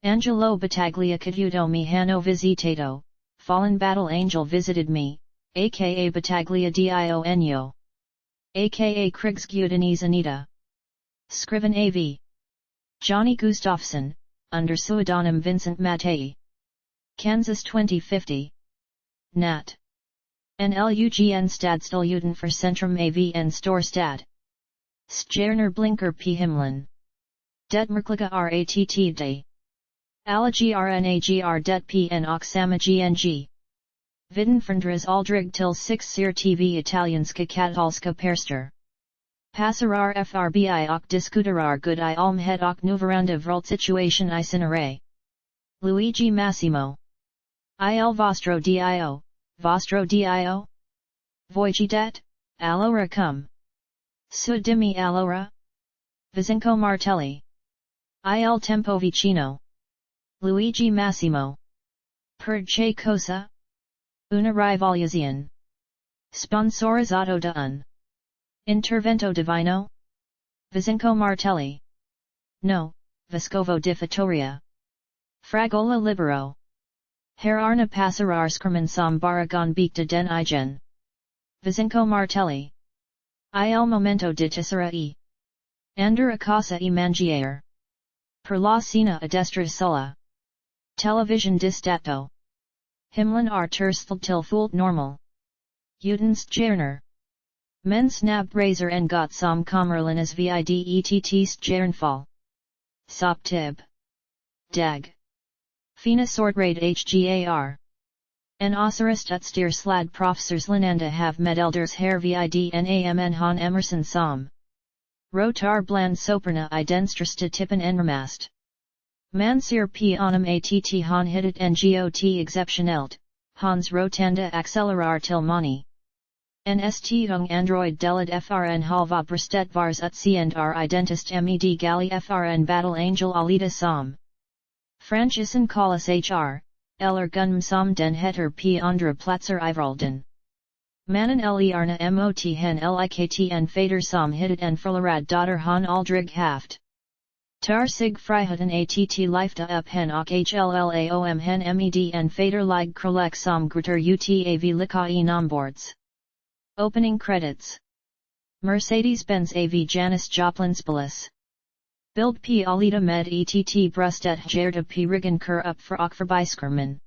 Angelo Battaglia caduto mi hanno visitato, fallen battle angel visited me, aka Battaglia dio Ennio. Aka Kriegsgudinese Anita. Scriven AV. Johnny Gustafsson, under pseudonym Vincent Mattei. Kansas 2050. Nat. NLUGN Stadstilluten for Centrum AV en Storstad. Stjerner Blinker P. Himmelen. Det Merkliga RATT Day. Alla grnagr det P en Oxama GNG. Vidden Frandras aldrig till 6 Seer TV Italienska Katalska Perster. Passarar FRBI och diskuterar good I almhed och nuvarande vrålsituation I sinare. Luigi Massimo. Il vostro dio? Voigidet, allora cum. Su dimmi allora? Vizinco Martelli. Il tempo vicino. Luigi Massimo. Per che cosa? Una rivoluzione. Sponsorizzato da un. Intervento divino? Vizinco Martelli. No, Vescovo di Fattoria. Fragola libero. Herarna passarar scrimen som baragon bicta den igen. Vizinco Martelli. Il momento di tessera e. Ander a casa e mangiare. Per la cena a destra sola. Television distato. Himmelen tersteld till fullt normal. Utenstjerner. Men snab brazer en got som kommerlen as vidett stjernfall. Soptib. Dag. Fina sortrade hgar. En osserist utstier slad professorslinanda have medelders her vidnamn han Emerson som. Rotar bland soperna I denstrasta tippen enramast. Mansir p onum att han hittet ngot exceptionelt, hans rotanda accelerar till mani. Nst ung android delid frn halva brestet vars utseendar identist med gali frn battle angel alita som. Franchisen collis hr, eller gunm som den heter p andra platser ivralden. Mannen lerna mot hen liktn fader som hittet en förlorad daughter han aldrig haft. Tar sig friheten att lifta upp hen och hllaom hen med en fader lig krolek som grutter utav lika e nombords. Opening credits. Mercedes-Benz AV Janis Joplin's Bliss. Bild P Alita med ett brustet gärda P Riggen Kur upp för och förbiskerman.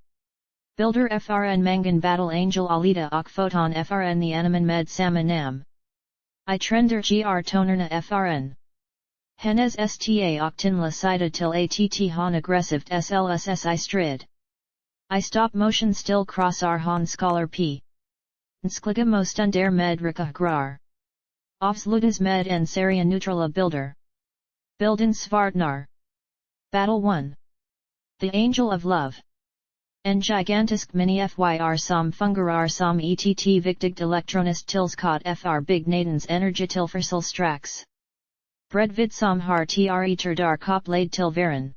Builder FRN Mangan Battle Angel Alita och Photon FRN the Animan med Sama Nam. I Trender GR Tonerna FRN. Hennes sta octinla sida till att han aggressivt slss I strid. I stop motion still cross R han scholar P. Nskliga mostunder med rika grar. Avslutas med en seria neutrala builder. Bilden Svartnar. Battle 1. The Angel of Love. En gigantisk mini fyr som fungerar som ett viktigt elektroniskt tillskott fr byggnadernas energitillförsel strax. Bredvid som har ter dar kopplad till varen.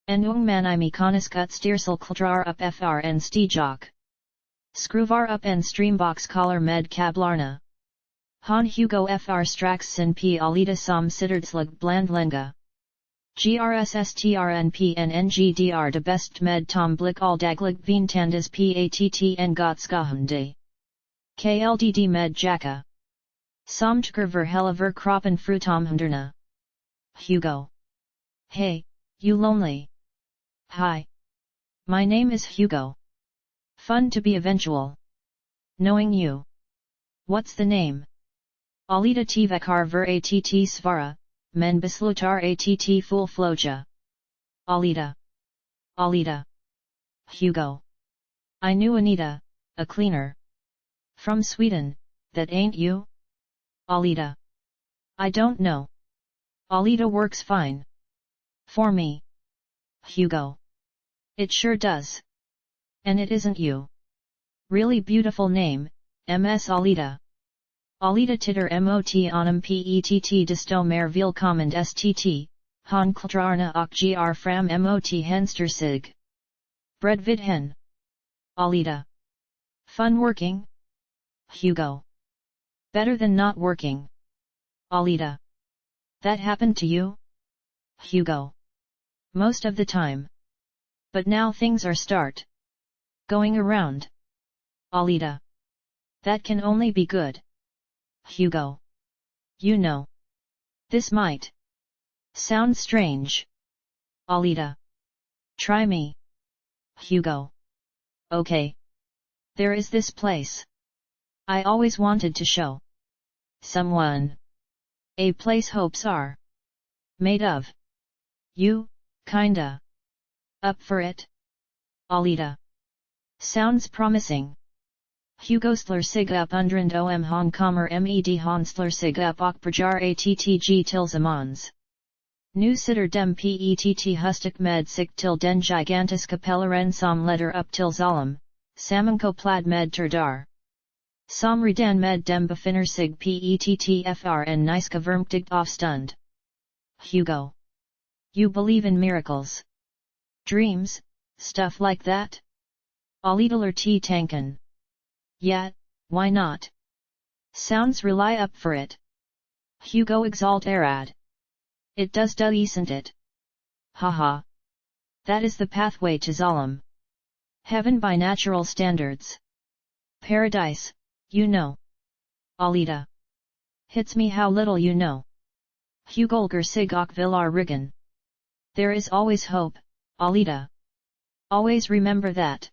En ung man I mekanisk utstyrsel kldrar upp fr en stigjak. Skruvar upp en streambox collar med kablarna. Han Hugo fr strax sin p alita som sitterdslag blandlenga. Grssstrnpnngdr de best med tom blick aldaglig vintandas pattn gotskahunde. Klddd med jacka. Somtger ver hella ver kroppen frutomhunderna. Hugo. Hey, you lonely? Hi. My name is Hugo. Fun to be eventual. Knowing you. What's the name? Alita tvekar ver att svara, men beslutar att full floja. Alita. Alita. Hugo. I knew Anita, a cleaner. From Sweden, that ain't you? Alita. I don't know. Alita works fine. For me. Hugo. It sure does. And it isn't you. Really beautiful name, MS Alita. Alita titter mot onum pett desto mer velkommend stt, han kldrarna och gr fram mot henster sig. Bredvid hen. Alita. Fun working? Hugo. Better than not working. Alita. That happened to you? Hugo. Most of the time. But now things are start going around. Alita. That can only be good. Hugo. You know. This might sound strange. Alita. Try me. Hugo. Okay. There is this place I always wanted to show someone. A place hopes are made of. You, kinda up for it? Alita. Sounds promising. Hugo slur up underend han kommer med han slur upp och prajar attg till zamans. Nu sitter dem pett hustik med sig till den gigantiska pelaren som leder upp till Zalem, sammanko plad med turdar. Som redan med dem befinner sig pettfr en niska vermtigt avstund. Hugo. You believe in miracles? Dreams, stuff like that? Alitaler t tanken. Yeah, why not? Sounds rely up for it. Hugo exalt erad. It does isn't it? Haha. That is the pathway to Zalem. Heaven by natural standards. Paradise, you know. Alita. Hits me how little you know. Hugolger sig och villar riggen. There is always hope, Alita. Always remember that.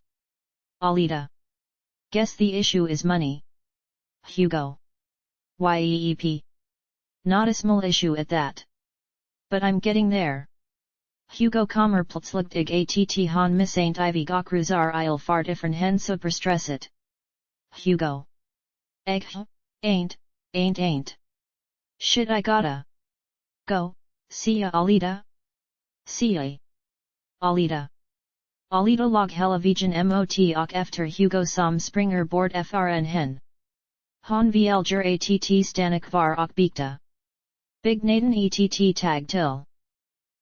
Alita. Guess the issue is money. Hugo. Yeep. Not a small issue at that. But I'm getting there. Hugo kommer plötsligt att han missaint ivy gokruzar il fart ifrån hen superstresset. Hugo. Ain't. Shit I gotta go, see ya Alita? See ya. Alita. Alita log helavigen mot och efter Hugo som springer bort frn hen. Han vielger att stanna kvar och bikta. Big naden ett tag till.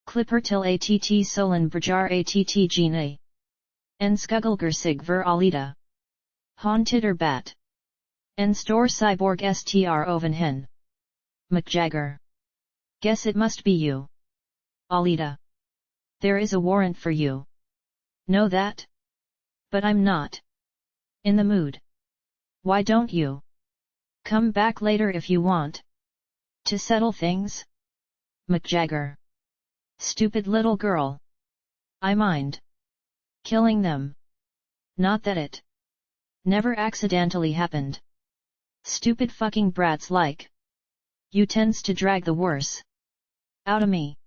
Clipper till att solen brajar att gene. En skuggelger sig ver Alita. Han titter bat. En stor cyborg str oven hen. McJagger. Guess it must be you. Alita. There is a warrant for you. Know that? But I'm not in the mood. Why don't you come back later if you want to settle things? McJagger. Stupid little girl. I mind killing them. Not that it never accidentally happened. Stupid fucking brats like you tends to drag the worse out of me.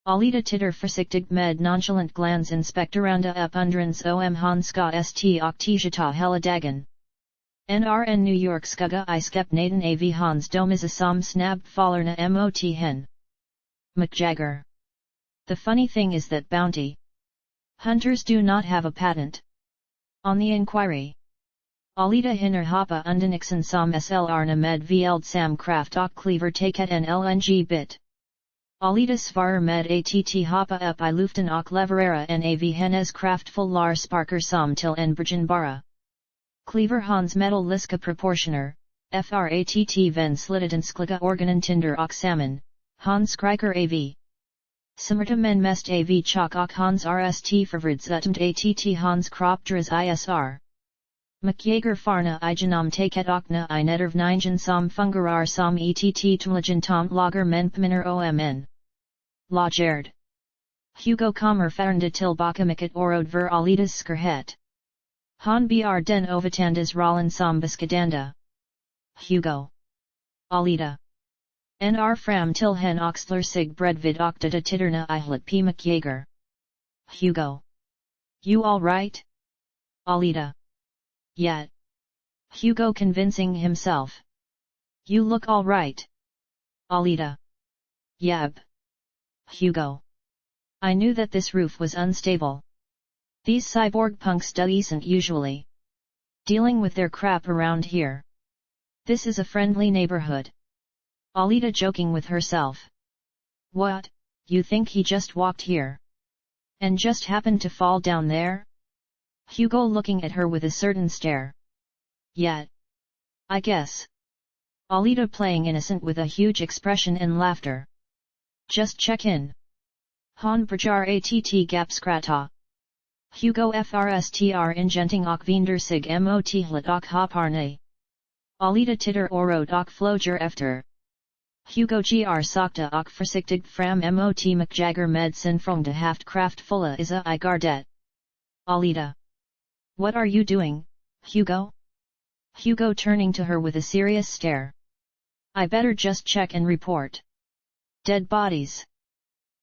Alita titter försiktigt med nonchalant glans inspekteranda upp underens han ska st och tjata hela dagen. NRN New York skugga I skep naden av hans domisa som snabb fallerna mot hen. McJagger. The funny thing is that bounty hunters do not have a patent on the inquiry. Alita hinner hoppa undenixen som slrna med veld sam kraft och cleaver taket en lng bit. Alita svarar med att hoppa upp I luften och leverera en av hennes kraftfull lar sparker som till en bara. Cleaver hans metal liska proportioner, fratt ven slitiden skliga organen tinder och salmon, hans skriker av. Simmerta men mest av chok och hans rst förvrids utmt att hans kropdras isr. McJager farna I genom taket okna I nederv ningen som fungerar som ett tumligen tomt lager men pminner omn. Lagerd. Hugo kommer farnda till bakamikit orod ver Alitas skerhet. Han br den ovatandas rollen som biskadanda. Hugo. Alita. Nr fram till hen oxler sig bredvid octata titterna ihlet p McJager. Hugo. You alright? Alita. Yet. Hugo convincing himself. You look alright. Alita. Yep. Hugo. I knew that this roof was unstable. These cyborg punks isn't usually dealing with their crap around here. This is a friendly neighborhood. Alita joking with herself. What, you think he just walked here? And just happened to fall down there? Hugo looking at her with a certain stare. Yet. I guess. Alita playing innocent with a huge expression and laughter. Just check in. Han prajar att gap skrata. Hugo frstr ingenting och vinder sig mot hlet och hoparne. Alita titter oro och floger efter. Hugo gr sakta och försiktigt fram mot McJagger med sin frångde haft kraftfulla isa I gardet. Alita. What are you doing, Hugo? Hugo turning to her with a serious stare. I better just check and report. Dead bodies.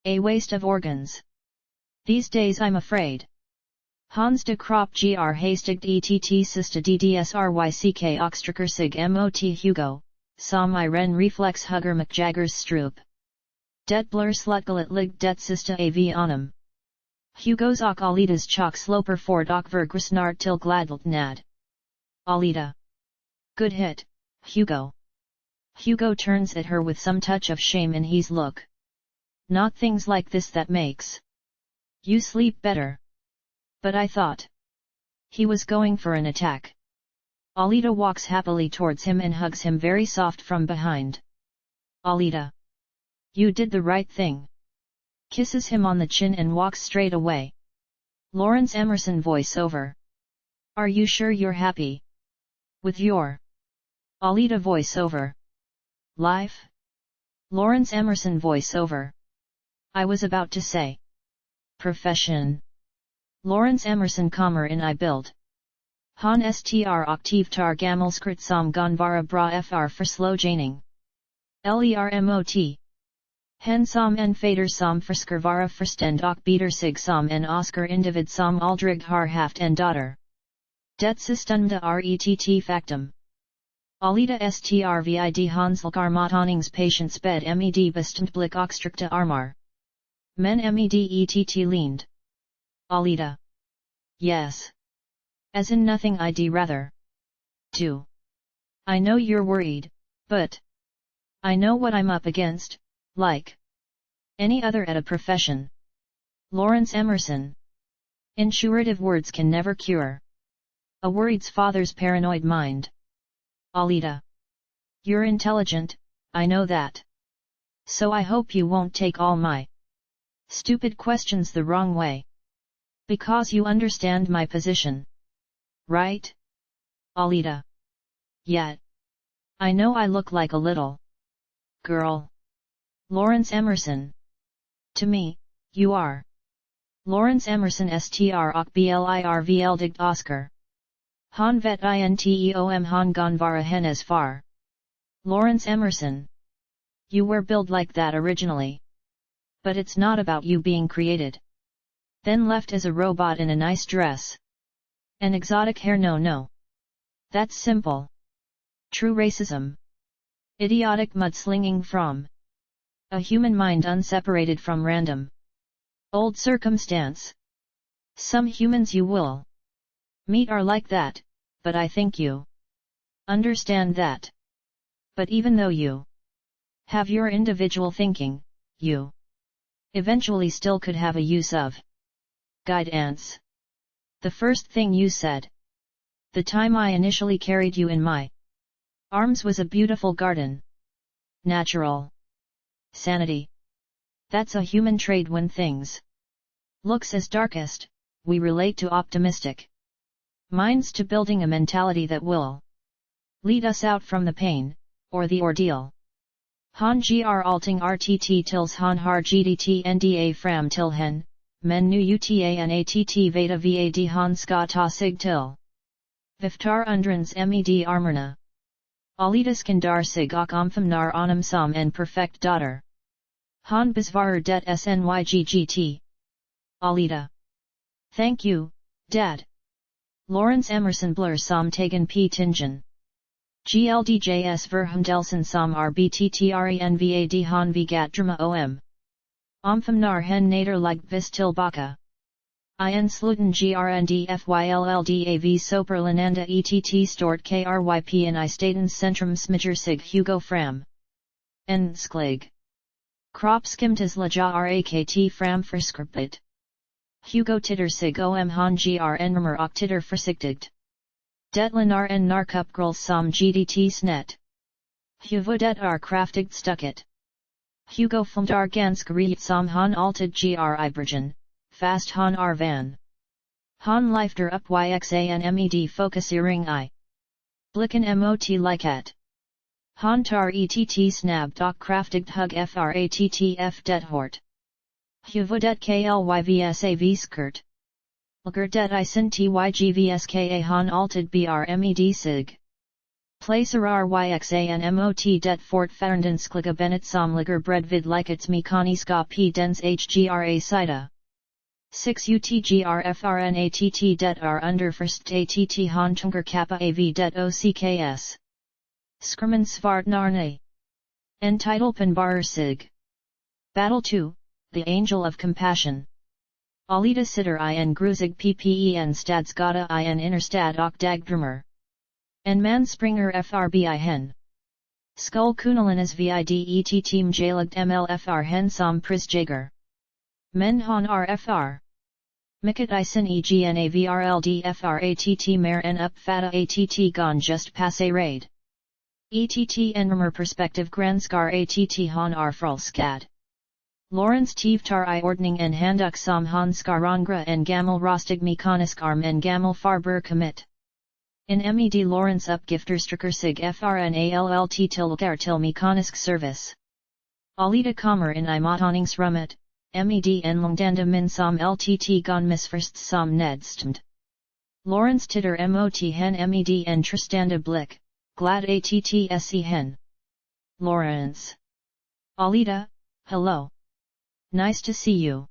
A waste of organs. These days I'm afraid. Hans de Krop gr hastigt ett sista ddsryck oxtraker sig mot Hugo, som I ren reflex hugger McJaggers strup. Det blur slutgalet lig det sista av honom. Hugo's och Alitas chock sloper ford och vergrasnart till gladelt nad. Alita. Good hit, Hugo. Hugo turns at her with some touch of shame in his look. Not things like this that makes you sleep better. But I thought he was going for an attack. Alita walks happily towards him and hugs him very soft from behind. Alita. You did the right thing. Kisses him on the chin and walks straight away. Lawrence Emerson voiceover. Are you sure you're happy with your Alita voiceover life? Lawrence Emerson voiceover. I was about to say profession. Lawrence Emerson kommer in I build. Han str octave tar gammelskrit som gonvara bra fr förslöjaning. Lermot. Hen som en fader som förskrivara förstånd och beter sig som en Oscar individ som aldrig har haft en dotter. Det sistnämnda rett factum. Alita str vid hanslkar motonings patients bed med bestämt blick och strikta armar. Men med ett leaned. Alita. Yes. As in nothing I'd rather do. I know you're worried, but I know what I'm up against, like any other at a profession. Lawrence Emerson. Intuitive words can never cure a worried father's paranoid mind. Alita. You're intelligent, I know that. So I hope you won't take all my stupid questions the wrong way. Because you understand my position. Right? Alita. Yet. I know I look like a little girl. Lawrence Emerson. To me, you are. Lawrence Emerson str och blirvldigt Oscar. Han vet inteom han gonvara hen as far. Lawrence Emerson. You were built like that originally. But it's not about you being created then left as a robot in a nice dress. An exotic hair no. That's simple. True racism. Idiotic mudslinging from a human mind unseparated from random old circumstance. Some humans you will meet are like that, but I think you understand that. But even though you have your individual thinking, you eventually still could have a use of guidance. The first thing you said the time I initially carried you in my arms was a beautiful garden. Natural sanity. That's a human trait when things looks as darkest, we relate to optimistic minds to building a mentality that will lead us out from the pain, or the ordeal. Han gr alting rtt tils han har gdt nda fram till hen, men nu utanatt veta vad han ska ta sig till. Viftar undrens med armerna. Alita skandar sig och omfamnar honom som en perfect daughter. Han besvarar det snyggt. Alita. Thank you, Dad. Lawrence Emerson blur som tagen p tingen. Gldjs verhumdelsen som rbttrenvad han vigat drama om. Omfamnar hen nader like vis tillbaka. In sluten grndfylldav soperlinanda ett stort kryp in I statens centrum smiger sig Hugo fram. En sklig. Kropskimtas laja rakt fram förskrippet. Hugo titter sig om han grnmer och titter försiktigt. Detlinar en narkupgrel som gdt snet. Huvudet kraftigt stucket. Hugo filmdar ganska som han altid gr ibergen, fast han van. Han Leifter up yxan fokusering I. Blicken mot likat. Han tar ett snab dock kraftigt hug frattf det hort. Huvudet klyvsav skirt. Lager det I sin tygvska han altid brmed sig. Placerar yxan mot det fort farendenskliga benet som ligger bredvid likets mekaniska p dens hgra sida. 6 utgrfrnatt det under first att han tungar kappa av det ocks. Skrumen svartnarne. En titelpen barer sig. Battle 2, The Angel of Compassion. Alita sitter in grusig ppen stadsgata in innerstad och dagdrömmer. En man springer frbi hen. Skull kunalinas videt team jalugt mlfr hen som prisjager. Men han rfr. Mikat isen egna vrld fratt mer en upp fata att gon just passe raid. Ett enrumer perspective granskar att han frulskad. Lawrence tivtar I ordning en handuk som han skarangra en gammal rostig mekanisk arm en gammal farber commit. In med Lawrence uppgifterstrycker sig frnallt till mekanisk service. Alita kommer in I mottagningsrummet, med en långdanda min som ltt gon missförst som nedstämd. Lawrence titter mot hen med en tristanda blick, glad attse hen. Lawrence. Alita, hello. Nice to see you.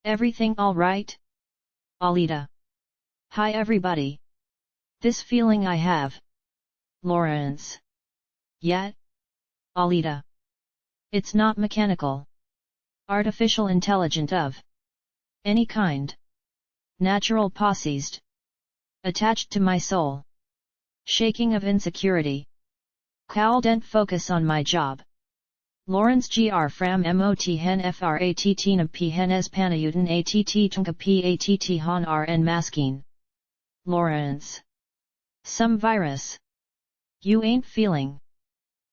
Everything all right? Alita. Hi everybody. This feeling I have. Lawrence. Yet? Alita. It's not mechanical. Artificial intelligent of any kind. Natural possessed. Attached to my soul. Shaking of insecurity. Cowl dent focus on my job. Lawrence gr fram mot hen fratt na p hen es panayutan att tunka patt han rn maskin. Lawrence. Some virus. You ain't feeling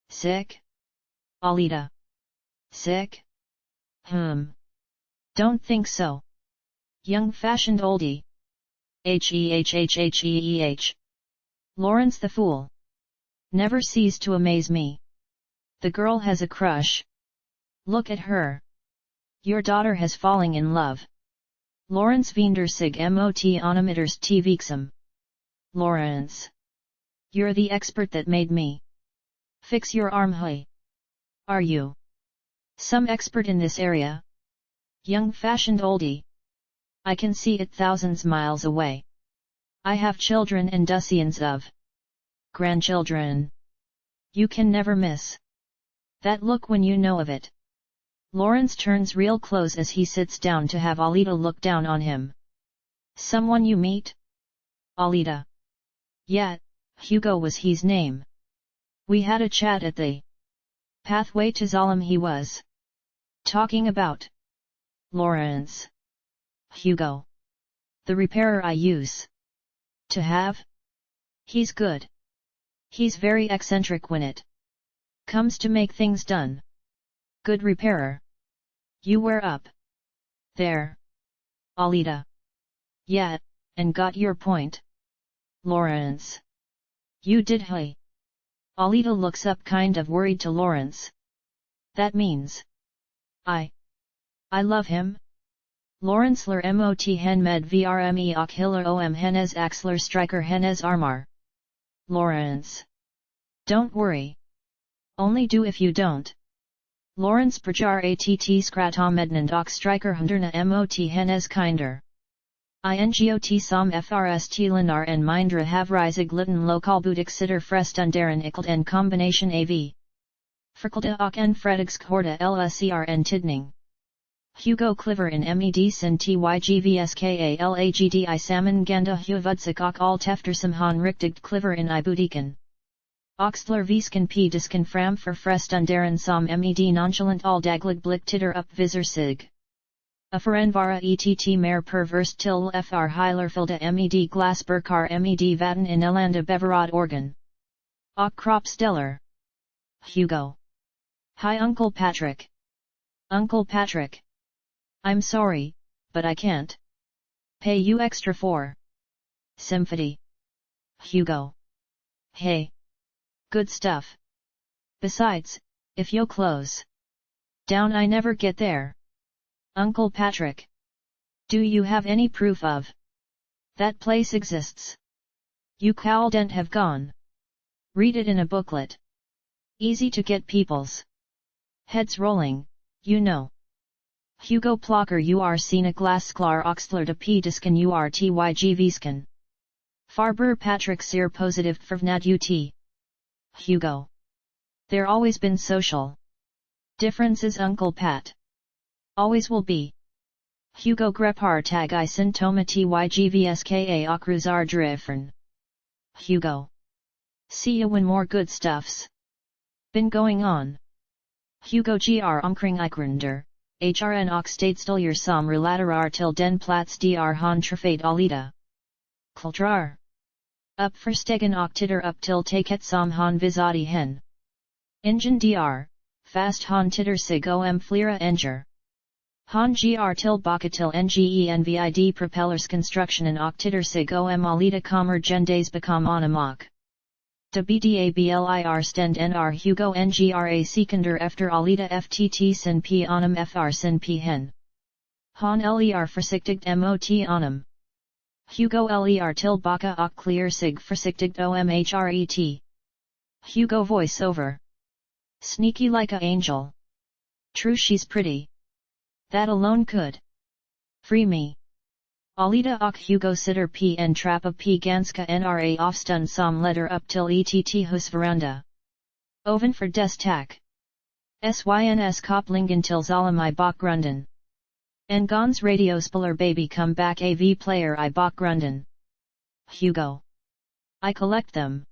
sick? Alita. Sick? Don't think so. Young fashioned oldie. Hehhheh. Lawrence the fool. Never cease to amaze me. The girl has a crush. Look at her. Your daughter has falling in love. Lawrence Vinder sig mot onometers tvixum. Lawrence. You're the expert that made me. Fix your arm hey. Are you some expert in this area? Young fashioned oldie. I can see it thousands miles away. I have children and dozens of grandchildren. You can never miss that look when you know of it. Lawrence turns real close as he sits down to have Alita look down on him. Someone you meet? Alita. Yeah, Hugo was his name. We had a chat at the pathway to Zalem he was talking about. Lawrence. Hugo. The repairer I use to have? He's good. He's very eccentric when it comes to make things done. Good repairer. You were up there, Alita. Yeah, and got your point. Lawrence. You did hey. Alita looks up kind of worried to Lawrence. That means I love him? Lawrence ler mot hen med vrme och hiller om hennes axler striker hennes armar. Lawrence. Don't worry. Only do if you don't. Lawrence prajar att skratomednand och striker hunderna mot hennes kinder. Ingot som frst linar en mindre havrisig liten lokalbutik sitter frestundaren ickelt en combination av. Frikkelda och en fredigs horda lcr en tidning. Hugo Cliver in med sin tygvska lagd salmon ganda huvudsik och all teftersam han riktigt Cliver in I butiken. Oxler visken p disken fram för frestundaren som med nonchalant all daglig blick titter upp visor sig. A förenvara ett mer perverst till fr hylerfilda med glassberkar med vatten in elanda beverad organ. Och kropsdelar. Hugo. Hi Uncle Patrick. Uncle Patrick. I'm sorry, but I can't Pay you extra for sympathy. Hugo. Hey. Good stuff. Besides, if you'll close down I never get there. Uncle Patrick. Do you have any proof of that place exists? You can't have gone. Read it in a booklet. Easy to get people's heads rolling, you know. Hugo Plocker ur sina glasklar oxler de p disken urtygvsken. Farber Patrick seer positive frvnad ut. Hugo. There always been social differences Uncle Pat. Always will be. Hugo Grepar tag I syntoma tygvska okruzar drifern. Hugo. See ya when more good stuff's been going on. Hugo gr omkring ikrander, hrn ox statestiljer som relatorar till den plats dr han trafate alita. Kultrar. Up for stegen octitter up till taket som han visati hen. Ingen dr, fast han titter sig om flera enger. Han gr till baka till ngenvid propellers construction and octitter sig om alita kommer gendays become onamok. De bdablir stend nr Hugo ngra sekunder efter alita ftt sin p onam fr sin p hen. Han ler försiktigt mot onam. Hugo ler till baka och clear sig försiktigt omhret. Hugo voice over. Sneaky like a angel. True she's pretty. That alone could free me. Alita och Hugo sitter p en trappa p ganska nra ofstund som letter up till ett hus veranda. Oven för des tack. Syns kopplingen till zalem I bakgrunden. En gons radiospeler baby come back av player I bakgrunden. Hugo. I collect them.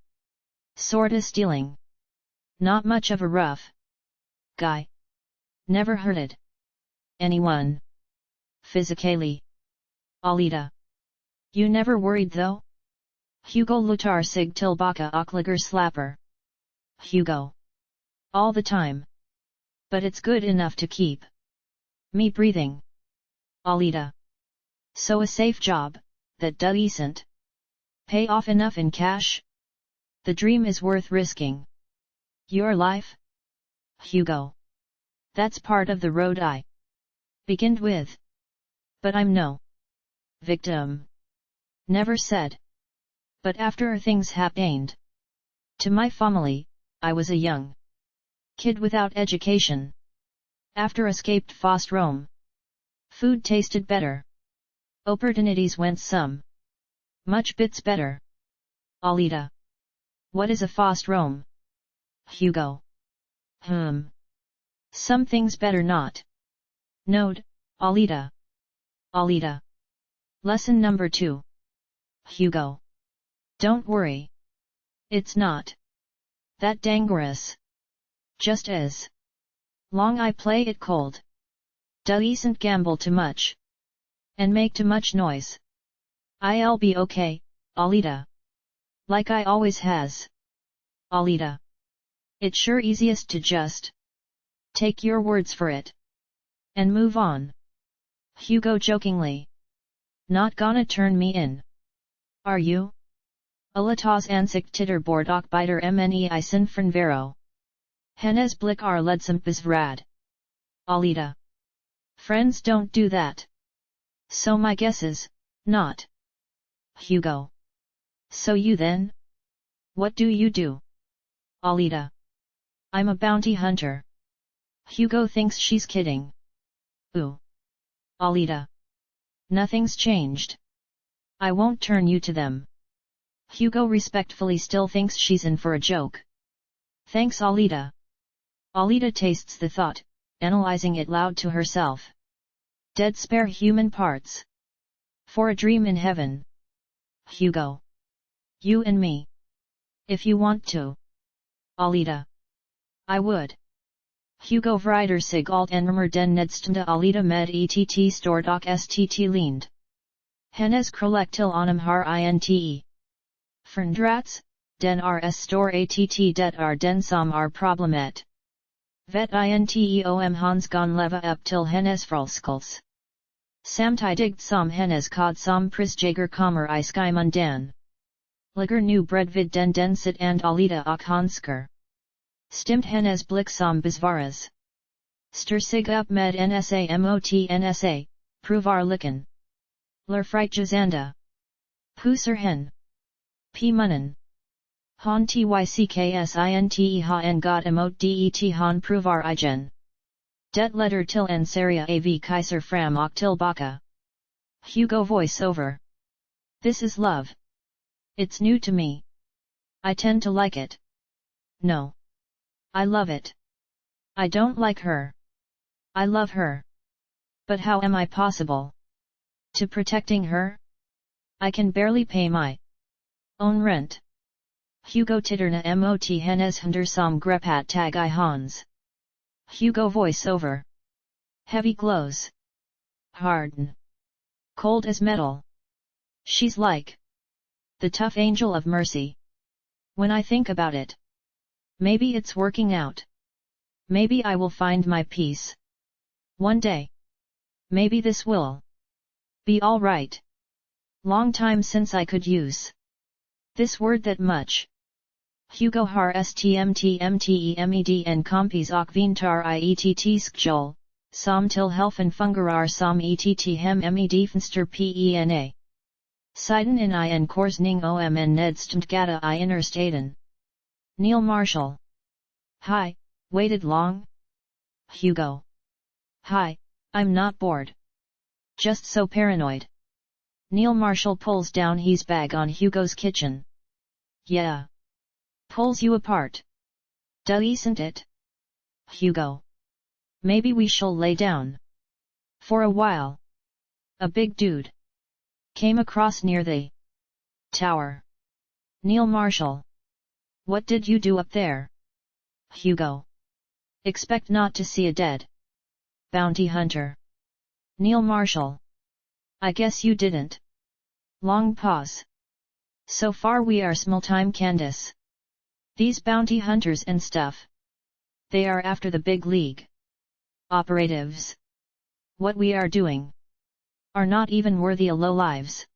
Sorta stealing. Not much of a rough guy. Never hurted anyone physically. Alita. You never worried though? Hugo lutar sig till baka ockliger slapper. Hugo. All the time. But it's good enough to keep me breathing. Alita. So a safe job, that decent. Pay off enough in cash? The dream is worth risking. Your life? Hugo. That's part of the road I beginned with. But I'm no victim. Never said. But after things happened to my family, I was a young kid without education. After escaped fast Rome. Food tasted better. Opportunities went some much bits better. Alita. What is a fast Rome? Hugo. Some things better not. Node, Alita. Alita. Lesson number 2. Hugo. Don't worry. It's not that dangerous. Just as long I play it cold. Decent gamble too much. And make too much noise. I'll be okay, Alita. Like I always has. Alita. It's sure easiest to just take your words for it. And move on. Hugo jokingly. Not gonna turn me in. Are you? Alitas ansikt titterbord och biter mne I sin vero. Hennes blick are ledsam besvrad. Alita. Friends don't do that. So my guess is, not. Hugo. So you then? What do you do? Alita. I'm a bounty hunter. Hugo thinks she's kidding. Ooh. Alita. Nothing's changed. I won't turn you to them. Hugo respectfully still thinks she's in for a joke. Thanks Alita. Alita tastes the thought, analyzing it loud to herself. Dead spare human parts. For a dream in heaven. Hugo. You and me. If you want to. Alita. I would. Hugo vrider sig alt enrimer den nedstunda Alita med ett stord och stt lind. Hennes krolek till honom har inte. Förndrats, den rs stor att det den som problemet. Vet inte om hans gon leva upp till hennes frälskelse. Samtidigt som hennes kod som prisjager kommer I skymundan. Ligger nu bredvid den sit and Alita och hanskar. Stimt hennes blick som besvaras. Ster sig upp med nsa provar lyckan. Lerfrigtjazanda. Puser hen. P munnen. Han tykksinte ha en god emot det han provar igen. Det letter till en seria av kaiser fram och tillbaka. Hugo voice over. This is love. It's new to me. I tend to like it. No. I love it. I don't like her. I love her. But how am I possible to protecting her? I can barely pay my own rent. Hugo titterna mot hennes hunder som grepat tag I hans. Hugo voice over. Heavy glows. Harden. Cold as metal. She's like the tough angel of mercy. When I think about it, maybe it's working out. Maybe I will find my peace. One day. Maybe this will be all right. Long time since I could use this word that much. Hugo har stmtmtemed en kompis och vintar iett skjol, som till helfen fungerar som ett hem med fönster pena. Siden in en korsning om en nedstmtgata I innerstaden. Neil Marshall. Hi, waited long? Hugo. Hi, I'm not bored. Just so paranoid. Neil Marshall pulls down his bag on Hugo's kitchen. Yeah. Pulls you apart. Isn't it? Hugo. Maybe we shall lay down. For a while. A big dude came across near the tower. Neil Marshall. What did you do up there? Hugo. Expect not to see a dead bounty hunter. Neil Marshall. I guess you didn't. Long pause. So far we are small-time Candace. These bounty hunters and stuff. They are after the big league operatives. What we are doing are not even worthy a low lives.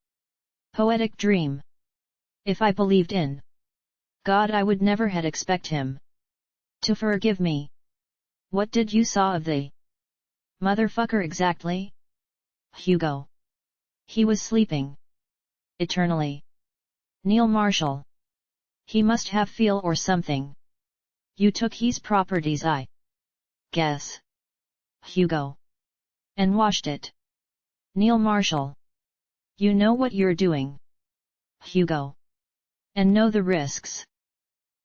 Poetic dream. If I believed in God I would never had expect him to forgive me. What did you saw of the motherfucker exactly? Hugo. He was sleeping. Eternally. Neil Marshall. He must have feel or something. You took his properties I guess. Hugo. And washed it. Neil Marshall. You know what you're doing. Hugo. And know the risks.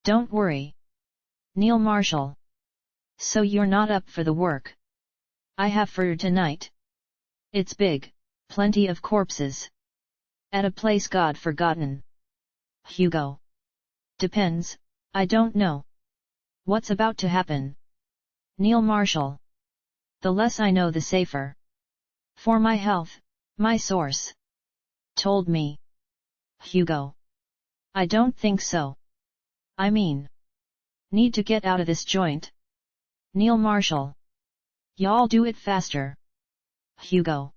Don't worry. Neil Marshall. So you're not up for the work I have for tonight? It's big, plenty of corpses. At a place God forgotten. Hugo. Depends, I don't know. What's about to happen? Neil Marshall. The less I know the safer. For my health, my source told me. Hugo. I don't think so. I mean, need to get out of this joint. Neil Marshall. Y'all do it faster. Hugo.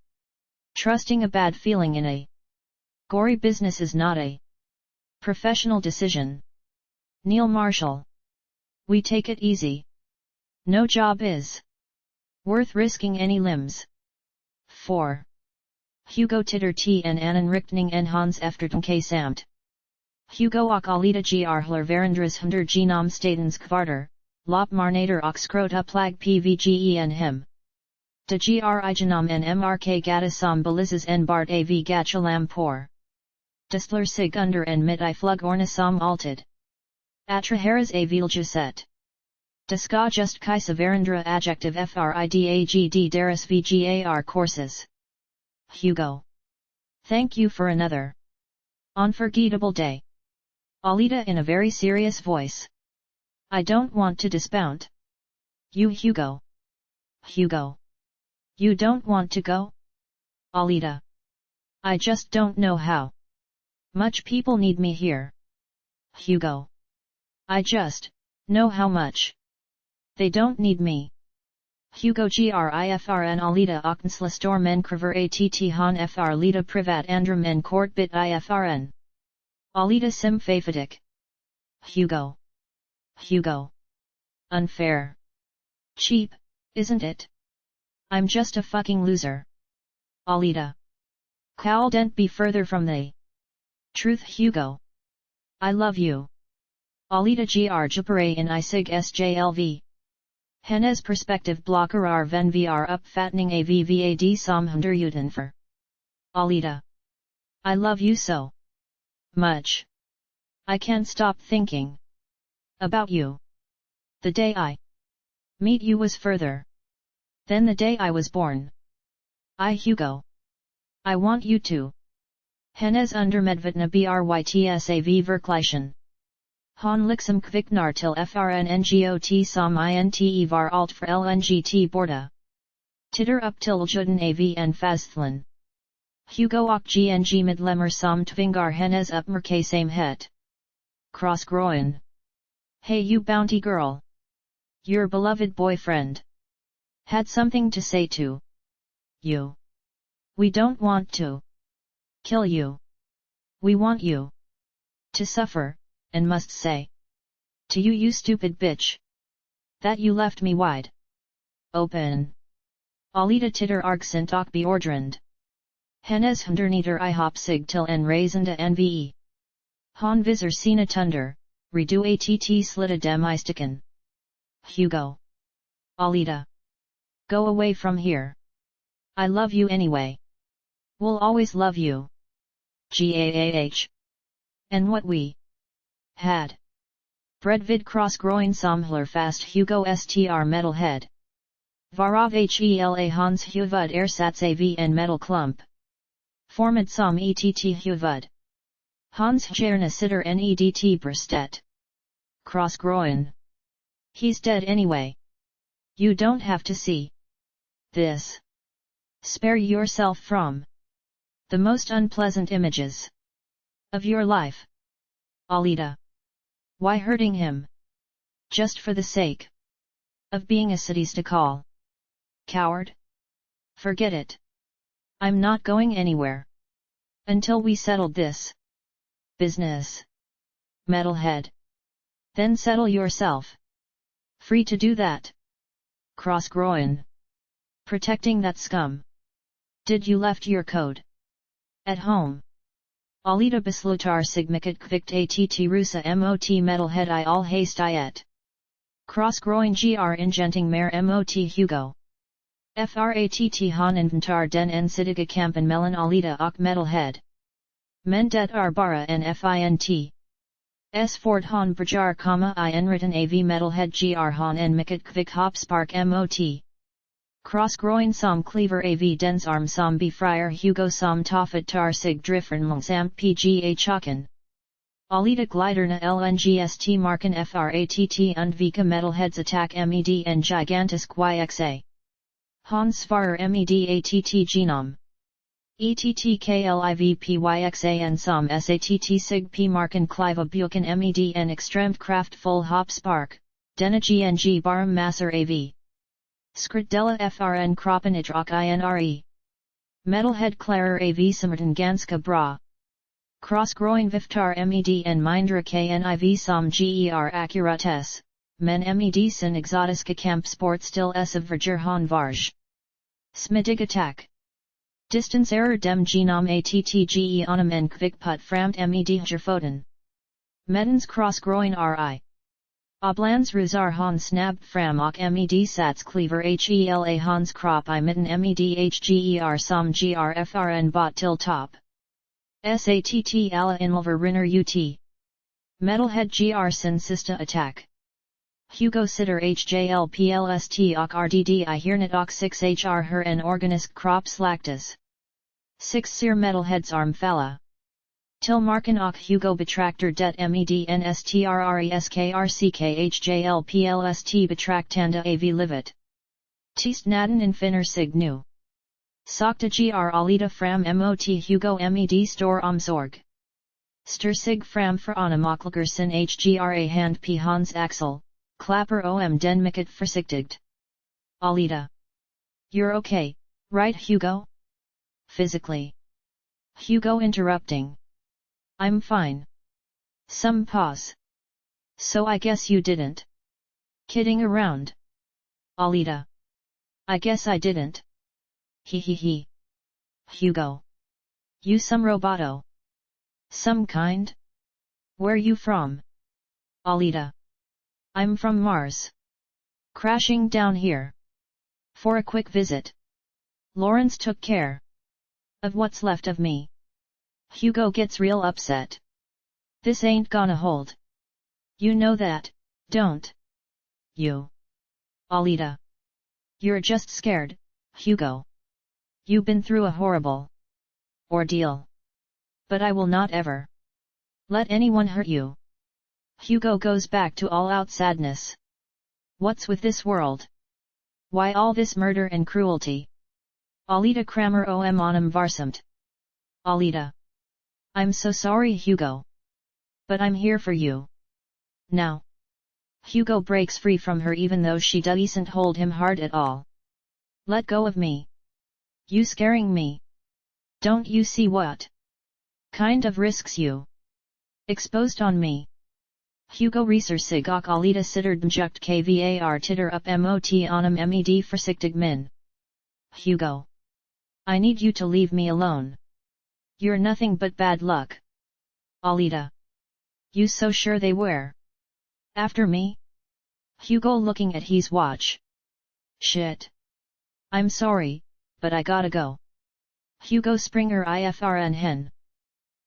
Trusting a bad feeling in a gory business is not a professional decision. Neil Marshall. We take it easy. No job is worth risking any limbs for. Hugo titter t en richtning en hans eftertanke samt. Hugo och Alita gr verandras hunder genom statens kvarter, lop marnader och skrota plag pvgen him. De gr genom en mrk gata som belizes en bart av gachalam por. Distler sig under en mit I flug orna som altid. Atraheras a viljuset. Deska just kaisa verandra adjective fridagd deris vgar courses. Hugo. Thank you for another unforgettable day. Alita in a very serious voice. I don't want to dismount. You Hugo. Hugo. You don't want to go? Alita. I just don't know how much people need me here. Hugo. I just know how much they don't need me. Hugo grifrn Alita ochtensla storm en krever att han fr lita privat andrum en kort bit ifrn. Alita sim fafadik. Hugo. Hugo. Unfair. Cheap, isn't it? I'm just a fucking loser. Alita. Couldn't be further from the truth, Hugo. I love you. Alita gr jupere in isig sjlv. Hennes perspective blocker ven vr uppfattning avvad som hunderjuten för. Alita. I love you so much. I can't stop thinking about you. The day I meet you was further than the day I was born. Hugo. I want you to. Hennes undermedvetna brytsav verkligen. Han liksom kviknar till frnngot som inte var allt för lngt borta. Titter upp till juden avn fastlan. Hugo och gng medlemmer som tvingar hennes uppmärksamhet het. Crossgroin. Hey you bounty girl. Your beloved boyfriend had something to say to you. We don't want to kill you. We want you to suffer, and must say to you, you stupid bitch, that you left me wide open. Alita titter argsint och beordrand. Hennes hunderneter ihop sig till en razenda nve. Han visar sina tunder, redu att slita dem istiken. Hugo. Alita. Go away from here. I love you anyway. We'll always love you. Gaah. And what we had. Bredvid crossgroin samhler fast Hugo str metalhead. Varav hela hans huvud ersats av en metal klump. Formad som ett huvud. Hans gärna sitter nedt bröstet. Crossgroin. He's dead anyway. You don't have to see this. Spare yourself from the most unpleasant images of your life. Alita. Why hurting him? Just for the sake of being a sadistic coward? Forget it. I'm not going anywhere until we settled this business. Metalhead. Then settle yourself. Free to do that. Crossgroin. Protecting that scum. Did you left your code at home? Alita beslutar sigmikat kvikt att rusa mot metalhead I all haste iet. Crossgroin gr ingenting mer mot Hugo. Fratt han inventar den ensidiga kampen mellan Alita och metalhead. Men det bara en fint. Ford han brajar komma I enriten av metalhead gr han en mikat kvik hopspark mot. Crossgroin som cleaver av dens arm som befriar Hugo som toffet tar sig drifren långsamt pga chocken. Alita gliderna lngst marken fratt undvika metalheads attack med en gigantisk yxa. Hans svarar med att genom. Ettkliv som satt sig p marken kliva buken med en extremt kraftfull hopspark, denna gng barum massor av. Skrdela frn kroppen idrak inre. Metalhead klarer av simmerten ganska bra. Crossgroin viftar med en mindre kniv som ger accurates, men med sin exotiska kampsport still av verger han varg. Smidig attack. Distance error dem genom attge onom en kvikput framt med gerfoten. Medens crossgroin ri. Oblans rusar han snabb fram och med sats cleaver hela hans kropp I mitten med hger som grfrn bot till top. Satt alla inlver rinner ut. Metalhead gr sin sista attack. Hugo sitter hjlplst och rdd I hirnet och 6 hr her en organisk kropp slaktas. 6 ser metalheads arm falla. Till marken och Hugo betrakter det mednstrreskrckhjlplst betraktanda av livet. Tist naden in finner sig nu. Sakta gr Alita fram mot Hugo med stor omsorg. Ster sig fram för onomokliger sin hgra hand p hans axel, klapper om den mycket försiktigt. Alita. You're okay, right Hugo? Physically. Hugo interrupting. I'm fine. Some pause. So I guess you didn't. Kidding around. Alita. I guess I didn't. He. Hugo. You some roboto. Some kind? Where you from? Alita. I'm from Mars. Crashing down here. For a quick visit. Lawrence took care. Of what's left of me. Hugo gets real upset. This ain't gonna hold. You know that, don't you? Alita. You're just scared, Hugo. You've been through a horrible ordeal. But I will not ever let anyone hurt you. Hugo goes back to all-out sadness. What's with this world? Why all this murder and cruelty? Alita Kramer om onum varsumt. Alita. I'm so sorry Hugo. But I'm here for you. Now. Hugo breaks free from her even though she doesn't hold him hard at all. Let go of me. You scaring me. Don't you see what kind of risks you exposed on me? Hugo reser sig och Alita sittard mjukt kvar titter upp mot onum med försiktig min. Hugo. I need you to leave me alone. You're nothing but bad luck. Alita. You so sure they were after me? Hugo looking at his watch. Shit. I'm sorry, but I gotta go. Hugo Springer ifrn hen.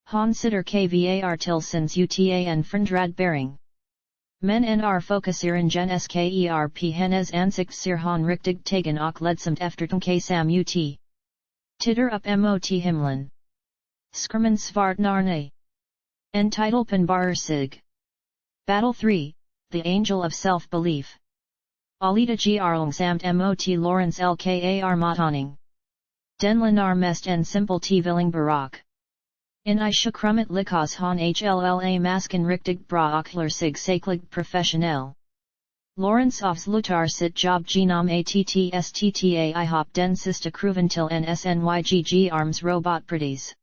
Han sitter kvar tilsens utan frundrad bering. Men nr fokusieren gen skerp hennes ansikt ser han riktig tagen och ledsamt eftertom ksam ut. Titter upp mot himlen. Skrumen svart narne. Entitle Penbarer sig. Battle 3, The Angel of Self-Belief. Alita grongsamt mot Lawrence lkar mataning. Den lenar mest en simple villing barak. In I shukrummet likas han hlla masken riktig bra ochler sig saklig professionell. Lawrence offs lutar sit job genom attsta I hop den sista kruventil nsnygg arms robot pretties.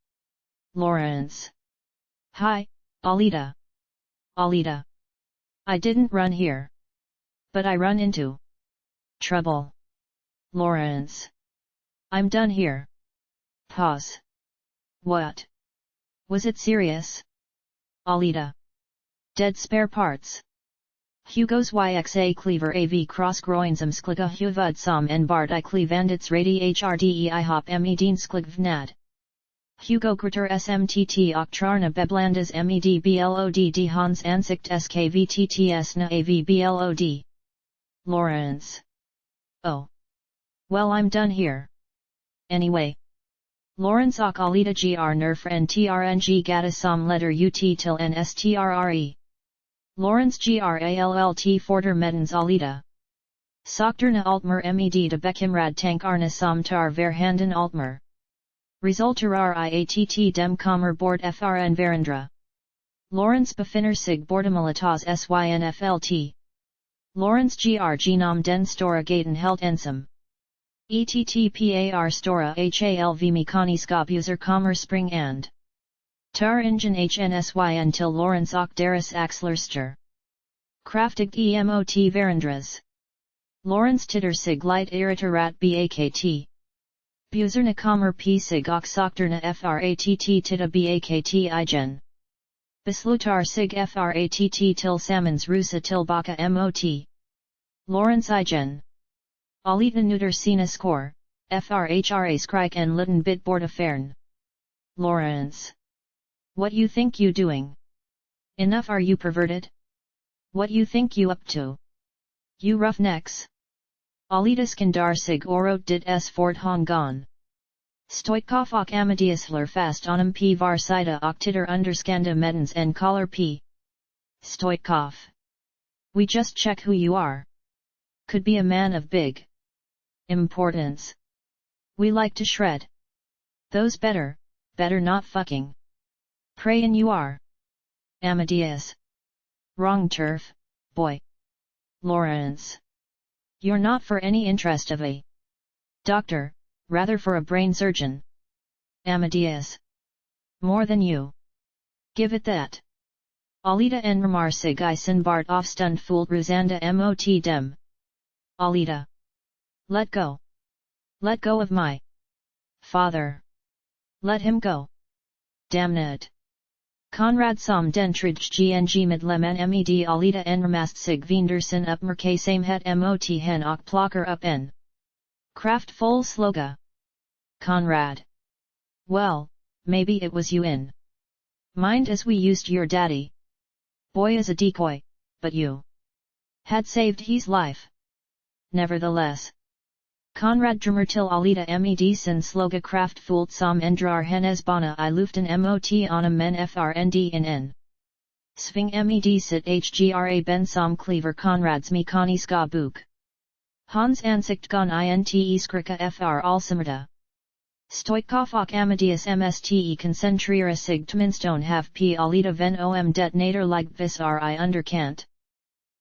Lawrence. Hi, Alita. Alita. I didn't run here. But I run into trouble. Lawrence. I'm done here. Pause. What? Was it serious? Alita. Dead spare parts. Hugo's YXA cleaver AV cross groinsum skliga huvud som en bard I cleavandits radi hrde I hop medin sklig vnad. Hugo Grutter SMTT Octrarna Beblandas MED BLOD Hans Ansikt SKVTTS Na AV BLOD. Lawrence. Oh. Well, I'm done here. Anyway. Lawrence och Alita gr nerf en trng gata som letter ut till nstrre. Lawrence grallt forder medens Alita. Sokterna altmer med de bekimrad tankarna som tar verhanden altmer. Resulterar IATT dem kommer bord frn varandra. Lawrence befinner sig bordemilitas synflt. Lawrence gr genom den stora gaten helt ensam. ETTPAR stora halv mekaniskap user kommer spring and tar ingen hnsyn till Lawrence och deras axlerster. Kraftigt emot varandras. Lawrence titter sig light irriterat bakt. Buzerna kommer p sig och sokterna fratt titta bakt igen. Beslutar sig fratt till sammans rusa tillbaka mot. Lawrence igen. Alita neuter sina score, frhra skrik en liten bit bortaffären. Lawrence. What you think you doing? Enough are you perverted? What you think you up to? You roughnecks? Alita skandar sig orot dit s fort hongon. Stoitkov och Amadeusler fast onum p var sida och titter underskanda medens en collar p. Stoitkov. We just check who you are. Could be a man of big importance. We like to shred those better not fucking. Prayin' you are. Amadeus. Wrong turf, boy. Lawrence. You're not for any interest of a doctor, rather for a brain surgeon. Amadeus. More than you. Give it that. Alita en ramar sig I sin bart aufstund fooled Rosanda mot dem. Alita. Let go. Let go of my father. Let him go. Damn it. Konrad som den tridge gng med lemen med Alita en ramast sig vindersen up merke same het mot hen och plocker up en. Kraft full sloga. Konrad. Well, maybe it was you in mind as we used your daddy boy as a decoy, but you had saved his life. Nevertheless. Konrad drummer till Alita medicin sloga kraft fult som endrar hennes bana I luften mot onum men frnd in n. Sving medicit hgra ben som cleaver Konrads mekani ska buk. Hans ansikt gon inte skrika fr alsimerta. Stoichkov och Amadeus mste concentrera sig tminstone have p Alita ven om detonator like vis I underkant.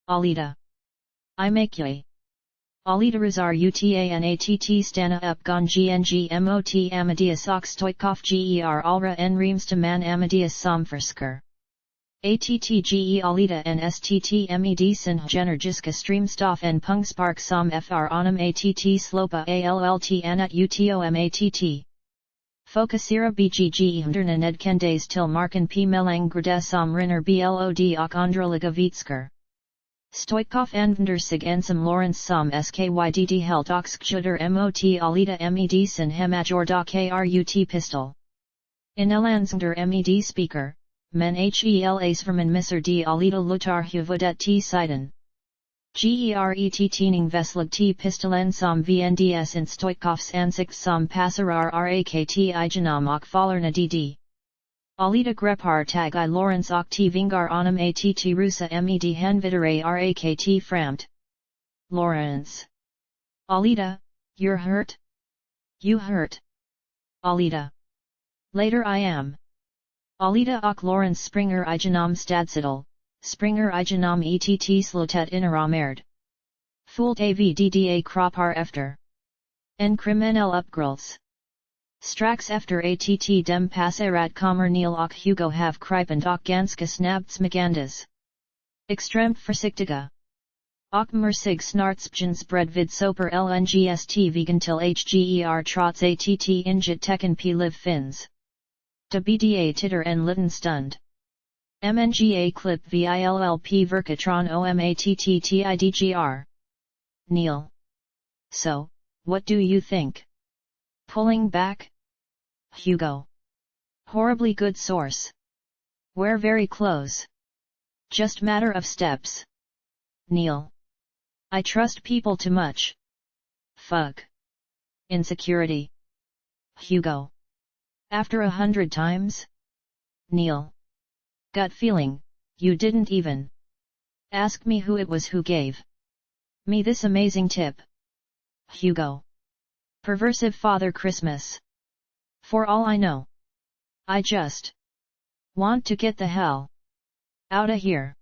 Alita. I make ye. Alita razar utanatt stana up gon gng mot Amadeus och Stoichkov ger alra en reemsta man Amadeus somfrisker. Attge Alita en stt medicin genergiska streamstoff en pungspark som fr onum att slopa alt anat utomatt. Focusera bgg hunderna nedkendes till marken p melang grade som rinner blod och androliga vitsker. Stoichkov anvender sig ensam Lawrence som skydd helt och skjuter mot Alita medicin hemajor da krut pistol. In elandsnder med speaker. Men helas verman misser d Alita lutar huvudet t siden. Geret teening veslig t pistolen som vnds in Stoichkovs ansikt som passarar rakt igenom och fallerna dd. Alita grepar tag I Lawrence och t vingar onum att rusa med hanvidere rakt framt. Lawrence. Alita, you're hurt? You hurt? Alita. Later I am. Alita och Lawrence Springer igenom stadsital, Springer igenom ett slotet inneramerd. Fult avdda kroppar efter. En kriminell uppgrulls. Strax efter att dem passerat kommer Neil och Hugo have krypent och ganska snabbt smagandes. Extremt försiktiga. Och mersig snartspjens bred vid soper lngst vegan till hger trots att inget tecken p live fins. De bda titter en liten stund. Mnga clip villp verkatron omattidgr. Neil. So, what do you think? Pulling back? Hugo. Horribly good source. We're very close. Just matter of steps. Neil. I trust people too much. Fuck. Insecurity. Hugo. After 100 times? Neil. Gut feeling, you didn't even ask me who it was who gave me this amazing tip. Hugo. Perversive Father Christmas. For all I know. I just want to get the hell outta here.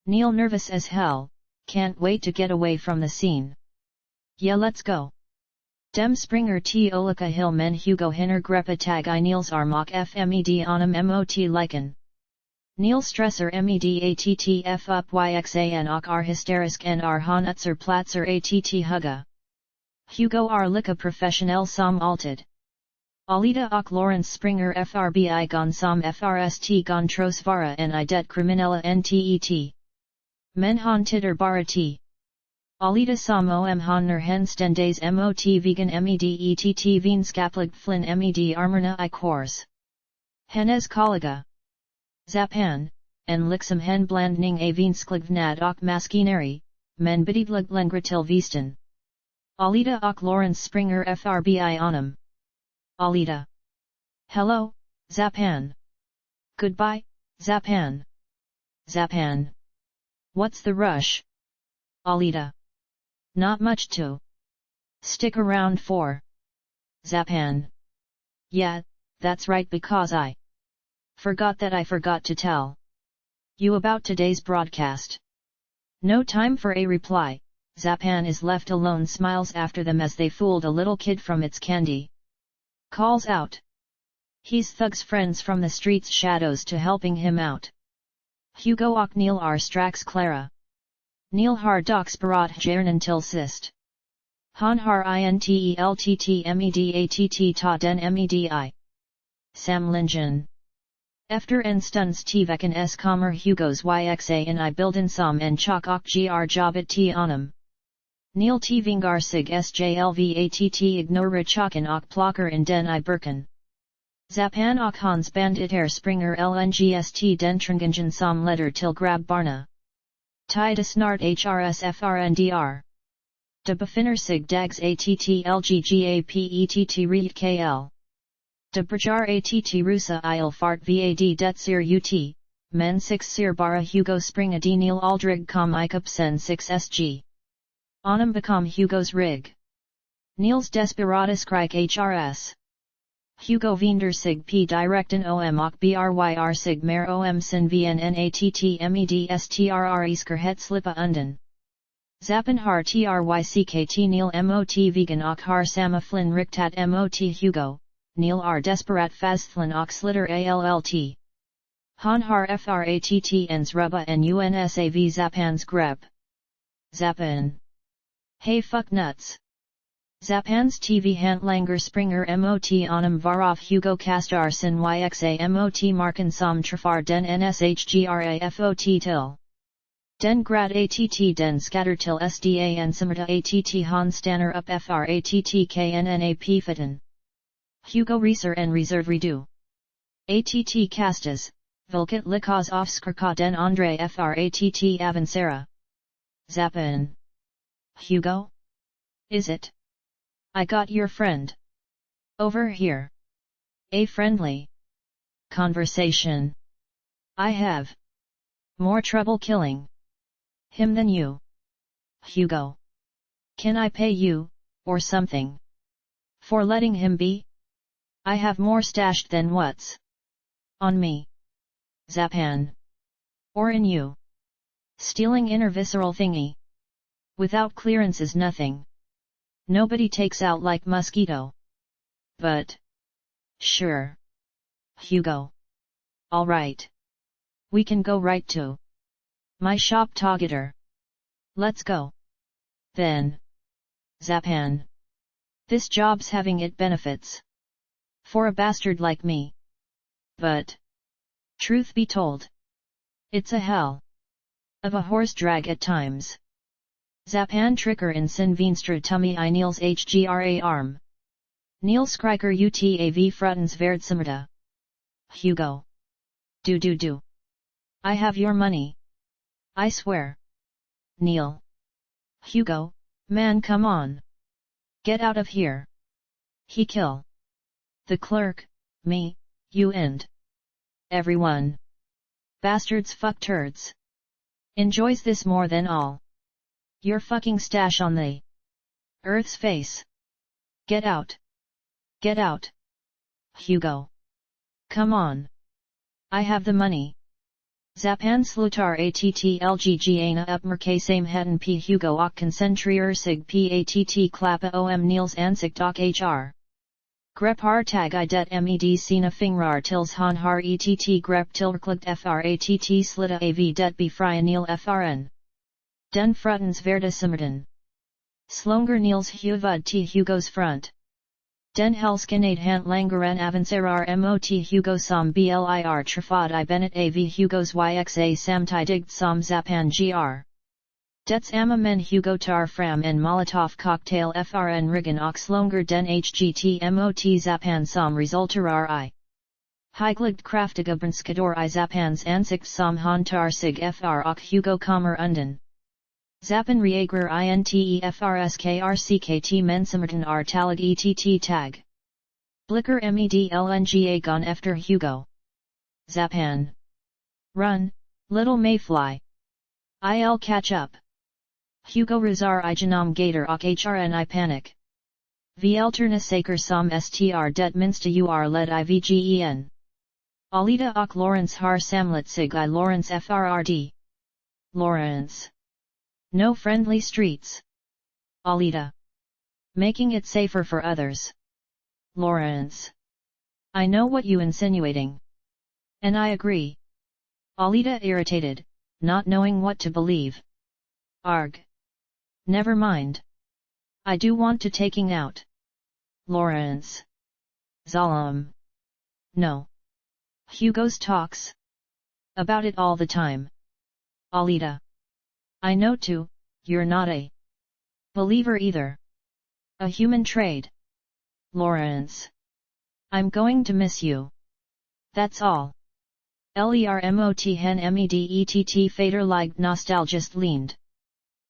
Neil nervous as hell, can't wait to get away from the scene. Yeah, let's go. Dem Springer t olika hill men Hugo hinner greppa tag I Niels armok fmed onum mot lichen. Neil stresser medattf up yxan och hysterisk en han utser platser att hugga. Hugo lika professionell som alltid. Alita och Lawrence Springer frbi gon som frst gon trosvara en det kriminella ntet. Men han titter bara t. Alita som han hen stendes mot vegan medett vinskaplig flin med armerna I kors. Hennes kollega. Zapan, en liksom hen blandning a vinskligvnad och maskineri, men bedidlig längre till visten. Alita och Lawrence Springer frbi onum. Alita. Hello, Zapan. Goodbye, Zapan. Zapan. What's the rush? Alita. Not much to stick around for. Zapan. Yeah, that's right, because I forgot that I forgot to tell you about today's broadcast. No time for a reply, Zapan is left alone, smiles after them as they fooled a little kid from its candy. Calls out. He's Thug's friends from the street's shadows to helping him out. Hugo och Neil are strax Clara. Neil har dox barat jernan till sist. Han har intelttmedatt ta den medi. Samlingen. Efter en stunds tveken s kommer Hugos yxa and I bilden som en chok och gr jobbet t honom. Neil tvingar sig sjlvatt ignora choken och plocker in den I burken. Zapan och hans banditer springer lngst den tringen som leder till grab barna. Tide snart hrsfrndr. De befinner sig dags attlggapett reed kl. De brajar att rusa il fart vad det ser ut, men 6 ser bara Hugo springa d Neil aldrig kom ikup sen 6 sg. Honom bakom Hugos rig. Niels desperata skrik hrs. Hugo vinder sig p direkten om och bryr sig mer om sin vnnattemedstrr isker het slippa undan. Zappen har tryckt Neil mot vegan och har samma flin riktat mot Hugo, Neil är desperat fastflin och slitter allt. Han har fratt ens rubba en unsav Zappans grepp. Zappen. Hey fuck nuts. Zappans TV Handlanger Springer mot onom varov Hugo Kastar sin yxa mot marken som trafar den nshgrafot till. Den grad att den skatter till sda en simmerta att han stannar upp fratt knnap fitten. Hugo reser en reserve redu. Att castas, vilket likas offskrka den andre fratt avancera. Zappen. Hugo? Is it? I got your friend. Over here. A friendly conversation. I have more trouble killing him than you. Hugo. Can I pay you, or something, for letting him be? I have more stashed than what's on me. Zapan. Or in you. Stealing inner visceral thingy. Without clearance is nothing. Nobody takes out like mosquito. But. Sure. Hugo. Alright. We can go right to my shop targeter. Let's go. Then. Zapan. This job's having it benefits. For a bastard like me. But. Truth be told. It's a hell of a horse drag at times. Zapan tricker in sin veenstra tummy I Niels hgra arm. Niels skriker utav frutens verdsimmerta. Hugo. Do. I have your money. I swear. Neil. Hugo, man come on. Get out of here. He kill. The clerk, me, you and everyone. Bastards fuck turds. Enjoys this more than all. Your fucking stash on the Earth's face. Get out. Get out. Hugo. Come on. I have the money. Zapan slutar attlggana uppmerke same heden p Hugo och concentreer sig patt klappa om Niels ansikt och hr. Grep har tag I det med sina fingrar tils han har ett grep tillklugt fratt slitta av det befria Neil frn. Den frutens verdesimmerten. Slonger Niels huvud t Hugos front. Den helskinade hantlangaren avancerar mot Hugo som blir trafad I Bennett av Hugos yxa samtidigt som Zapan gr. Dets amma men Hugo tar fram en Molotov cocktail frn riggen och slonger den hgt mot Zapan som resulterar I. Hygligt kraftiga brunskador I Zapans ansikt som han tar sig fr och Hugo kommer undan. Zapan reagerar intefrskrckt mensimmerten talig ett tag. Blicker medlnga gon efter Hugo. Zapan. Run, little mayfly. I'll catch up. Hugo razar I genom gator och hrn I panic. Vielterna saker som str det minsta ur led ivgen. Alita och Lawrence har samlat sig I Lawrence frrd. Lawrence. No friendly streets. Alita. Making it safer for others. Lawrence. I know what you insinuating. And I agree. Alita irritated, not knowing what to believe. Arg. Never mind. I do want to taking out. Lawrence. Zalem. No. Hugo's talks about it all the time. Alita. I know too, you're not a believer either. A human trade. Lawrence. I'm going to miss you. That's all. Lermot hen medett fader like nostalgist leaned.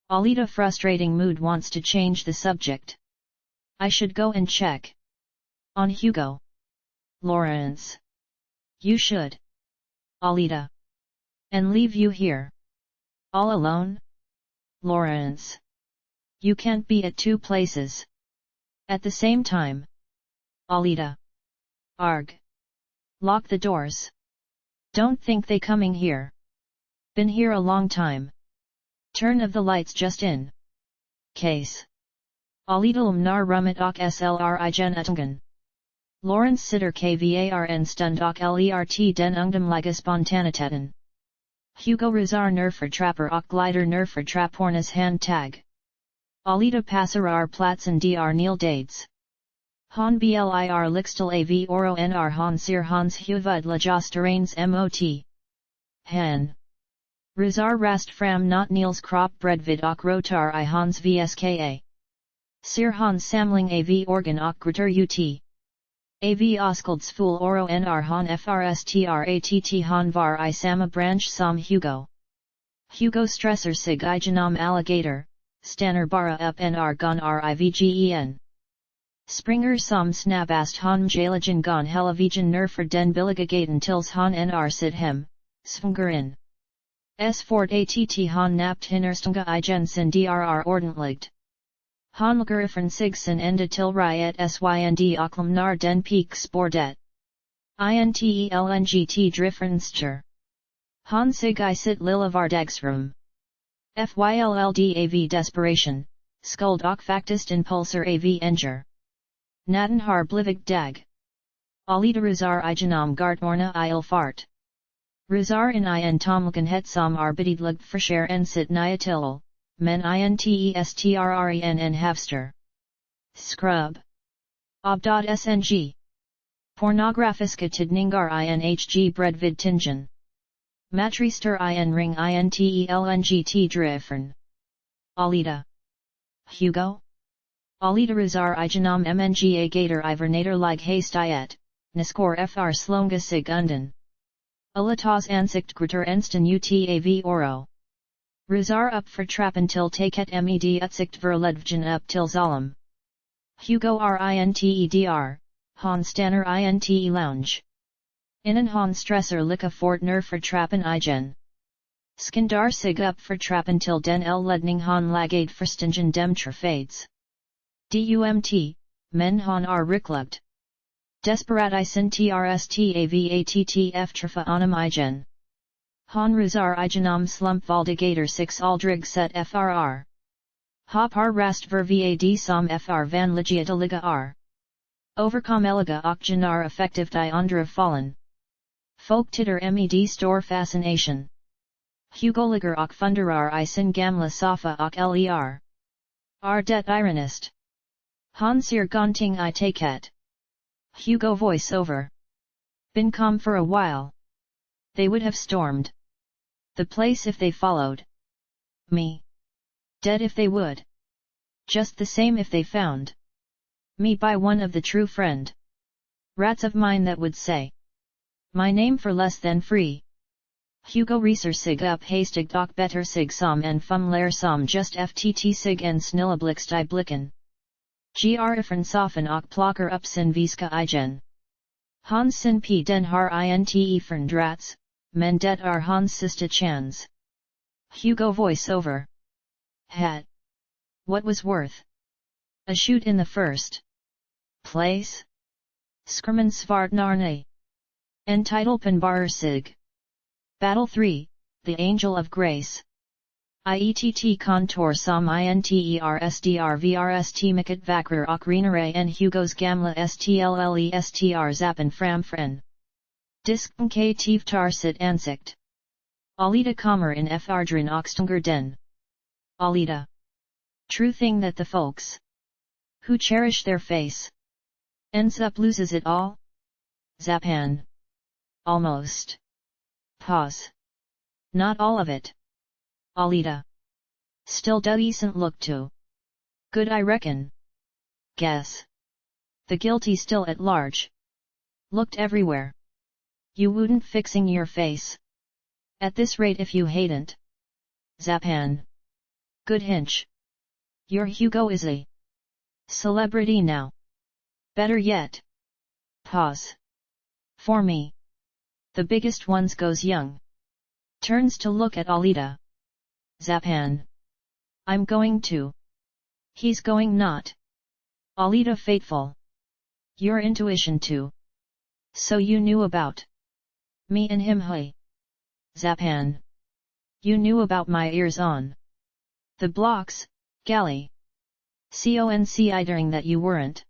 Alita frustrating mood wants to change the subject. I should go and check on Hugo. Lawrence. You should. Alita. And leave you here. All alone? Lawrence. You can't be at two places at the same time. Alita. Arg. Lock the doors. Don't think they coming here. Been here a long time. Turn of the lights just in case. Alita nar rummet ok slri gen utungen. Lawrence sitter kvarn stund ok lert den ungdom liga spontaniteten. Hugo Razar nerfer trapper ok glider nerfer trapornas hand tag. Alita passerar platsen dr Neil Dades. Han blir lixtal av oro nr han sir hans huvud lajosteranes mot. Han. Razar rast fram not Niels krop bredvid ok rotar I hans vska. Sir hans samling av organ ok grutter ut. Av oskulds full oro nr han frstratt han var I sama branch som Hugo. Hugo stressor sig I genom alligator, stanner bara up nr gon rivgen. Springer som snabast han mjalagen gon helavigen nerfer den billigagaten tils han nr sit hem, svungerin. S fort att han napt hinnerstunga igen sin drr ordentligt. Han lgerifren sigsen enda til riet synd oklum nar den peak spordet. Intelngt drifrenster. Han sig I sit lillavardagsrum. Fylld av desperation, skuld ok factist impulsor av enger. Natten har blivig dag. Alita Razar I genom gart orna il fart. Razar in en tomliken het som arbetidlig forscher en sit nyatillel, men intestrren en havster. Scrub. Ob.sng. Pornografiska tidningar inhg bredvid tingen. Matrister in ring intelengt drifern. Alita. Hugo? Alita Razar I genom mnga gator ivernator lig hastiet, niskor fr slonga sig unden. Alitas ansikt grutter ensten utav oro. Razar up for trappen till taket med utsikt verledvgen up till zalem. Hugo rintedr, han stanner inte lounge. Innen han stresser lika fort ner for trappen igen. Skindar sig up for trappen till den ledning han lagade verstingen dem trafades. Dumt, men han riklugt. Desperat I sin trstavattf trafa onum igen. Han Razar I genom slump valdigator 6 aldrig set frr. Hop rast ver vad som fr van ligia de liga r. Overcom eliga och genar effective die andra fallen. Folk titter med stor fascination. Hugo liger och funderar I sin gamla safa och ler. Det ironist. Han ser gonting I taket. Hugo voice over. Been calm for a while. They would have stormed the place if they followed me. Dead if they would. Just the same if they found me by one of the true friend. Rats of mine that would say my name for less than free. Hugo reser sig up hastig dock better sig som en fumler som just ftt sig en snilleblixt I blicken. Gr ifren sofen och plocker upp sin viska igen. Hans sin p den har inte ifren drats, men det hans sista chans. Hugo voice over. Had. What was worth a shoot in the first place? Skrumen Svartnarne. Entitle Penbarer Sig. Battle 3, The Angel of Grace. IETT contour som intersdr vrst mikat vakrar okrenere en hugos gamla stlelestr zappen framfren. Disken k tivtar sit ansikt. Alita kommer in frdren oxtunger den. Alita. True thing that the folks who cherish their face ends up loses it all? Zapan. Almost. Pause. Not all of it. Alita. Still decent look too. Good I reckon. Guess. The guilty still at large. Looked everywhere. You wouldn't fixing your face. At this rate if you hadn't. Zapan. Good hinch. Your Hugo is a celebrity now. Better yet. Pause. For me. The biggest ones goes young. Turns to look at Alita. Zapan. I'm going to. He's going not. Alita fateful. Your intuition too. So you knew about me and him hey. Zapan. You knew about my ears on the blocks, galley. Conci during that you weren't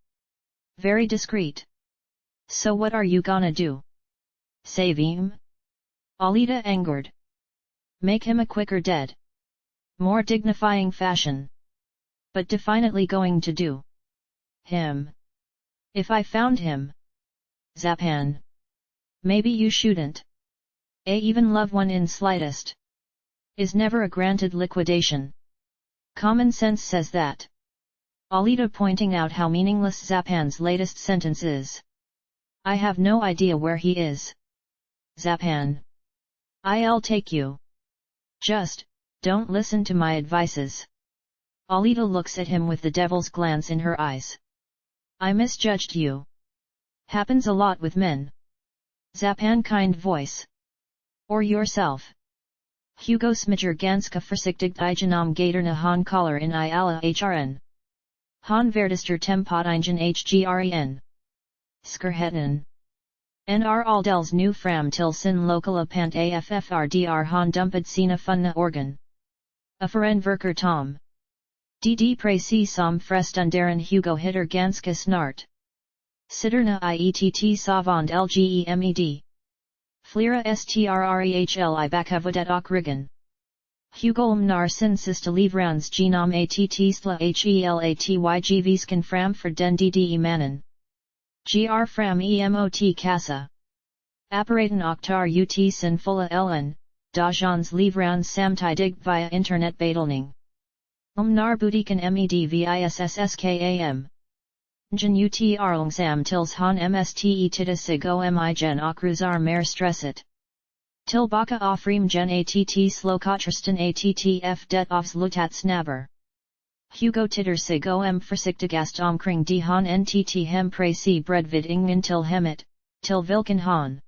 very discreet. So what are you gonna do? Save him? Alita angered. Make him a quicker dead. More dignifying fashion. But definitely going to do. Him. If I found him. Zapan. Maybe you shouldn't. Even love one in slightest. Is never a granted liquidation. Common sense says that. Alita pointing out how meaningless Zapan's latest sentence is. I have no idea where he is. Zapan. I'll take you. Just, don't listen to my advices. Alita looks at him with the devil's glance in her eyes. I misjudged you. Happens a lot with men. Zapan kind voice. Or yourself. Hugo smijer ganska försiktigt igenom gatorna han collar in I alla hrn. Han verdister tempotingen hgren. Skerheten. Nr aldels nu fram till sin lokala pant affrdr han dumped sina funna organ. Afferen verker tom. Dd preci som frestundaren Hugo hitter ganska snart. Sidderna iett savand lgemed. Flera strrehl I bakhuvudet och rigan. Hugolm nar sin sista livrans genom att sla helatygviskan fram för den dd mannen. Gr fram emot kassa. Apparaten oktar ut sin fulla ellen, dajans livrans samtidigt via internet betalning. Nar butiken medvisskam. Ngen ut arlungsam tils han mste tita sig om igen och rusar mer stresset. Tillbaka offrim gen att slokotristan attf det avslutat snabber. Hugo titter sig om försiktigast omkring de han ntt hem preci bredvid ingen till hemmet, till vilken han.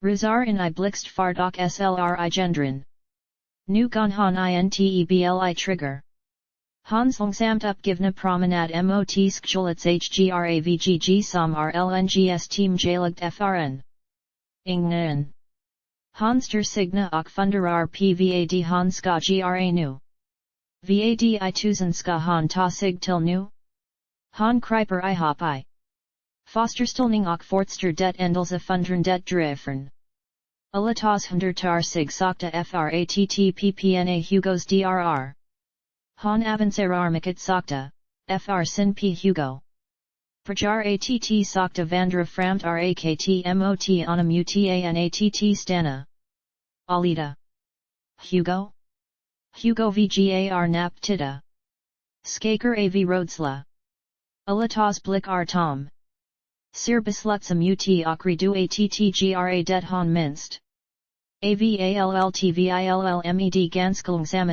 Rusar in I blixt fart och slr I gendrin. Nu gon han intebli trigger. Hans långsamt uppgivna promenad mot skjulets hgravgg som rlngs team jalagt frn. Ingen. Hans signa och funderar pvad han ska gra nu. Vad I tusen ska han ta sig till nu? Han kryper I hop I. Fosterställning och fortster det endels fundren det drifern. Alitas hundertar sig sakta frattppna Hugos drr. Han avancerar mycket sakta, fr sin p Hugo. Prajar att sakta vandra framt rakt mot onum utanatt stana. Alita. Hugo? Hugo vgar nap tida. Skaker av rodsla. Alitas blick tom. Sir beslutsam ut okri du att det han minst. Avalltvillmed ganskalungsam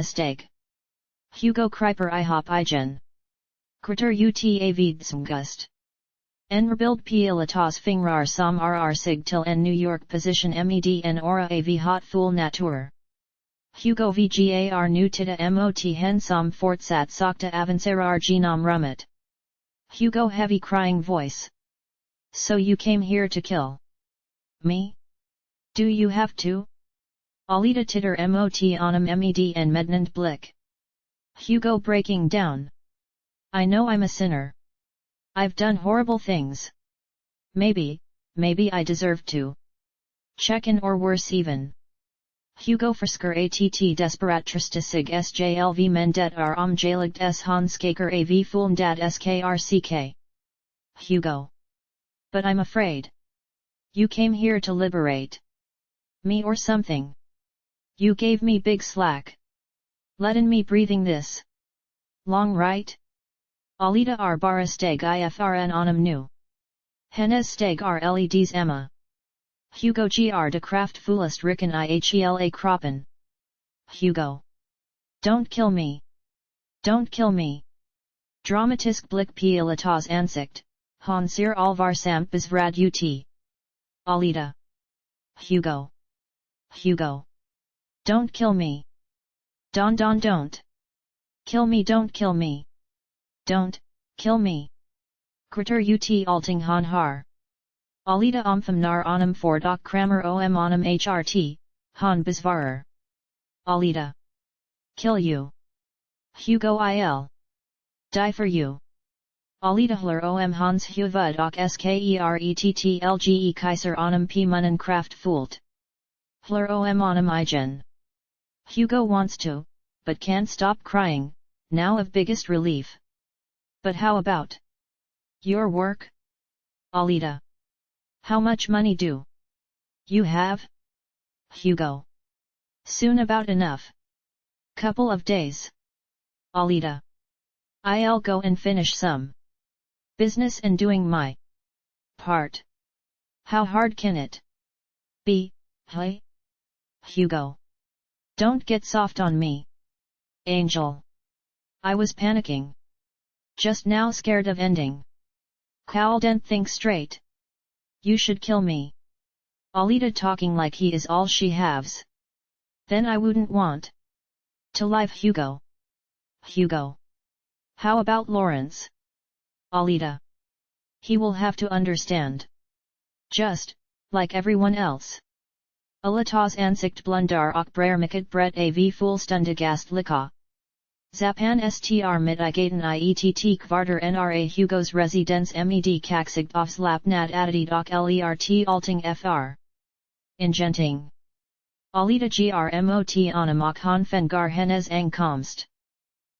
Hugo kryper I hop igen. Kritter ut avidsmgust. En rebuild pilatas fingrar som sig till en New York position med en aura av hot fool natur. Hugo vgar nu tita mot hen som fortsatt sakta avancerar genom rummet. Hugo heavy crying voice. So you came here to kill me? Do you have to? Alita titter mot onum med and mednant blick. Hugo breaking down. I know I'm a sinner. I've done horrible things. Maybe I deserve to. Check in or worse even. Hugo Frisker att desperatrustisig sjlv mendet ar omjaligd s hanskaker av fulmdat skrck. Hugo. But I'm afraid. You came here to liberate me or something. You gave me big slack. Letting me breathing this long, right? Alita ar bara steg ifrn onum nu. Hennes steg ar leds Emma. Hugo gr de kraft fullest ricken ihela kroppen. Hugo. Don't kill me. Don't kill me. Dramatisk blick pilatas ansicht, han ser alvar samt besvrad ut. Alita. Hugo. Hugo. Don't kill me. Don't. Kill me, don't kill me. Don't, kill me. Kritter ut alting han har. Alita omfamnar onum for doc kramer om onum hrt, han besvarer. Alita. Kill you. Hugo il. Die for you. Alita hler om hans huvud och skerettlge kaiser onum p munnen kraft fult. Hler om onum igen. Hugo wants to, but can't stop crying, now of biggest relief. But how about your work? Alita. How much money do you have? Hugo. Soon about enough. Couple of days. Alita. I'll go and finish some business and doing my part. How hard can it be, hey? Hugo. Don't get soft on me. Angel. I was panicking. Just now scared of ending. Cowell didn't think straight. You should kill me. Alita talking like he is all she has. Then I wouldn't want to live Hugo. Hugo. How about Lawrence? Alita. He will have to understand. Just like everyone else. Alitas ansicht blundar och brermikket bret av fullständigast lika. Zapan str mit igaten iett kvarter nra Hugos residence med kaxigt avslapnad attityd och lert alting fr. Ingenting. Alita gr mot onum och han fengar hennes angkomst.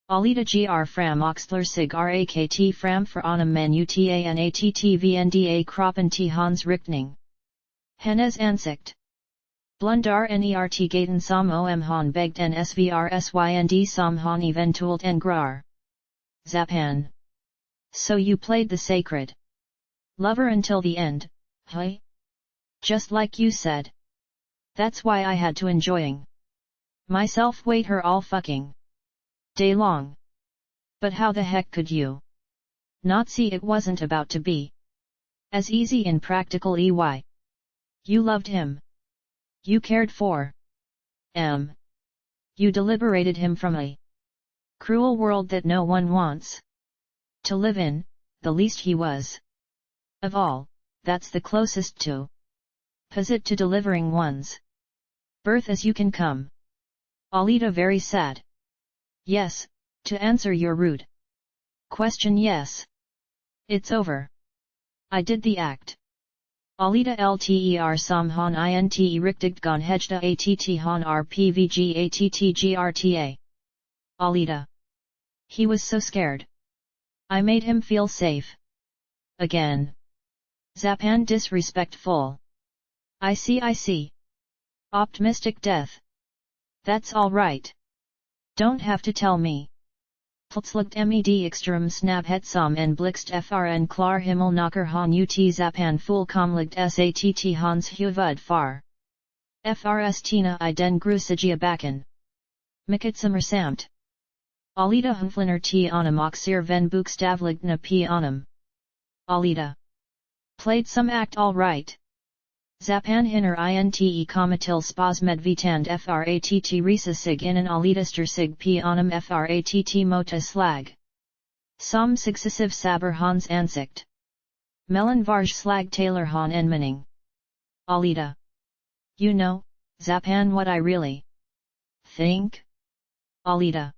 Alita gr fram oxler sig rakt fram för onum men utanattvnda kroppen t hans riktning. Hennes ansikt. Blundar nert gaten som om han begd en svr som han eventuelt en grar. Zapan. So you played the sacred lover until the end, hey? Just like you said. That's why I had to enjoying myself wait her all fucking day long. But how the heck could you not see it wasn't about to be as easy in practical EY? You loved him. You cared for you deliberated him from a cruel world that no one wants to live in, the least he was of all, that's the closest to posit to delivering one's birth as you can come. Alita very sad. Yes, to answer your rude question, yes. It's over. I did the act. Alita lter som han inte riktigt gon hejda att han rpvg attgrta. Alita. He was so scared. I made him feel safe. Again. Zapan disrespectful. I see. Optimistic death. That's all right. Don't have to tell me. Plötsligt med extrem snabbhet som en blixt frn klar himmel knocker han ut zapan fullkomligt satt hans huvud far. Frstna I den grusiga backen. Mycket samt. Alita hunfliner t onum och ser ven bokstavligna p onum. Alita. Played some act all right. Zapan hinner inte komma till spasmedvetand fratt resa sig innan Alitaster sig p onum fratt mota slag. Som successive saber hans ansikt. Mellan varje slag tailor han en mening. Alita. You know, Zapan what I really think? Alita.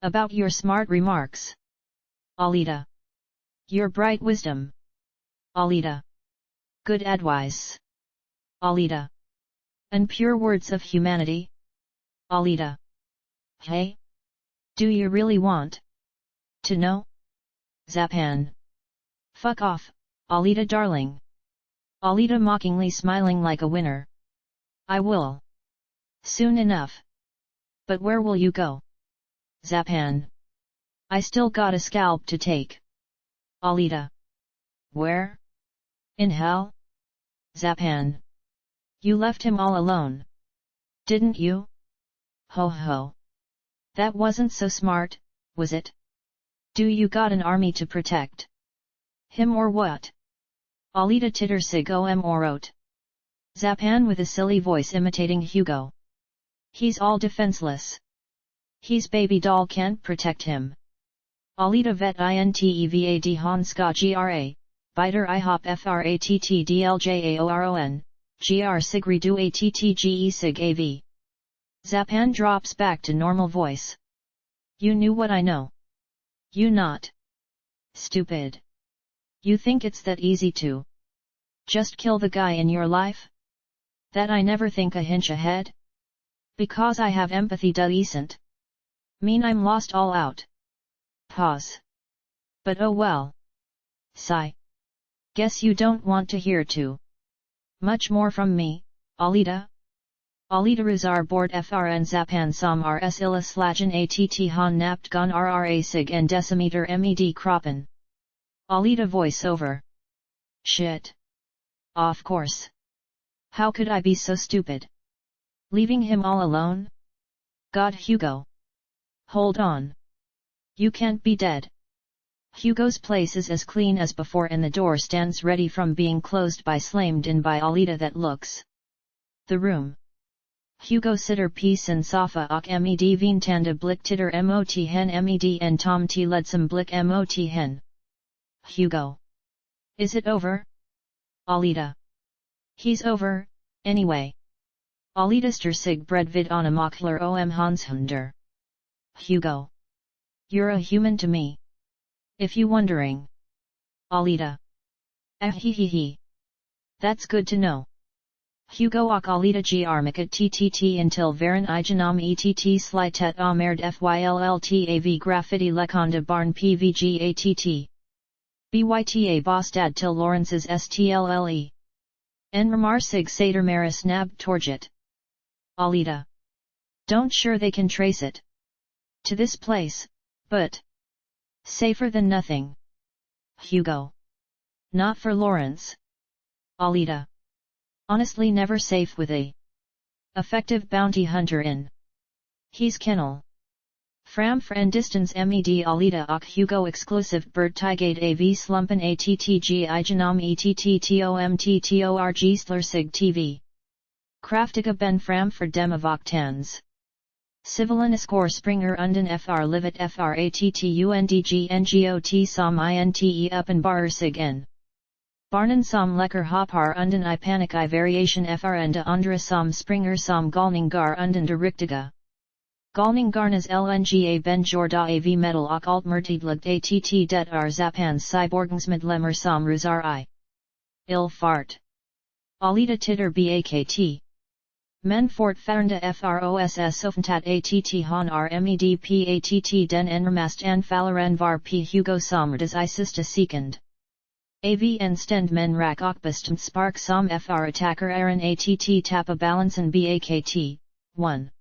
About your smart remarks. Alita. Your bright wisdom. Alita. Good advice. Alita. And pure words of humanity. Alita. Hey? Do you really want to know? Zapan. Fuck off, Alita darling. Alita mockingly smiling like a winner. I will. Soon enough. But where will you go? Zapan. I still got a scalp to take. Alita. Where? In hell? Zapan. You left him all alone. Didn't you? Ho ho. That wasn't so smart, was it? Do you got an army to protect him or what? Alita titter sig om orot. Zapan with a silly voice imitating Hugo. He's all defenseless. He's baby doll can't protect him. Alita vet intevad hanska gra, biter ihop frattdljaoron, gr sigri du attge sig av. Zapan drops back to normal voice. You knew what I know. You not stupid. You think it's that easy to just kill the guy in your life? That I never think a hinch ahead? Because I have empathy decent. Mean I'm lost all out. Pause. But oh well. Sigh. Guess you don't want to hear too much more from me, Alita? Alita Rizar board frn Zapan som rs illa slagen att han napt gon rra sig en decimeter med kroppen. Alita voice over. Shit. Of course. How could I be so stupid? Leaving him all alone? God Hugo. Hold on. You can't be dead. Hugo's place is as clean as before and the door stands ready from being closed by slammed in by Alita that looks the room. Hugo sitter peace and sofa och med vintanda blick titter mot hen med en tom t ledsam blick mot hen. Hugo. Is it over? Alita. He's over, anyway. Alitaster sig bredvid on a mockler om hanshunder. Hugo. You're a human to me. If you wondering. Alita. Ahihihi. That's good to know. Hugo och Alita grmikat ttt until varen igenom ett slitet omerd fyllltav graffiti lekonda barn pvgatt. Byta bostad till Lawrence's stle. En ramar sig sater maris nab torget. Alita. Don't sure they can trace it to this place, but safer than nothing. Hugo. Not for Lawrence. Alita. Honestly never safe with a effective bounty hunter in his kennel. Fram and distance med Alita och Hugo exclusive bird tigate av slumpen attg igenom ettomttorg slursig tv. Kraftiga ben fram för dem av octans. Civilen iskor springer unden fr livet frattundg ngot som inte uppenbarer sig en. Barnen som lecker hoppar unden I panic I variation frn andra som springer som galningar unden de riktiga. Galningarnas lnga ben jorda av metal och altmertidligt att det Zapans cyborgsmedlemmer som rusar I. Ill fart. Alita titter bakt. Men fortfarande fross offentat att han med patt den enramast anfallaren var p Hugo somrades I sista sekund. Avn stend men rak och bestämt spark som fr attacker aren att tappa balansen bakt, 1.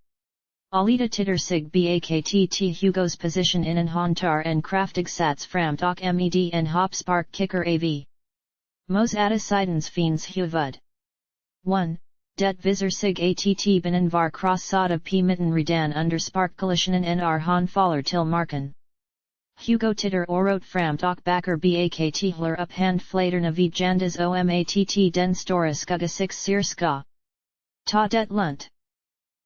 Alita titter sig bakt t Hugo's position in en hantar en kraftig sats framt och med en hop spark kicker av. Mos ada sidens fiends huvud. 1. Det visar sig att benen var krossada p mitten redan under sparkkollisionen nr han faller till marken. Hugo titter orot framt och backer bakt hler upp hand flaterna vid jandas omatt den stora skugga 6 ser ska. Ta det lunt.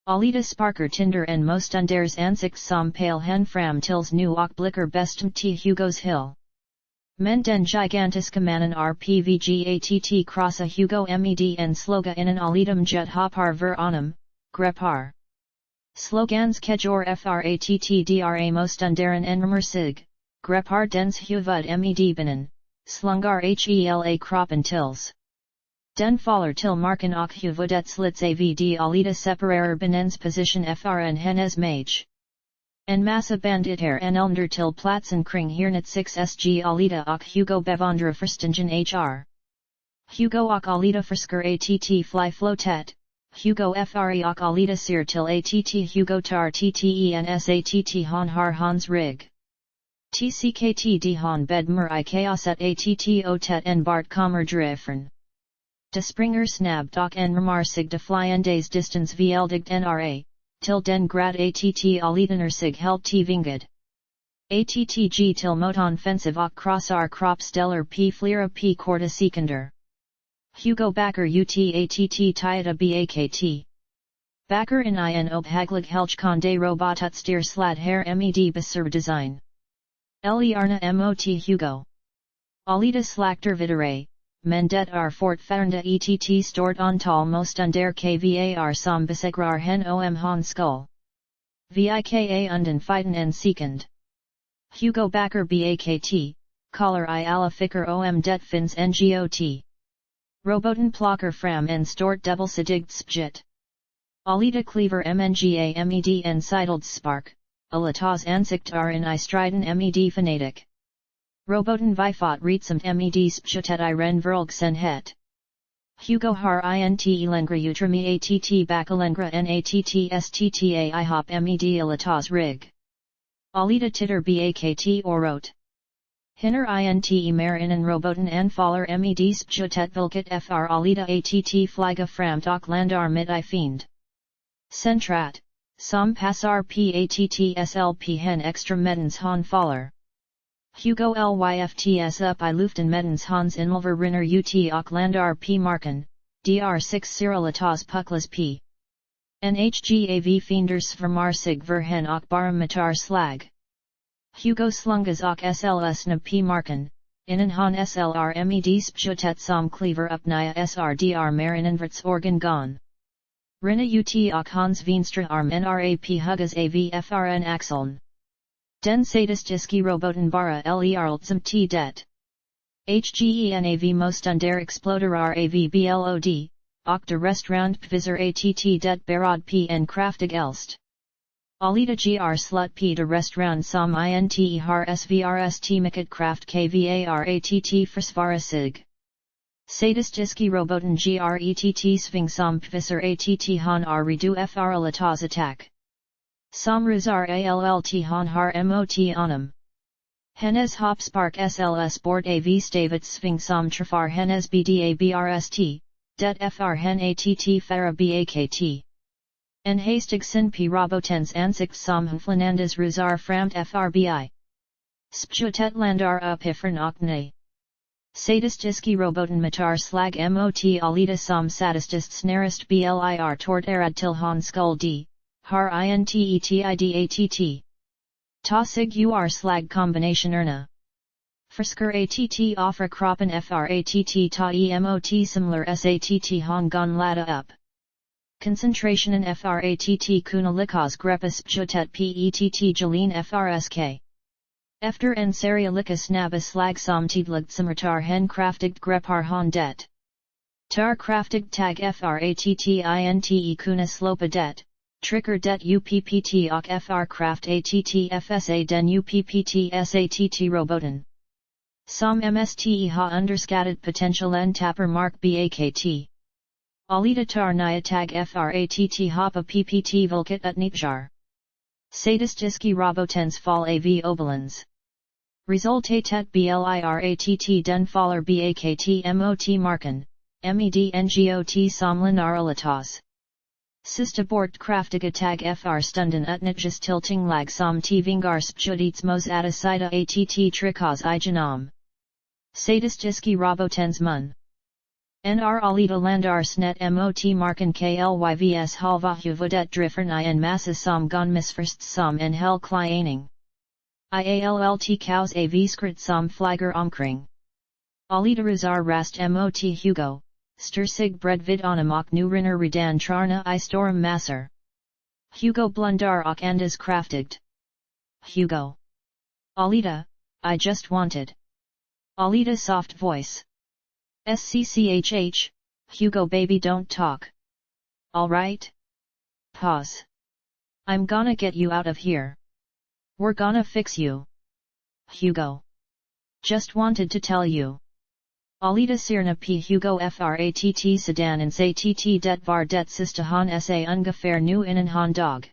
Alita sparker tinder en mostunders ansikt som pale hen fram tills nu och blicker bestem t Hugo's hill. Men den gigantiska mannen rpvgatt krossa Hugo med en sloga innen alitum jet hoppar ver honom, grepar. Slogans kejor frattdra mostundaren enrimer sig, grepar dens huvud med binnen, slungar hela kroppen tils. Den faller till marken och huvudet slits avd alita separerar benens position frn hennes mage. En massa banditer en elnder till platsen kring hirnet 6 sg alita och Hugo bevandra förstingen hr. Hugo och alita försker att fly flotet, Hugo fre och alita ser till att Hugo tar ttens att han har hans rig. Tckt de han bedmer I kaoset att otet en bart kommer drifren. De springer snabb dock en ramar sig de flyendes distance veldigt nra, till den grad att alitener sig helt t vingad. Attg till moton offensive och crossar crop stellar p flera p quarta sekunder. Hugo Backer att tieta bakt. Backer in in obhaglig helch con de robotutstyr slad her med besur design. Eliarna mot Hugo. Alita slakter videre, men det fortfarande ett stort antal motståndare kvar som besegrar hen om han skull. Vika unden fighten en sekund. Hugo Backer bakt, collar I alla ficker om det finns ngot. Roboten plocker fram en stort dubbelsidigt spjit. Alita cleaver mnga med en sidled spark, alitas ansikt in I striden med fanatic. Roboten vifot retsamt med spjutet I ren verlgsen het. Hugo har int elengra utrami att bakalengra natt I hop med alitas rig. Alita titter bakt orot. Hinner int mer innen roboten en faller med spjutet vilket fr alita att flyga fram och landar mit I fiend. Centrat, som passar patslp hen extra medens han faller. Hugo lyfts up I luften medens hans inmalver rinner ut och landar p marken, dr6 cirilitas pucklas p. Nhgav fienders vermar sig ver hen och barum matar slag. Hugo slungas och sls na p marken, innen han slr med spjutet som cleaver upp nya srdr mer inanverts organ gon. Rinna ut och hans vinstra arm nrap huggas av frn axeln. Den sadistiski roboten bara lerltsam t det. Hgenav mostundare exploderar av blod, och de restaurant pvisar att det berad p en kraftig elst. Alita gr slut p de restaurant som inte har svrst mycket kraft kvar att försvara sig. Sadistiski roboten gret sving som pvisar att han redu fr alitas attack. Som ruzar allt han har mot honom. Hennes hopspark sls bort av stavet sving som trafar hennes bda brst, det fr hen att fara bakt. En hastig sin p robotens ansikt som flanandes ruzar framt frbi. Spjutet landar uppifrån och nej. Sadistiski roboten matar slag mot alita som sadistist snarest blir torterad till han skull d. Har intettidatt. Ta sig slag kombinationerna. Försker att offra kroppen fratt ta emot similar satt han gon lada upp. Concentrationen fratt kuna likas greppas spjutet pett gelin frsk. Efter en serie lika snabba slag som tidligt samratar hen kraftigt grepar han det. Tar kraftigt tag fratt kuna slopa det. Tricker det uppt och fr kraft att fsa den uppt satt roboten. Som mste ha underskattat potential en tapper mark bakt. Alita tar nya tag fratt hoppa ppt vilket utnyttjar. Sadistiski robotens fall av obelens. Resultatet bliratt den faller bakt mot marken, medngot somlinar alitas. Sista bort kraftiga tag fr stunden utnyttjas tilting lag som t vingar spjudits mos att sida att trikas I genom. Sadistiski robotens mun. Nr alita landar snet mot marken klykvs halva huvudet driffern I en massa som gon missförst som en hel klianing. Ialt cows av skrit som flyger omkring. Alita razar rast mot Hugo, ster sig bred vid onamok nu rinner redan trarna I storm masser. Hugo blundar och andas kraftigt. Hugo. Alita, I just wanted. Alita soft voice. SCCHH, Hugo baby don't talk. Alright? Pause. I'm gonna get you out of here. We're gonna fix you. Hugo. Just wanted to tell you. Alita sirna p Hugo fratt sedan and say tt det var det sista han sa ungefär nu innan han dog.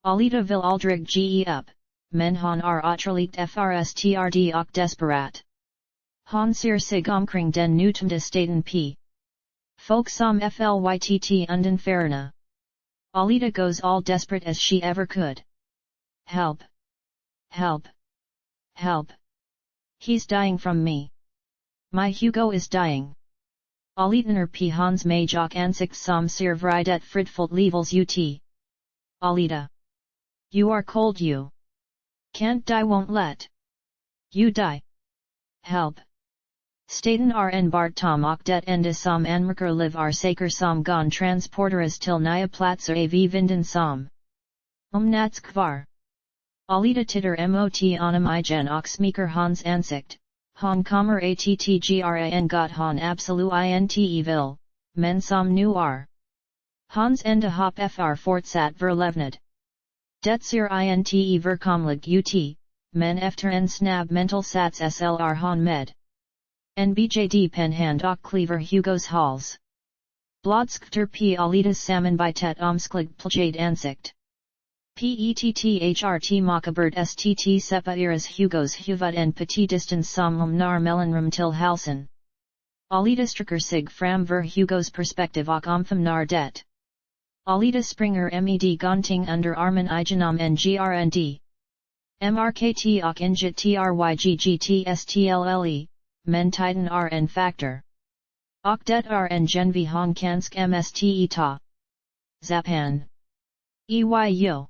Alita vill aldrig ge upp, men han otrolikt frstrd och desperat. Han ser sig omkring den nutumda staten p. Folk som flytt undan färerna. Alita goes all desperate as she ever could. Help! Help! Help! He's dying from me. My Hugo is dying. Alitaner p hans mage och ansikt som ser vridet fridfullt levels ut. Alita. You are cold you. Can't die won't let. You die. Help. Staten rn bart tom och det enda som anmerker liv saker som gon transporteras till nya platser av vinden som. Nats kvar. Alita titter mot honom igen och smeker hans ansikt. Han kommer attgrin got han absolut inte vill, men som nu Hans enda hopp fr fortsatt verlevnad. Det ser inte verkomligt ut, men efter en snabb mental sats slr han med. NBJD penhand och cleaver Hugos hals. Blodskter p Alitas sammanbitet omsklig pljade ansikt. Petthtrt makabert stt sepa iras Hugos huvud en petit distance som nar mellanrum till halsen. Alita striker sig fram ver Hugos perspective och omfamnar det. Alita springer med gonting under armen igenom en grnd. Mrkt och inget tryggtstle, men tiden en factor. Och det en genvi han kansk mste ta. Zapan. Yo.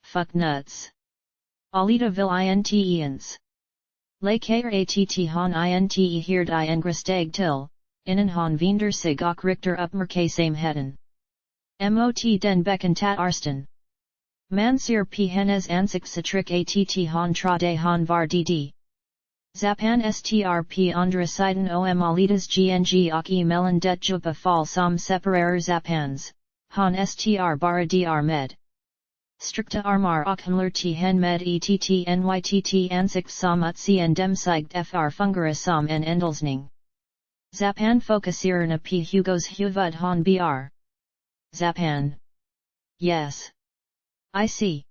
Fuck nuts. Alita vill inte ens. Laker att han inte heerd grestag till, innan han vinder sig och richter uppmärksamheten. Mot den bekantat arsten. Man ser p hennes ansikt satrik att han trade han var dd. Zapan strp andra sidan om Alitas gng och mellan det djupa fall som separerar zapans, han str bara dr med. Strikta armar och handlar hen med nytt ansikt som utseende demsigt fr fungera som en endelsning. Zapan fokuserarna p Hugos huvud han br. Zapan. Yes. I see.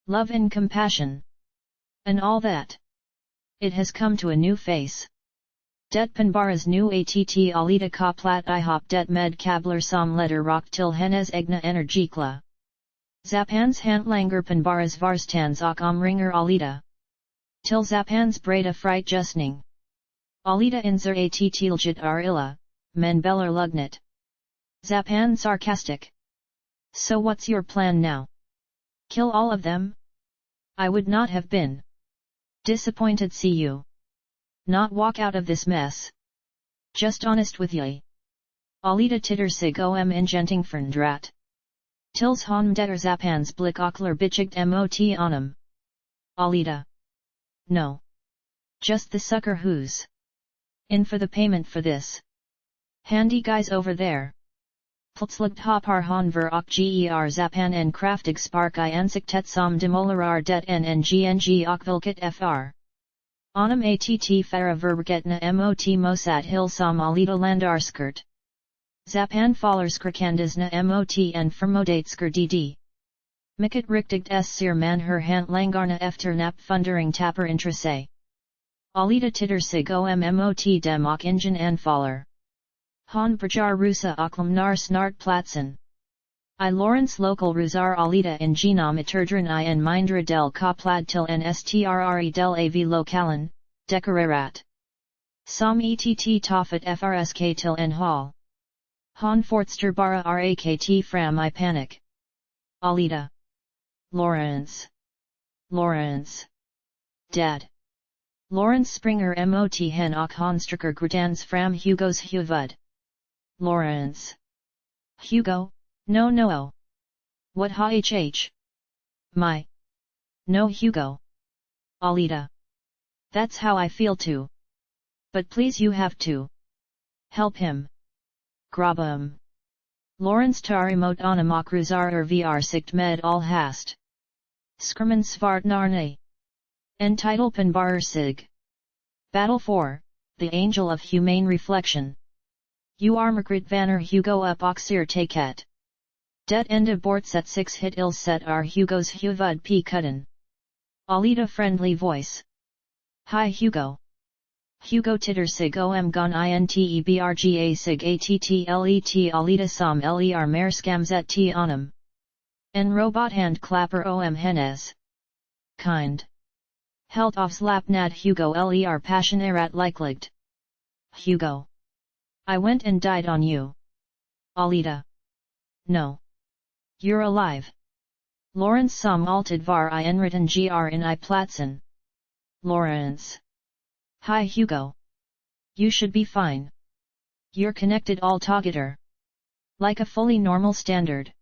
Love and compassion. And all that. It has come to a new face. Det Panbara's new att Alita ka plat ihop det med kabler som letter rock till hennes egna energikla. Zapans hantlanger Panbara's varstans och omringer Alita. Till Zapans breda fright justning. Alita inser att tiljet illa, men beller lugnet. Zapan sarcastic. So what's your plan now? Kill all of them? I would not have been disappointed see you not walk out of this mess. Just honest with ye. Alita titter sig om ingenting förndrat. Tils han detter Zapans blick ockler bichigt mot onum. Alita. No. Just the sucker who's in for the payment for this. Handy guys over there. Plötsligt hoppar han ver och ger Zapan en kraftig spark I ansiktet som demolerar det ngng och vilket fr. Onum att fara vergetna mot mosat hill som Alita landarskert. Zapan faller skrikandisna mot en förmodatsker dd. Mycket riktigt ser man her hantlangarna efter nap fundering tapper intresse. Alita titter sig mot dem och ingen anfaller. Han prajar rusa och lämnar snart platsen. I Lawrence local ruzar Alita in genom eterdran I en mindre del koplad till en strre del av lokalen, decorerat. Som ett tofat frsk till en hall. Han fortster bara rakt fram I panic. Alita. Lawrence. Lawrence. Dad. Lawrence Springer mot hen och Honstriker Gratans fram Hugo's huvud. Lawrence. Hugo, no. What hh? My. No Hugo. Alita. That's how I feel too. But please you have to. Help him. Grab him. Lawrence tar emot onamak ruzar vr sikt med all hast. Skrman svart narne. Entitlepen bar sig. Battle 4, The Angel of Humane Reflection. You are Margaret Vanner Hugo up oxir taket. Det enda bortset 6 hit il set are Hugo's huvud p kudden. Alita friendly voice. Hi Hugo. Hugo titter sig om gon intebrga sig attlet Alita som ler mer skamzet t onum. En robot hand clapper om hennes. Kind. Helt of slapnad Hugo ler passionerat likeligt. Hugo. I went and died on you. Alita. No. You're alive. Lawrence som altid var I enritten gr in I platsen. Lawrence. Hi Hugo. You should be fine. You're connected all together. Like a fully normal standard.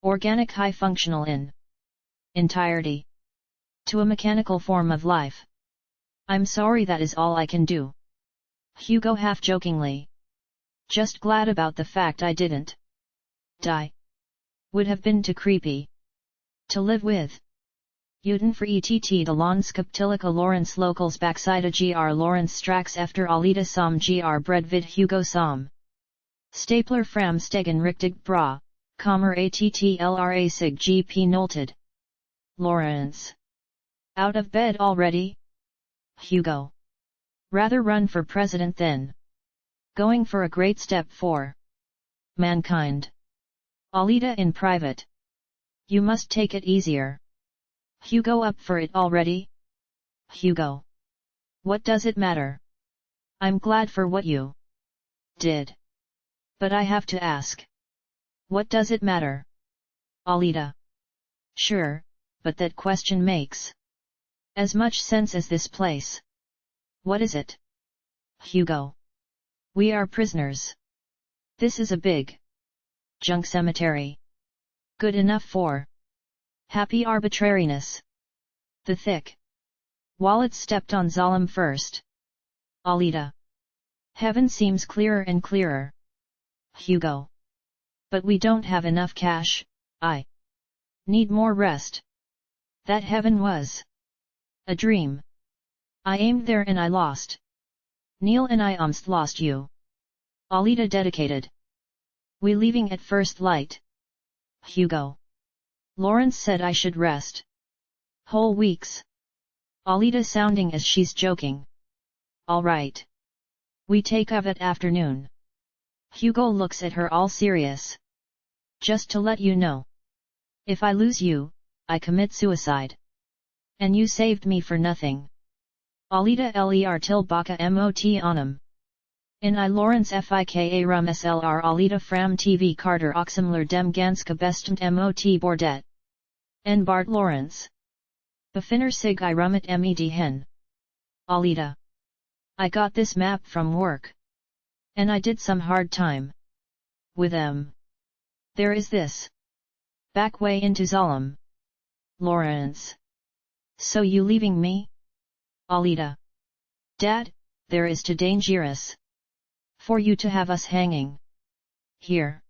Organic high functional in entirety. To a mechanical form of life. I'm sorry that is all I can do. Hugo half jokingly. Just glad about the fact I didn't die. Would have been too creepy to live with. Uten for ett de landskaptilica Lawrence locals backsida gr Lawrence strax efter Alita som gr bred vid Hugo som. Stapler fram stegen riktig bra, kommer attlra sig gp nolted. Lawrence. Out of bed already? Hugo. Rather run for president then. Going for a great step for mankind. Alita in private. You must take it easier. Hugo up for it already? Hugo. What does it matter? I'm glad for what you did. But I have to ask. What does it matter? Alita. Sure, but that question makes as much sense as this place. What is it? Hugo. We are prisoners. This is a big junk cemetery. Good enough for happy arbitrariness. The thick wallet stepped on Zalem first. Alita. Heaven seems clearer and clearer. Hugo. But we don't have enough cash, I need more rest. That heaven was a dream. I aimed there and I lost. Neil and I almost lost you. Alita dedicated. We leaving at first light. Hugo. Lawrence said I should rest. Whole weeks. Alita sounding as she's joking. All right. We take of at afternoon. Hugo looks at her all serious. Just to let you know. If I lose you, I commit suicide. And you saved me for nothing. Alita ler til baka mot onum. In I Lawrence fika rum slr Alita fram tv Carter oximler dem ganska bestemt mot bordet. En Bart Lawrence. Befinner sig I rummet med hen. Alita. I got this map from work. And I did some hard time with them. There is this back way into Zalem. Lawrence. So you leaving me? Alita. Dad, there is too dangerous for you to have us hanging here.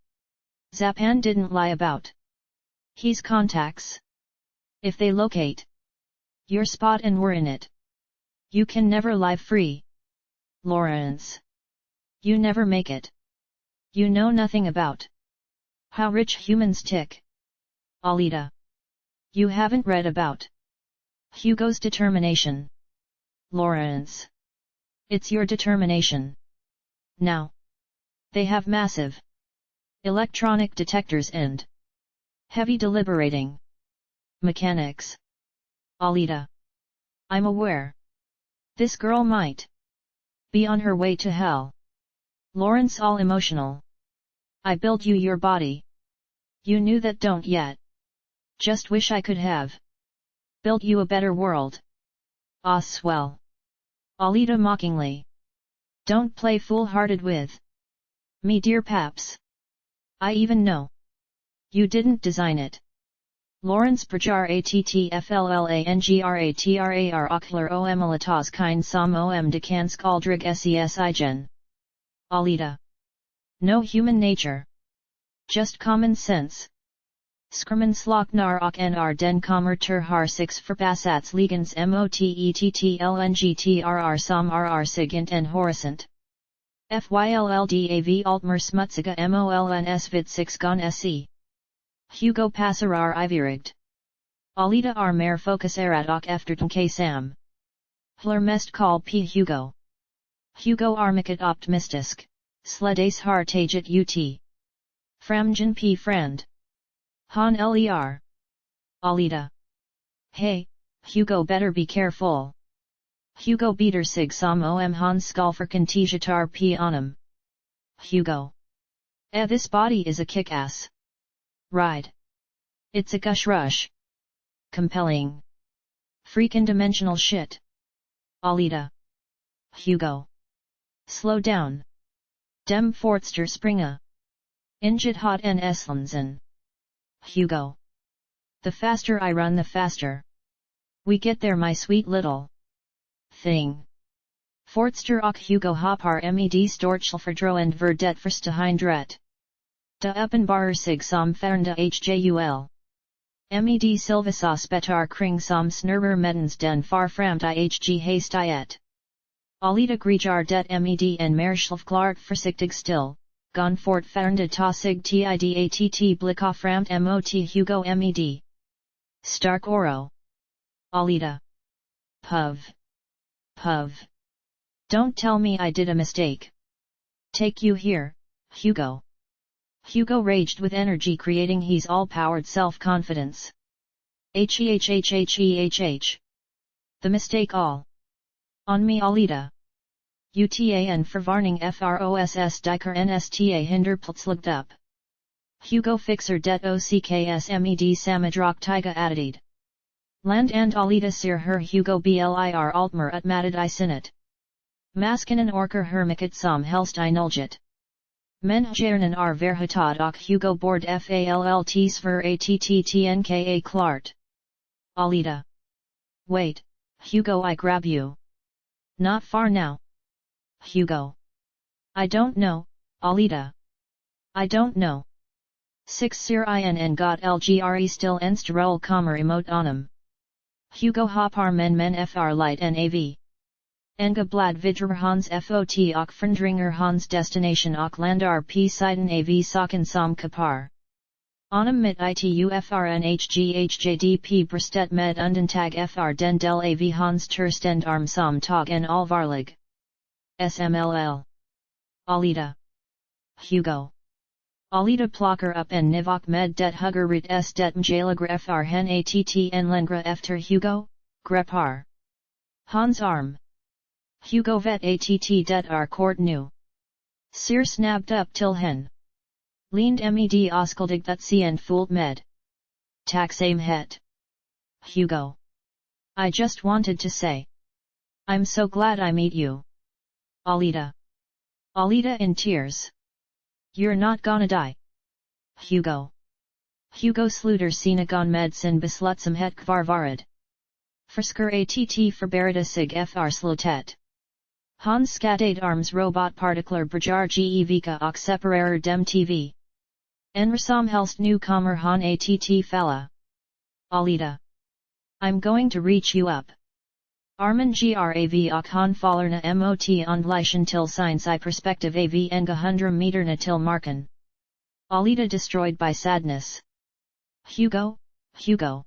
Zapan didn't lie about his contacts. If they locate your spot and we're in it, you can never live free. Lawrence. You never make it. You know nothing about how rich humans tick. Alita. You haven't read about Hugo's determination. Lawrence. It's your determination. Now. They have massive electronic detectors and heavy deliberating mechanics. Alita. I'm aware. This girl might be on her way to hell. Lawrence all emotional. I built you your body. You knew that don't yet. Just wish I could have built you a better world. Ah swell. Alita mockingly. Don't play foolhardy with me, dear paps. I even know. You didn't design it. Lawrence Prajar ATTFLLANGRATRAR Ockler Omelatas Kind Som Om Dekans Aldrig SES Igen. Alita. No human nature. Just common sense. Skrman Sloknar Ok NR Den Kommer Ter Har 6 Verpassats Ligens MOTETTLNGTRR Som RR Sigint en Horisont. FYLLDAV Altmer Smutsiga MOLNS Vid 6 Gon SE. Hugo Passarar Ivirigt. Alita ar mer focus erat ok efterten K Sam. Hler mest call P Hugo. Hugo armiket optimistisk, sledes har taget ut. Framgen P friend. Han ler. Alita. Hey, Hugo better be careful. Hugo beater sig som om hans skalferken tijatar P onum. Hugo. This body is a kick-ass ride. It's a gush rush. Compelling. Freakin' dimensional shit. Alita. Hugo. Slow down. Dem Fortster Springa. Inget hot en Eslensen. Hugo. The faster I run the faster we get there, my sweet little thing. Fortster och Hugo hoppar med storchelverdro and verdet verstehindret. De uppenbarer sig som fernde hjul. Med silvasa spetar kring som snurber medens den far framt ihg hastiet. Alita grijar det med en merschlf klart försiktig still, gon fort fernde ta sig tidatt blicka framt mot Hugo med. Stark oro. Alita. Puv. Puv. Don't tell me I did a mistake. Take you here, Hugo. Hugo raged with energy, creating his all-powered self-confidence. The mistake all on me, Alita. Utan förvarning fross diker nsta hinder plötsligt upp. Hugo fixer det ocks med samadrak tiga attityd. Land and Alita ser her Hugo blir altmer utmatted I sinnet. Maskinen orker hermiket som helst inulget. Men gärnen är verhutad och Hugo bord fallt sver attTnka klart. Alita. Wait, Hugo, I grab you. Not far now. Hugo. I don't know, Alita. I don't know. 6 Sir INN got LGRE still enst roll kommer emot honom. Hugo hoppar men fr light nav. Enga blad vidrer hans fot och frindringer hans destination och landar p siden av saken som kapar. Honom mit itufrnhghdp brestet med undantag fr den del av hans turstend arm som tog en allvarlig. SMLL. Alita. Hugo. Alita plocker up en nivok med det huggerut s det mjalagra fr hen attn lengra efter Hugo, grepar. Hans arm. Hugo vet att det kort nu. Ser snabbed up till hen. Leaned med oskuldig utseende fooled med. Tacksame het. Hugo. I just wanted to say. I'm so glad I meet you. Alita. Alita in tears. You're not gonna die. Hugo. Hugo sluter sina gon med sin beslutsam het kvarvarid. Försker att förbereda sig fr slotet. Hans skatade arms robot partiklar brajar gevika och separerar dem tv. En som helst nu kommer han att falla. Alita. I'm going to reach you up. Armen grav och han fallerna mot ondlichen till science I perspective av enga 100 meterna till marken. Alita destroyed by sadness. Hugo, Hugo.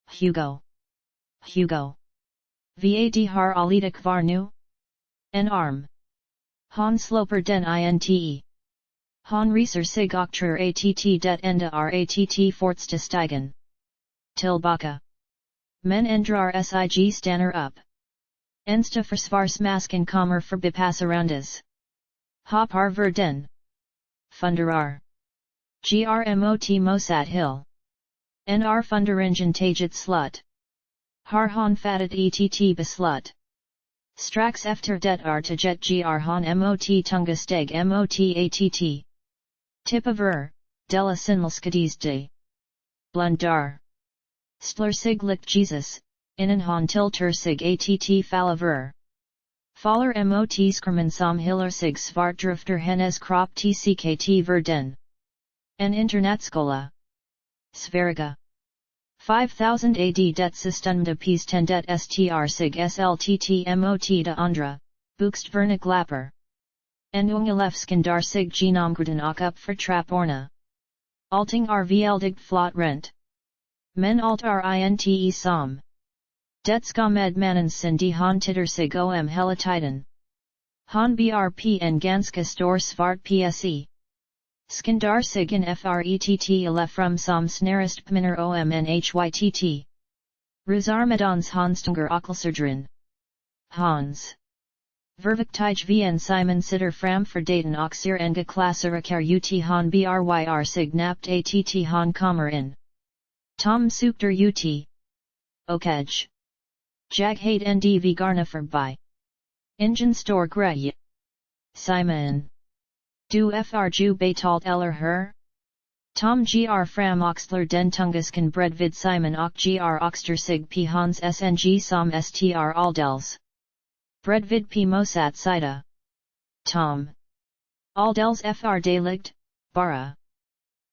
Hugo. Hugo. Vad har Alita kvar nu? En arm. Han sloper den inte. Han reser sig och tror att det enda att fortsta stigen. Tillbaka. Men ändrar sig stannar upp. Ensta försvarsmasken kommer förbipassarandes. Hoppar verden. Funderar. Grmot mosat hill. Nr funderingen taget slut. Har han fattet ett beslut. Strax efter det artiget gr han mot tungasteg mot att. Tippaver, della sinmelskadis Blundar. Stler sig likt Jesus, innen han tilter sig att falaver. Faller mot skrumen som hiller sig svartdrifter hennes krop tckt verden. En internatskola. Sveriga. 5000 AD det system de pis tendet str sig sltt mot de andra, boekstvernig lapper. En ungelefsken dar sig genomgruden och upp för trapporna. Alting rvldigt flott rent. Men alt rinte som. Det ska med mannens sin de han titter sig om hela tiden. Han brp en ganska stor svart pse. Skandar sig in frett elefrum som snarast pminner om nhytt. Ruzarmedans Hanstunger Ockelserdrin. Hans. Verviktige vn Simon sitter fram för daten och ser enga klassarikar ut han bryr sig napt att han kommer in. Tom sukter ut. Okej. Jag hate ndv garna förbi. Ingen stor grej. Simon. Du fr ju betalt eller her? Tom gr fram oxler den tungaskan bred vid Simon och gr oxter sig p hans sng som str aldels. Bred vid p mosat sida. Tom. Aldels fr daligt, bara.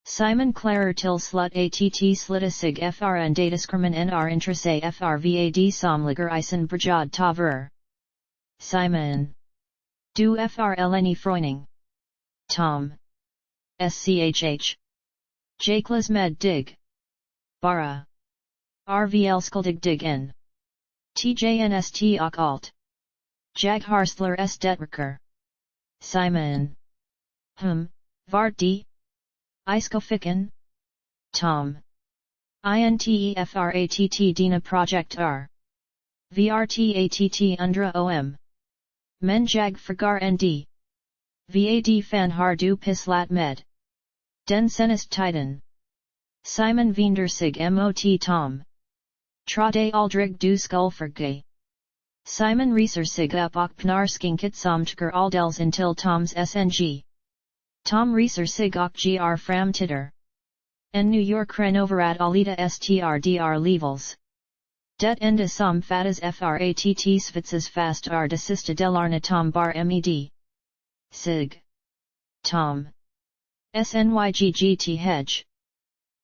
Simon klarer till slut att slita sig fr en dataskrmen nr intrase fr vad som ligger isen brjad taver. Simon. Du fr lni freuning. Tom. Schh. Jaklas med dig. Bara. RVL skuldig dig in. TJNST och alt. Jag harsler detrycker. Simon. Vart de? Iskofiken? Tom. Intefratt dina project r. Vrtatt undra om. Men jag förgar nd. Vad fan har du pislat med? Den senast tiden. Simon vinder sig mot Tom. Trade aldrig du skull förgay. Simon reser sig upp och pnar skinket som tger aldels intill Toms sng. Tom reser sig och gr fram titter. En New York renoverat Alita strdr levels. Det enda som fattas fratt svitsas fast de sista delarna Tom bar med. Sig. Tom. Snyggt hedge.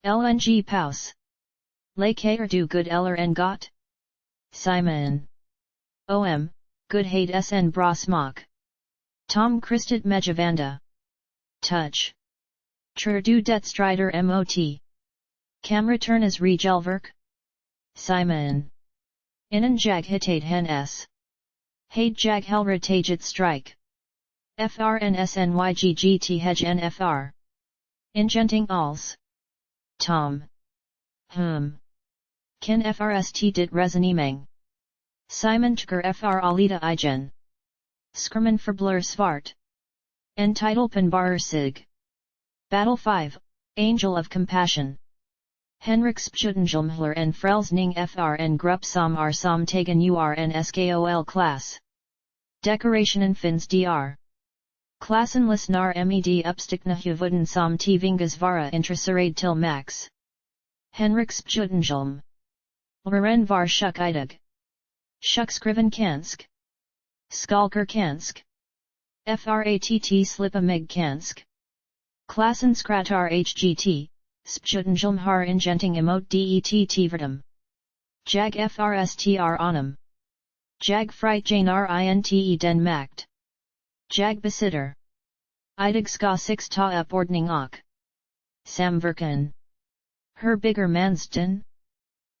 Lng paus. Laker du good eller en got? Simon. Good hate sn bra smak. Tom Christet Mejavanda. Touch. Du det strider mot. Camera turnas regelverk? Simon. Innen jag hitate hen s. Hate jag helra taget strike. FRNSNYGGT hedge NFR. Ingenting alls. Tom. Kin FRST dit resonemang. Simon tger FR Alita igen. Skrumen blur svart. En titelpen barer sig. Battle 5, Angel of Compassion. Henrik Spjutengelmhler en Frelsning FR en Grupp som tagen URN SKOL class. Decorationen finns dr. Klassen lyssnar med uppstickna huvuden som tvingas vara intresserad till max. Henrik Spjutengelm. Laren var shukidig. Shukskriven kansk. Skalker kansk. Fratt slippa mig kansk. Klassen skratar hgt, Spjutengelm har ingenting emot det tvärtom. Jag frstr honom. Jag frigtjanar inte den makt. Jag besitter. Idig ska six ta upp ordning och. Samverkan. Her bigger mansten.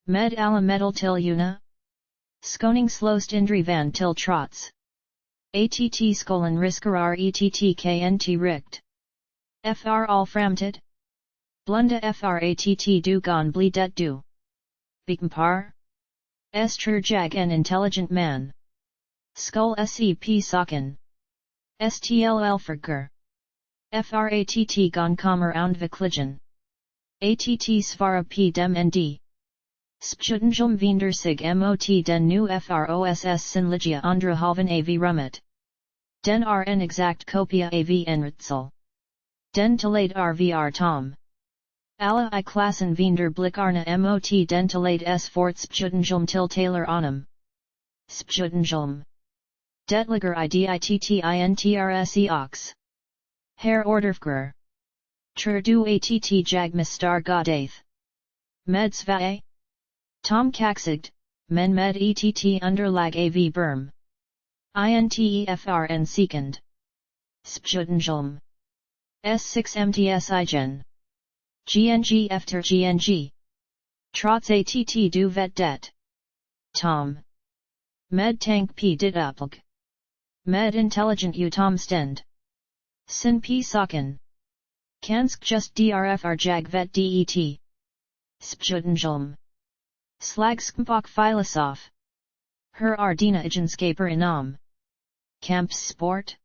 Med alla medel till una. Skoning slåst indrivan till trots. Att skolan riskerar knt rikt. Fr all framtid. Blunda fratt du gon bli det du. Bekompar. Tror jag en intelligent man. Skull sep saken. Stll förger. Fratt gon kommer undvikligen. Att svara p dem nd. Spjutenjum vinder sig mot den nu fross sin ligia andra halvan av rummet. Den en exact copia av enritzel. Den talade rvr tom. Alla I klassen vinder blickarna mot den talade s fort spjutenjum till taylor onum. Spjutenjum. Detliger idittintrs ox. Herr Orderfger. Du att jagmis star godath. Med Svae? Tom Kaxigt, men med ett underlag av berm. Intefrn sekund. Spjutenjum. S6 mts igen. GNG efter GNG. Trots att du vet det. Tom. Med tank p dit upplag. Med intelligent Tom stend. Sin p saken. Kansk just drfr jag vet det. Spjutenjum. Slagskmpok filosof. Her dina egenskaper inam. Camps sport.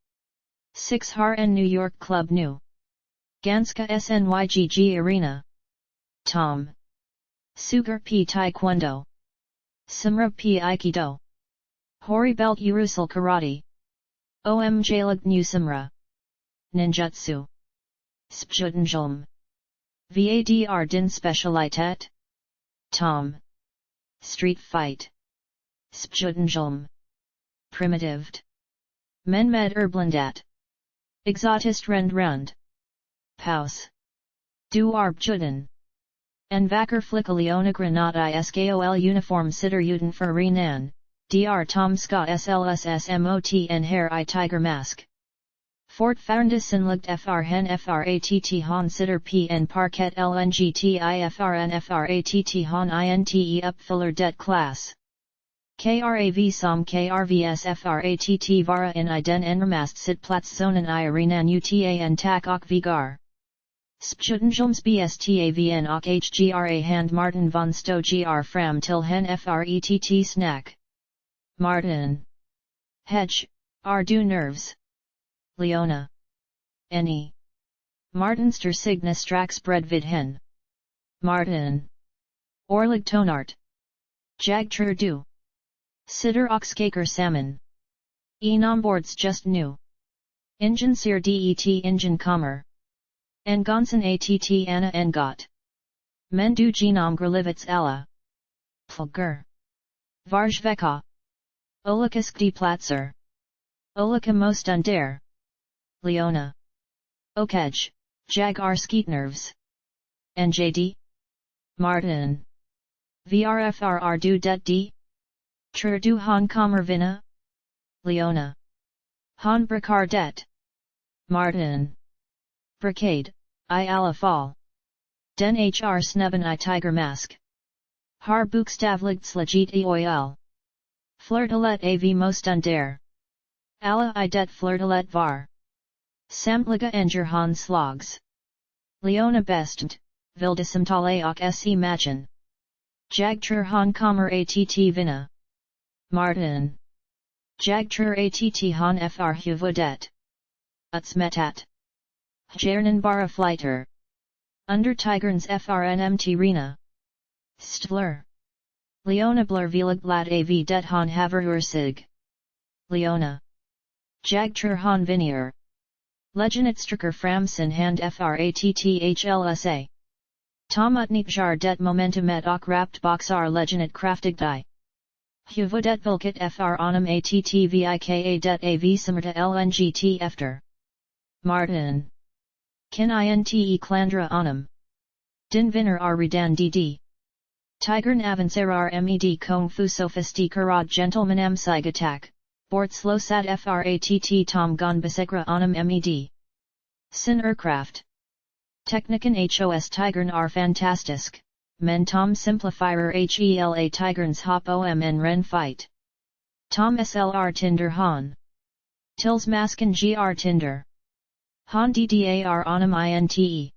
6 har en New York Club nu. Ganska snygg arena. Tom. Sugar p taekwondo. Simra p aikido. Hori belt urusal karate. Omjlag nu simra. Ninjutsu. Spjutenjum. Vadr din specialitet? Tom. Street fight. Spjutenjum. Primitivt. Men med erblindat. Exotist rund. Paus. Du arbjuden. En vacker flicka Leona Granada I skol uniform sitter uten för renan, dr Tom ska slssmot en hair I tiger mask. Fortfarande sinlagt fr hen fratt han sitter p en parket lngt ifrn fratt han inte uppfyller det class. Krav som krvs fratt vara in I den enramast sit platszonen I arenan utan tak och vigar. Spjutenjums bstavn och hgra hand Martin von Sto gr fram till hen frett snack. Martin. Hedge, du nerves. Leona. Any. Martinster signa strax bredvid hen. Martin. Orlig tonart. Jag du. Sitter oxkaker salmon. Enombords just nu. Ingen ser det ingen kommer. En gonsen att Anna en got. Men du genom grelivets alla. Plugger. Varjveka. Olika ski platser. Olika mostunder. Leona. Okej, jag skeetnerves. NJD? Martin. Vrfr du det d? Du han kommer vinna? Leona. Han brukar det. Martin. Brigade, I alla fall. Den hr snubben I tiger mask. Har bokstavligt slagit oil. Flirtalet av mostunder. Alla I det flirtalet var. Samtliga enger han slags. Leona bestmt, vildesamtale och se matchen. Jag tror han kommer att vinna. Martin. Jag tror att han fr huvudet. Utsmetat. Hjärnan bara flyter. Under tigerns frnmt rena. Stler. Leona blir velig glad av det han haver sig. Leona. Jag tror han vinner. Legenetstryker fram sin hand frattlsa. Tom utnyttjar det momentumet och rapt boxar legenet kraftig die. Huvudet vilket fr onum attvika det av simmerta lngt efter. Martin. Kin inte klandra onum. Din vinner redan dd. Tigern avancerar med kung fu sofistikerad gentlemanamsigatak, bortslosat fratt tom gon besegra onum med. Sin aircraft. Tekniken hos Tigern fantastisk, men tom simplifierer hela Tigerns hop om en ren fight. Tom slr tinder han. Tils masken gr tinder. Han ddar onum inte.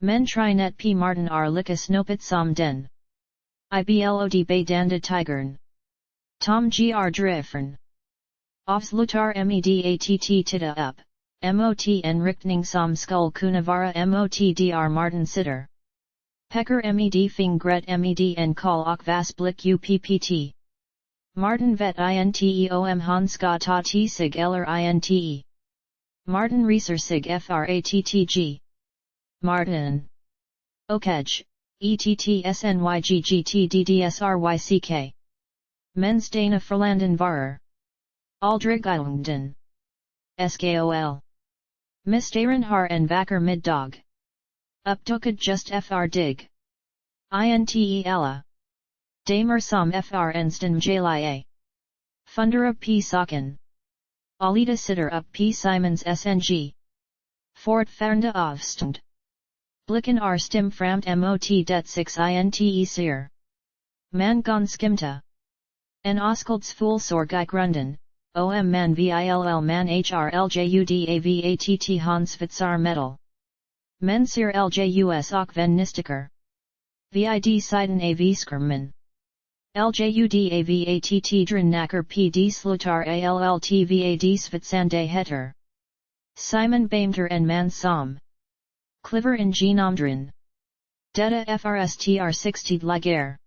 Men trinet p Martin lyckas nopet som den. Iblod bay danda Tigern. Tom gr drifern. Avslutar medatt tida upp. Mot en riktning som skull kunna vara mot dr Martin sitter. Pecker med fingret med en call och vas blick uppt. Martin vet inteom hanska ta t sig eller inte. Martin reser sig frattg. Martin. Okej, ettsnygggtddsryck. Mens dana Ferlanden varer. Aldrigilungden. Skol. Misteren har en vacker middag. Uppduket just fr dig. Inte ella. Damer som fr enston mjlia. Fundera p saken. Alita sitter upp p Simons sng. Fort färnda avstånd. Blicken är stim framt mot det 6 inte ser. Man gon skimta. En oskulds fullsorg I grunden, om man vill man hrljudavatt hans vitsar metal. Men ser ljus och ven nistiker. Vid siden av skärmen. Ljudavatt dren nacker pd slutar alltvad svitsande heter. Simon Baimter en man som. Cliver in genomdren. Detta frstr 60 ligair.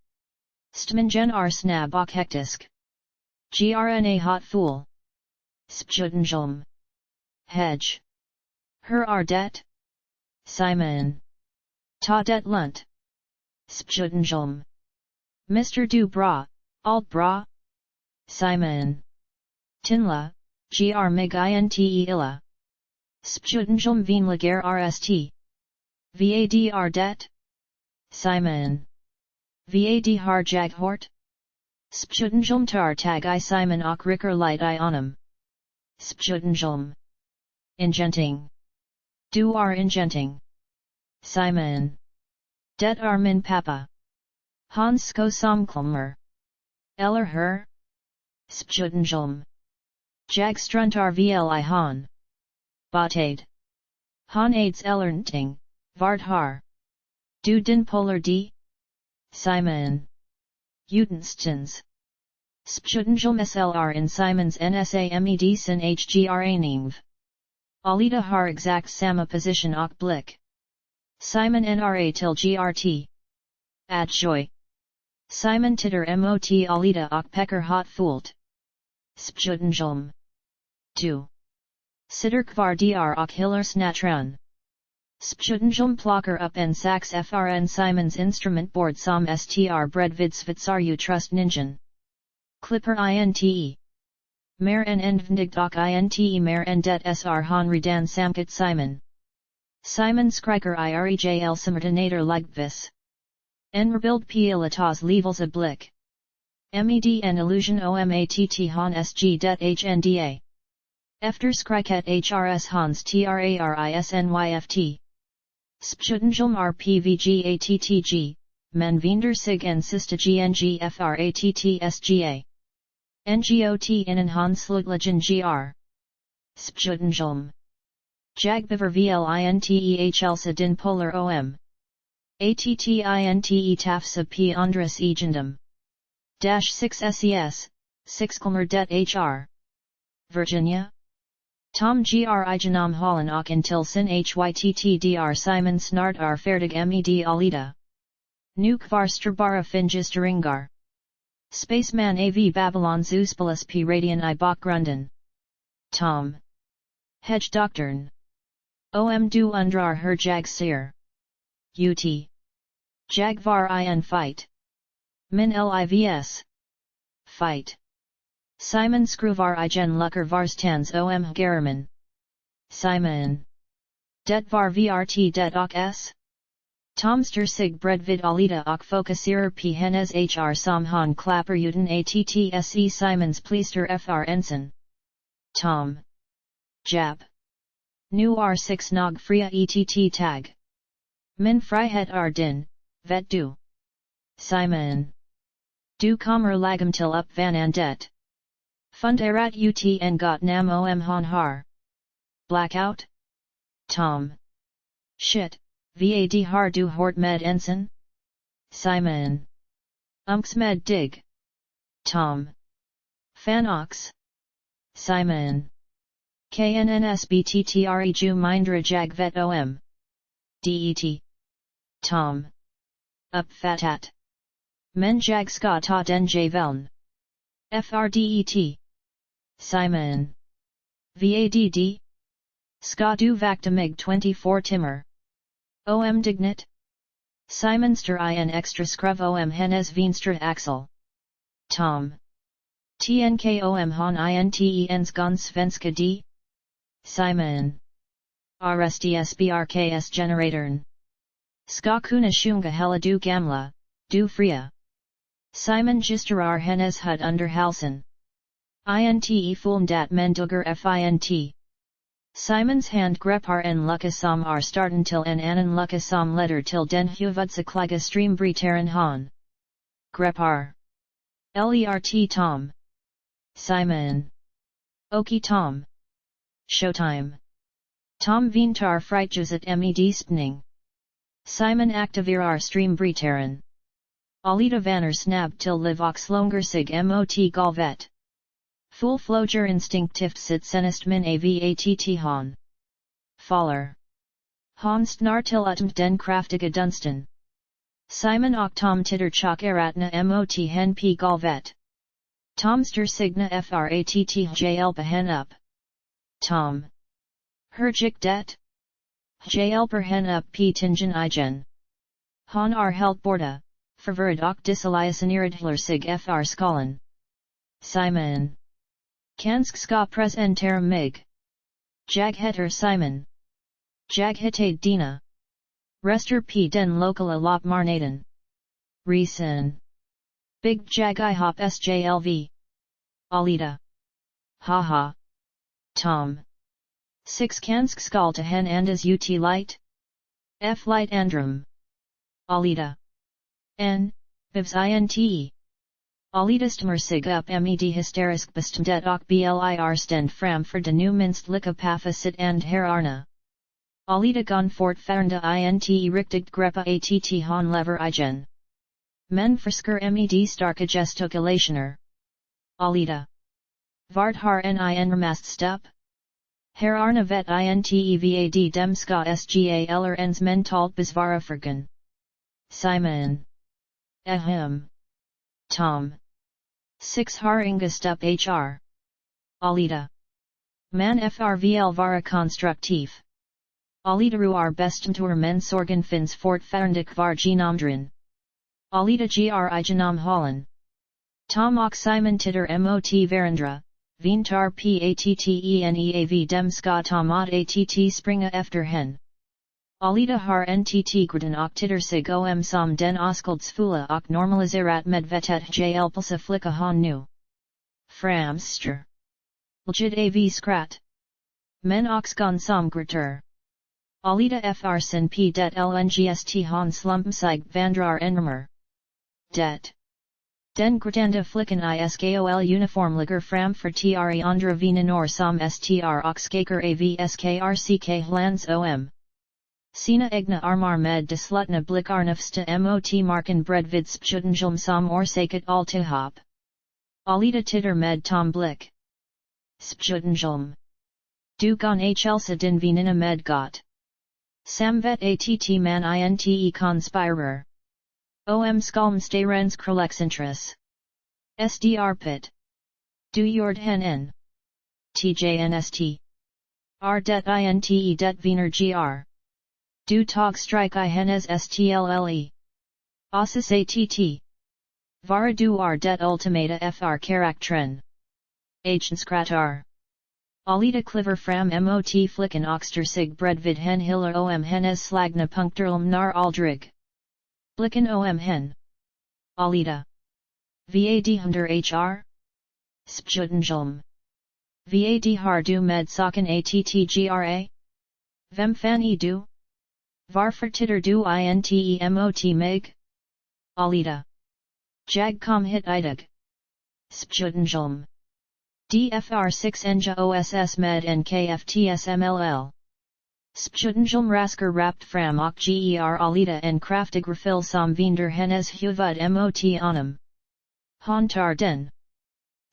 Stmingen r snab och hektisk. Grna hot fool. Spjutenjulm. Hedge. Her are det. Simon. Ta det lunt. Spjutenjulm. Mr. Du bra, alt bra. Simon. Tinla, gr mig inte illa. Spjutenjulm vinliger rst. Vad det? Simon. Vad har jag hort? Spjutenjulm tar tag I Simon och ricker light I honom. Spjutenjulm. Ingenting. Du are ingenting. Simon. Det are min pappa. Hans sko samklummer. Eller her? Spjutenjulm. Jag struntar vli han. Batade. Han aids ellernting, vart har. Du din polar d? Simon. Utenstens. Spjutenjulm slr in Simons nsa med sin hgra Alita har exact samma position och blick. Simon nra till grt. At joy. Simon titter mot Alita och pecker hot fult. Spjutenjulm. 2. Sitter kvar dr och hiller snatran. Spjutenjulm plocker upp en sax frn Simons instrument board som str bred vid svitsarju trust ninjan. Clipper inte. Mer en endvndigt och inte mer en det sr han redan samkit Simon. Simon skriker irejl simmertinator ligtvis. En rebild pilatas levels a blick. Med en illusion omatt han sg det hnda. Efter skriket hrs hans trarisnyft. Spjutenjulm rpvgattg, men vinder sig en sista gng frattsga. Ngot innen hans slutligen gr. Spjutenjulm. Jag biver vlintehlsa din polar om. Attinte tafsa p andras egendum. Dash 6 ses, 6 Kilmer det hr. Virginia? Tom gr igenom Holland och intil sin hyttdr Simon snart är färdig med Alita. Nu kvar strabara fingisterringar. Spaceman av Babylons uspelas p radian I bakgrunden. Tom. Hedge doktorn. Om du undrar her jag ser. Ut. Jag var en fight. Min livs. Fight. Simon skruvar igen lucker varstans om Garaman. Simon. Det var vrt det och s? Tomster sig bred vid Alita och fokuserar p hennes hr som han klapper uten attse Simons pleister fr ensen. Tom. Jab. Nu är 6 nog fria ett tag. Min frihet är din, vet du. Simon. Du kommer lagom till upp van det. Funderat utn got nam om han har. Blackout? Tom. Shit, vad har du hort med ensen? Simon. Med dig. Tom. Fanox. Simon. Knnsbttre ju mindre jag vet om. Det. Tom. up fatat. Men jag ska ta den javeln. Frdet. Simon. Vadd. Ska du vakta mig 24 timmar. Dignit. Simonster in extra skruv hennes vinstra axel. Tom. Tnk han inte ens gon svenska d. Simon. Rstsbrks generatorn. Ska kuna shunga hela du gamla, du fria. Simon gisterar hennes hud under halsen. Inte fulm dat men dugger fint. Simons hand grepar en lucka som starten till en annan lucka som leder till den huvudsäkliga streambrytaren han. Grepar. Lert Tom. Simon. Oki Tom. Showtime. Tom vintar friitjuset med spning. Simon aktiverar streambrytaren. Alita vanner snabb till livox sig mot golvet. Full floger instinktivt sit senest min avatt han. Faller. Han snar till utmt den kraftiga dunsten. Simon och Tom titter chok eratna mot hen p golvet. Tomster signa fratt hjälpa hen upp. Tom. Hergic det? Hjälper hen upp p tingen igen. Han helt borta, förvirrad och disaliasanerad sig fr skallen. Simon. Kansk ska presentera mig. Jag heter Simon. Jag hitade dina. Rester p den lokala lopmarnaden. Reason. Big jag I hop sjlv. Alita. Haha. Tom. 6 kansk skal to hen andas ut light? F light andrum. Alita. N. Bivs inte. Alitasmer sig upp med hysterisk bestemdet och blir stend framför de nu minst lika paffa sit and herarna. Alita gon fortfarande inte riktigt greppa att han lever igen. Men frisker med starka gesticulationer. Alita. Vart har en remast stup? Herarna vet inte vad dem ska sga eller ens mentalt besvara förgen. Simon. Ahem. Tom. 6 har inga stup hr. Alita. Man frvl vara konstruktiv. Alita ruar bestemtur men sorgen finns fortfarande kvar genomdrin. Alita gr genom hollen. Tom och Simon titter mot varandra, vintar patteneav dem ska ta mot att springa efter hen. Alita har ntt gruden och titter sig som den oskuldsfulla och normaliserat medvetet hjälpelse flicka han nu. Framster. Ljud av skrat. Men och gon som grater. Alita fr sin p det lngst han slumpsig vandrar enramer. Det. Den gratanda flickan I skol uniformliger framför tre andra vinanor som str och skaker av skrck hlands om. Sina egna armar med de slutna blickarnafsta mot marken bredvid spjutengilm som orsakat alltihop. Alita titter med Tom blick. Spjutengilm. Du gon hälsa din vinina med gott. Samvet att man inte conspirer. Skalm starens kralexintras. Sdr pit. Du jord hen en. Tjnst. Det inte det viner gr. Du tog strike I hennes stle. Ossis att. Vara du det ultimata fr karaktren. Agenskratar. Alita kliver fram mot flicken oxter sig bredvid hen hiller hennes slagna punkterlm nar aldrig. Blicken hen. Alita. Vad händer hr? Spjutengilm. Vad har du med saken attgra? Vem fan du? Varför titter du inte mot mig? Alita. Jag kom hit idag. Spjutengilm. Dfr 6 enja oss med nkftsmll. Spjutengilm rasker rapt fram och ger Alita en kraftig refill som vinder hennes huvud mot honom. Han tar den.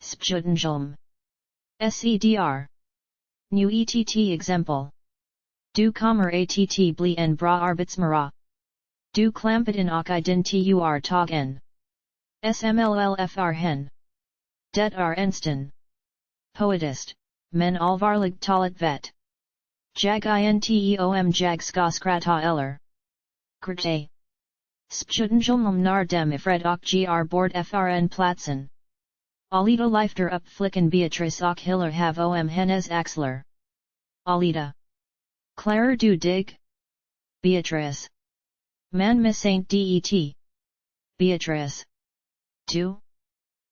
Spjutengilm. Sedr. Nu ett exempel. Du kommer att bli en bra arbetsmara. Du klampet in ok I din tur tog en. Smllfr hen. Det ensten. Poetist, men alvarlig talet vet. Jag inteom jag ska skrata eller. Grte. Spjutenjulmum nar dem ifred och gr bord frn platsen. Alita lifter upp flicken Beatrice och hiller have om hennes axler. Alita. Clarer du dig? Beatrice. Man miss ain't det. Beatrice. Du?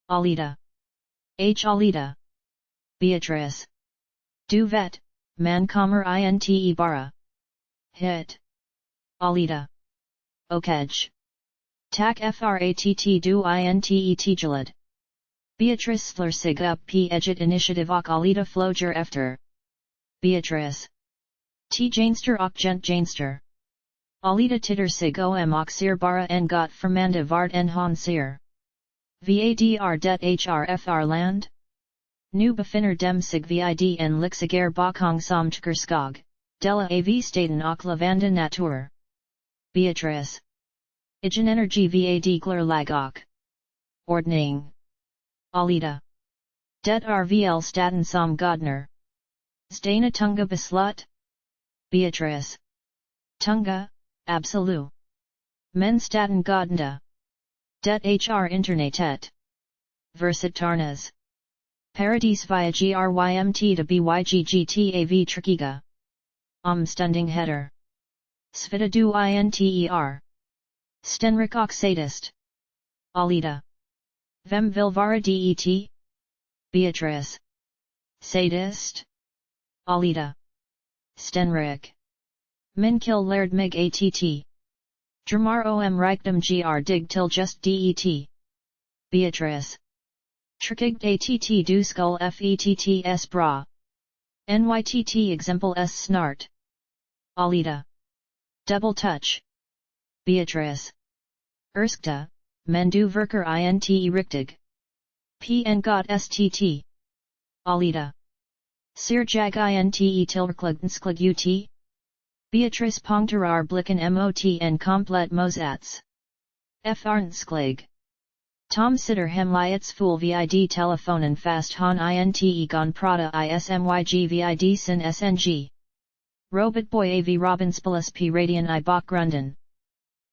Alita. Alita. Beatrice. Du vet, man kommer inte bara. Hit. Alita. Okej. Tak fratt du inte tjulad. Beatrice slår sig upp på eget initiativ och Alita floger efter. Beatrice. Janster och Janster. Alita titter sig och ser bara en got förmanda vart en hon ser. Vadr det hrfr land? Nu befinner dem sig vid en lixiger bakong samtkerskog, della av staten och lavanda natur. Beatrice. Igen energy vad gler lag och. Ordning. Alita. Det vl staten som godner. Stana tunga beslut? Beatrice. Tunga, absolu. Men staten godnda. Det internetet. Versitarnas. Paradis via grymt to byggtav trikiga. Omstunding header. Svita du inter. Stenrik och sadist. Alita. Vem vill vara det? Beatrice. Sadist? Alita. Stenrik. Min kill laird mig att. Dramar om rikdom gr dig till just det. Beatrice. Trikigt att du skull fetts bra. Nytt exempel s snart. Alita. Double touch. Beatrice. Erskta, men du verker inte riktig. Pn got stt. Alita. Ser jag inte tillräcklig ut? Beatrice pongterar blicken mot en komplett mosats. Frnsklig. Tom sitter hemlighets full vid telefonen fast han inte gon prata ismyg vid sin sng. Robotboy av Robinspelus p radian I bakgrunden.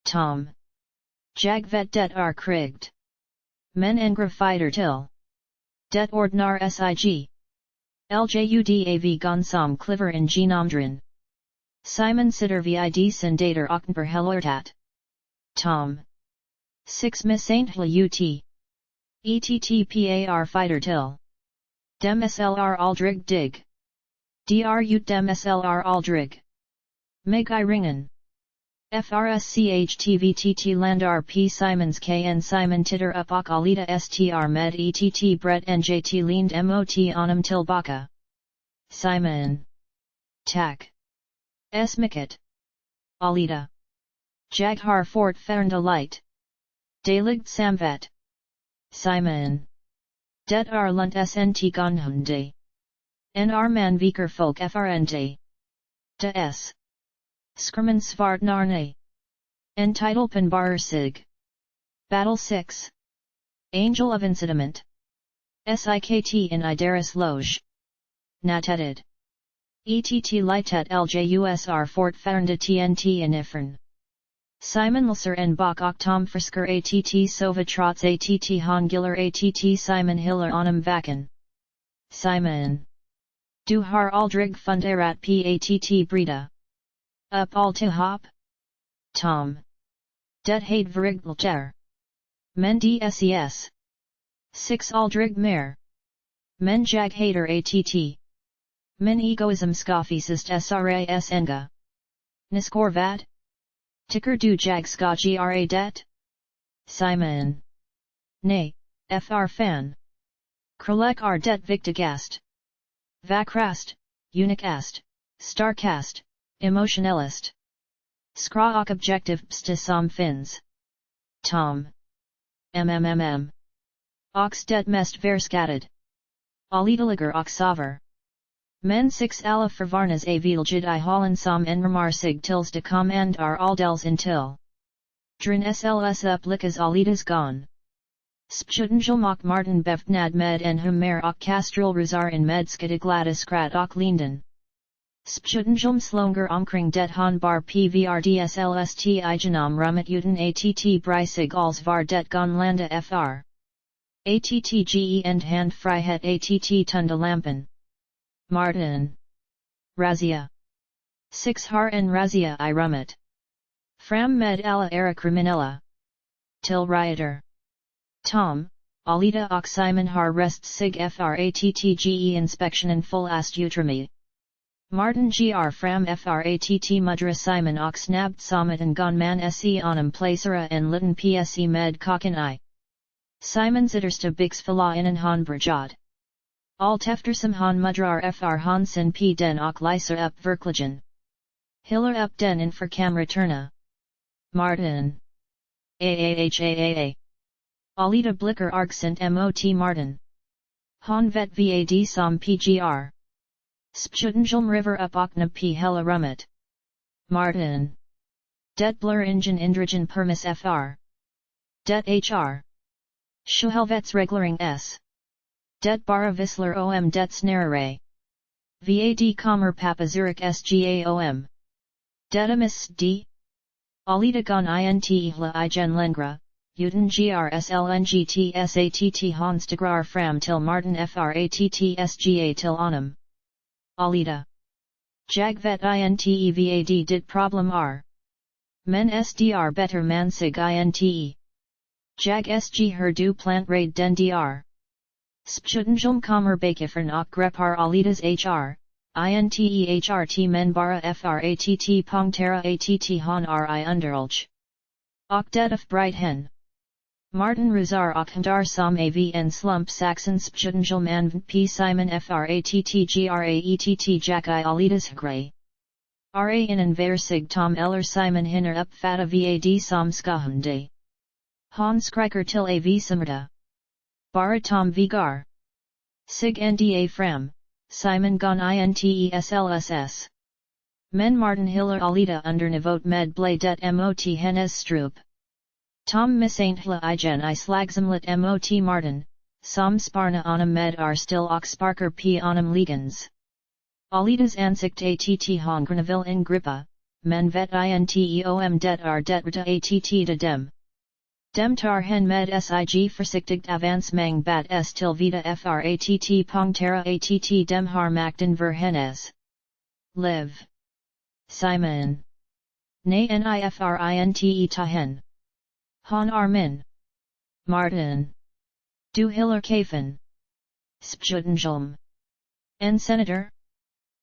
Tom. Jag vet det krigt. Men engra fighter till. Det ordnar sig. Ljudav gonsom kliver in genomdrin. Simon sitter vid sin dater october hellertat. Tom. 6 miss ain't ut. Ettpar fighter till. Dem slr aldrig dig. Dr ut dem slr aldrig. Mig I ringen. Frschtvtt landar p Simons kn Simon titter up och Alita str med ett brett njt leaned mot onum tillbaka. Simon. Tak. Mycket. Alita. Jag har fort färnda light. Daligt samvet. Simon. Det lunt snt gonhunde. Man viker folk frnt. De s. Skrumen svart narne. Titelpen barer sig. Battle 6. Angel of Incidiment. Sikt in idaris loge. Nateted. ETT litet ljusr fort färnda tnt in ifern. Simon Lser en bak och Tom frisker att sova trots att hongiller att Simon hiller onum vaken. Simon. Du har aldrig funderat patt brida. Upp all to hop? Tom. Det hade verigtelter. Men dses. 6 aldrig mer. Men jag hater att. Men egoism skafisist sras enga. Niskorvad? Ticker du jag ska gra det? Simon. Nej, fr fan. Kralek det viktigast. Vakrast, unicast, starcast, emotionalist. Skra och objective psta som fins. Tom. Ox det mest verskattad. Alitaliger och saver. Men 6 alla förvarnas avilgid I hållen som enramar sig tills de command aldels intill. Drin SLS uplikas Alitas gone. Spjutenjilmak Martin Bevnad med en Humer och Castrol Razar in Medskada Gladiskrat och Linden. Spjutenjilm Slonger omkring det han bar PVRDSLST igenom rummet uten att brisig alls var det gonlanda fr. ATTGE and hand frihet att tunda lampen. Martin. Razia. 6 har en razia I rummet. Fram med alla era criminella. Till rioter. Tom, Alita och Simon har rest sig frattge inspektionen full ast utrami. Martin gr fram fratt mudra Simon och snabbed sommeten gon man se onum placera en liten pse med kocken I. Simons yttersta bixfala innen han brajad. Allt eftersom han mudrar fr hansen p den och lyser upp verkligen. Hiller upp den inför kamraterna. Martin. Aahaa. Alita blicker argsent mot Martin. Han vet vad som pgr. Spjutenjilm river up okna p hella rummet. Martin. Det blur ingen indrigen permis fr. Det hr. Schuhelvets reglering s. Det bara vissler om det snarare. Vad kommer papa Zurich sgaom. Detamis d. Alita gon inte hla igen lengra, uten grslngtsatt hans degrar fram till Martin fratt till onum. Alita. Jagvet inte vad dit problem r. Men sdr better mansig inte. Jag sg her du plant raid den dr. Spjutenjilm kommer bakifern och grepar Alitas hr. Intehrt men bara fratt pongtera att han ri underulch. Och det of bright hen. Martin Razar och handar som avn slump saxon Spjutenjilm anvnt p Simon frattgraett jack I Alitas hgray. Ra innen versig Tom eller Simon hinner upp fatta vad som skahunde. Han skriker till av simmerta. Bara Tom vigar. Sig nda fram. Simon gon intesslss. Men Martin hiller Alita under nivot med blay det mot hennes strup. Tom missaintla igen I slagsamlet mot Martin, som sparna onum med still och sparker p onum ligens. Alitas ansikt att hongrenaville in grippa, men vet inteom det det rta att de dem. Dem tar hen med sig försiktigt avans mang bat s till vida fratt pongtera att dem har makten ver hennes. Live. Simon. Na nifrinte ta hen. Han min. Martin. Du hiller kafen. Spjutenjilm. En senator.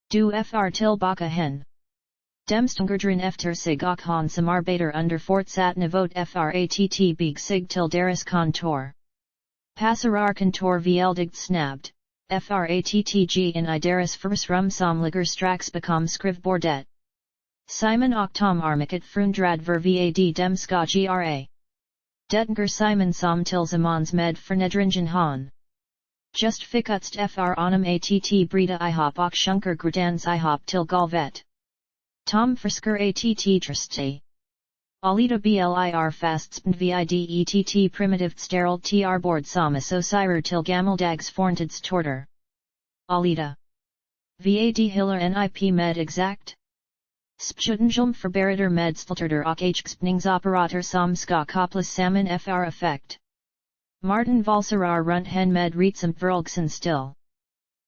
Du fr till baka hen. Demstungerdrin efter sig och han samarbetar under fortsatt nivot fratt big sig till deras kontor. Passarar kontor vieldigt snabbed, frattg in I deras försrum som ligger strax bakom skrivbordet. Simon och Tom armiket frundrad ver vad dem ska gra. Detnger Simon som tillsammans med förnedringen han. Just fikutst fr onum att brita ihop och sjunker gradans ihop till golvet. Tom försker att triste. Alita blir fastspend vid primitivt sterilt trbord som associer till gammeldags fornteds torter. Alita. Vad hiller nip med exakt? Spjutenjilm förbereder med stilterder och hspningsoperator som ska kopplas samman fr effekt. Martin valserar runt hen med retsamt verlgsen still.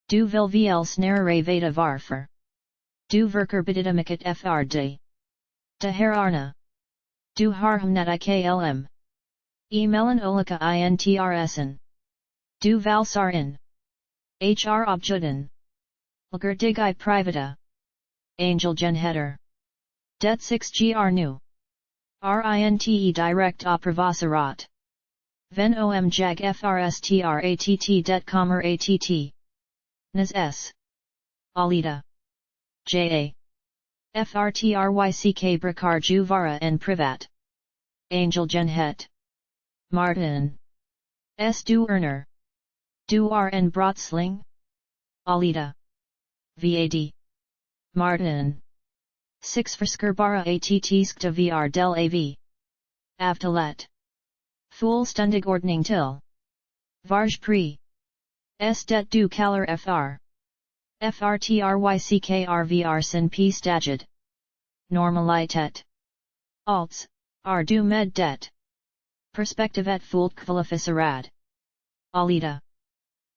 Du vill snarare veta varför. Du verkar bedidamiket fr d. De herarna. Du har hamnat iklm. Mellan olika intrsen. Du valsar in. Hr objuden. Lager dig I privata. Angel genheter. Det 6gr nu. Rinte direct opravassarat. Ven om jag frstratt det kommer att. Nas s. Alita. Ja. Frtryck brakar juvara en privat. Angel genhet. Martin. S du erner. Du en brottsling? Alita. Vad. Martin. 6 försker bara att skta vr del av. Avtalet. Fullständig Ordning till. Varje pri. S det du kallar fr. Frtryckrvr sin p staged. Normalitet. Alts, du med det. Perspektivet fullt kvalificerad. Alita.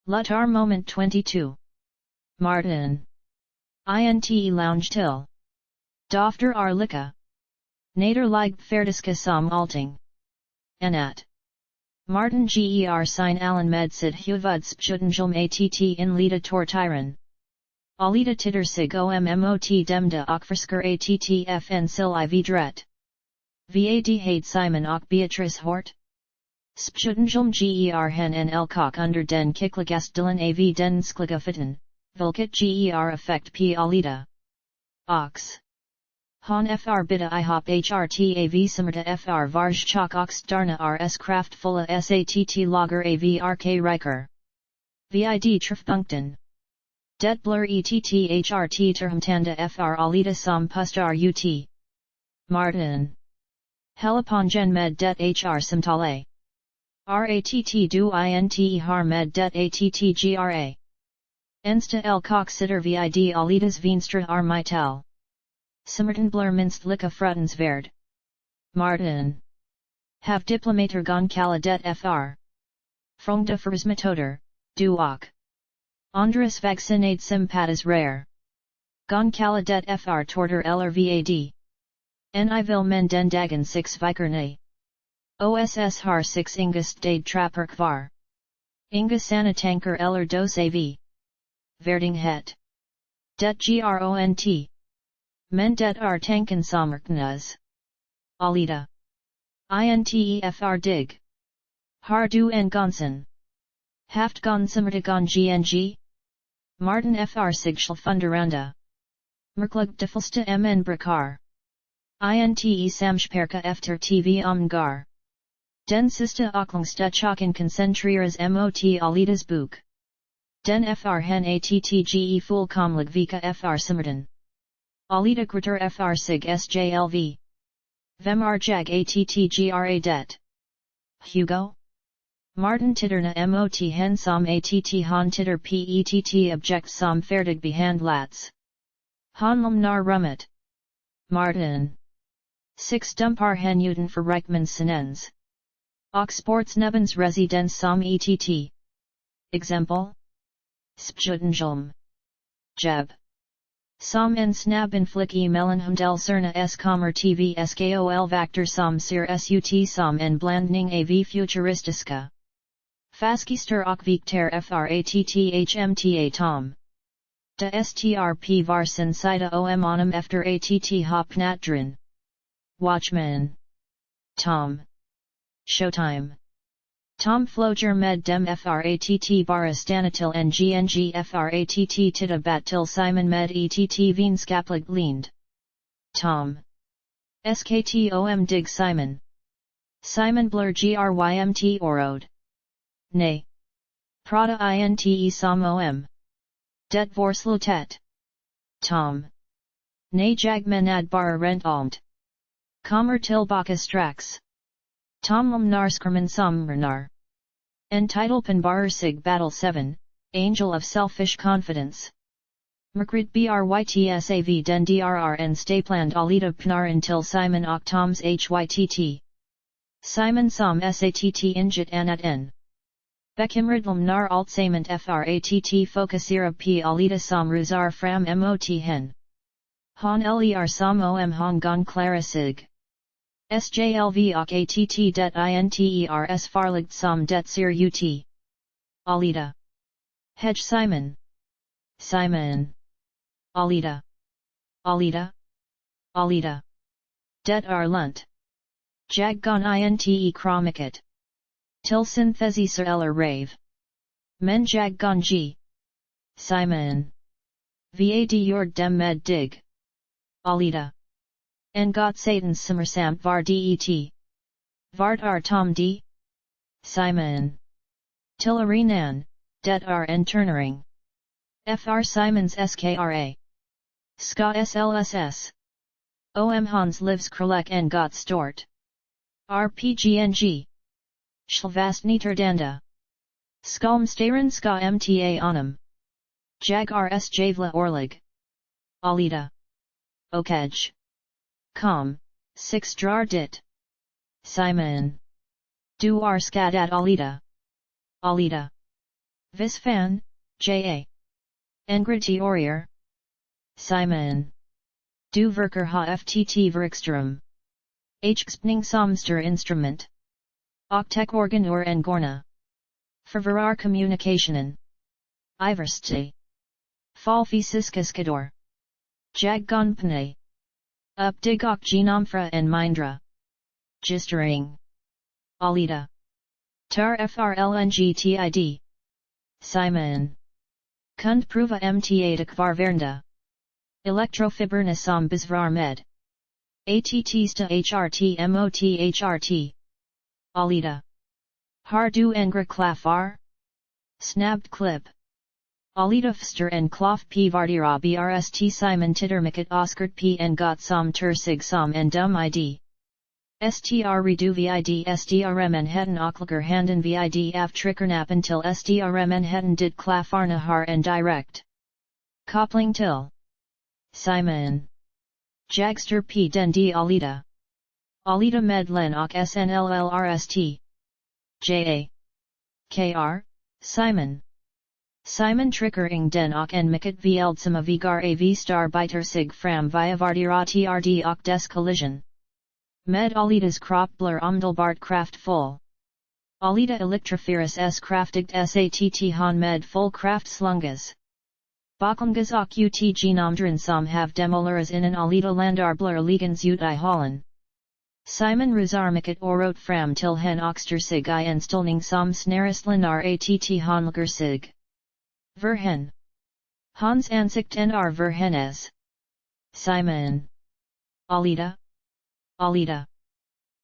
Lutar moment 22. Martin. Inte lounge till. Dofter Lika. Naderlig ferdiska som alting. Enat. Martin ger sign allen medsid huvud spjutenjum att in lita tortiren. Alita titter sig ommot demda och försker attfn sil I dret. Vad hade Simon och Beatrice hort? Spjutenjum ger hen en elkok under den kickligastdelen av den skliga fitten, vilket ger effekt p Alita. Ox. Han fr bita ihop hrtav simmerta fr varj chok ox darna rs kraftfulla satt lager av rk riker. Vid trefpunkten. Det blur hrt terhumtanda fr Alita som pustar ut. Martin. Helapongen med det hr simtale. Ratt du inte har med det att gra. Ensta el kok sitter vid Alitas vinstra mitel. Simmerton blur minst lika frutensvärd. Martin. Have diplomater gon kalla det fr. Frångda försmetoder, du och. Andras vaccinade sympatis rare. Gon kalla det fr torter eller vad. Ni vill men den dagen 6 vikerna. Oss har 6 inga stad trapper kvar. Inga sana tanker eller dos av. Verding het. Det gront. Men det tanken sommerknas. Alita. Intefr dig. Har du en gonsen. Haft gonsimmerta gon gng? Martin fr sigschel funderanda. Merklug defilsta mn brakar. Inte samsperka efter tv omgar. Den sista oklungsta chocken koncentreras mot Alitas bok. Den fr hen attge fullkomlig vika fr simmerton. Alita grater fr sig sjlv. Vem jag attgra det. Hugo? Martin titterna mot hen som att han titter pett object som färdig behandlats. Han lumnar rummet. Martin. 6 dumpar hen uten för Reichman sinens. Och sportsnebens residens som ett. Exempel? Spjutenjum. Jeb. Som en snabb inflick mellan humdel cerna s kommer tv skol vactor som ser sut som en blandning av futuristiska. Faskister och vikter frattHmta tom. De strp var sin sida om honom efter att hop natdrin. Watchman. Tom. Showtime. Tom floger med dem fratt bara stanatil ngng fratt tita bat till Simon med ett vinskaplig lind. Tom. Sktom dig Simon. Simon blur grymt orod. Nej. Prata inte som om. Det vorslutet. Tom. Nej jag menad bara rent almt. Kommer tillbaka strax. Tom lumnar skärmen som märnar. En titelpen barer sig battle 7, Angel of Selfish Confidence. Merkrit brytsav den drrn stapland Alita pnar until Simon och Toms hytt. Simon som satt inget annat n. Bekimrid lumnar altsament fratt fokusera p Alita som rusar fram mot hen. Han ler som om han gon klara sig. Sjlv och att det inters farligt som det ser ut. Alita. Hedge Simon. Simon. Alita. Alita. Alita. Det lunt. Jag gon inte kromikit. Till synthesiser eller rave. Men jag gon g. Simon. Vad gjord dem med dig. Alita. En got satans simmersamt var det. Vart Tom d? Simon. Till arenan, det en turnering. Fr Simons skra. Ska slss. Om Hans livs krulek en got stort. RPGNG. Shlvastniterdanda. Skalmstaren ska mta onum. Jag rs javla orlig. Alita. Okej. Com. 6 drar dit. Simon. Du ar skadat Alita. Alita. Visfan, J.A. Engriti Orier. Simon. Du verker ha ftt verkstrom. Hspning somster instrument. Octek organ or engorna. Ververar communicationen. Iverste. Falfi siskaskador. Jag gonpne. Updig ok genomfra en mindra. Gistering. Alita. Tar frlngtid. Simon. Kund pruva mta de kvarvernda. Electrofiberna som bizvar med. Attsta hrt mot hrt. Alita. Har du engra klafar? Snabbed clip. Alita fster en klof p vardira brst Simon tittermicket oskart p en got som sig som en dum id. Str redu vid strm en heden oklager handen vid af trickernap until strm en heden did klafarna har en direct. Koppling till. Simon. Jagster p den d Alita. Alita med len ok snllrst. Ja. Kr. Simon. Simon trickering den ok en micket veldsama vigar av star biter sig fram via vardira trd ok des collision. Med Alitas crop blur omdelbart kraft full. Alita electroferus s kraftigt satt han med full kraft slungas. Baklungas ok ut genomdren som have demolers in an Alita landar blur ligens ut I holland. Simon Ruzarmikat orot fram till hen oxter sig I en stolning som snarestlinar att hanlager sig. Verhen. Hans ansikt nr verhenes. Simon. Alita. Alita.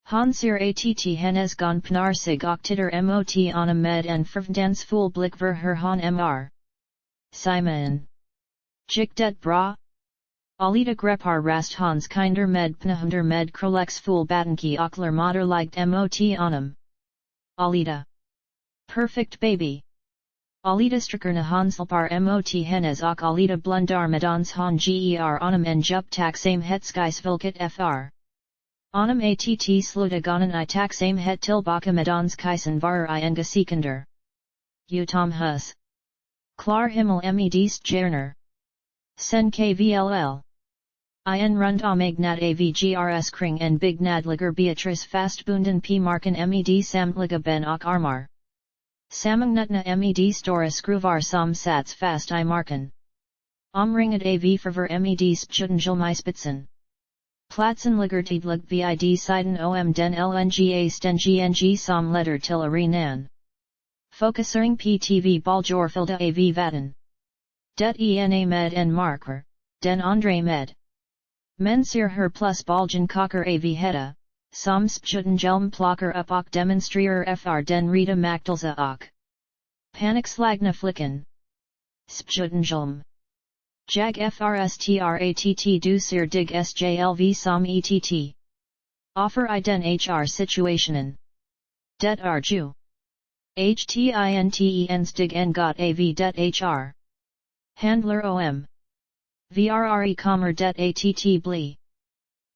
Hansir att henes gon pnar sig octitter mot on med en fervdans fool blick ver her han mr. Simon. Jik det bra? Alita grepar rast hans kinder med pnahunder med krolex fool batenki okler moder liked mot onum. Alita. Perfect baby. Alita strikerna hanslpar mot henes ok Alita blundar medans han ger onum en jup taxame hetskis vilket fr. Onum att sluta gonan I taxame het tilbaka medans kisen varer I enga sekunder. Utom hus. Klar himmel medst gerner. Sen kvll. In rund omagnat avgrs kring en big nadliger Beatrice fastbunden p marken med samtliga ben och armar. Samangnutna med stora skruvar som sats fast I marken. Omringet av förver med spjutenjulmyspitsen. Platsen ligger tidlig vid siden om den lnga stengng som leder till arenan. Fokusering ptv baljorfilda av vatten. Det ena med en marker, den andre med. Men ser her plus balgen kocker av hetta, som spjutenjelm plocker upp och demonstrerar fr den rita maktelza och. Panikslagna flicken. Spjutenjelm. Jag frstratt du ser dig sjlv som ett. Offer I den hr situationen. Det ju. Htintens dig en got av det hr. Handler om. Vrre kommer det att bli.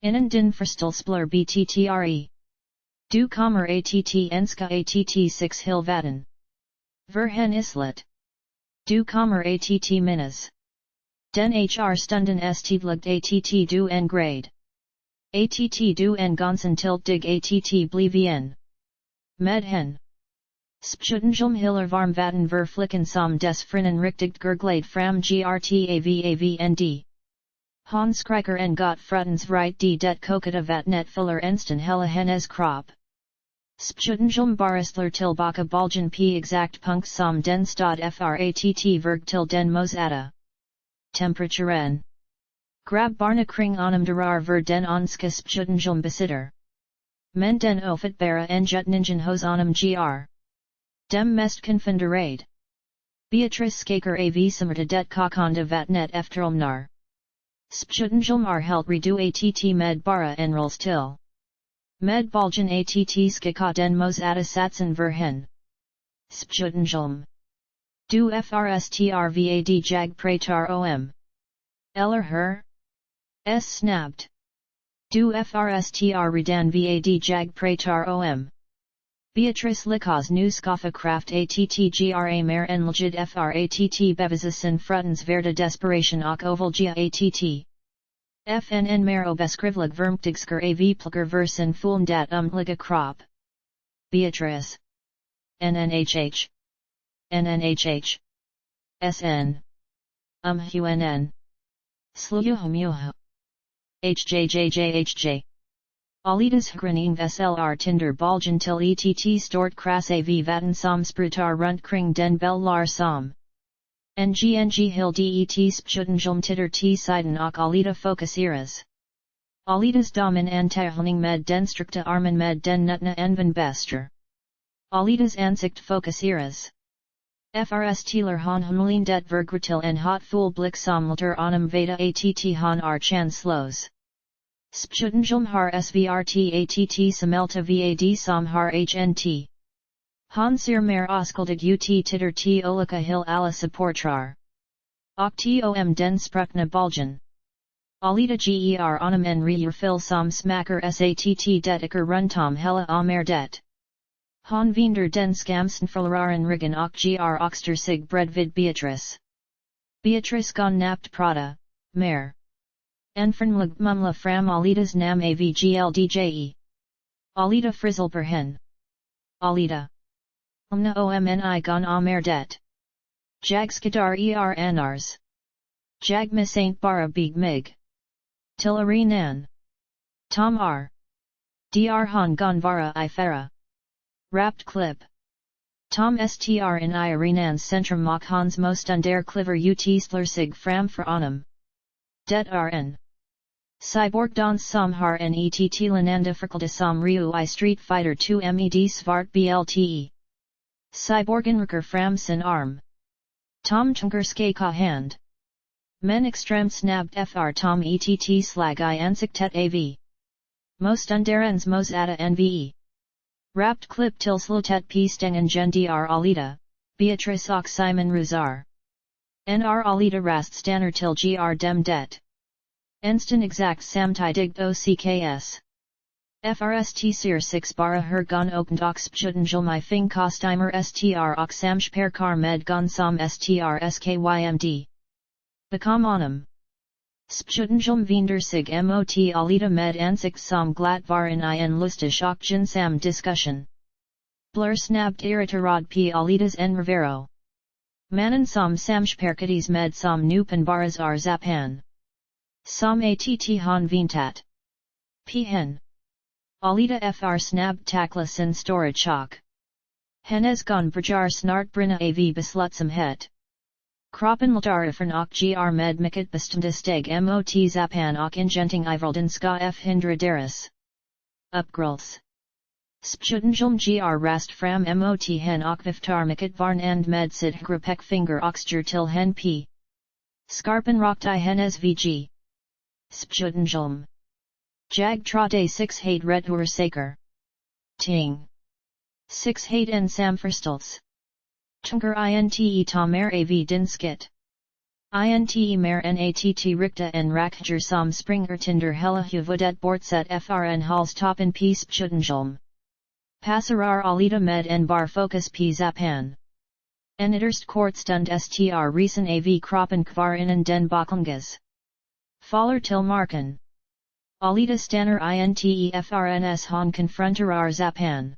Innen din förstilsblur bttre. Du kommer att enska att 6 hill vatten. Verhen islet. Du kommer att minnas. Den hr stunden estidlugt att du en grade. Att du en gonsen tilt dig att blivien. Medhen. Spjutenjelm hiller varm vatten ver flicken som des frinnen richtigt gerglade fram grtavavnd. Han skriker en got frutens right d det kokata vatnet filler ensten hella hennes krop. Spjutenjelm baristler tilbaka balgen p exact punkt som den stad fratt verg till den mosata. Temperaturen. Grab barna kring onum durar ver den onska spjutenjelm besitter. Men den ofitbara en jutningen hos onum gr. Dem mest confunderade. Beatrice skaker av simmerta det kokonda vatnet efteromnar. Spjutenjelm helt redu att med bara enrols till. Med Baljan att skika den mos ada satsen verhen. Spjutengilm. Du frstrvad jag pratar om. Eller hur? S snabbed. Du frstr redan vad jag pratar om. Beatrice Likas nu skaffa kraft attgra mer enlgid fratt bevisasen frutens verda desperation och ovalgia att. FNN mer obeskrivlig vermtigsker av plugger versen fuln dat liga krop. Beatrice. NNHH. NNHH. SN. HUNN. Sluyuhumuhu. HJJJHJ. Alitas hgrening SLR Tinder Baljan til ett stort kras av vatten som sprutar runt kring den bell lar som. NGNG hill det spjutengilm titter t siden och Alita fokuseras. Alitas damen antagning med den strikta armen med den nutna enven bester. Alitas ansikt fokuseras. Frstler han humulin det vergritil en hot fool blick somlter onum veda att han chan slows. Spjutengilm har svrt att samelta vad som har hnt. Han ser mer oskuldig ut titter t olika hill alla supportrar. Och tom den spruckna baljan. Alita ger onum en reurfil som smacker satt det iker runtom hella amer det. Han vinder den skamsen förloraren riggen och gr oxter sig bred vid Beatrice. Beatrice gon napt prata, mer. Enfernlig mumla fram Alitas nam avgldje. Alita frizzle per hen. Alita. Omna omni gon amer det. Jag skadar nars. Jag miss ain't bara big mig. Tillari nan. Tom r. Dr han gon vara I fera. Wrapped clip. Tom str in I arenans centrum mock hans most under cliver ut sig fram för onum. Det rn. Cyborg dans som har net lananda förkilda som riu I Street Fighter 2 med svart blte. Cyborgen rycker fram sin arm. Tom tunker skaka hand. Men extrem snabbed fr Tom ett slag I ansiktet av. Most underens mos ada nve. Wrapped clip till slotet p stengen gen dr Alita, Beatrice och Simon Ruzar. Nr Alita rast stanner till gr dem det. Enston exact samtidigt ocks. Frst ser 6 bara her gon okent och spjutengilm I fing kostymer str och samspar kar med gon som str skymd. Bekom onum. Spjutengilm vinder sig mot Alita med ansikt som glatt var en lustig och ginsam discussion. Blur snabbed irriterad p Alitas en rivero. Mannen som samsparkatis med som nupen baras zapan. Som att han vintat. P hen. Alita fr snabbed takla sin stora chok. Hennes gon brajar snart brina av beslutsam het. Kroppen ltar ifern och gr med mycket bestämda steg mot zapan och ingenting ivralden ska hindra deras. Uppgrulls. Spjutengilm gr rast fram mot hen och viftar mycket varn and med sid hrapek finger oxger till hen p. Skarpen rokt I hennes vg. Spjutengilm. Jag trade 6 hate red ur saker. Ting. 6 hate en samförståelse. Tunker inte ta mer av din skit. Inte mer natt rikta en raktger som springer tinder hela huvudet bortset frn hals toppen p spjutengilm. Passarar Alita med en bar focus p zapan. En ytterst kortstund str resen av kroppen kvar innen den baklänges. Faller till marken. Alita stannar inte frns han konfronterar zapan.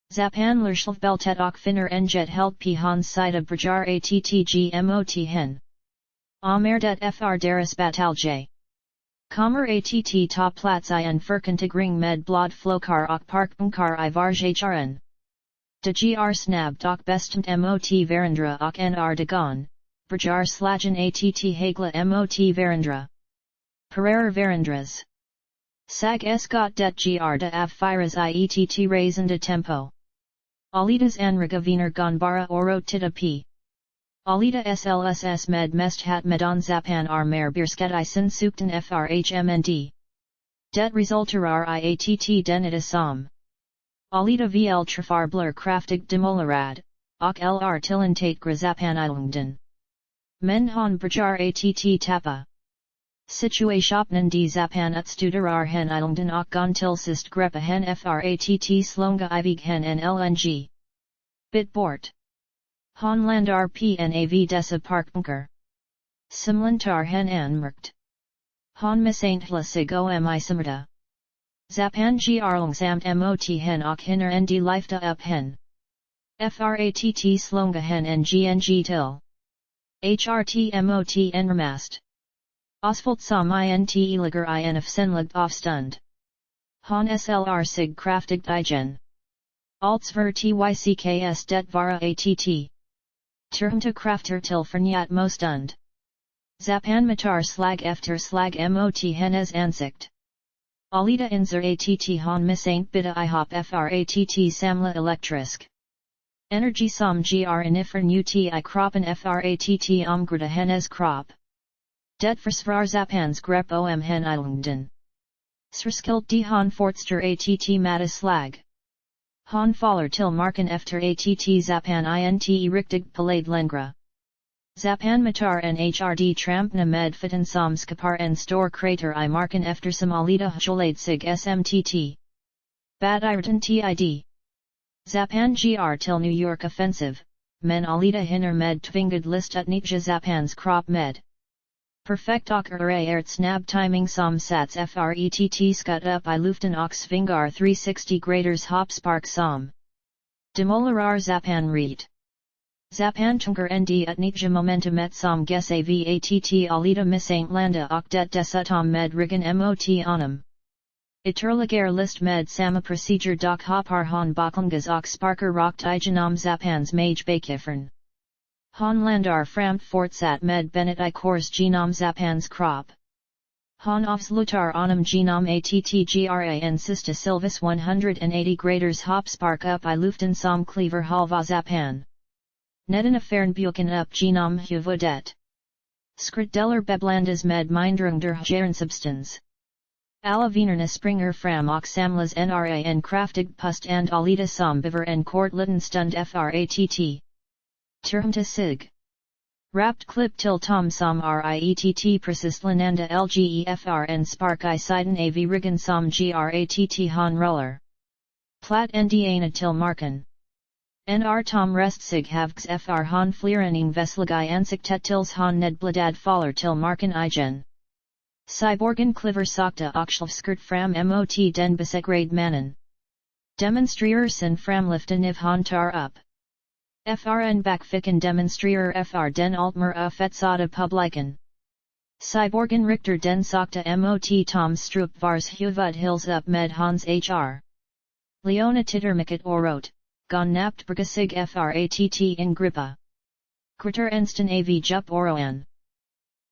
Zapan lurslvbeltet och finner enget helt p hans sida brajar attg mot hen. Amerdet fr deras batalje. Kommer att ta plats I en förkontigring med blod flokar och parkbunkar I varjaren. De gr snabbed och bestämt mot varandra och nr dagon, brajar slagen att hagla mot varandra. Pererer varandras. Sag escot det gr de av firas iett razende tempo. Alitas anriga viner gonbara oro tita p. Alita slss med mest hat medon zapan ar mer birsked I sin sukten frhmnd. Det resulterar IATT den som. Alita VL trafar blur kraftig demolerad, och LR tillentate grazapanilungden. Men han berjar att tappa. Situationen de zapan utstuderar hen ilungden och gon till sist greppa hen fratt slunga ivig hen en lng. Bit bort. Han landar pnav dessa parkbunker. Simlantar hen anmerkt. Han missaintla sig om isomerta. Zapan grlungsamt mot hen och hinner nd lifta up hen. Fratt slunga hen ngng till. Hrt mot enramast. Osvalt som int eliger inf senlig aufstund. Han slr sig kraftigt igen. Altsver tykks det vara att. Turmta krafter till förnyat mostund. Zapan matar slag efter slag mot hennes ansikt. Alita inser att han missaint bita ihop fratt samla elektrisk. Energy som gr inifern ut I kroppen fratt omgrada hennes kropp. Det försvar zapans grepp om hen ilungden. Srskilt de han fortster att matta slag. Han faller till marken efter att zapan int riktig palade lengra. Zapan matar en hrd trampna med fitten som skapar en stor krater I marken efter som alita hjolade sig smtt. Bad irritan tid. Zapan gr till New York offensive, men alita hinner med tvingad list utnyttja zapans krop med. Perfect och ert snabb timing som sats fratt skut upp I luften och svingar 360 graders hopspark som. Demolerar zapan reet. Zapan tunker nd utnyttja momentum et som ges avatt alita missaint landa och det dessutom med riggen mot onum. Ytterligare list med samma procedure dock hoppar han baklungas och sparker rakt igenom zapans mage bakifern. Han landar framt fortsatt med benet I kors genom zapans krop. Han avslutar onum genom att gra en sista silvis 180 graders hopspark up I luften som cleaver halva zapan. Nedan affären buken upp genom huvudet. Skritdelar beblandas med mindrung der hjärnsubstans. Alla venerna springer fram och samlas nra en kraftig pust and alita som bever en kort liten stund fratt. Turmta sig. Rapt klipp till tom som riett precis lananda lgefr en spark I siden av riggen som gratt han roller. Platt ndana till marken. Nr tom rest sig havgs fr han flirening veslig ansiktet tils han nedbladad faller till marken igen. Cyborgen kliver sakta och skirt fram mot den besegrade mannen. Demonstrersen framliften if han tar upp. Frn backficken demonstrerer fr den altmer fetsada publiken. Cyborgen richter den sakta mot tom strup vars huvud hills up med hans hr. Leona tittermicket orot, gon napt bergesig fratt in grippa. Kritter enstan av jup oroan.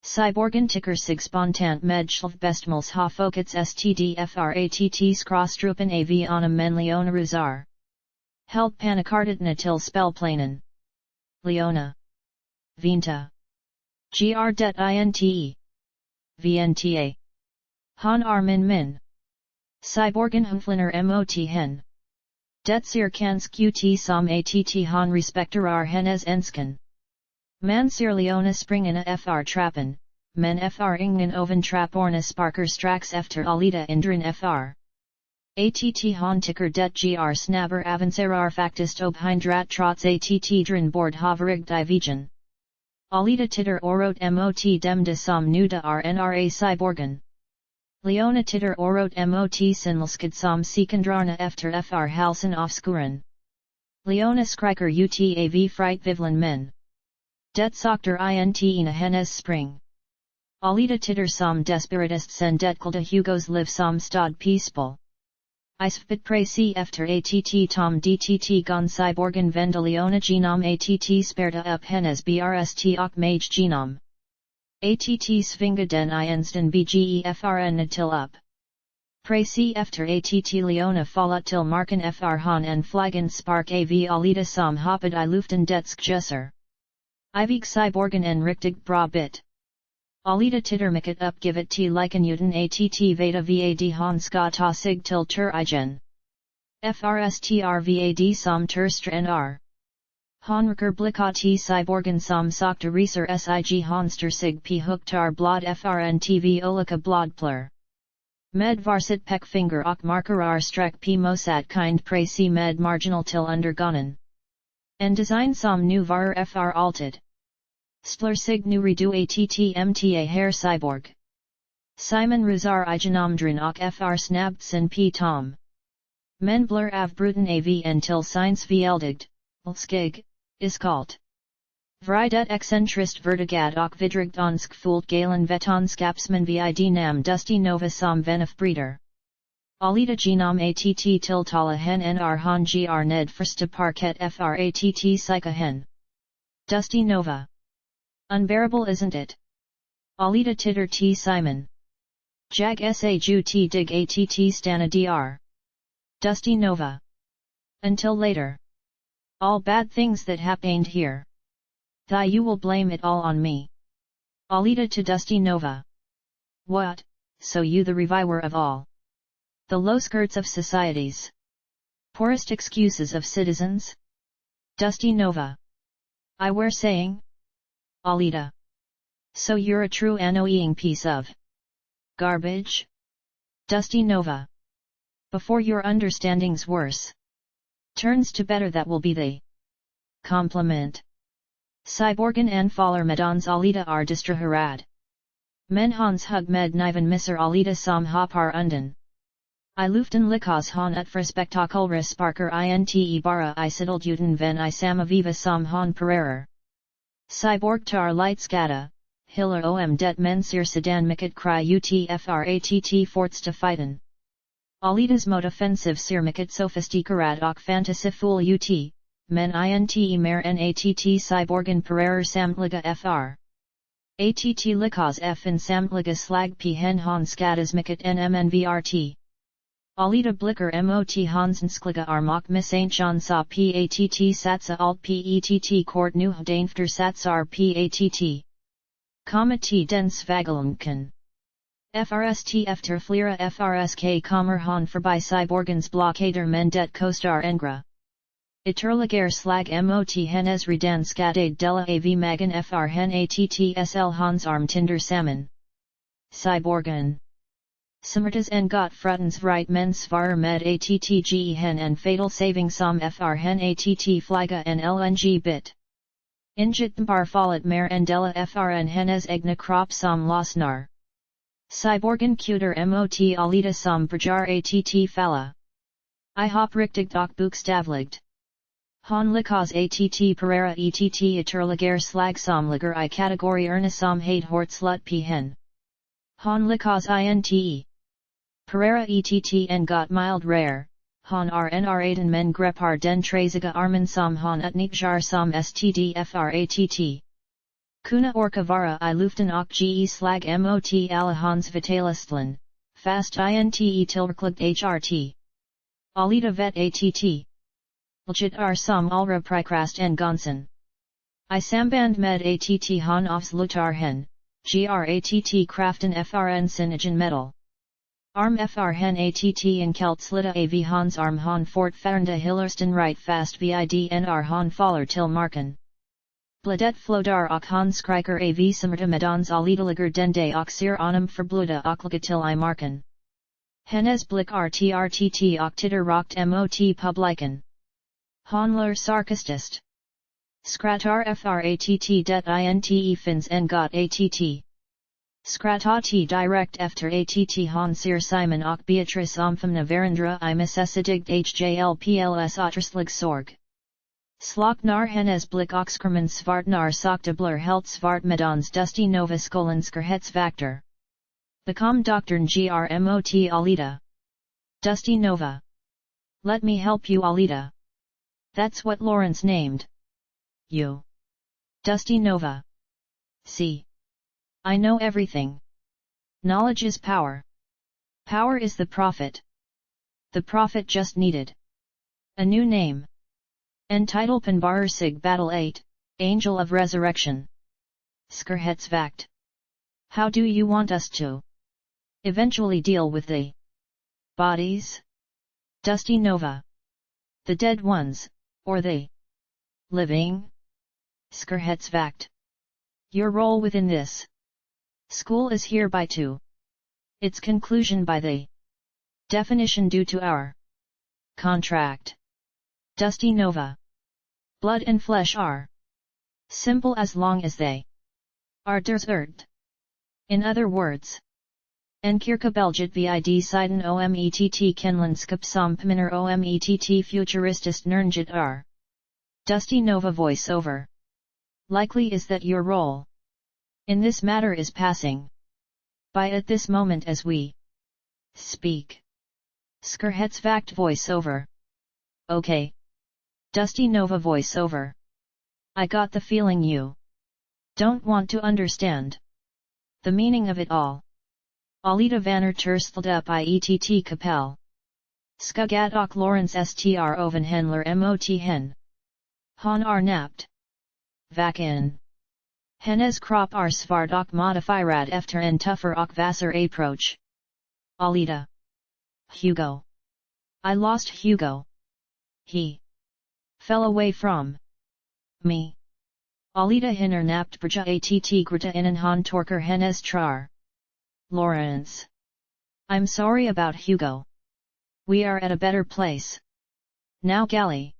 Cyborgen ticker sig spontant med bestmals ha fokets std fratt skrostrupen av onum men Leona ruzar. Helt panikartitna till spellplanen. Leona. Vinta. Gr det inte. Vnta. Han min. Cyborgen humfliner mot hen. Det ser kans qt som att han respekterar hennes enskan. Man ser Leona springina fr trappen, men fr ingen oven trapporna sparker strax efter alita indren fr. Att han ticker det gr snabber avancerar factist obhindrat trots att dren bord haverig division. Alita titter orot mot dem de som nuda nra cyborgen. Leona titter orot mot sinlskid som sekundrarna efter fr halsen avskuren. Leona skriker utav fright vivlen men. Det sakter ina hennes spring. Alita titter som desperatist sen det kulta hugos liv som stad peaceful. Isfbit pracy efter att tom dtt gon cyborgen venda Leona genom att sperta upp hennes brst och mage genom. Att svinga den instan bgefrn till upp. Pracy efter att Leona fallat till marken fr han en flagen spark av alita som hoppad I luften det skjusser. Ivig cyborgen en riktig bra bit. Alita tittermicket uppgivet t likenuten att veta vad han ska ta sig till tur igen. Frstr vad som tur stränder. Honraker blicka t cyborgen som sakta reser sig honster sig p huktar blad frn tv olika blodplur. Med varsit peckfinger och markerar streck p mosat kind pre c med marginal till undergången. En design som nu varer fr alltid. Stler sig nu redu att herr cyborg. Simon Ruzar igenomdrin och fr snabbed sin p tom. Men blur av bruten avn till science veldigt, skig, iskalt. Vridet excentrist vertigad och vidrigt onsk fult galen vetonskapsman vid nam dusty nova som venif breeder. Alita genom att tiltala hen nr han gr ned första parket fratt psyka hen. Dusty nova. Unbearable isn't it? Alita titter t Simon. Jag sa ju t dig att stana dr. Dusty nova. Until later. All bad things that happened here. You will blame it all on me. Alita to Dusty Nova. What, so you the reviver of all? The low skirts of societies. Poorest excuses of citizens? Dusty Nova. I were saying? Alita. So you're a true annoying piece of garbage? Dusty Nova. Before your understanding's worse. Turns to better that will be the compliment. Cyborgen en faller medans Alita are distraherad. Men hans hug med niven misser Alita som hoppar undan. I luften likas han ut för spektakulra sparker inte bara I siddelgjuten ven I samaviva som han pererer. Cyborg tar lightskata, hiller om det men ser sedan mycket cry utfratt fortsta fighten. Alitas mot offensive ser mycket sofistikerat och fantasiful ut. Men inte mer natt cyborgen pererer samtliga fr. Att likas en samtliga slag p hen han skatas mycket nmnvrt. Alita blicker mot hansenskliga armok missaintjan sa patt satsa alt pett kort nu danfter satsar patt. Komma t den svagelumken. Frst efter flera frsk kommer han förbi cyborgens blockader men det kostar engra. Ytterligare slag mot hennes redan skadade della av magen fr hen attsl hans arm tinder samman. Cyborgen. Simmertas en got frutens right men svarer med attge hen en fatal saving som fr hen att flyga en lng bit. Inget bar fallet mer en della frn hennes egna krop som losnar. Cyborgen kuter mot Alita som brajar att falla. I hop riktigt och bokstavligt. Han likas att pereira ett ytterligare slag somliger I kategori erna som hade hort slut p hen. Han likas inte. Pereira ett en got mild rare, han nr men grepar den traziga armen som han utnyttjar som std Kuna orka vara I luften och ge slag mot alla hans vitalistlen, fast inte tillräckligt hrt. Alita vet att. Ljit som allra prikrast en gonsen. I samband med att han avslutar hen, gratt kraften frn sin metal. Arm fr hen att en kelt slita av hans arm han fortfarande hillersten right fast vid nr han faller till marken. Bladet flodar och han skriker av simmerta medans alitaliger dende och ser honom förbluda och liga till I marken. Hennes blick rtt och titter rokt mot publiken. Hanler sarkastist. Skratar fratt det inte finns en got att. Skratati direkt efter att han ser Simon och Beatrice omfamna varandra I necessitigt hjälpls återslig sorg. Slocknar hennes blick oxkerman svartnar sakta blur helt svart medans dusty nova skolensker hetsvakter. Bekom doktorn grmot Alita. Dusty nova. Let me help you Alita. That's what Lawrence named you. Dusty nova. See. I know everything. Knowledge is power. Power is the prophet. The prophet just needed a new name. Entitle Penbarer Sig Battle 8, Angel of Resurrection. Skerhetsvakt. How do you want us to eventually deal with the bodies? Dusty Nova. The dead ones, or the living? Scrapyard. Your role within this school is hereby to its conclusion by the definition due to our contract. Dusty Nova. Blood and flesh are simple as long as they are deserved. In other words, en kirkabelget vid siden omett kenlandskap som pminner omett futuristist nernjit are. Dusty Nova voiceover. Likely is that your role in this matter is passing by at this moment as we speak. Scrapyard voiceover. Okay. Dusty Nova voiceover. I got the feeling you don't want to understand the meaning of it all. Alita vanner tersteld up iett kapel. Skugad och Lawrence str oven henler mot hen. Han ar napt. Vakin. Hennes krop ar svard och modifierad efter en tuffer och vassar approach. Alita. Hugo. I lost Hugo. He fell away from me. Alita hinner napt brja att grita innen han torker hennes trar. Lawrence. I'm sorry about Hugo. We are at a better place now, Gally.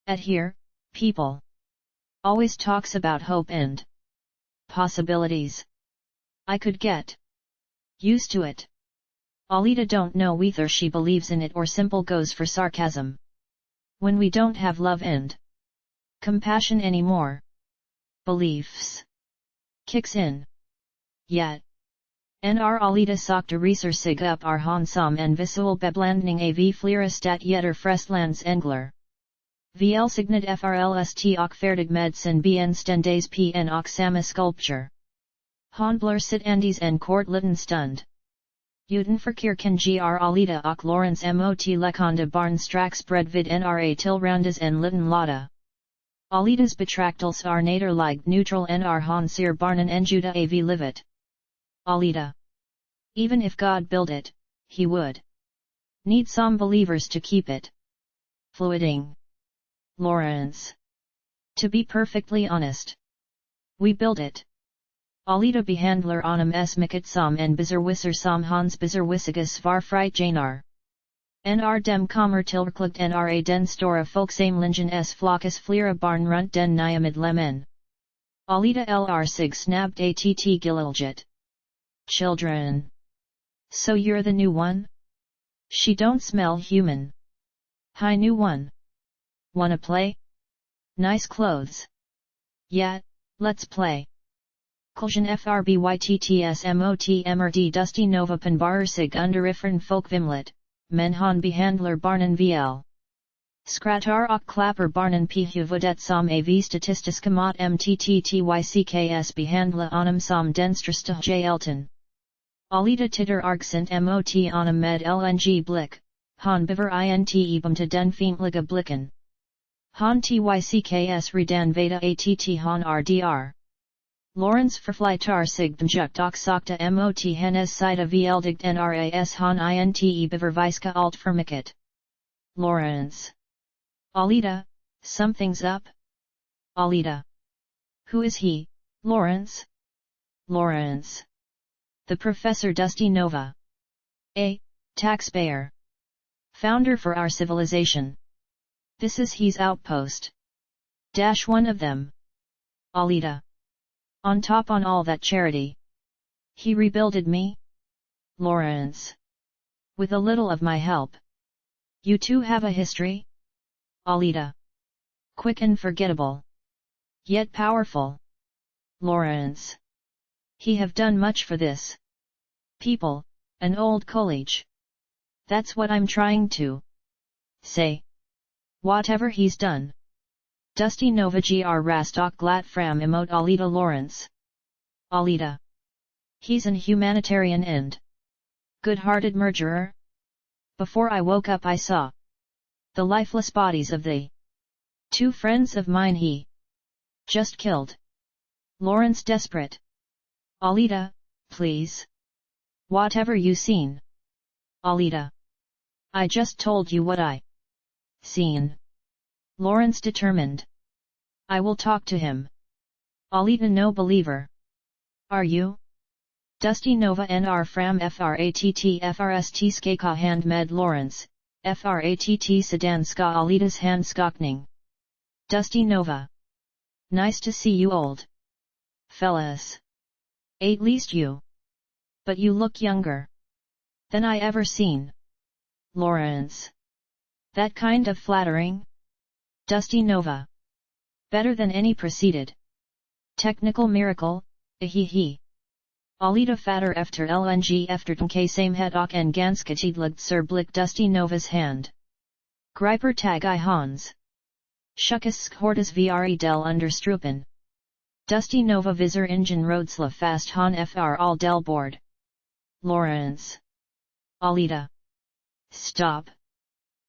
At here, people always talks about hope and possibilities. I could get used to it. Alita don't know whether she believes in it or simple goes for sarcasm. When we don't have love and compassion anymore, beliefs kicks in. Yet, nr Alita sakta reser sig upp ar han som en visual beblandning av flera stat jetter frestlands engler. VL signet frlst och färdig med sin bien stendes pn och samma sculpture. Han blur sit andes en kort liten stund. Uden verkeerken gr Alita och Lawrence mot lekonda barn strax bred vid nra till roundas en liten lada. Alitas betraktels are naderlig neutral nr han ser barnen enjuda av livet. Alita. Even if God built it, he would need some believers to keep it fluiding. Lawrence. To be perfectly honest, we built it. Alita behandler honom s mycket som en bizarwisser som hans bizarwissigas var fright janar. Nr dem kommer tillklugt nra den stora folksamlingen s flockas flera barn runt den nyamid lemen. Alita lr sig snabbed att gililjet. Children. So you're the new one? She don't smell human. Hi new one. Wanna play? Nice clothes. Yeah, let's play. Kuljan frbytts mot Dusty Nova penbarsig underifern folkvimlet, men han behandler barnen vl. Skratar och klapper barnen p huvudet som av statistiska mot mtttycks behandla honom som denstrasta hjälten. Alita titter argsent mot honom med lng blick, han bever int ibum till den fientliga blicken. Han tycks redan veda att han rdr. Lawrence förflyttar sig benjukt och sakta mot hennes sida väldigt nras han inte beverviska allt för mycket. Lawrence. Alita, something's up? Alita. Who is he, Lawrence? Lawrence. The Professor Dusty Nova. A taxpayer. Founder for our civilization. This is his outpost. One of them. Alita. On top on all that charity. He rebuilded me? Lawrence. With a little of my help. You two have a history? Alita. Quick and forgettable. Yet powerful. Lawrence. He have done much for this people, an old college. That's what I'm trying to say. Whatever he's done. Dusty Nova gr rastok glatt fram emot Alita Lawrence. Alita. He's an humanitarian and good-hearted murderer. Before I woke up I saw the lifeless bodies of the two friends of mine he just killed. Lawrence desperate. Alita, Please. Whatever you seen? Alita. I just told you what I seen. Lawrence determined. I will talk to him. Alita no believer. Are you? Dusty Nova nr fram fratt frst skaka hand med Lawrence, fratt sedan ska Alita's hand skakning. Dusty Nova. Nice to see you old fellas. At least you. But you look younger than I ever seen. Lawrence. That kind of flattering? Dusty Nova. Better than any preceded technical miracle, he. Alita fatter efter lng efterten k same het och en ganska tidligt sur blick Dusty Nova's hand. Grijper tag I Hans. Schuckes hortas vre del understrupen. Dusty Nova visor ingen roadsla fast han fr all del board. Lawrence. Alita. Stop.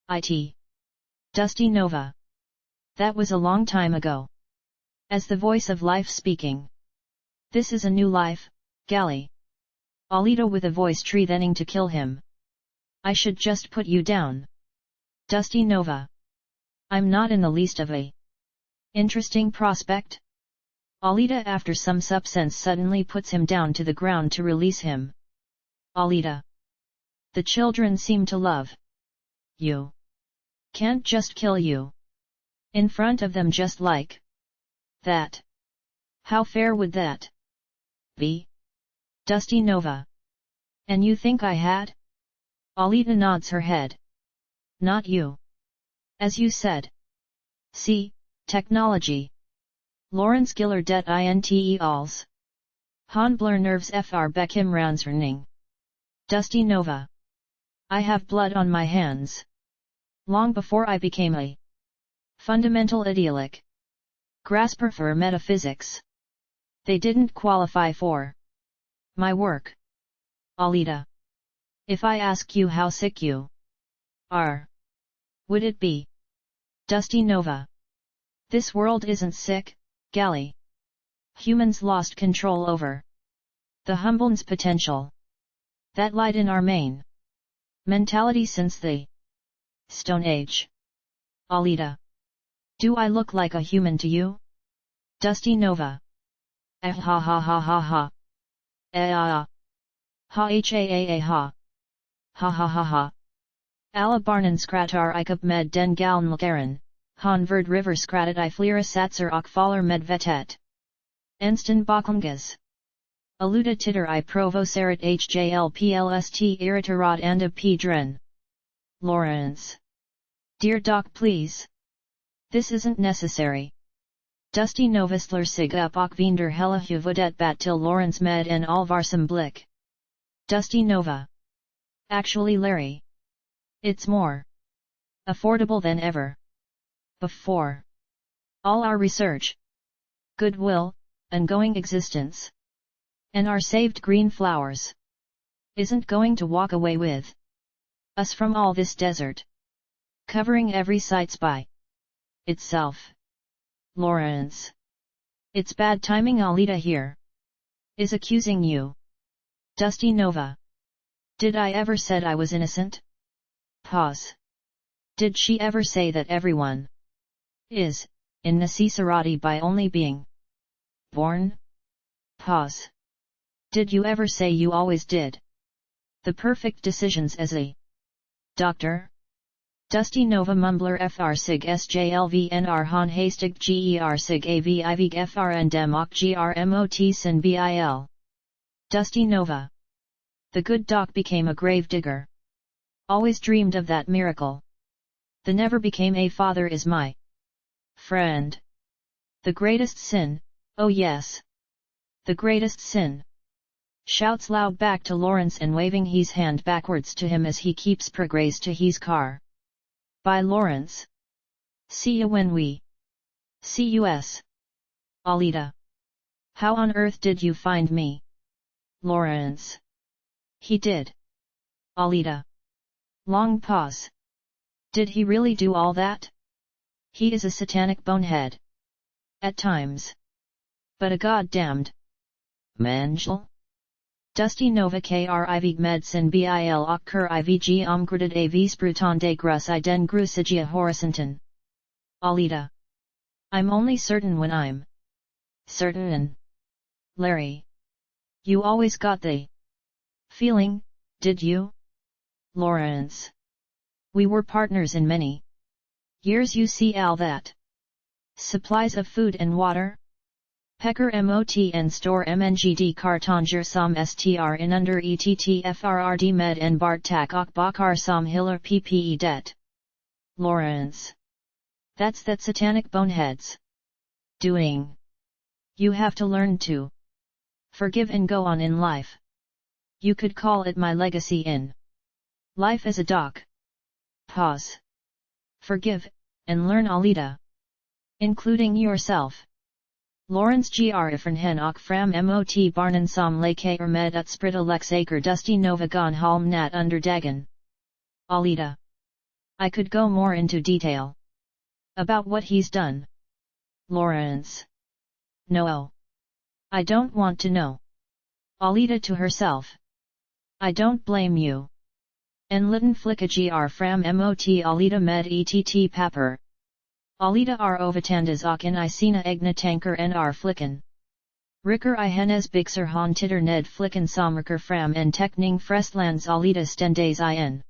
It. Dusty Nova. That was a long time ago. As the voice of life speaking. This is a new life, galley. Alita with a voice threatening to kill him. I should just put you down. Dusty Nova. I'm not in the least of a interesting prospect. Alita after some substance suddenly puts him down to the ground to release him. Alita. The children seem to love you. Can't just kill you in front of them just like that. How fair would that be? Dusty Nova. And you think I had? Alita nods her head. Not you. As you said. See, technology. Lawrence Giller det inte alls. Han blur nerves fr Beckham ransrning. Dusty Nova. I have blood on my hands. Long before I became a fundamental idyllic grasper for metaphysics. They didn't qualify for my work. Alita. If I ask you how sick you are, would it be? Dusty Nova. This world isn't sick, galley. Humans lost control over the humbleness potential that lied in our main mentality since the Stone Age. Alita. Do I look like a human to you? Dusty Nova. Ha ha ha ha ha. Ha ha ha. Ha ha ha ha. Alla barnen skratar ikop med den galn lkaren, han verd river skratat I flera satser och faller med vetet. Ensten baklungas. Aluta titter I provocerat hjlplst irriterad anda p dren. Lawrence. Dear Doc please. This isn't necessary. Dusty Novistler sig upp och vinder hela huvudet bat till Lawrence med en allvarsam blick. Dusty Nova. Actually Larry. It's more affordable than ever before. All our research, goodwill, ongoing existence, and our saved green flowers isn't going to walk away with us from all this desert, covering every sites by itself. Lawrence. It's bad timing. Alita here is accusing you. Dusty Nova. Did I ever said I was innocent? Pause. Did she ever say that everyone is in necessarity by only being born? Pause. Did you ever say you always did the perfect decisions as a doctor? Dusty Nova mumbler fr sig sjlvnr han hastig ger sig avivig frn dem och grmot sin bil. Dusty Nova. The good doc became a grave digger. Always dreamed of that miracle. The never became a father is my friend. The greatest sin, oh yes. The greatest sin. Shouts loud back to Lawrence and waving his hand backwards to him as he keeps progress to his car. Bye Lawrence. See you when we see us. Alita. How on earth did you find me? Lawrence. He did. Alita. Long pause. Did he really do all that? He is a satanic bonehead. At times. But a goddamned Mangel? Dusty Nova kriv medicine bil occur ivg omgraded av spruton de grus I den grusigia horizontan. Alita. I'm only certain when I'm certain. Larry. You always got the feeling, did you? Lawrence. We were partners in many years. You see all that supplies of food and water. Pecker mot and store mngd kartonger som str in under ettfrrd med en bart tak och bakar som hiller ppe det. Lawrence. That's that satanic boneheads doing. You have to learn to forgive and go on in life. You could call it my legacy in life as a doc. Pause. Forgive, and learn Alita. Including yourself. Lawrence gr ifern hen och fram mot barnen som leker med utsprita lexaker dusty nova gon halm nat under dagen. Alita. I could go more into detail about what he's done. Lawrence. No. I don't want to know. Alita to herself. I don't blame you. En liten flicka gr fram mot Alita med ett papper. Alita r ovatandas och in I sina egna tanker nr flicken. Ricker I hennes bixer han titter ned flicken somricker fram en teckning frestlands Alita stendays in.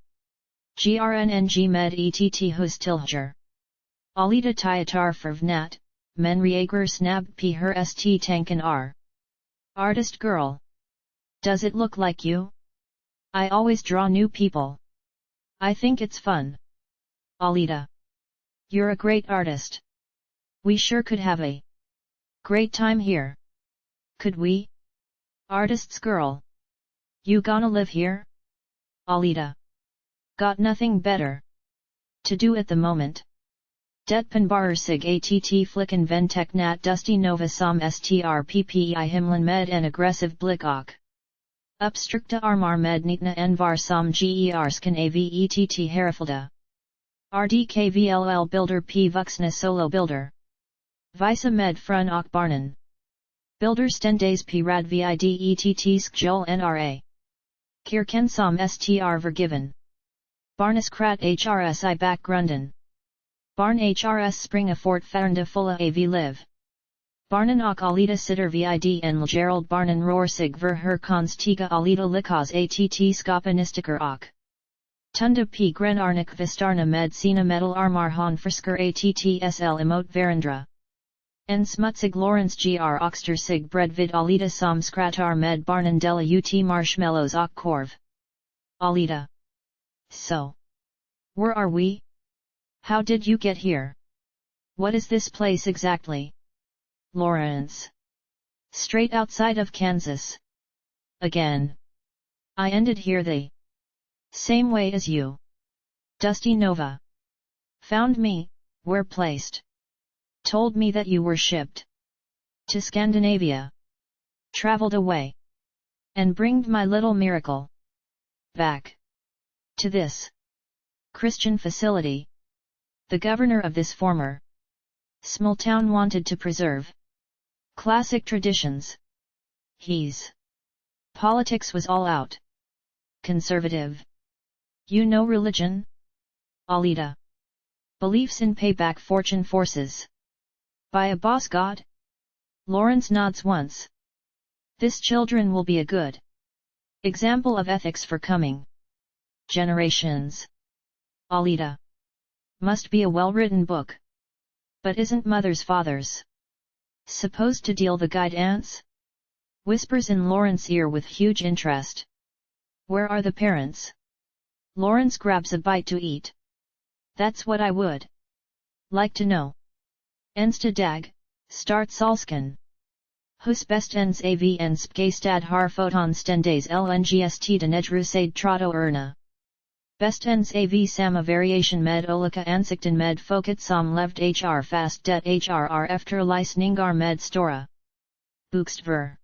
Grnng med ett hus tilger. Alita tietar fervnat, men reager snab p her st tanken r. Artist girl. Does it look like you? I always draw new people. I think it's fun. Alita. You're a great artist. We sure could have a great time here. Could we? Artist's girl. You gonna live here? Alita. Got nothing better to do at the moment. Det barer sig att flicken ventek nat dusty nova som strppi himlen med en aggressive blick och uppstrikta armar med nitna en var som gerskan avett herifalda. RDKVLL builder p vuxna solo builder. Visa med frun och barnen. Builder stendays p rad vidett skjol nra. Kirken som str vergiven. Barnes krat hrs I bakgrunden. Barn hrs springa fort färnda fulla av liv. Barnen och Alita sitter vid en Gerald barnen ror sig ver her konstiga Alita likas att skapa nistiker och tunda p grenarnik vistarna med sina metal armar han frisker attsl emot varandra. En smutsig Lawrence gr oxter sig bred vid Alita som skrattar med barnen della ut marshmallows och korv. Alita. So. Where are we? How did you get here? What is this place exactly? Lawrence. Straight outside of Kansas. Again. I ended here the same way as you. Dusty Nova. Found me, where placed. Told me that you were shipped to Scandinavia. Traveled away. And bringed my little miracle back to this Christian facility. The governor of this former small town wanted to preserve classic traditions. His politics was all out conservative. You know religion? Alita. Beliefs in payback fortune forces by a boss god? Lawrence nods once. This children will be a good example of ethics for coming generations. Alita. Must be a well-written book. But isn't mother's father's supposed to deal the guidance? Whispers in Lawrence's ear with huge interest. Where are the parents? Lawrence grabs a bite to eat. That's what I would like to know. Ensta dag, start salskan. Hus best ens av en spgestad har foton stendays lngst den edrusade trato erna. Best ens av sama variation med olika ansikten med fokat som levt hr fast det hrr efter lysningar med stora bokstäver.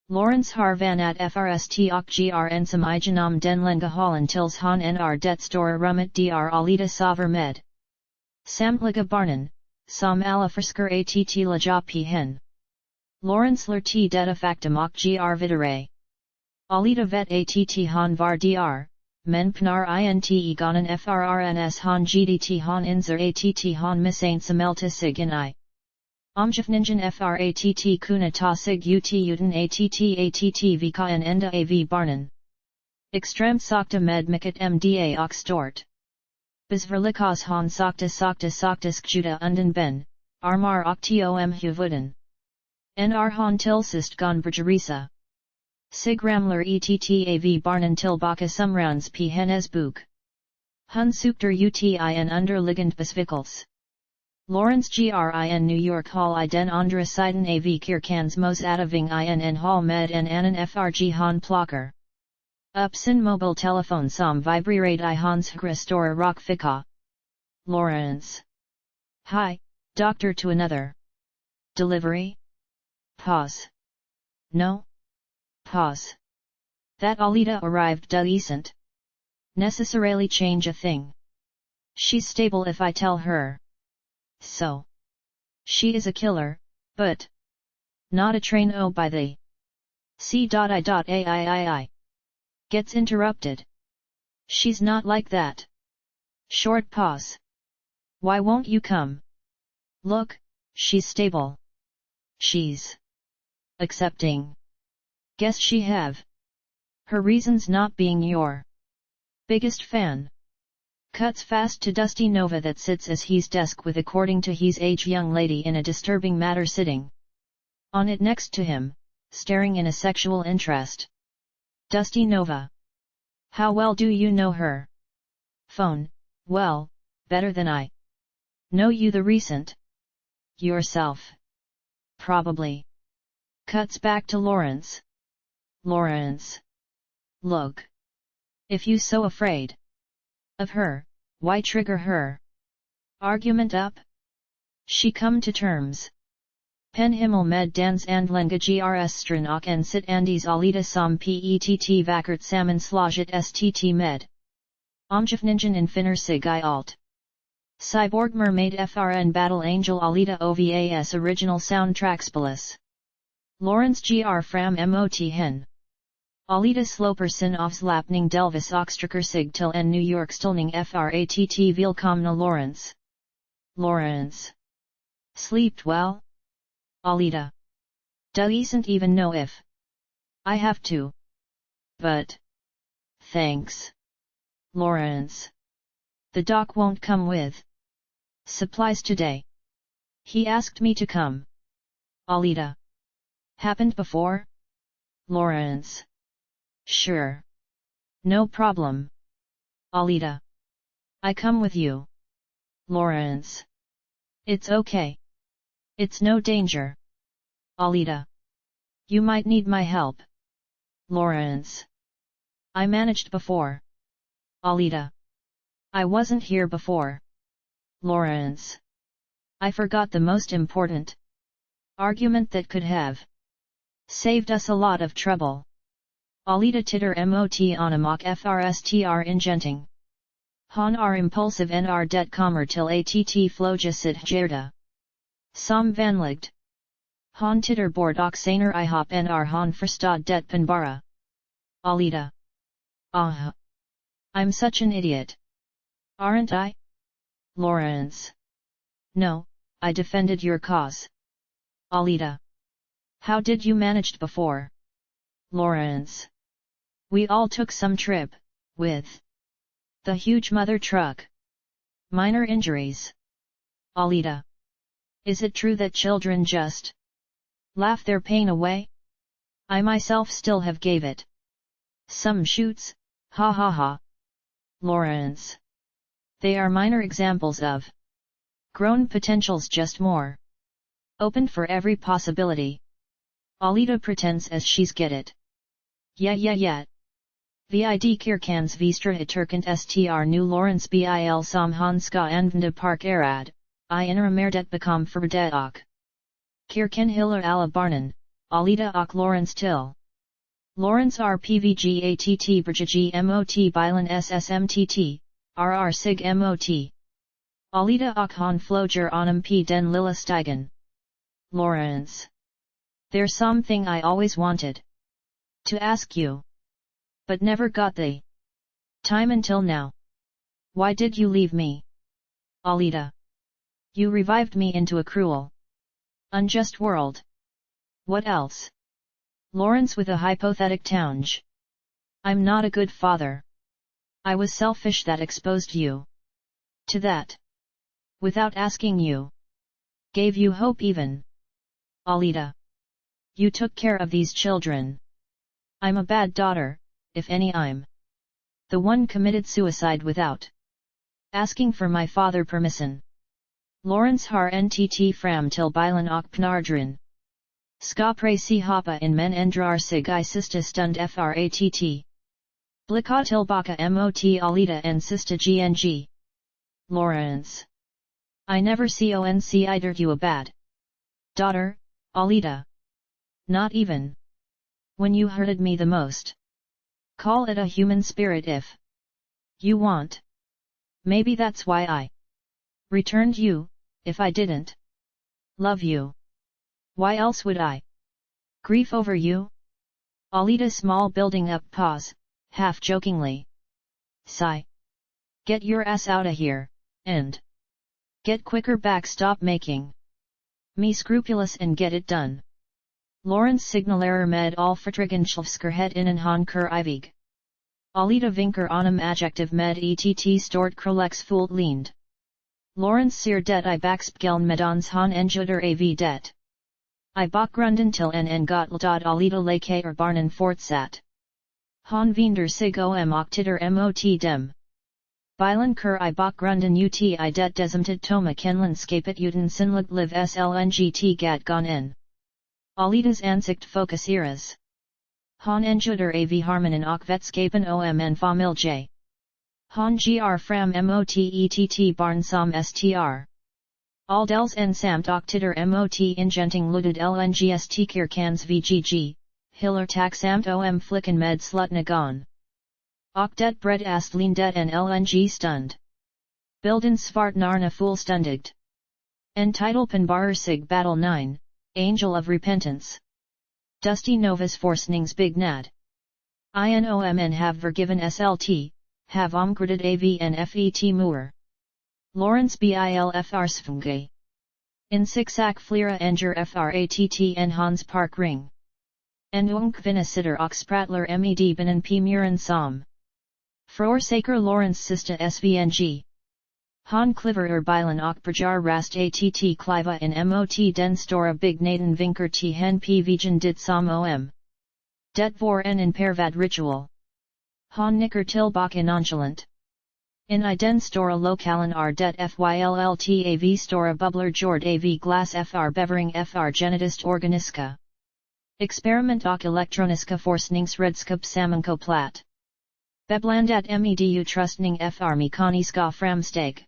Lawrence har vanat frst och gr ensam igenom den länga hållen tills han nr det stora rummet dr Alita sover med. Samtliga barnen, som alla frisker att laja p hen. Lawrence lär t detta faktum och gr vidare. Alita vet att han var dr, men pnar inte egonen frrns han gdt han inzer att han missaint samelta sig in I. Omgifningen fratt kuna ta sig ut uten att vika en enda av barnen. Extremt sakta med mycket mda och stort. Besverlikas han sakta skjuta undan ben, armar och tom huvuden. Nr han tillsist gon bergerisa. Sig ramler av barnen tillbaka sumrounds p hennes buk. Hun sukter utin underliggande besvikkels. Lawrence Grin New York Hall I den andra sidan av kirkans mos attaving in hall med en annan frg han plocker. Upp sin mobile telephone som vibrerade I hans högra stora rock ficka. Lawrence. Hi, doctor to another. Delivery? Pause. No? Pause. That Alita arrived decent. Necessarily change a thing. She's stable if I tell her. So. She is a killer, but not a train o by the C.I.ai. Gets interrupted. She's not like that. Short pause. Why won't you come? Look, she's stable. She's accepting. Guess she have her reasons not being your biggest fan. Cuts fast to Dusty Nova that sits as his desk with according to his age young lady in a disturbing matter sitting on it next to him, staring in a sexual interest. Dusty Nova. How well do you know her? Phone. Well, better than I know you the recent yourself. Probably. Cuts back to Lawrence. Lawrence. Look. If you so afraid of her, why trigger her? Argument up? She come to terms. Pen himmel med dans andlenga grs stran och en sit andis alita som pett vackert sammanslaget stt med. Omgifningen in finner sig I alt. Cyborg Mermaid frn Battle Angel Alita OVAS Original Soundtrackspolis. Lawrence Gr fram mot hen. Alita sloper sin avslapning delvis oxtraker sig till en New York stillning fratt vilkomna Lawrence. Lawrence. Sleeped well? Alita. Doesn't even know if I have to. But. Thanks. Lawrence. The doc won't come with supplies today. He asked me to come. Alita. Happened before? Lawrence. Sure. No problem. Alita. I come with you. Lawrence. It's okay. It's no danger. Alita. You might need my help. Lawrence. I managed before. Alita. I wasn't here before. Lawrence. I forgot the most important argument that could have saved us a lot of trouble. Alita titter mot onamok frstr ingenting. Han are impulsive nr det kommer till att floja sit gerda. Som vanligt. Han titter bord och saner ihop nr han förstod det penbara. Alita. Ah. I'm such an idiot. Aren't I? Lawrence. No, I defended your cause. Alita. How did you managed before? Lawrence. We all took some trip, with the huge mother truck. Minor injuries. Alita. Is it true that children just laugh their pain away? I myself still have gave it some shoots, ha ha ha. Lawrence. They are minor examples of grown potentials, just more open for every possibility. Alita pretends as she's get it. Yeah. Vid kirkans vistra eterkant str nu Lawrence bil som hanska använda park arad, I ineramerdet bekom förbedet och kirken hiller alla barnen, Alita och Lawrence till. Lawrence rpvgatt bergig mot bilen ssmtt, rr sig mot. Alita och han floger onum p den lilla stigen. Lawrence. There's something I always wanted to ask you. But never got the time until now. Why did you leave me? Alita. You revived me into a cruel, unjust world. What else? Lawrence with a hypothetic tounge. I'm not a good father. I was selfish that exposed you to that. Without asking you. Gave you hope even. Alita. You took care of these children. I'm a bad daughter, if any. I'm the one committed suicide without asking for my father permission. Lawrence har ntt fram till bilen och pnardrin. Ska si hoppa in men endrar sig I sista stund fratt. Blicka tillbaka mot Alita en sista gng. Lawrence. I never considered you a bad daughter, Alita. Not even when you hurted me the most. Call it a human spirit if you want. Maybe that's why I returned you, if I didn't love you. Why else would I grieve over you? Alita small building up pause, half jokingly. Sigh. Get your ass outta here, and get quicker back. Stop making me scrupulous and get it done. Lawrence signalerer med all vertregenschlfskerhet innen han kur ivig. Alita vinker onom adjective med ett stort krolex voelt leend. Lawrence seer det I backspgeln medans han enjuder av det. I bakgrunden till en got dod Alita lake barnen fortsat. Han vinder sig och titter mot dem. Bilen kur I bakgrunden ut I det desmted toma kenlandskapet uten sinlig liv slngt gat gon en. Alitas ansikt focus eras. Han enjuder av harmonen och vetskapen en familj. Han gr fram motett barn som str. Aldels en samt och titter mot ingenting luded lngst kirkans vgg, hiller tax samt flicken med slutnagon. Och det bred ast lindet en lng stund. Bilden svartnarna fullständigt. En titelpen barer sig battle 9, Angel of Repentance. Dusty Novas forskningsbyggnad. INOMN have vergiven SLT, have omgraded AVN FET Lawrence Bilfr Sfungay. In Sixac Flera Enger Fratt en Hans Park Ring. En Ungvina Sitter och Sprattler Med Binnen P Muren Som. Saker Lawrence Sista SVNG. Han Kliver Bilen och Prajar Rast att Kliva in Mot den Stora Bygnaden Vinker T Hen P Vigen dit Som Det vor en in Pervad Ritual. Han Nicker Tillbaka Nonchalant. In I den Stora Lokalen det Fyllt av Stora Bubbler Jord av Glass Fr Bevering Fr Genetist Organiska. Experiment och Elektroniska Forskningsredskap Sammanko Platt. Beblandat medu trustning Fr Mekaniska Framsteg.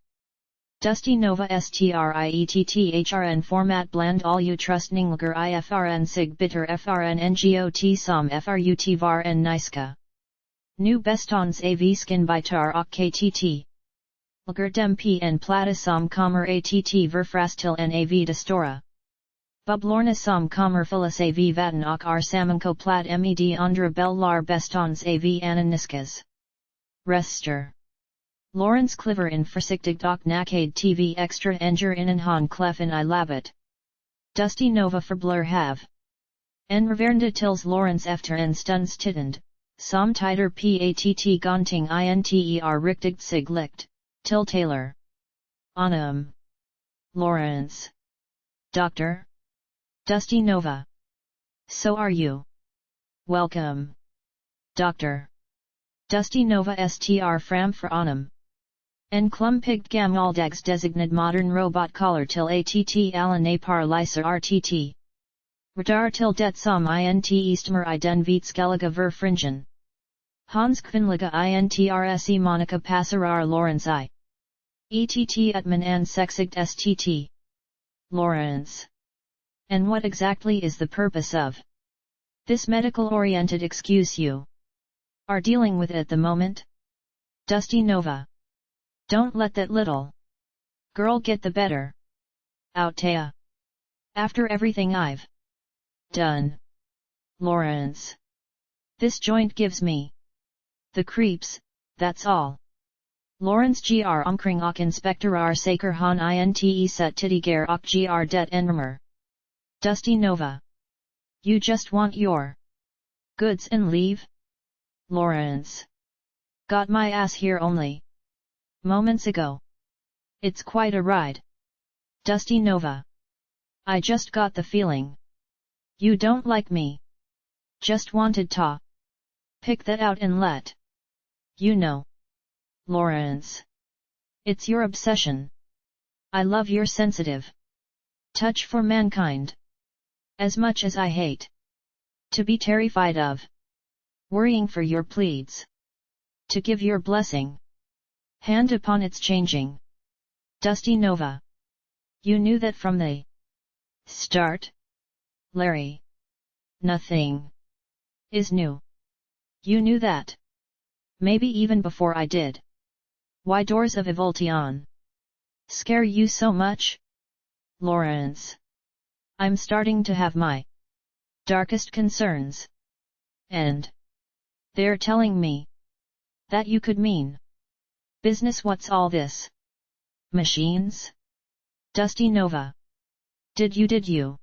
Dusty Nova Striettrn format bland all trustningliger ifrn sig bitter frn ngot som frut var en niska. Nu bestånds av skin bitar och ktt. Lager dem p en plata som kommer att verfrastil en av de stora. Bubblorna som kommer fyllas av vatten och sammanko plat med andra bellar bestånds av ananiskas. Rester. Lawrence Kliver in försiktigt och naked TV extra enger innen han clef in I labbet. Dusty Nova förblur have. En reverende tills Lawrence efter en stunds tittend, som tider patt gonting inter riktigt sig licht, till Taylor. Anum. Lawrence. Doctor? Dusty Nova. So are you. Welcome. Doctor. Dusty Nova str fram för anum. En klumpigt gammaldags designad modern robot collar till att alla napar lyser rtt. Radar till det som int eastmer I den vitskeliga verfringen. Hans kvinnliga intrse Monica passarar Lawrence I. Ett utman an sexigt stt. Lawrence. And what exactly is the purpose of this medical-oriented excuse you are dealing with at the moment? Dusty Nova. Don't let that little girl get the better outea. After everything I've done. Lawrence. This joint gives me The creeps, that's all. Lawrence gr omkring och inspector r saker han inte set tidigar och gr det enramer. Dusty Nova. You just want your goods and leave? Lawrence. Got my ass here only moments ago. It's quite a ride. Dusty Nova. I just got the feeling you don't like me. Just wanted to pick that out and let you know. Lawrence. It's your obsession. I love your sensitive touch for mankind. As much as I hate to be terrified of worrying for your pleads. To give your blessing hand upon its changing. Dusty Nova. You knew that from the start? Larry. Nothing is new. You knew that. Maybe even before I did. Why doors of Evoltion scare you so much? Lawrence. I'm starting to have my darkest concerns. And they're telling me that you could mean business. What's all this? Machines? Dusty Nova. Did you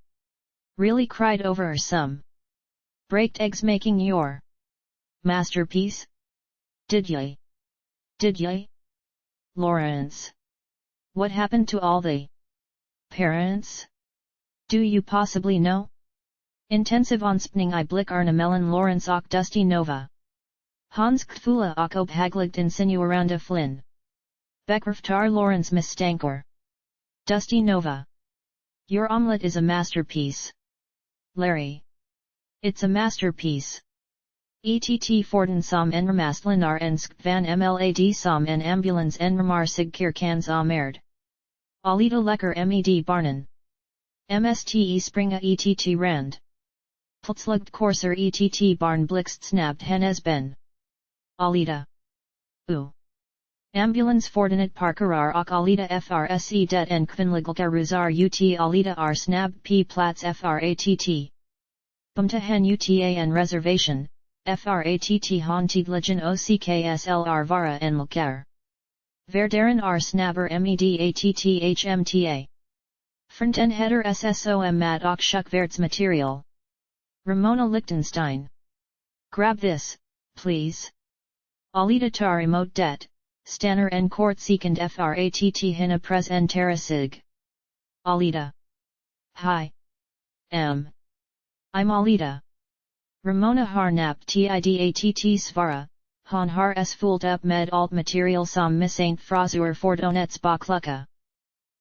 really cried over some baked eggs making your masterpiece? Did ye? Lawrence. What happened to all the parents? Do you possibly know? Intensive onspning I blick arna melon Lawrence och Dusty Nova. Hans kfula och obhagligt insinuerande Flynn. Beckraftar Lawrence misstankor. Dusty Nova. Your omelette is a masterpiece. Larry. It's a masterpiece. ETT Forden som en ramaslinar en van mlad som en ambulance en ramar sigkir kans amerd. Alita lekker med barnen. Mste springa ett rand. Plötsligt korser ett barn blixt snabbed hennes ben. Alita. Ambulance fordinet parkerar och Alita frse det en kvinnliga rusar ut Alita r snabb p plats fratt. Bumta hen uta en reservation, fratt han tidligen ockslr vara en lukar. Verdaren r snabber medatt. Fronten header ssom mad och schuckverts material. Ramona Lichtenstein. Grab this, please. Alita tar emot det, stanner en kort sekund fratt hinna pres en terrasig. Alita. Hi. I'm Alita. Ramona har napp tidatt svara, han har s fullt upp med alt material som missaint frasur fordonets baklucka.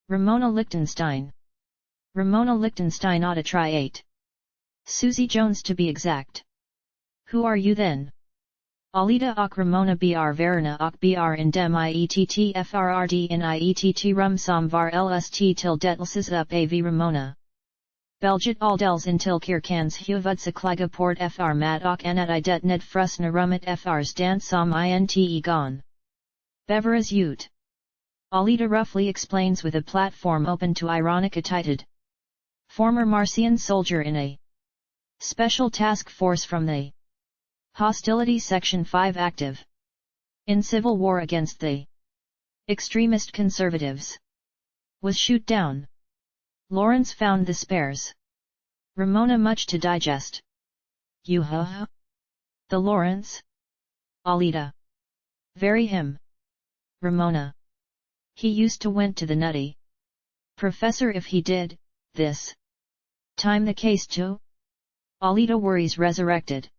Ramona Lichtenstein. Ramona Lichtenstein oughta try 8. Susie Jones to be exact. Who are you then? Alita och Ramona br verna och br in dem iett frrd in iett rum som var lst till detlses upp av Ramona. Belget aldels intil kirkans huvudsa kliga port fr mat och anat idet ned frusna rummet fr's dance som inte gon. Beveras ut. Alita roughly explains with a platform open to ironic attitude. Former Marcian soldier in a special task force from the Hostility Section 5 active in civil war against the extremist conservatives. Was shoot down. Lawrence found the spares. Ramona much to digest. You huh? The Lawrence? Alita. Very him. Ramona. He used to went to the nutty professor if he did, this time the case too? Alita worries resurrected.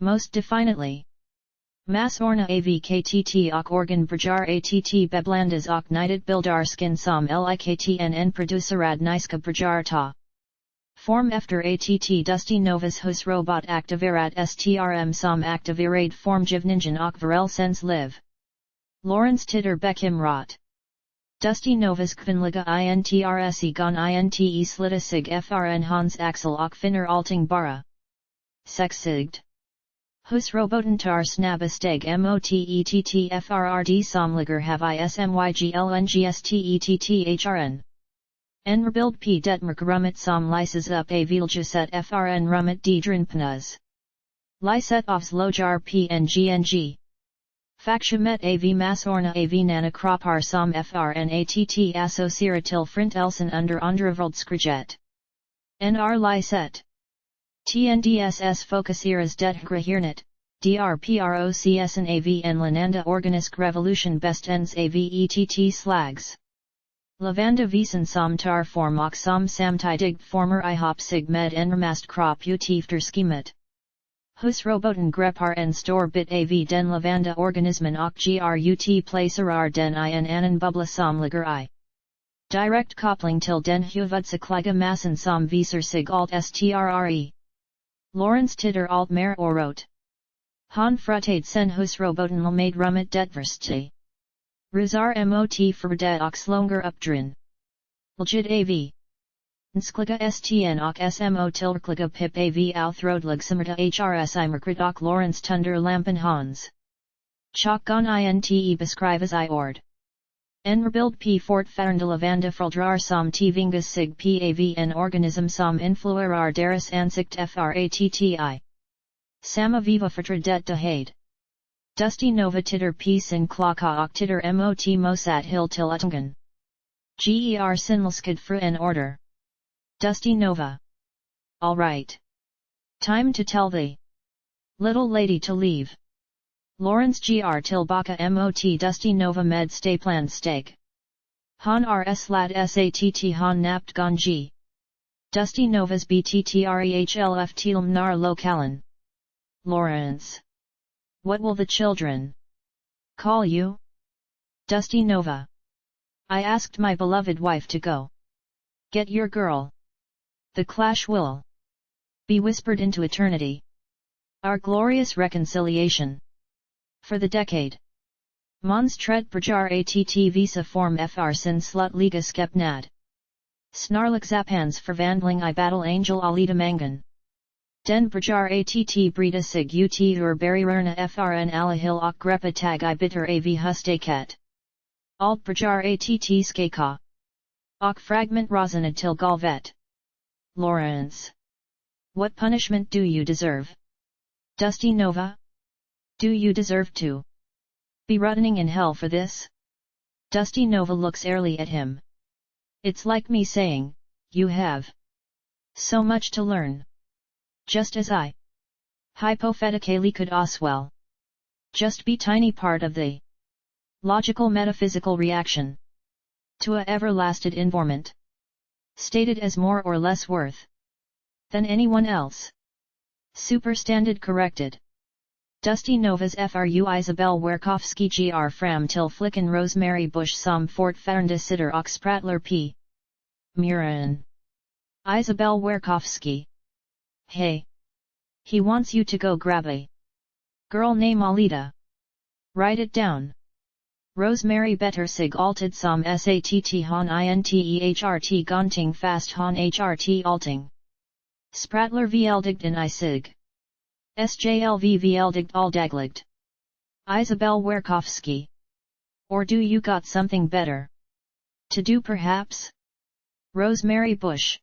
Most definitely. Mass orna avktt och organ brajar att beblandas och nidet bildar skin som liktn en producerad niska brajar ta. Form efter att Dusty Novas hus robot aktiverat strm som aktiverade formgivningen och virell sens liv. Lawrence titter Beckham rot. Dusty Novas kvinnliga intrse gon inte slita sig frn hans axel och finner alting bara sexigt. Hus roboten tar snabba steg motet frrd somliger have ismyglngstettrn. En rebild p detmerk rummet som lyses upp a viljuset frn rummet d drinpnas. Lyset offs lojar png. Factumet av massorna av nana kropar som frnatt associera till frint elsen under skriget. Nr lyset. TNDSS fokuseras det grahirnet, drprocsen av lananda organisk revolution bestens avet slags. Lavanda visen som tar form och som samtidigt former ihop sig med enramast krop utefter schemat. Husroboten grepar en stor bit av den lavanda organismen och grut placerar den I en annan bubbla som ligger I. Direct koppling till den huvudsäkliga massan som visar sig alt strre. Lawrence titter alt mer orot. Han frutade sen husroboten med rummet detverste. Ruzar mot för det och slonger uppdrin. Ljud av. Nskliga stn och smo tilkliga pip av outrodlig simmerta hrs imerkrit och Lawrence tunder lampen hans. Chokgon inte beskrivas I ord. En rebild p fortfarande lavanda földrar som tvingas sig pav en organism som influerar deras ansikt fratti. Sama viva förtra det de hade. Dusty nova titter p sin klocka och titter mot mosat hill till utungen. Ger sinlskid fru en order. Dusty nova. All right. Time to tell thee. Little lady to leave. Lawrence gr till baka mot Dusty nova med staplan steak. Han rs lat satt han napt ganji. Dusty novas bttrelf tilm nar lokalen. Lawrence. What will the children call you? Dusty nova. I asked my beloved wife to go get your girl. The clash will be whispered into eternity. Our glorious reconciliation. For the decade. Måns tred prajar att visa form fr sin slut liga skepnad. Snarlik zapans förvandling I battle angel Alita mangan. Den prajar att brida sig ut ur berrirna frn alahil och grepa tag I bitter av hustaket. Alt prajar att skaka. Och fragment rosanad till galvet. Lawrence. What punishment do you deserve? Dusty nova? Do you deserve to be rotting in hell for this? Dusty nova looks airly at him. It's like me saying, you have so much to learn. Just as I hypothetically could Oswell. Just be tiny part of the logical metaphysical reaction to a everlasted informant. Stated as more or less worth than anyone else. Superstandard corrected. Dusty novas fru Isabel Werkowski gr fram till flicken Rosemary Bush som fortfarande sitter och sprattler p. Muren. Isabel Werkowski. Hey. He wants you to go grab a girl name Alita. Write it down. Rosemary better sig alted som satt han intehrt gonting fast han hrt alting. Sprattler vldigt in I sig. Sjlv vldigt aldagligt. Isabel Werkowski. Or do you got something better to do perhaps? Rosemary Bush.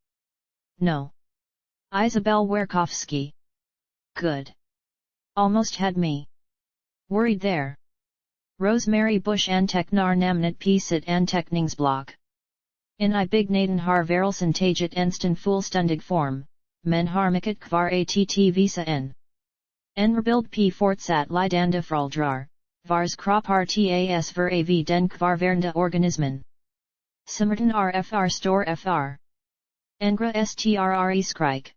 No. Isabel Werkowski. Good. Almost had me worried there. Rosemary Bush antecknar namnet piset anteckningsblock. In I bignaden har varelsen taget enstan fullständig form, men har mycket kvar att visa en. En rebild p fortsatt lidande föräldrar, vars kroppar tas för av den kvarvarande organismen. Simmerton rfr stor fr. Engra strre skrik.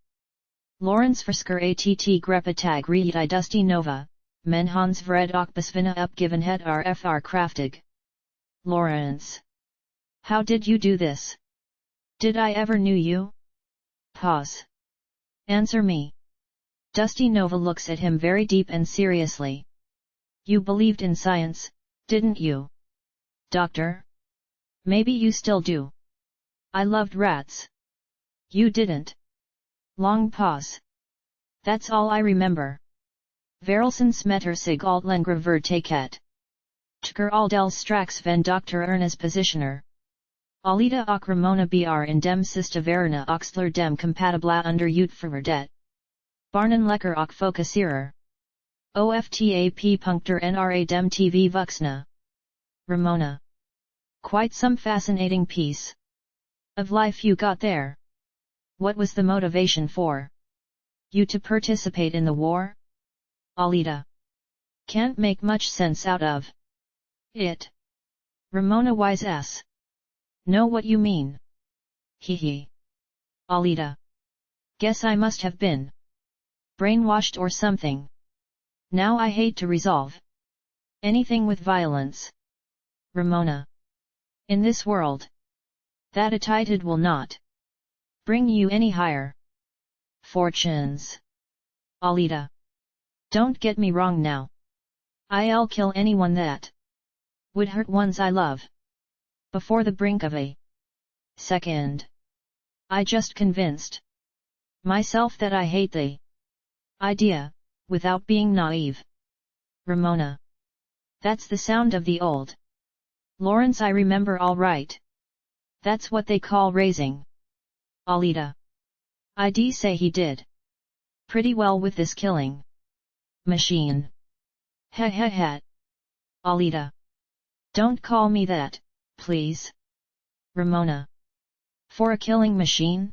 Lawrence förskar att greppa tag reed I Dusty nova, men hans vred och besvinna uppgivenhet rfr kraftig. Lawrence. How did you do this? Did I ever knew you? Pause. Answer me. Dusty nova looks at him very deep and seriously. You believed in science, didn't you? Doctor? Maybe you still do. I loved rats. You didn't. Long pause. That's all I remember. Varelsen smetter sig alt längre vertaket. Tycker aldel strax van Dr. Ernest positioner. Alita och Ramona br in dem sista verna oxler dem compatibla under utfördet. Barnen lecker och fokuserar. OFTAP puncter NRA dem TV vuxna. Ramona. Quite some fascinating piece of life you got there. What was the motivation for you to participate in the war? Alita. Can't make much sense out of it. Ramona wise s. Know what you mean. Hee. Alita. Guess I must have been brainwashed or something. Now I hate to resolve anything with violence. Ramona. In this world, that attitude will not bring you any higher fortunes. Alita. Don't get me wrong now. I'll kill anyone that would hurt ones I love. Before the brink of a second. I just convinced myself that I hate the idea, without being naive. Ramona. That's the sound of the old Lawrence I remember all right. That's what they call raising. Alita. I'd say he did pretty well with this killing machine. Heh. Alita. Don't call me that, please. Ramona. For a killing machine?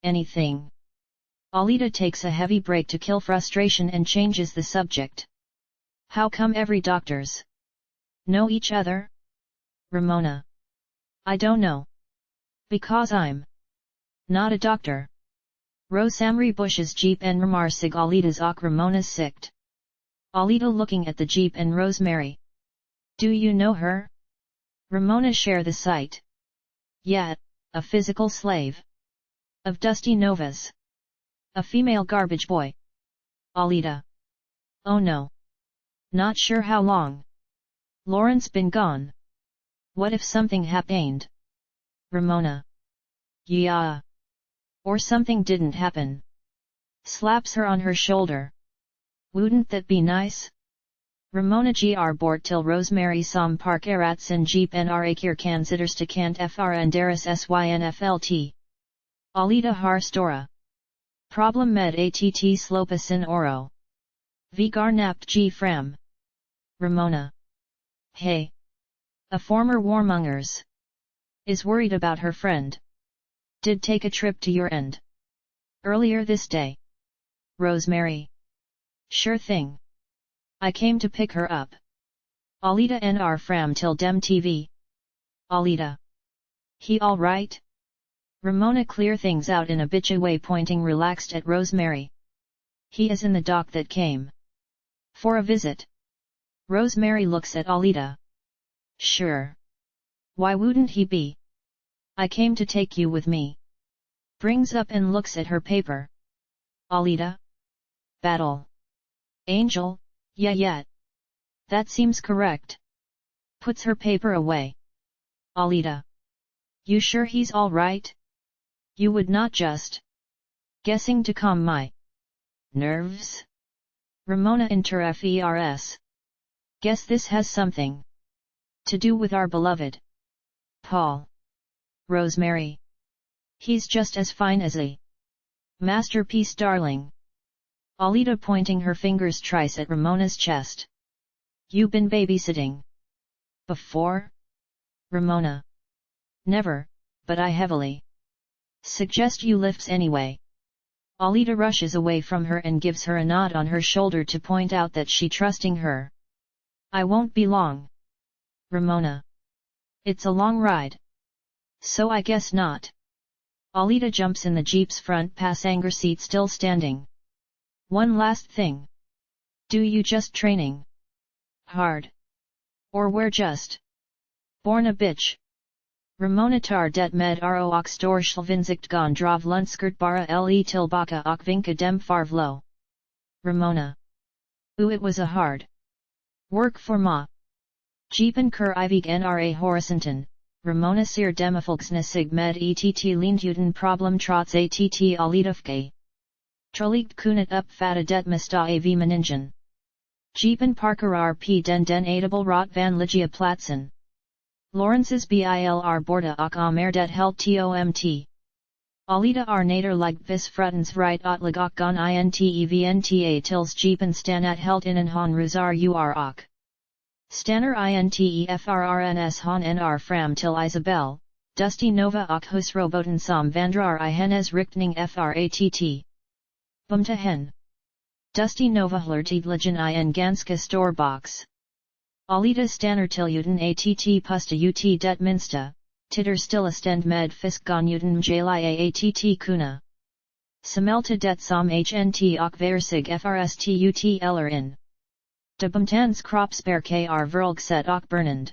Anything. Alita takes a heavy break to kill frustration and changes the subject. How come every doctors know each other? Ramona. I don't know. Because I'm not a doctor. Rosemary Bush's Jeep and Ramarsig Alita's ok Ramona's sicked. Alita looking at the Jeep and Rosemary. Do you know her? Ramona share the sight. Yet, a physical slave of Dusty Novas. A female garbage boy. Alita. Oh no. Not sure how long Lawrence been gone. What if something happened? Ramona. Yeah. Or something didn't happen. Slaps her on her shoulder. Wouldn't that be nice? Ramona gr bort till Rosemary som parkeratsen jeep nra kirkan zitterste kant fr andaris synflt. Alita har stora problem med att slopa sin oro. Vigar napt g fram. Ramona. Hey. A former warmongers is worried about her friend. Did take a trip to your end earlier this day. Rosemary. Sure thing. I came to pick her up. Alita nr fram till dem TV. Alita. He all right? Ramona clear things out in a bitchy way, pointing relaxed at Rosemary. He is in the dock that came for a visit. Rosemary looks at Alita. Sure. Why wouldn't he be? I came to take you with me. Brings up and looks at her paper. Alita. Battle Angel, yeah. That seems correct. Puts her paper away. Alita. You sure he's all right? You would not just guessing to calm my nerves? Ramona interferes. Guess this has something to do with our beloved Paul. Rosemary. He's just as fine as a masterpiece, darling. Alita pointing her fingers twice at Ramona's chest. You been babysitting before? Ramona. Never, but I heavily suggest you lifts anyway. Alita rushes away from her and gives her a nod on her shoulder to point out that she trusting her. I won't be long. Ramona. It's a long ride. So I guess not. Alita jumps in the Jeep's front passenger seat, still standing. One last thing. Do you just training hard? Or we're just born a bitch? Ramona tar det med ro och storslvinsikt gon drov lunskert bara le tillbaka och vinka dem farvlo. Ramona. Ooh, it was a hard work for ma. Jeepen kur ivig nra horisonten. Ramona ser demifulksna med ett linduden problem trots att alitufke. Troligt kunat upp fatta det mesta av meningen. Jeepen parkerar p den adable rot van ligia platsen. Lawrence's bilr borda och amer det helt tomt. Alita are nader like vis frutens right otligok gon intevnta tils jeepen stan at helt in han ruzar ur ok. Stanner intefrrns han nr fram til Isabel, dusty nova ok hus roboten som vandrar I hennes richtning fratt. Bumta hen. Dusty nova hlertidligen in ganska store box. Alita stanner tiluten att pusta ut det minsta, titter stillestend med fisk gonuten jali att kuna. Samelta det som hnt och versig frstut eller in. De bumtans kroppsberg kr verlgset och bernand.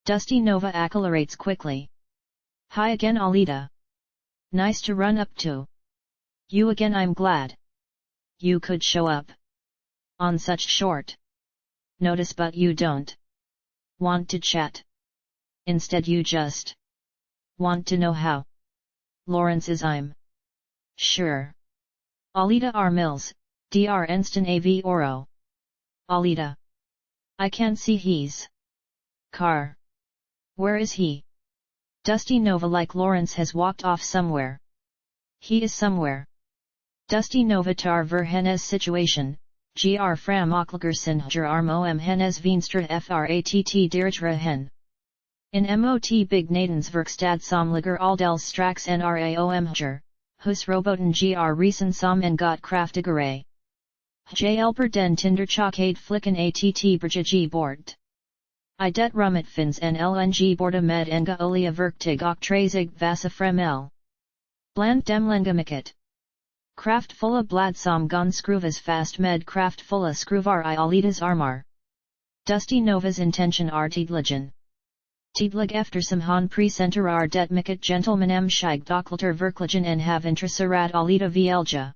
Dusty nova accelerates quickly. Hi again Alita. Nice to run up to. You again I'm glad. You could show up. On such short notice but you don't want to chat. Instead you just want to know how Lawrence is I'm sure. Alita R. Mills, Dr. Enston AV Oro. Alita. I can't see he's car. Where is he? Dusty nova like Lawrence has walked off somewhere. He is somewhere. Dusty nova tar ver hennes situation, gr fram oklagersen ger arm om hennes vinstra fratt diritra hen. In mot big nadens verkstad som ligger aldels strax nraom ger, hus roboten gr resen som en got kraftigere. Hjälper den tinderchakade flicken att berge bort. I det rummet finns en lng borda med enga olia verktig och trazig vassa fremel. Bland demlenga mycket. Kraftfulla blad som gon skruvas fast med kraftfulla skruvar I alitas armar. Dusty novas intention are tidligen. Tidlig eftersom han presenterar det mycket gentlemanem shig dokliger verkligen en have intresserat alita vielja.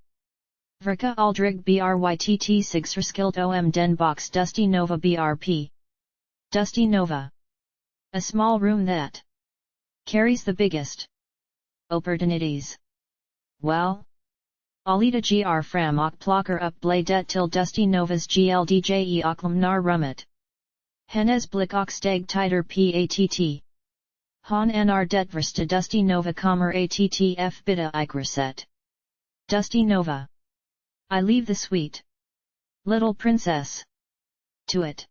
Verka aldrig brytt sigsrskilt om den box Dusty nova brp. Dusty nova. A small room that carries the biggest opportunities. Well? Alita gr fram och plocker upp bladet till Dusty novas gldje oklum nar rummet. Hennes blick och steg tighter patt. Han nr det versta Dusty nova kommer att bida ikreset. Dusty nova. I leave the suite. Little princess. To it.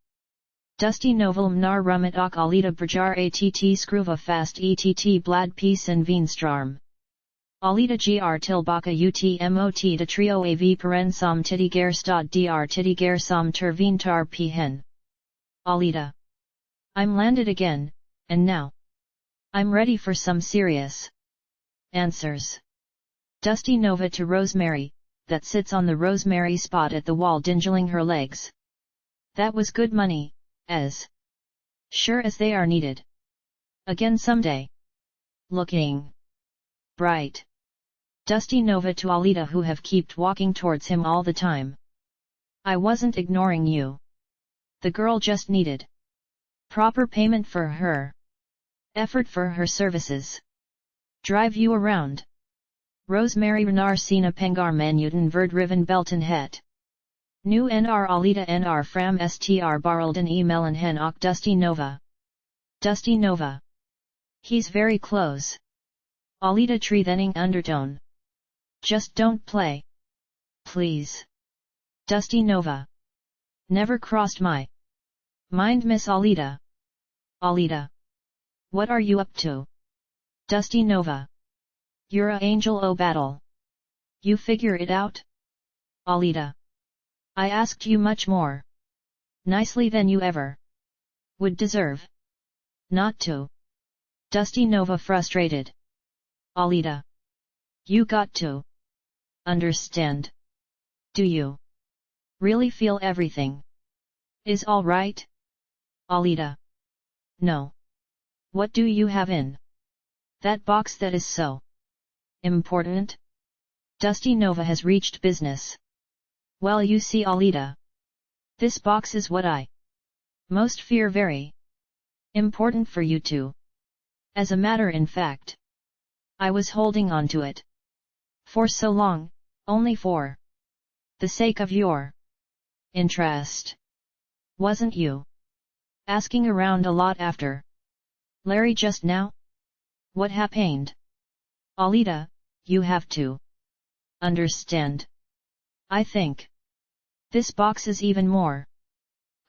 Dusty novelum nar rummet och Alita brajar att skruva fast ett blad pisen vinstrarm. Alita gr tillbaka utmot de trio av paren som tidigar stad dr tidigar som tervintar p hen. Alita. I'm landed again, and now I'm ready for some serious answers. Dusty nova to Rosemary, that sits on the rosemary spot at the wall dingling her legs. That was good money, as sure as they are needed. Again someday. Looking bright. Dusty nova to Alita who have kept walking towards him all the time. I wasn't ignoring you. The girl just needed proper payment for her effort for her services. Drive you around. Rosemary Renar Sina Pengar Manuten Verdriven Belton Het. Nu nr Alita nr fram str barrelden e melon hen och Dusty nova. Dusty nova. He's very close. Alita treathening undertone. Just don't play. Please. Dusty nova. Never crossed my mind Miss Alita. Alita. What are you up to? Dusty nova. You're a angel o battle. You figure it out? Alita. I asked you much more nicely than you ever would deserve. Not to. Dusty nova frustrated. Alita. You got to understand. Do you really feel everything is all right? Alita. No. What do you have in that box that is so important? Dusty nova has reached business. Well, you see Alita. This box is what I most fear, very important for you too. As a matter in fact, I was holding on to it for so long, only for the sake of your interest. Wasn't you asking around a lot after Larry just now? What happened? Alita, You have to understand. I think this box is even more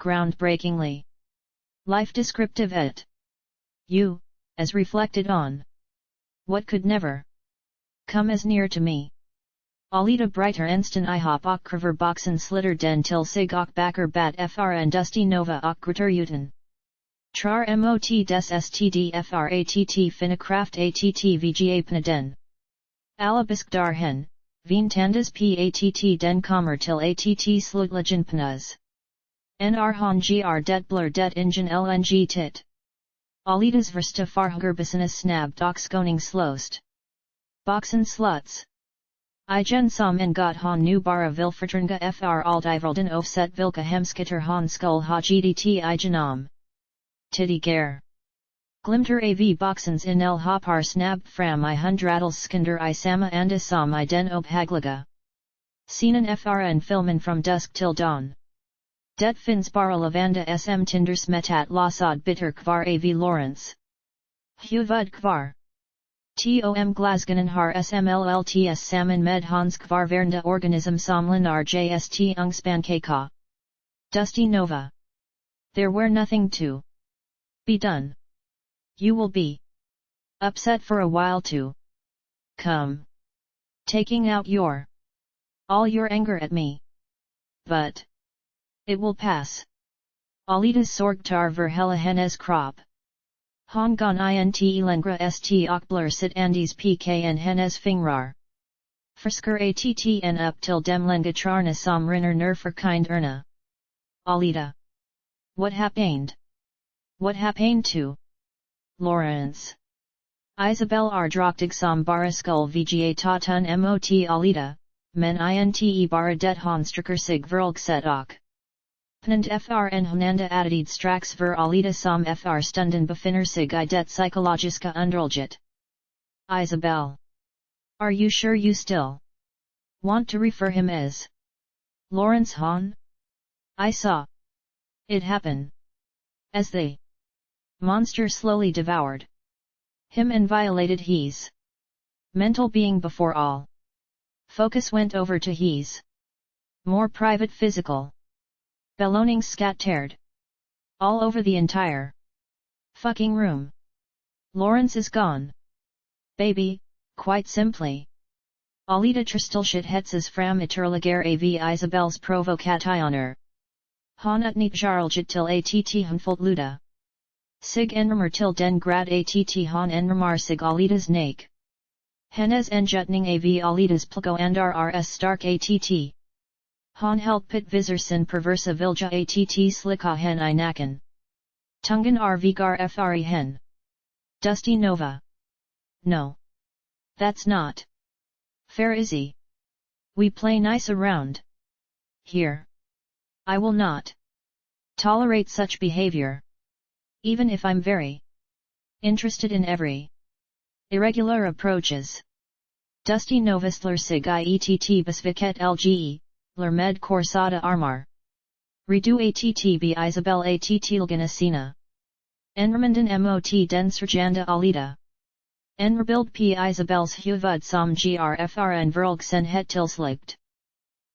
groundbreakingly life descriptive at you, as reflected on what could never come as near to me. Alita brighter enstan I hop och kriver boxen slitter den till sig och backer bat fr and dusty nova och gritter uten. Trar mot des stdfratt finna kraft att vga pnaden. Alabisk dar hen, veen tandas patt den kommer till att slutlagen pnuz. Nr han gr det blur det ingen lng tit. Alitas versta farhuggerbissinas snab doxkoning slost. Boxen sluts. Igen som en got han nu bara vilferternga fr aldivrelden offset vilka hemskitter han skull ha gdt igenom. Tiddy gare. Glimter av boxens in el hopar snab fram I hundradels skinder I sama anda som I den obhagliga. Scenen frn filmen from dusk till dawn. Det finns bara lavanda sm tinder smetat lasad bitter kvar av Lawrence. Huvud kvar. Tom glasgonen har smllts salmon med hans kvar värnda organism somlin rjst ungspankaka. Dusty nova. There were nothing to be done. You will be upset for a while to come. Taking out all your anger at me. But it will pass. Alitas sorgtar ver hela hennes krop. Han gon int elengra st okblur sit andis pkn hennes fingrar. Frisker attn up till demlenga charna som rinner nerfer kind erna. Alita. What happened? What happened to Lawrence? Isabel draktig som bara skull vga tatun mot Alita, men inte bara det han striker sig verlgset och. Pnand frn honanda attityd strax ver Alita som fr stunden befinner sig I det psychologiska underlget. Isabel. Are you sure you still want to refer him as Lawrence Han? I saw it happen. As the monster slowly devoured him and violated his mental being before all. Focus went over to his more private physical belongings scattered all over the entire fucking room. Lawrence is gone. Baby, quite simply. Alita tristelshit hetzes fram iterliger av Isabels provocationer. Han utnit jarljet till att hunfult luda. Sig enramer till den grad att han enramar sig Alitas nake. Hennes enjutning av Alitas plgo andar rs stark att. Han helt pit visersin perversa vilja att slicka hen I naken. Tungan vigar fri hen. Dusty nova. No. That's not fair Izzy. We play nice around here. I will not tolerate such behavior. Even if I'm very interested in every irregular approaches. Dusty novistler sig iett besviket lge, lermed corsada armar. Redu att b Isabel att lganasina. Enremanden mot den serjanda Alita. Enrebild p Isabels huvud som grfrn verlgsen het tilsligt.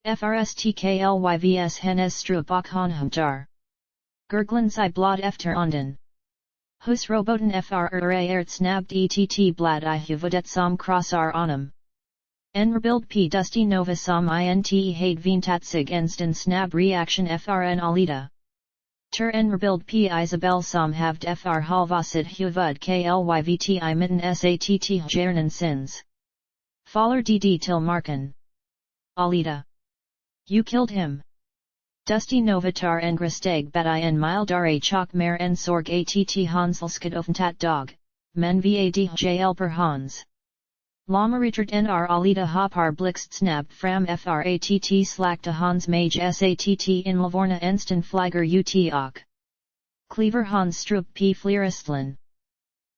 FrstklYvs hennes strup och han humtar. Gurglans I blad efter anden. Hus roboten ert snabbed ett blad I huvudet som krossar honom. Enrebild p dusty nova som inte hade vintatsig enstan snabb reaction frn Alita. Tur enrebild p Isabel som havd fr halvasit huvud klyvt I mitten satt hjärnan sins. Faller dd till marken. Alita. You killed him. Dusty novatar en gresteg bat I en mildare chok mer en sorg att hanselskad offentat dog, men vad per hans. Lamaritert nr Alita hopar blixt snab fram fratt slakta hans mage satt in lavorna enstan flyger ut och. Cleaver hans strup p fliristlen.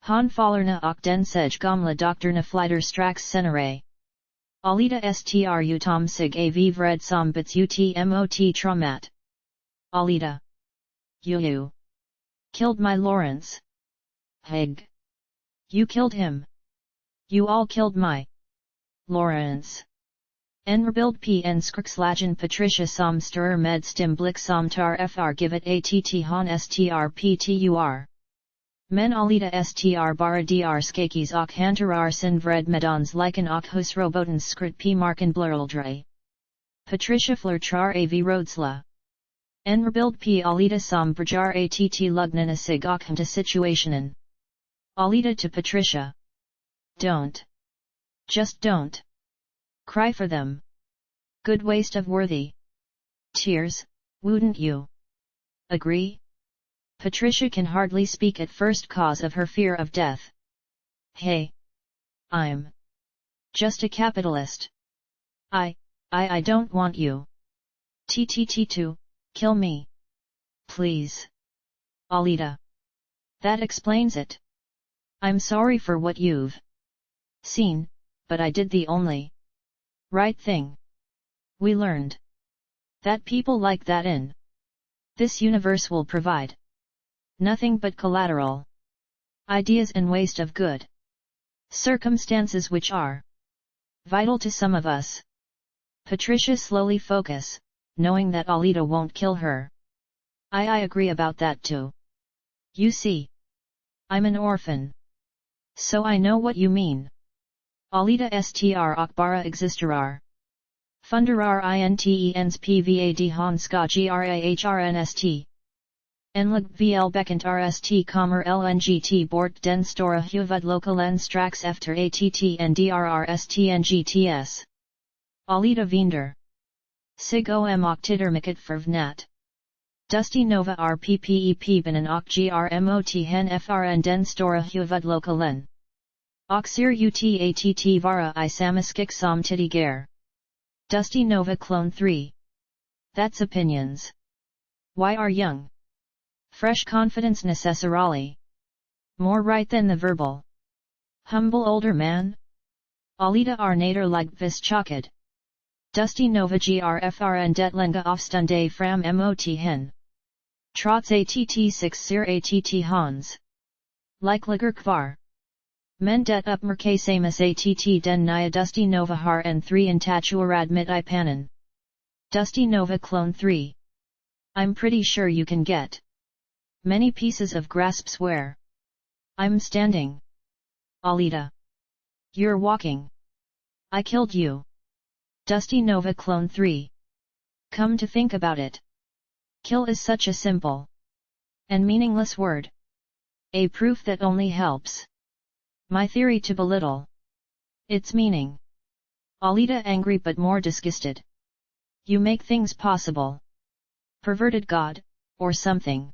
Han fallerna och den sej gamla doktorna flyter strax senare. Alita str utom sig av vred som bits utmot traumat. Alita. You killed my Lawrence. Heg. You killed him. You all killed my Lawrence. Enrebild P. N. Skrikslagen Patricia Som Stur Med Stim Blick Som Tar Fr Givet att Han Str Ptur. Men Alita Str Bara Dr Skakis och Hantarar Sin Vred Medons Liken och Hus Robotens Skrit P. Marken Blurldre. Patricia Flirtrar Av Rodsla. Enrebild P. Alita Som Brajar att Lugnana Sig och Hamta Situationen. Alita to Patricia. Don't. Just don't. Cry for them. Good waste of worthy tears, wouldn't you agree? Patricia can hardly speak at first cause of her fear of death. Hey. I'm just a capitalist. I don't want you to kill me. Please. Alita. That explains it. I'm sorry for what you've seen, but I did the only right thing. We learned that people like that in this universe will provide nothing but collateral ideas and waste of good circumstances which are vital to some of us. Patricia slowly focus, knowing that Alita won't kill her. I agree about that too. You see, I'm an orphan, so I know what you mean. Alita str akbara existerar. Funderar intens pvad hanska grahrnst. Enlig vl bekant rst kommer lngt bort den stora huvud lokalen strax efter att and drrstngts. Alita vinder. Sig om och tiddermikket förvnat. Dusty nova rppep benen och grmot hen frn den stora huvud lokalen. Oxir utatt vara I samaskik som tidigar. Dusty Nova Clone 3. That's opinions. Why are young? Fresh confidence necessarily more right than the verbal humble older man? Alita are nader like vis chakad. Dusty Nova grfrn detlenga avstunde fram mot hen. Trots att 6 sir att hans. Like liger kvar. Men det uppmärksammas att den nya Dusty Nova har en 3 intatuarad mit I panen. Dusty Nova Clone 3. I'm pretty sure you can get many pieces of grasps where I'm standing. Alita. You're walking. I killed you. Dusty Nova Clone 3. Come to think about it. Kill is such a simple and meaningless word. A proof that only helps my theory to belittle its meaning. Alita angry but more disgusted. You make things possible. Perverted God, or something.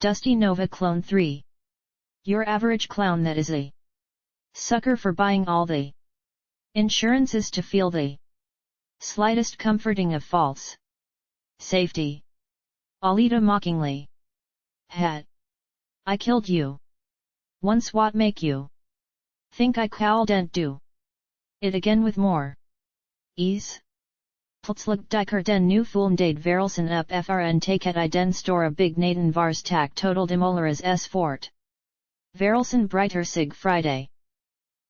Dusty Nova Clone 3. Your average clown that is a sucker for buying all the insurances to feel the slightest comforting of false safety. Alita mockingly. Had I killed you once, what make you think I couldn't do it again with more ease? Plötsligt dyker den nu fulmdade varelsen upp frn taket I den stora byggnaden vars tak total demolares s fort. Varelsen brighter sig Friday.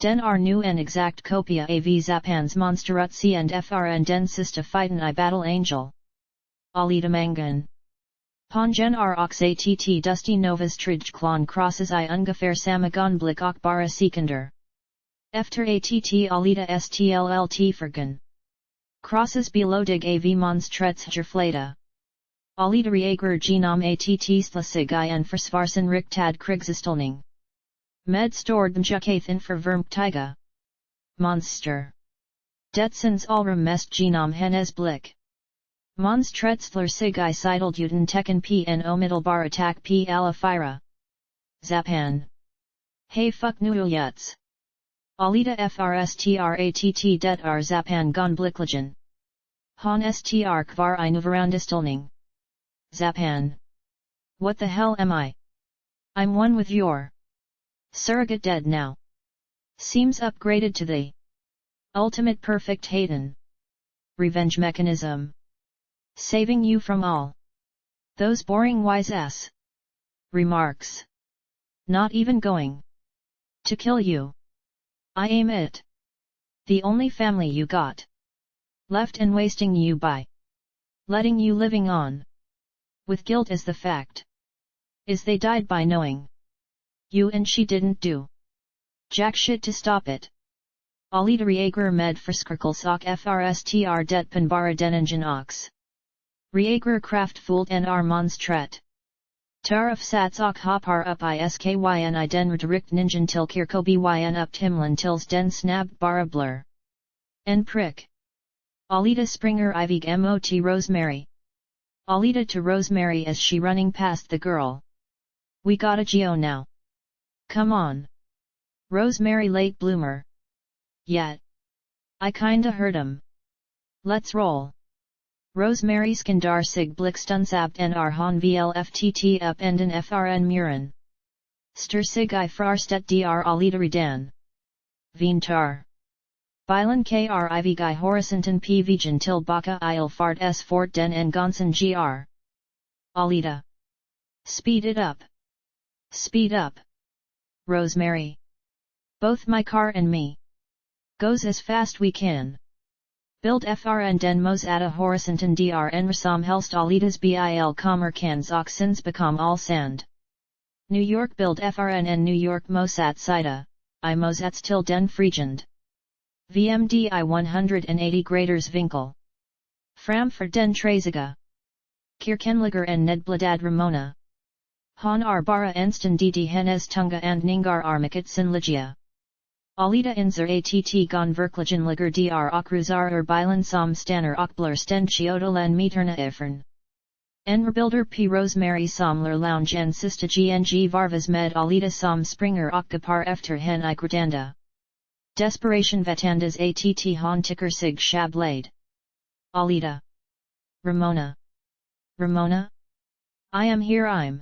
Den är nu en exakt kopia av Zapans monsterutseende frn den sista fighten I battle angel. Alita mangan. Pongen är ox att Dusty Novas tridgklon crosses I ungefär samagonblick och bara sekunder. Efter att Alita stllt förgun. Crosses belodig av monstrettsgerflata. Alita reager genom att slasig I en försvarsen riktad krigsställning. Med stordmjukathen förvermtiga. Monster. Detsens allra mest genom hennes blick. Monstrettsler sig I sidleduten tecken pn omittelbar attack p alla fyra. Zapan. Hey fuck nuulyuts. Alita frstratt det zapan gonblickligen. Han str kvar I nuvarandestelning. Zapan. What the hell am I? I'm one with your surrogate dead now. Seems upgraded to the ultimate perfect Hayden. Revenge mechanism. Saving you from all those boring wise ass remarks. Not even going to kill you. I aim it The only family you got left and wasting you by letting you living on with guilt is the fact is they died by knowing you and she didn't do jack shit to stop it. Alita reager med forskrikkelsak frstr det penbara deningen ox. Reager kraft fult nr monstret. Tarif sats och hoppar upp iskyn I den rikt ningen till kirkobyn upp himlen tills den snabb bara blur. En prick. Alita springer ivig mot Rosemary. Alita to Rosemary as she running past the girl. We got a geo now. Come on. Rosemary late bloomer. Yet. I kinda heard 'em. Let's roll. Rosemary skandar sig blickstundsabt nr han vlftt up enden frn muren. Ster sig I frarstet dr Alita redan. Vintar. Bilen kr ivig I horisonten p vigen till baka il fart s fort den en gonsen gr. Alita. Speed it up. Speed up. Rosemary. Both my car and me. Goes as fast we can. Build frn den mos ada horisonten dr enresam helst Alitas bil kommer kans och sins become all sand. New York build frn en New York mosat sida, I mosats till den friegend. VMD I 180 graders winkel. Fram för den traziga. Kirkenliger en nedbladad Ramona. Han bara enstan dt hennes tunga and ningar armikitsen ligia. Alita inzer att gon verkligen liger dr okruzar bilen som stanner okblur sten chiotolen meterna ifern. En rebuilder p Rosemary somler lounge en sista gng varvas med Alita som springer ockapar efter hen I gradanda. Desperation vetandas att han ticker sig shablade. Alita. Ramona. Ramona? I am here I'm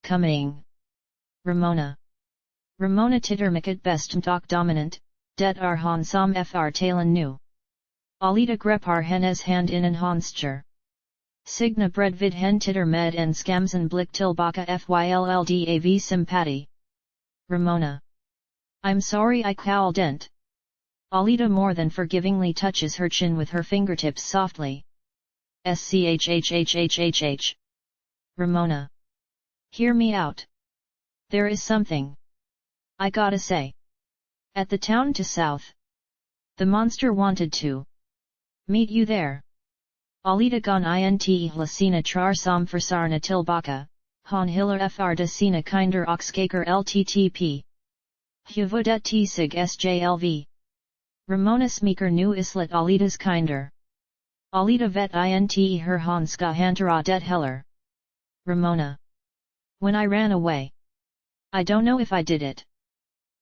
coming. Ramona. Ramona tittermicket bestmt och dominant, det han som fr talen nu. Alita grepar hennes hand in en honstcher. Signa bred vid hen titter med en skamsen blick tillbaka fyllldav sympati. Ramona. I'm sorry I cowl dent. Alita more than forgivingly touches her chin with her fingertips softly. Schhhhhh. Ramona. Hear me out. There is something I gotta say. At the town to south. The monster wanted to meet you there. Alita gon int hlasina trar som försarna tillbaka, han hiller fr de sina kinder oxkaker lttp. Huvudet sig sjlv. Ramona smeker nu islet Alitas kinder. Alita vet int her han ska hantera det heller. Ramona. When I ran away. I don't know if I did it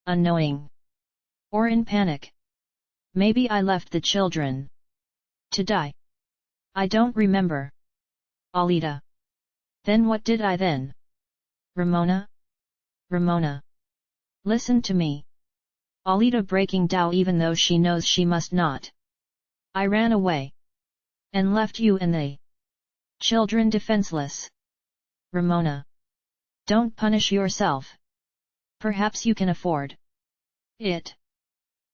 unknowing or in panic. Maybe I left the children to die. I don't remember. Alita. Then what did I then? Ramona? Ramona. Listen to me. Alita breaking down even though she knows she must not. I ran away. And left you and the children defenseless. Ramona. Don't punish yourself. Perhaps you can afford it.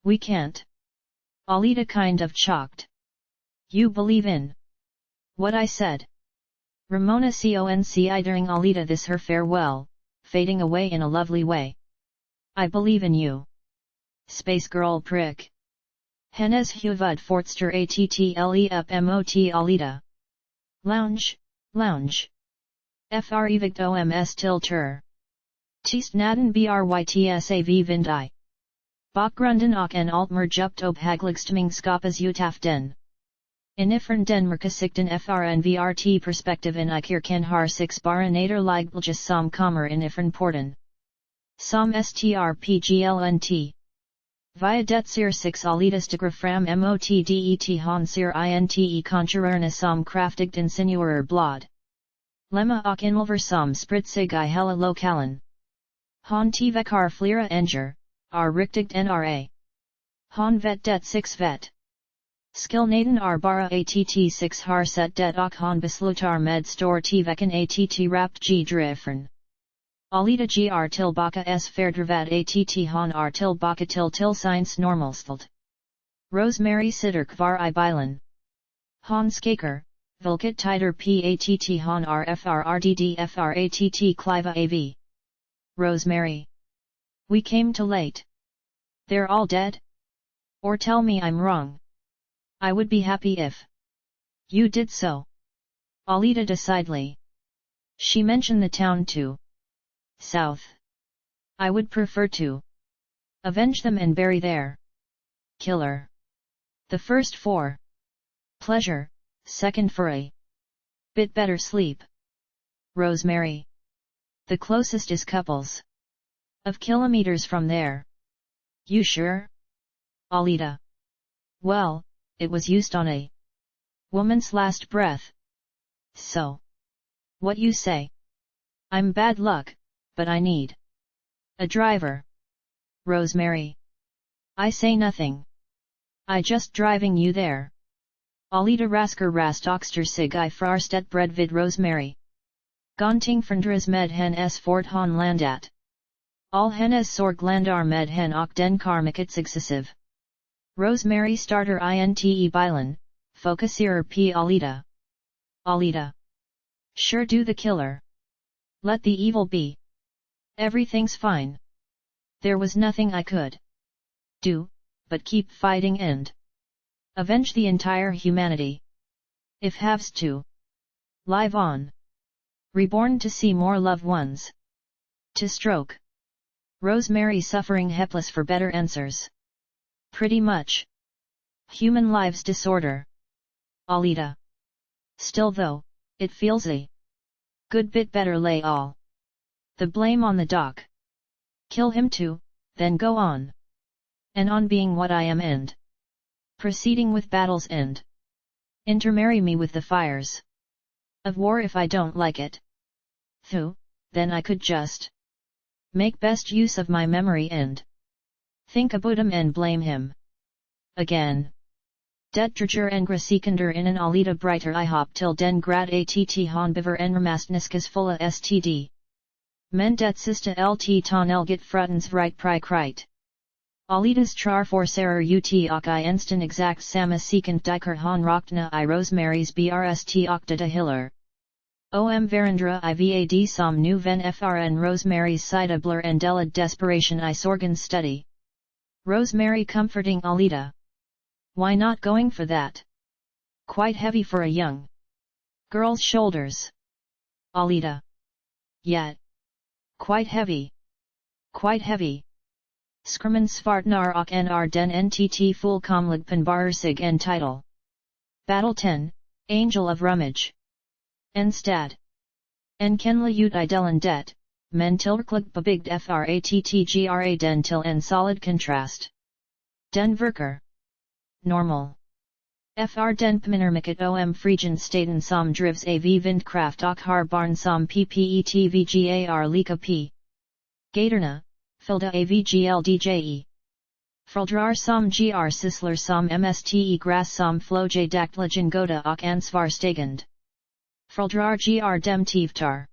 We can't. Alita kind of shocked. You believe in what I said? Ramona conci during Alita this her farewell, fading away in a lovely way. I believe in you. Space girl prick. Hennes huvud fortster attle up mot Alita. Lounge, lounge. Fr evigt oms till tur. Tist naden brytsav vindi. Bakgrunden och en altmer jupt ob hagligstming skapas utaf den. Inifern den merkasikten frn vrt perspektive in ikirken har 6 baranader ligbljas som kommer inifern porten. Som strpglnt. Via det ser 6 alitas fram mot det han ser inte conjurerna som kraftigt insinuerer blad. Lemma och involver som spritsig I hela lokalen. Han tvekar flera enger, riktigt nra. Han vet det 6 vet. Skillnaden bara att 6 har set det och han beslutar med stor tveken att rapt g drifern. Alita gr tillbaka s färdravad att han tillbaka till science normalstalt. Rosemary sitter kvar I bilen. Han skaker, vilket tider patt han rfrrddfratt kliva av. Rosemary. We came too late. They're all dead? Or tell me I'm wrong. I would be happy if you did so. Alita decidedly. She mentioned the town too. South. I would prefer to avenge them and bury their killer. The first for pleasure, second for a bit better sleep. Rosemary. The closest is couples of kilometers from there. You sure? Alita. Well, it was used on a woman's last breath. So. What you say? I'm bad luck, but I need a driver. Rosemary. I say nothing. I just driving you there. Alita rasker rast oxter sig I frarstet bred vid Rosemary. Gonting frandras med hen s fort han landat. All hen s sorg landar med hen och den karmiket successive. Rosemary starter inte bilen, focuserer p Alita. Alita. Sure do the killer. Let the evil be. Everything's fine. There was nothing I could do, but keep fighting and avenge the entire humanity. If haves to live on. Reborn to see more loved ones. To stroke. Rosemary suffering helpless for better answers. Pretty much. Human lives disorder. Alita. Still though, it feels a good bit better lay all the blame on the doc. Kill him too, then go on. And on being what I am and proceeding with battle's end. Intermarry me with the fires of war if I don't like it. Though, then I could just make best use of my memory and think about him and blame him. Again. Det drager en sekunder in an Alita brighter I hop till den grad att han bever en ramastniskas fulla std. Men det sista lt ton elget frutens vrit pri krite. Alitas trar forcerer ut och I instant exact samma sekund diker han rockna I Rosemary's brst octa de hiller. Om verandra I vad som nu ven frn Rosemary's sida blur and delad desperation I sorgen study. Rosemary comforting Alita. Why not going for that? Quite heavy for a young girl's shoulders. Alita. Yet. Quite heavy. Quite heavy. Skrman svartnar och nr den ntt fullkomlig penbarsig en title. Battle 10, Angel of Rummage. En stad. En kenla ut idelen det, men tilklig bebigd frattgra den till en solid contrast. Den verker. Normal. Fr den pminnermiket om frigen staten som drivs av vindkraft och har barn som ppetvgar lika p. Gatorna, filda avgldje. Frildrar som gr sisler som mste gras som floj daktligen goda och ansvar stagand. Frildrar gr dem tivtar.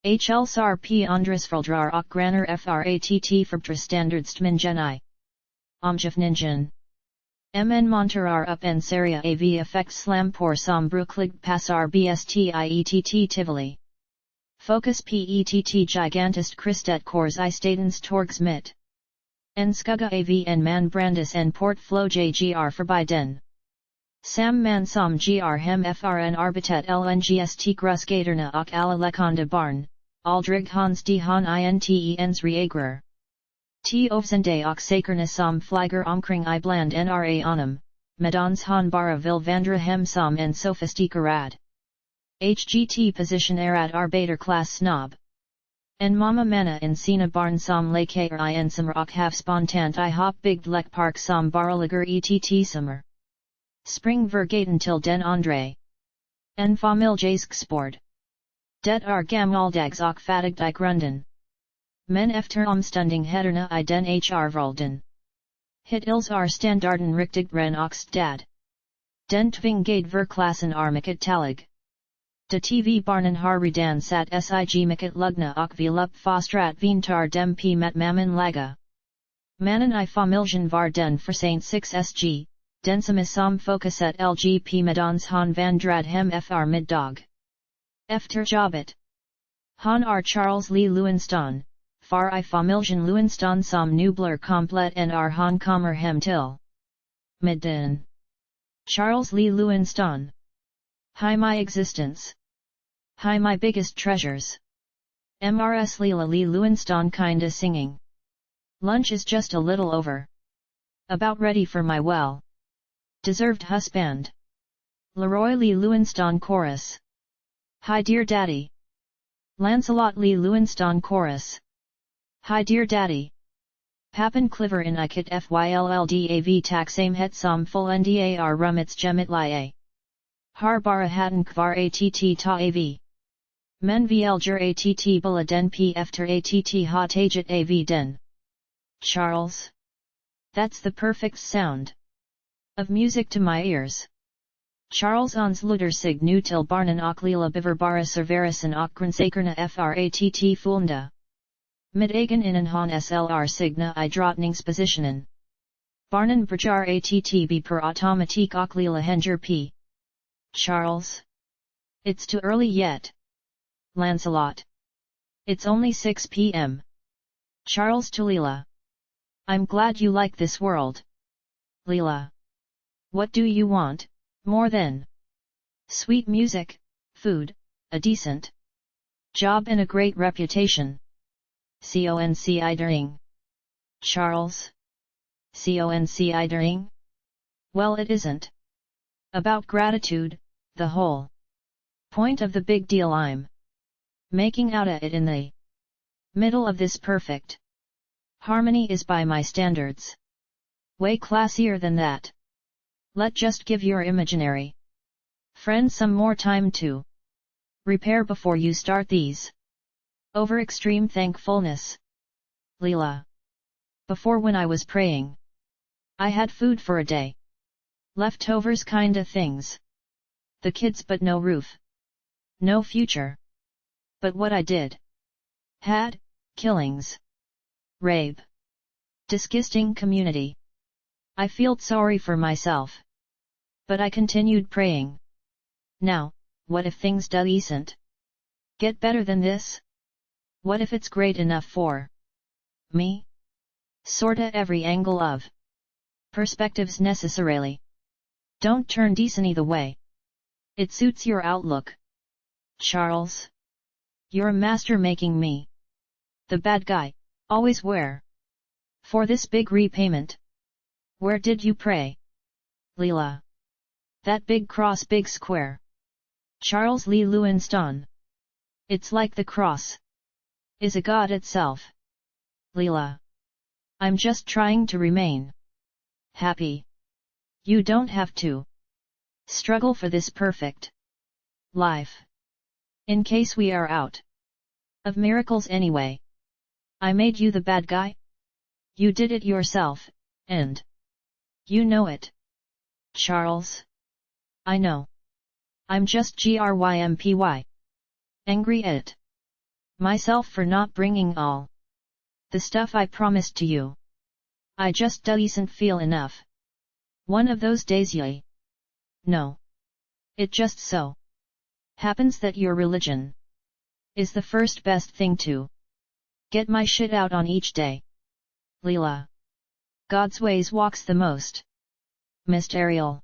Hl sar p andres frildrar och graner fratt förbtra standardstmingen I. Omjefningen. Mn monterar upp en seria av effects slam por som bruklig passar bstiett tivoli. Focus pett gigantist kristet kors I statens torgs mitt. En skugga av en man brandis en port floj gr förbi den. Sam man som gr hem frn arbitet lngst grusgaterna och alla lekonda barn, aldrig hans de han inte ens reagrar. T ovsende och sakerna som flyger omkring I bland nra onum, medans han bara vill vandra hem som en sofistikerad. Hgt position erad arbetar class snob. En mamma manna in sina barn som leker I ensammer och have spontant I hop big lekpark som baraliger ett summer. Spring vergaten till den andre. En familjesk sport. Det gammaldags och fattigt I grunden. Men efter omstunding hederna I den vrolden. Hit ils standarden riktigt ren och stad. Den tvingade verklassen mycket talig. De TV barnen har redan sat sig mycket lugna och vill upp fostrat vintar dem p met mammon laga. Mannen I familjen var den för saint 6 sg, densimissom focuset LGP medans han van drad hem fr middog. Efter jobbet. Han Charles Lee Lewenston, far I familjen Lewenston som nubler komplet en han kommer hem till. Midden. Charles Lee Lewenston. Hi my existence. Hi my biggest treasures. Mrs. Leela Lee Lewenston kinda singing. Lunch is just a little over. About ready for my well-deserved husband. Leroy Lee Lewenston chorus. Hi dear daddy. Lancelot Lee Lewenston chorus. Hi dear daddy. Pappen Cliver in Ikit Fylldav taxame het som full ndar rumits gemit lie. Har bara hatten kvar att ta av. Men vlger att bulla den p efter att ha taget av den. Charles. That's the perfect sound of music to my ears. Charles ons luder sig nu till barnen och lila biverbara serverisen och grunsakerna fratt fulnda. Med egen innen han slr signa I drottningspositionen. Barnen brajar att per automatik och lila henger p. Charles. It's too early yet. Lancelot. It's only 6 p.m. Charles to Leela. I'm glad you like this world. Leela. What do you want, more than sweet music, food, a decent job and a great reputation? Conc Charles. Conc Well, it isn't about gratitude, the whole point of the big deal I'm making out of it in the middle of this perfect harmony is by my standards way classier than that. Let just give your imaginary friend some more time to repair before you start these over extreme thankfulness. Leela. Before when I was praying, I had food for a day. Leftovers kinda things. The kids but no roof. No future. But what I did had killings. Rape. Disgusting community. I felt sorry for myself. But I continued praying. Now, what if things doesn't get better than this? What if it's great enough for me? Sorta every angle of perspectives necessarily don't turn decent the way it suits your outlook. Charles. You're a master making me the bad guy, always where? For this big repayment. Where did you pray? Leela. That big cross big square. Charles Lee Lewenston. It's like the cross is a god itself. Leela. I'm just trying to remain happy. You don't have to struggle for this perfect life. In case we are out of miracles anyway. I made you the bad guy? You did it yourself, and you know it. Charles. I know. I'm just grympy. Angry at myself for not bringing all the stuff I promised to you. I just doesn't feel enough. One of those days yay. No. It just so happens that your religion is the first best thing to get my shit out on each day. Leela. God's ways walks the most mysterial.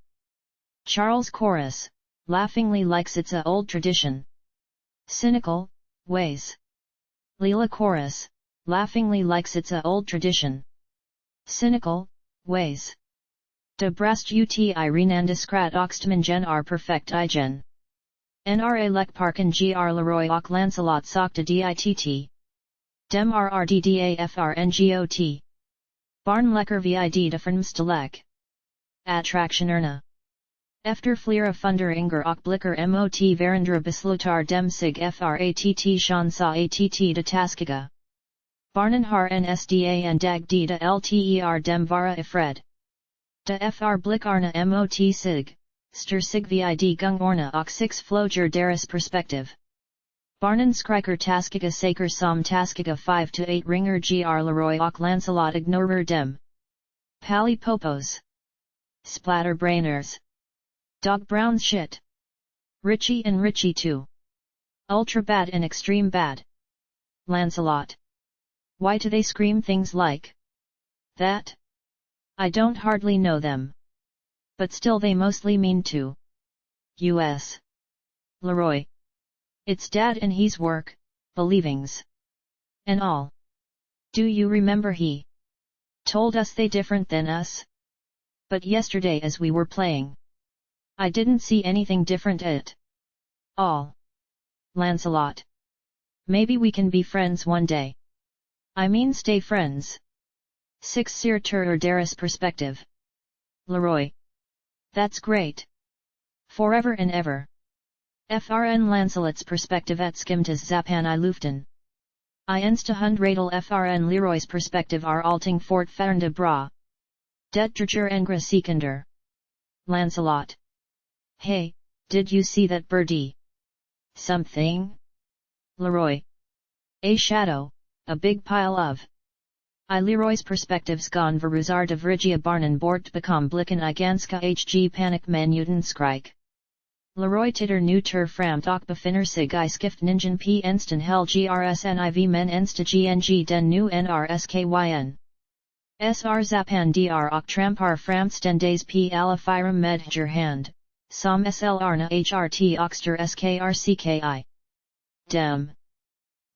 Charles chorus, laughingly likes it's a old tradition. Cynical, ways. Leela chorus, laughingly likes it's a old tradition. Cynical, ways. De brast ut renandiskrat oxtmangen are perfect igen. Nra lekparken gr Leroy och Lancelot sakta ditt. Dem rrddafrngot. Barnlecker vid defremstelek. Attractionerna. Efter flera funder inger och blicker mot varandra beslutar dem sig fratt chansa att de taskiga. Barnen har nsda en dag de lter dem vara ifred. De fr blickarna mot sig, ster sig vid gung orna och six floger deras perspektiv. Barnen skriker taskiga saker som taskiga 5-8 ringer gr Leroy och Lancelot ignorer dem. Pali popos. Splatterbrainers. Dog brown shit. Richie and Richie too. Ultra bad and extreme bad. Lancelot. Why do they scream things like that? I don't hardly know them. But still they mostly mean to. U.S. Leroy. It's Dad and he's work, believings. And all. Do you remember he told us they different than us? But yesterday as we were playing, I didn't see anything different at all. Lancelot. Maybe we can be friends one day. I mean stay friends. 6 Sir Darius perspective. Leroy. That's great. Forever and ever. FRN Lancelot's perspective at skimtas Zapan I Luften. I ensta hundradel FRN Leroy's perspective are alting fort fernde bra. Det drager engra sekunder. Lancelot. Hey, did you see that birdie? Something? Leroy. A shadow, a big pile of. I Leroy's perspectives gone veruzar de vrigia barnen bort bekom blikken I ganska hg panic manuten skrik. Leroy titter nu ter framt och befinner sig I skift ningen p enstan hel grsniv men ensta gng den nu nrskyn. Sr zapan dr och trampar framstendays p alafirem med hand, som slrna hrt oxter skrcki. Dem.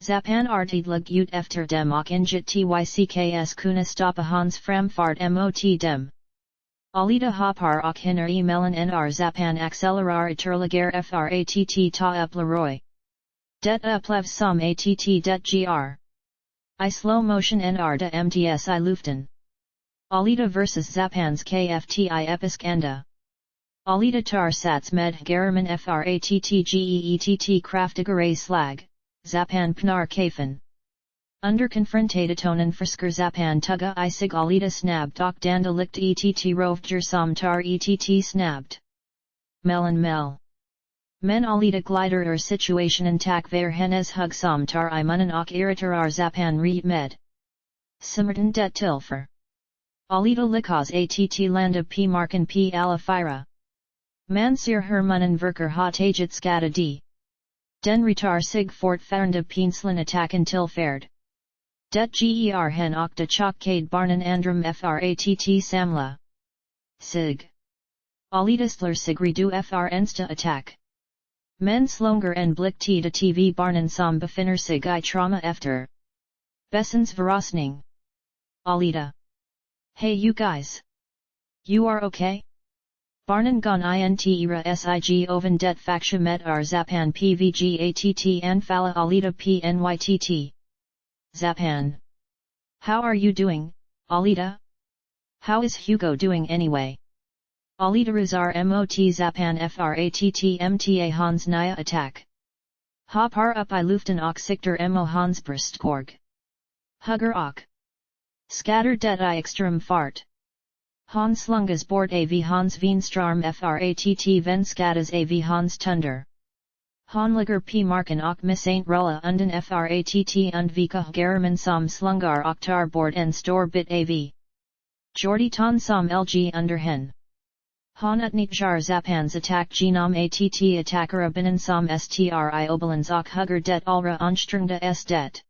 Zapan artidlig ut efter dem och inget tykks kuna stoppa hans framfart mot dem. Alita hoppar och hinner mellan nr Zapan accelerar ytterligare fratt ta upp Leroy. Det upplevs som att det gr. I slow motion nr de mts I luften. Alita vs Zapans kfti episk enda. Alita tar sats med Garaman fratt kraftigare slag, Zapan pnar kafen. Under konfrontatonen frisker Zapan tugga I sig Alita snabbed och danda likt ett rovdjur som tar ett snabbed. Mellan mel. Men Alita glider situationen tak ver hennes hug som tar I munnen och irriterar Zapan re med. Simmerton det tillfer. Alita likas att landa p marken p alafira. Man ser her munnen verker ha taget skada d. Den retar sig fort färnde pinslen attacken tillfärd. Det ger hen och de chockade barnen andrum fratt samla. Sig. Alita slur sig redu ensta attack. Men slonger en blick de tv barnen som befinner sig I trauma efter. Bessens verosning. Alita. Hey you guys. You are okay? Barnen gon int era sig oven det faksha met Zapan pvgatt and falla Alita pnytt. Zapan. How are you doing, Alita? How is Hugo doing anyway? Alita razar mot Zapan fratt mta hans nya attack. Ha par up I luften och sikter mo hans bristkorg. Hugger och. Scatter det I extrem fart. Hans slungas bort av hans venstarm fratt ven skadas av hans tunder. Hanliger p marken och missaint rulla unden fratt undvika garaman som slungar och tar bort en stor bit av. Jordi ton som lg under hen. Han utnyttjar Zapans attack genom att attackera binnen som stri obalans och hugger det allra anstrengda det.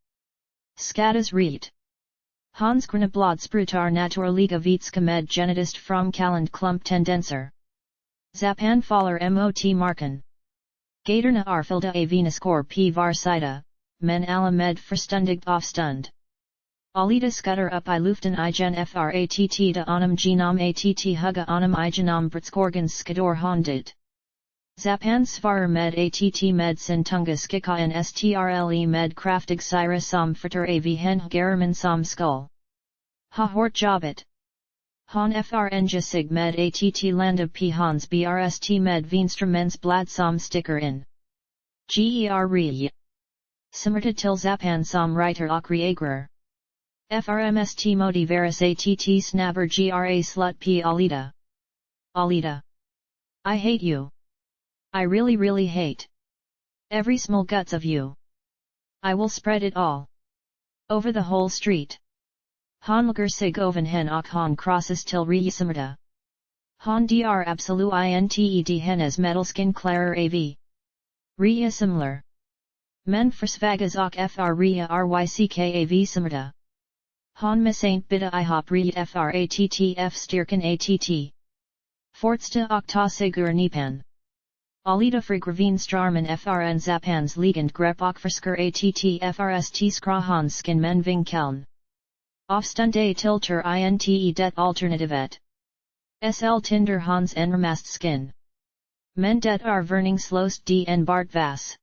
Skadas ret. Hans gröna blodsprutar naturliga vitska med genetist framkallande klump tendenser. Zapan faller mot marken. Gatorna arfilda avinaskor p varsida, men alla med förständigt avstund. Alita skutter upp I luften igen fratt de honom genom att hugga honom igenom britskorgens skador hondet. Zapan svarar med att med sin tunga skicka en strle med kraftig syra som förtar av hen garaman som skull. Ha hort jobbet. Han frnja sig med att landa p hans brst med vinstrumens blad som sticker in. Ger re. Simmerta till Zapan som writer och reagrar. Frmst motiveras att snabber gra slut p Alita. Alita. I hate you. I really hate every small guts of you. I will spread it all over the whole street. Han lager sig oven hen och han crosses till re simmerta. Han dr absolu inte hennes medelskin klarer av. Ria similar. Men försvagas och fr ria ryckav simmerta. Han misaint bita ihop ria frattf styrkan att. Fortsta och ta sigur nipan. Alita frigravin strarman frn zapans ligand grep och försker att frst skra hans skin men ving keln. Avstunde tilter inte det alternativet. Sl tinder hans enramast skin. Men det verning slåst en bart vas.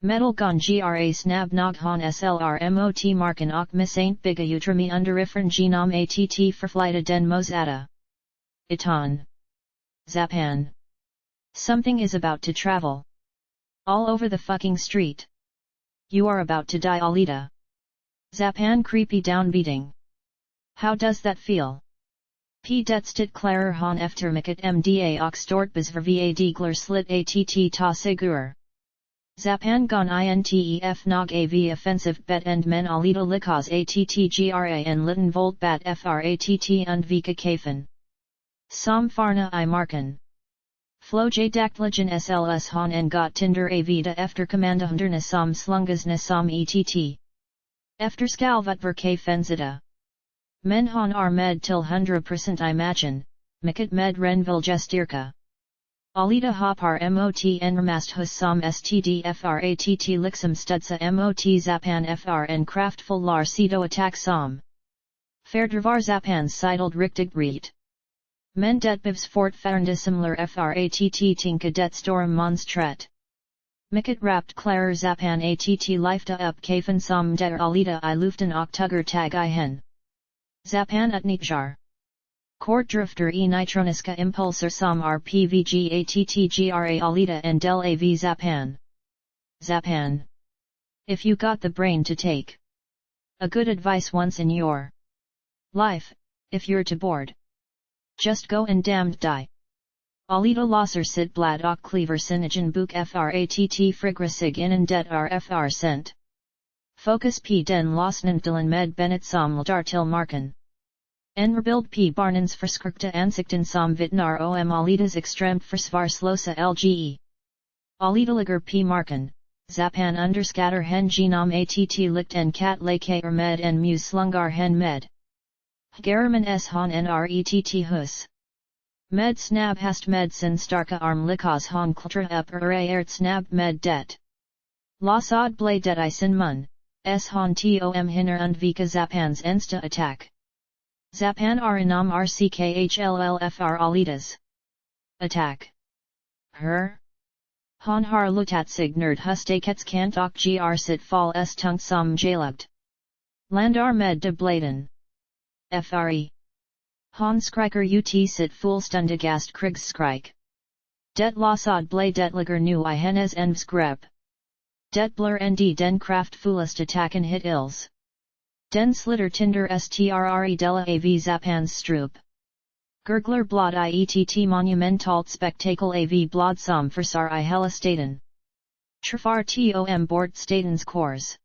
Metal gon gra snab nog han slr mot marken och misaint biga utrami underifern genom att förflyta den mosata. Itan. Zapan. Something is about to travel. All over the fucking street. You are about to die, Alita. Zapan creepy downbeating. How does that feel? P det klarer han eftermycket mda och stortbas vad slit att ta sigur. Zapan gon intef nog av offensive bet and men Alita likas attgra en liten volt bat fratt undvika kafen. Som farna I marken. Floj daktligen sls han en got tinder avida efter kommandahunderna som slungas na som ett. Efter skalvat k fenzita. Men han med till 100% imagine, mycket med renvilgestirka. Alita hoppar mot enramast hos som stdfratt liksom studsa mot zapan frn kraftfull lar sido attack som. Ferdrivar zapans sidled riktigt reet. Men det bivs fortfarande similar fratt tinka det storm monstret. Mycket rapt klarer zapan att lifta upp kafen som der Alita I luften och tugger tag I hen. Zapan utnitjar. Kortdrifter nitroniska impulser som rpvg attgra Alita and del av zapan. Zapan. If you got the brain to take a good advice once in your life, if you're to board, just go and damned die. Alita losser sit blad och cleaver sinigen book fratt frigrasig innen det fr cent. Focus p den losnentelen med benet som ldar till marken. En rebild p barnens förskrikta ansikten som vittnar om Alitas extremt försvar slösa lge. Alita ligger p marken, zapan underskatter hen genom att likt en kat leke med en mus slungar hen med. German s han nrett hus. Med snab hast med sin starka arm likas han kltra upp ert snab med det. Losad blay det I sin mun, s han tom hinner undvika zapans insta attack. Zapan inom rckhlfr Alitas attack. Her? Han har lutatsig nerd hustakets kant och gr sit fall s tungt som jalugt. Landar med de bladen. Fre. Han skriker ut sit fullständigast krigsskrik. Det losad blay det ligger nu I hennes envsgrep. Det blir nd den kraftfullest attacken hit ills. Den slitter tinder strre della av zapans strup. Gurgler blad iett monumentalt spektakel av blad som försar I hela staten. Trafar tom bort statens kors.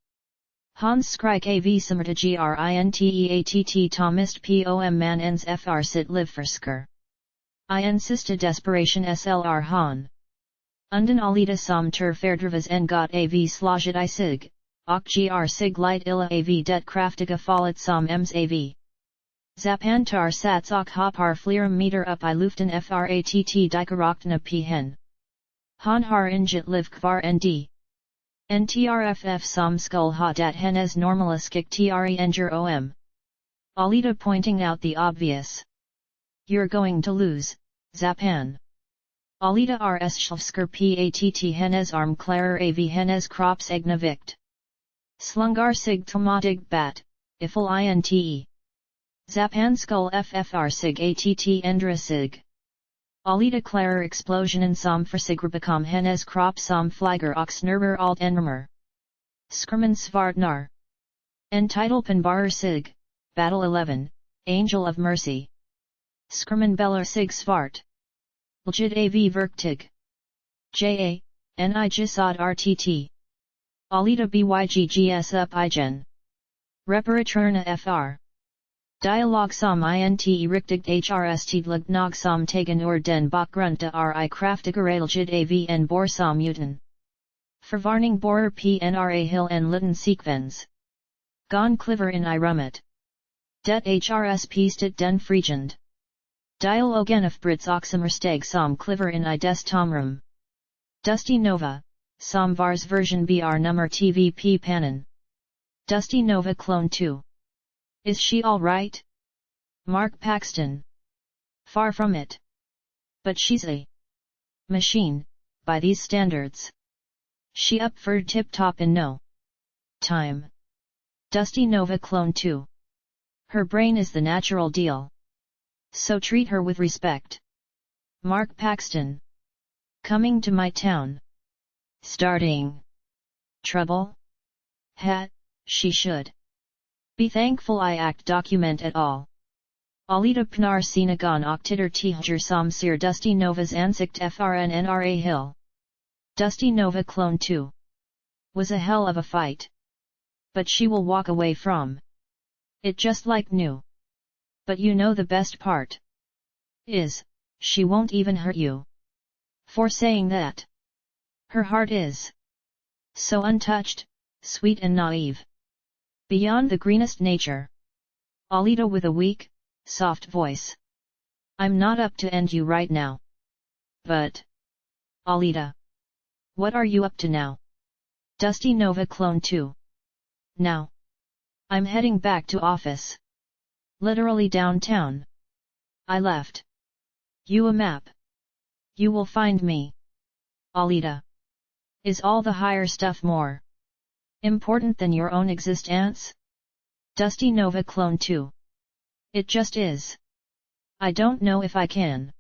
Hans skrik av simmerta grinteatt tomist pom man ens fr sit liv försker. In sista desperation slr han. Unden Alita som ter ferdrivas en got av slaget I sig, och gr sig light illa av det kraftiga fallet som ms av. Zapantar sats och hoppar flera meter upp I luften fratt dikaraktna p hen. Han har inget liv kvar nd. Ntrff som skull ha dat hennes normaliskik tre enger om. Alita pointing out the obvious. You're going to lose, Zapan. Alita rs shlfsker patt hennes arm klarer av hennes krops egna vikt. Slungar sig tomatig bat, ifel inte. Zapan skull ffr sig att ändra sig. Alita klarer explosionen som försigrabakam hennes krop som flyger och snurrar alt enramer. Skrumen svartnar. En titelpen barer sig, Battle 11, Angel of Mercy. Skrumen beller sig svart. Ljud av verktig. Ja, ni gisad rtt. Alita byggs up igen. Reparaturna fr. Dialogue som int erictigt hrst nog som tagen ur den bakgrund ri kraftigeralgid avn bor som uten. Förvarning borer pnra hill en liten sekvens. Gon kliver in I rummet. Det hrs stit den fregend. Dialogen of Brits oxemersteg som kliver in I des tomrum. Dusty Nova, som vars version br nummer tvp pannen. Dusty Nova clone 2. Is she all right? Mark Paxton. Far from it. But she's a machine, by these standards. She up for tip-top in no time. Dusty Nova clone 2. Her brain is the natural deal. So treat her with respect. Mark Paxton. Coming to my town. Starting trouble? She should be thankful I act document at all. Alita Pnar Sinagon Octider Tihjer Som Sir Dusty Nova's Ansikt FRNNRA Hill. Dusty Nova Clone 2. Was a hell of a fight. But she will walk away from it just like new. But you know the best part is, she won't even hurt you for saying that. Her heart is so untouched, sweet and naive. Beyond the greenest nature. Alita with a weak, soft voice. I'm not up to end you right now. But Alita. What are you up to now? Dusty Nova Clone 2. Now. I'm heading back to office. Literally downtown. I left you a map. You will find me. Alita. Is all the higher stuff more important than your own existence? Dusty Nova Clone 2. It just is. I don't know if I can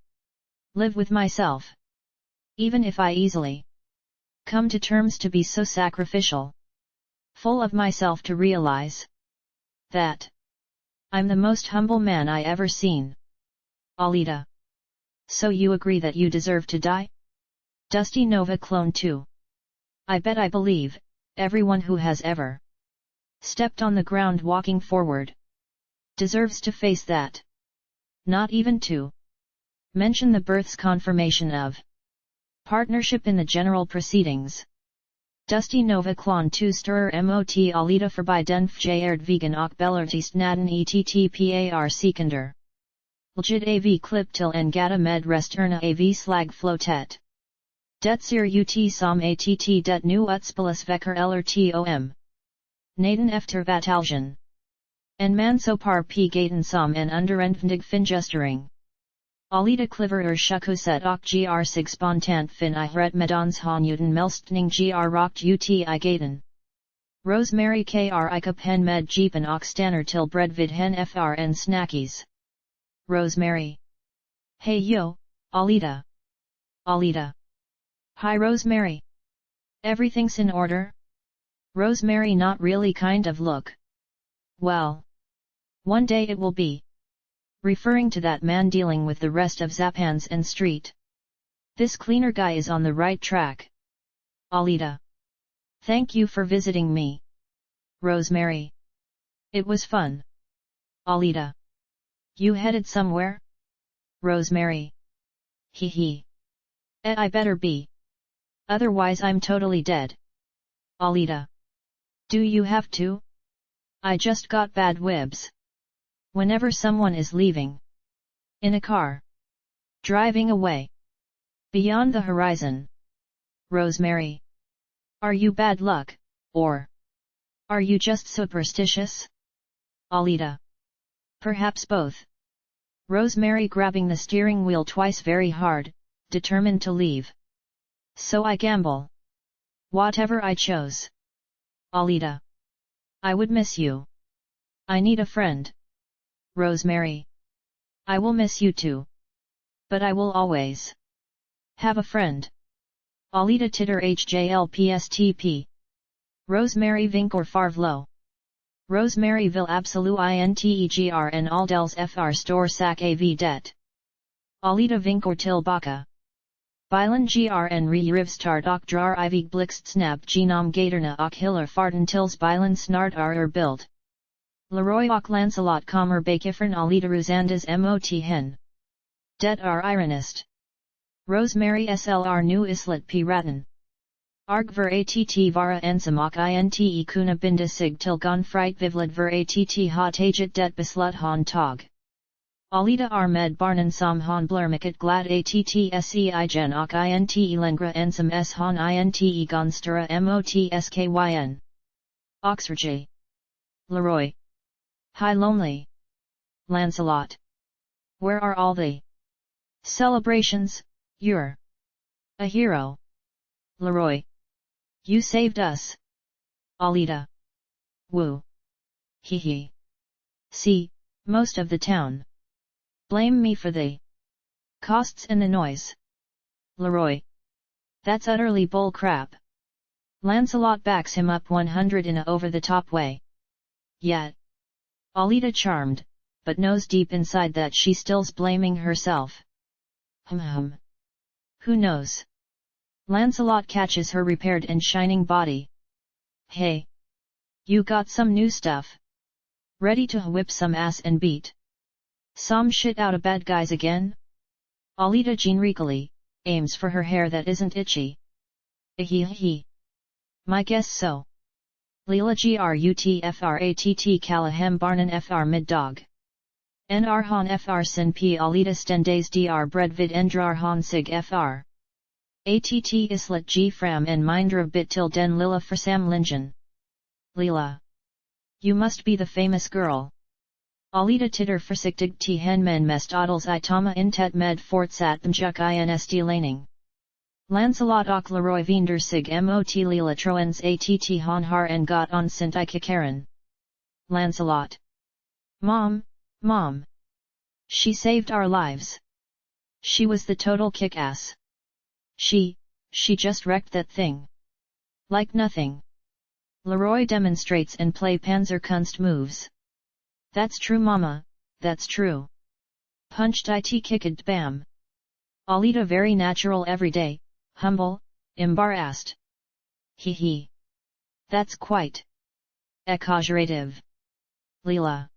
live with myself. Even if I easily come to terms to be so sacrificial. Full of myself to realize that I'm the most humble man I ever seen. Alita. So you agree that you deserve to die? Dusty Nova Clone 2. I bet I believe everyone who has ever stepped on the ground walking forward deserves to face that. Not even to mention the birth's confirmation of partnership in the general proceedings. Dusty Nova Clone 2 Sturrer Mot Alita Förbi den Fjärde Vegan och Bellertistnaden Ettpar Sekunder. Ljud av klipp till en gata med resterna av slag flotet. Det ser ut som att det nu utspelas veckor eller tom. Naden efter bataljen. En man så par p gaten som en underenvendig finjustering. Alita kliver sjukoset och gr sig spontant fin I ret medans honuten melstning gr rokt ut I gaten. Rosemary kr ika pen med jeepen och stanner till bredvid hen frn snackies. Rosemary. Hey yo, Alita. Alita. Hi Rosemary. Everything's in order? Rosemary not really kind of look. Well. One day it will be. Referring to that man dealing with the rest of Zapans and Street. This cleaner guy is on the right track. Alita. Thank you for visiting me. Rosemary. It was fun. Alita. You headed somewhere? Rosemary. Hee hee. I better be. Otherwise I'm totally dead. Alita. Do you have to? I just got bad wibs. Whenever someone is leaving. In a car. Driving away. Beyond the horizon. Rosemary. Are you bad luck, or are you just superstitious? Alita. Perhaps both. Rosemary grabbing the steering wheel twice very hard, determined to leave. So I gamble. Whatever I chose. Alita. I would miss you. I need a friend. Rosemary. I will miss you too. But I will always have a friend. Alita titter hjlpstp. Rosemary vinkor farvlo. Rosemary vil absolu integr en aldels fr stor sak av det. Alita vinkor til baka. Bilen grn rivstart och drar ivig blixtsnab genom gaterna och hillar farten tils bilen snart bild. Leroy och Lancelot kommer bakifrån Alita Rosandas mot hen. Det ironist. Rosemary slr nu islet piraten. Ver att vara ensam och inte kunna binda sig till gonfright vivlad ver att ha taget det beslut han tag. Alita med barnen som han blir mycket glad att se igen och inte längre ensam s han inte gonstera mot skyn. Oxrigi. Leroy. Hi lonely. Lancelot. Where are all the celebrations? You're a hero. Leroy. You saved us. Alita. Woo. Hee hee. See, most of the town blame me for the costs and the noise. Leroy. That's utterly bull crap. Lancelot backs him up 100 in a over-the-top way. Yet. Alita charmed, but knows deep inside that she still's blaming herself. Who knows? Lancelot catches her repaired and shining body. Hey! You got some new stuff? Ready to whip some ass and beat some shit out of bad guys again? Alita generically aims for her hair that isn't itchy. Hee. My guess so. Lila grutfratt Callahan Barnan fr mid dog. Nr han fr sin p Alita stendays dr bredvid endrar han sig fr. Att islet g fram en mindre bit till den lilla forsam lingen. Lila. You must be the famous girl. Alita titter försiktig till hen men mest adels I tama intet med fortsatt mjuk inst laning. Lancelot och Leroy vinder sig mot lila troens att han har en got on sint I kikaren. Lancelot. Mom. She saved our lives. She was the total kick-ass. She just wrecked that thing. Like nothing. Leroy demonstrates and play Panzerkunst moves. That's true mama, that's true. Punched it kicked bam. Alita very natural everyday, humble, embarrassed. Hee. That's quite exaggerative. Leela.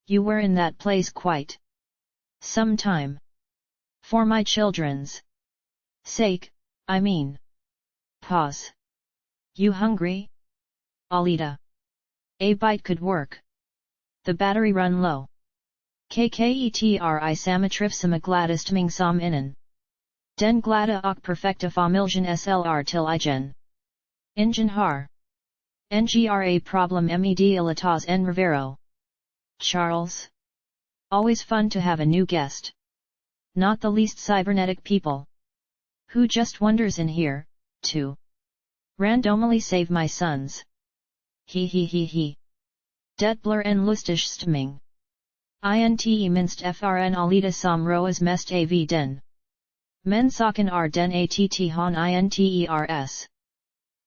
You were in that place quite some time. For my children's sake, I mean. Pause. You hungry? Alita. A bite could work. The battery run low. Kketri samatripsima gladistming som innen. Den glada och perfecta familjen slr till igen. Ingen har. Ngra problem med ilatas en rivero. Charles. Always fun to have a new guest. Not the least cybernetic people. Who just wanders in here, to randomly save my sons. He. Det blur en lustig stemming. Inte minst frn Alita som roas mest av den. Men saken den att han inters.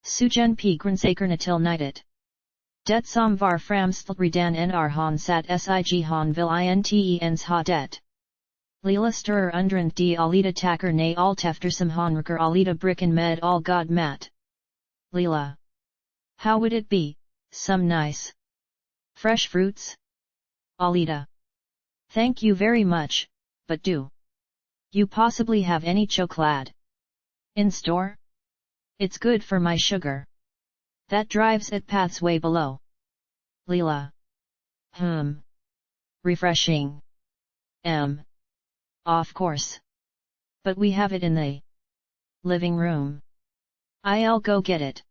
Sugen p grunsakerna till nitet. Det som var framställt redan han sat sig han vill inte ens ha det. Lila stirrer undrande de Alita tacker nej allt eftersom han rycker Alita bricken med all god mat. Lila. How would it be, some nice fresh fruits? Alita. Thank you very much, but do you possibly have any chocolate in store? It's good for my sugar. That drives at paths way below. Leela. Refreshing. Of course. But we have it in the living room. I'll go get it.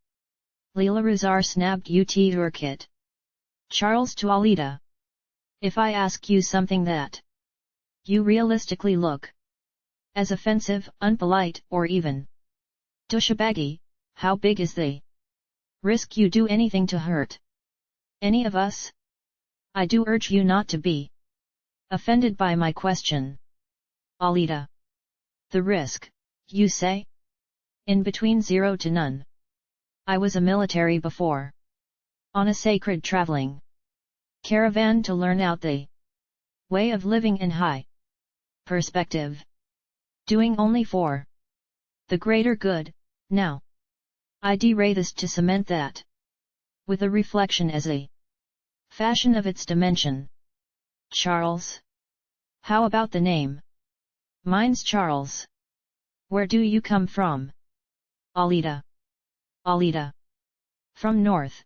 Leela Razar snabbed ut urkit. Charles to Alita. If I ask you something that you realistically look as offensive, unpolite, or even douchebaggy, how big is the risk you do anything to hurt any of us? I do urge you not to be offended by my question. Alita. The risk, you say? In between 0 to none. I was a military before. On a sacred traveling caravan to learn out the way of living in high perspective. Doing only for the greater good, now. I derail this to cement that. With a reflection as a fashion of its dimension. Charles? How about the name? Mine's Charles. Where do you come from? Alita. Alita. From north,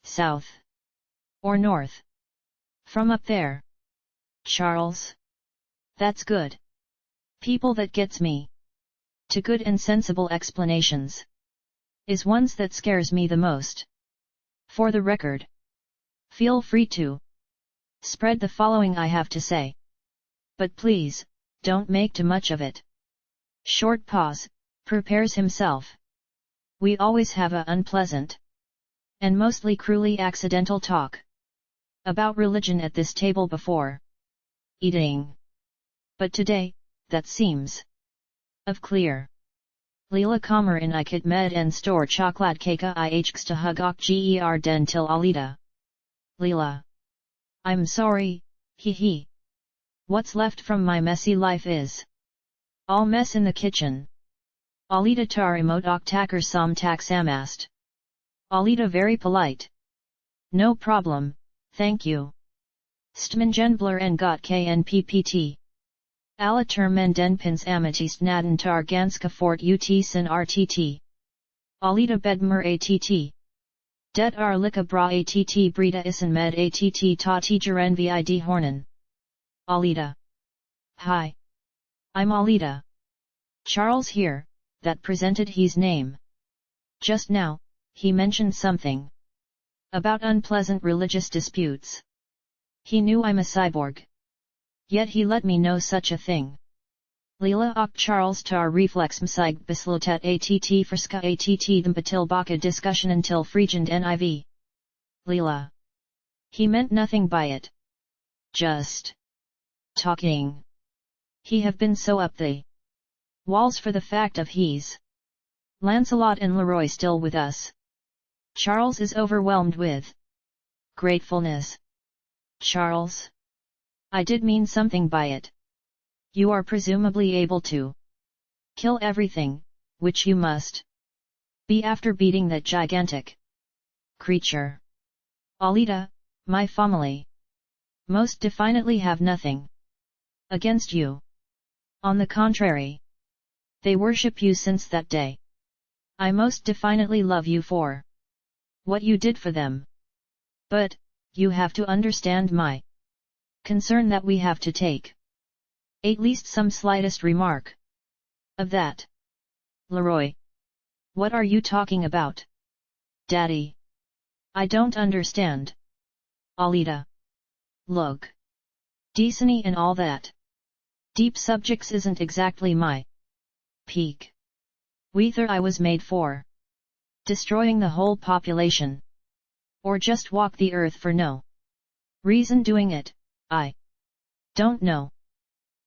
south, or north? From up there. Charles. That's good. People that gets me to good and sensible explanations is ones that scares me the most. For the record, feel free to spread the following I have to say. But please, don't make too much of it. Short pause, prepares himself. We always have a unpleasant and mostly cruelly accidental talk about religion at this table before eating. But today, that seems of clear. Lila kommer in ikit med en stor choklad kaka ihksta hugok ger den till Alita. Lila. I'm sorry, hee. What's left from my messy life is all mess in the kitchen. Alita tar emot ok tacker som tacksamast. Alita very polite. No problem, thank you. Stmengenbler en got knppt. Alla termen den pins ametist naden tar ganska fort ut sin rtt. Alita bedmer att. Det lika bra att brita isen med att ta tigeren vid hornen. Alita. Hi. I'm Alita. Charles here, that presented his name. Just now, he mentioned something about unpleasant religious disputes. He knew I'm a cyborg. Yet he let me know such a thing. Lila och Charles tar reflex msig beslutet att friska att dmpatil baka discussion until frigend niv. Lila. He meant nothing by it. Just talking. He have been so up the walls for the fact of he's Lancelot and Leroy still with us. Charles is overwhelmed with gratefulness. Charles. I did mean something by it. You are presumably able to kill everything, which you must be after beating that gigantic creature. Alita, my family most definitely have nothing against you. On the contrary, they worship you since that day. I most definitely love you for what you did for them. But, you have to understand my concern that we have to take at least some slightest remark of that. Leroy. What are you talking about? Daddy. I don't understand. Alita. Look. Deceny and all that deep subjects isn't exactly my peak. Whether I was made for destroying the whole population, or just walk the earth for no reason doing it, I don't know.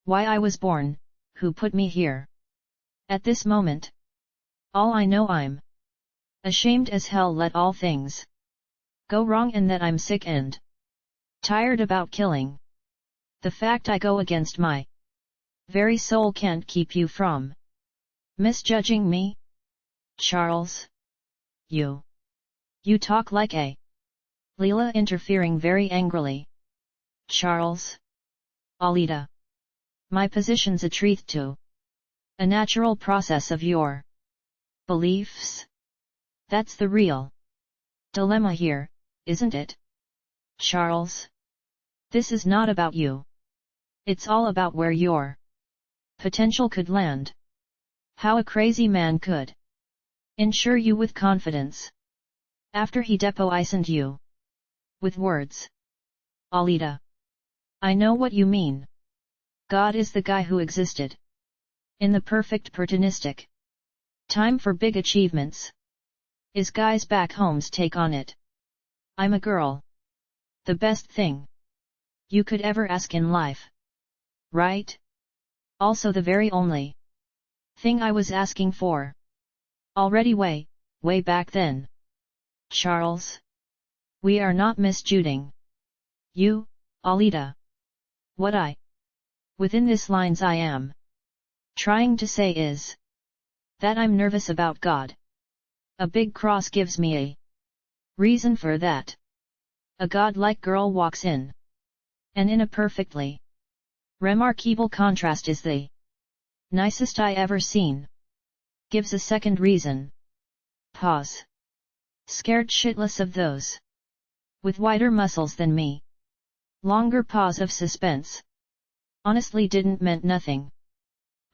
Why I was born, who put me here at this moment. All I know I'm ashamed as hell let all things go wrong and that I'm sick and tired about killing. The fact I go against my very soul can't keep you from misjudging me. Charles. You talk like a Leela interfering very angrily. Charles. Alita. My position's a truth to a natural process of your beliefs. That's the real dilemma here, isn't it? Charles. This is not about you. It's all about where your potential could land. How a crazy man could ensure you with confidence after he depoisoned you with words. Alita. I know what you mean. God is the guy who existed in the perfect pertinistic time for big achievements. Is guys back home's take on it. I'm a girl. The best thing you could ever ask in life. Right? Also the very only thing I was asking for. Already way back then. Charles. We are not misjudging you, Alita. What within this lines I am trying to say is that I'm nervous about God. A big cross gives me a reason for that. A godlike girl walks in. And in a perfectly remarkable contrast is the nicest I ever seen. Gives a second reason. Pause. Scared shitless of those with wider muscles than me. Longer pause of suspense. Honestly didn't meant nothing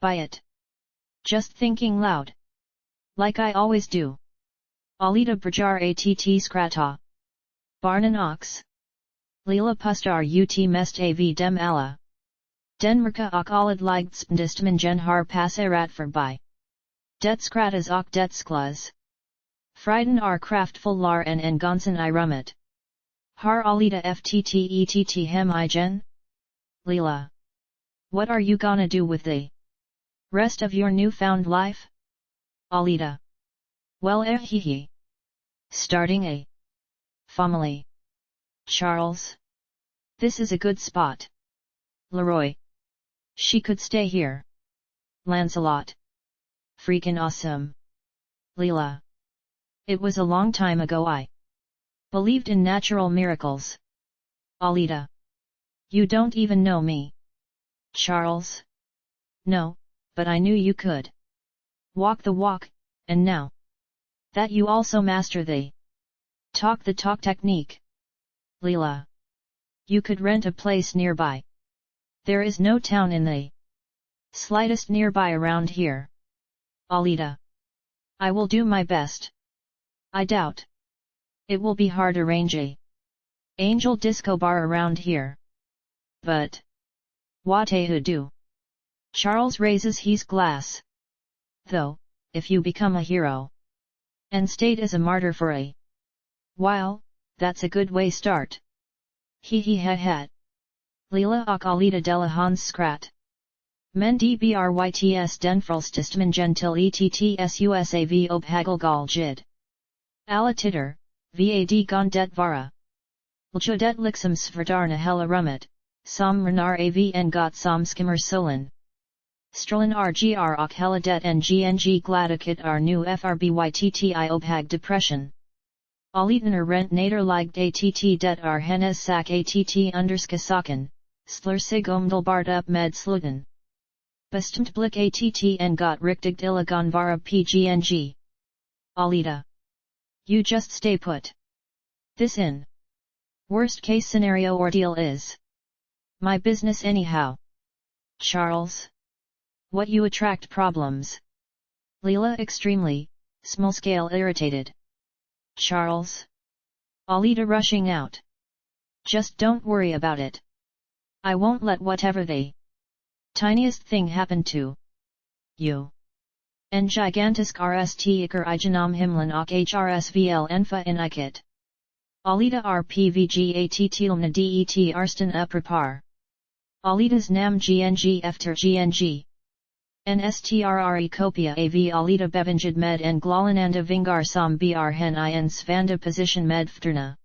by it. Just thinking loud. Like I always do. Alita Brajar att skrata. Barnan ox. Lila pustar ut mest av dem alla. Denmarka och alid ligtspndistman gen har passerat förbi. Det skratas och det sklas. Friden are kraftful lar en gonsen I rummet. Har Alita ftt hem igen? Lila. What are you gonna do with the rest of your newfound life? Alita. Well hehe. Starting a family. Charles. This is a good spot. Leroy. She could stay here. Lancelot. Freakin' awesome. Leela. It was a long time ago I believed in natural miracles. Alita. You don't even know me. Charles. No, but I knew you could walk the walk, and now that you also master the talk technique. Leela. You could rent a place nearby. There is no town in the slightest nearby around here. Alita. I will do my best. I doubt it will be hard to arrange a angel disco bar around here. But what who do? Charles raises his glass. Though, if you become a hero and stayed as a martyr for a while, that's a good way start. He ha. Lila och Alita della Hans skrat. Men dbryts den frälstestman gentil ettsusav ob hagelgal jid. Alla titter, vad gon det vara. Ljudet liksom svardarna hela rummet, som renar avn got som skimmer solen. Strollen rgr och hela det ngng gladakit are nu frbytti obhag depression. Alitaner rent nader lagt att det are hennes sak att underska saken, slur sig omdelbart upp med sluten. Bestemt blick att en got riktigt illa vara pgng. Alita. You just stay put. This in worst case scenario ordeal is my business anyhow. Charles. What you attract problems. Leela extremely, small scale irritated. Charles. Alita rushing out. Just don't worry about it. I won't let whatever the tiniest thing happen to you. En gigantisk rst iker igenom himlen och hrsvl enfa in ikit. Alita rpvgat tilmna det arsten upprepar. Alita's nam gng efter gng. Nstrre copia av Alita bevenjid med en glalananda vingar som br hen in svanda position med fterna.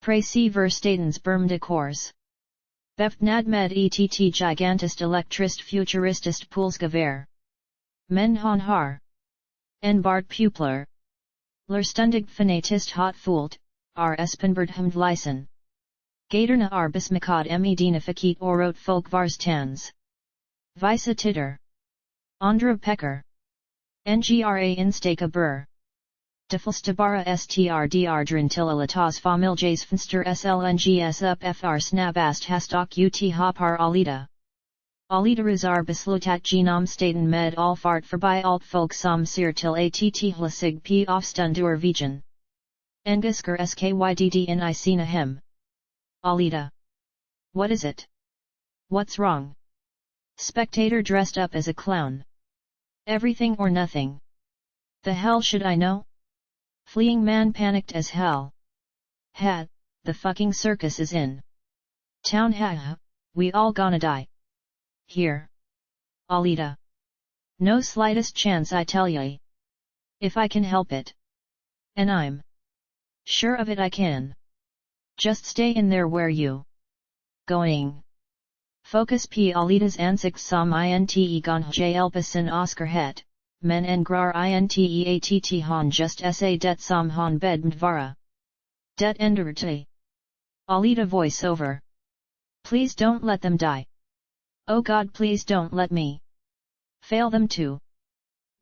Pre se verstatens bermde kors. Beftnad med ett gigantist electrist futuristist poolsgewehr. Men han har. En bart pupler. Lerstundig fanatist hot fult, espenberd hemdleisen. Gaterna besmikad medinifikit orot folk varstans. Visa titter. Andra pecker. Ngra instaka bur. Defelstabara strdr till alatas familjes fenster slngs up fr snabast hastok ut hopar Alita. Alita razar beslutat genom staten med alfart förbi alt folk som ser till att hlasig p avstundur vigen. Engisker skydd in isina hem. Alita. What is it? What's wrong? Spectator dressed up as a clown. Everything or nothing. The hell should I know? Fleeing man panicked as hell. Had, the fucking circus is in town we all gonna die. Here. Alita. No slightest chance I tell ye. If I can help it. And I'm sure of it I can. Just stay in there where you going. Focus p Alita's ansikt som inte gon hjälpasin Oscar het, men en grar inte att han just sa det som han bed mdvara. Det enderti. Alita voiceover. Please don't let them die. Oh God, please don't let me fail them too.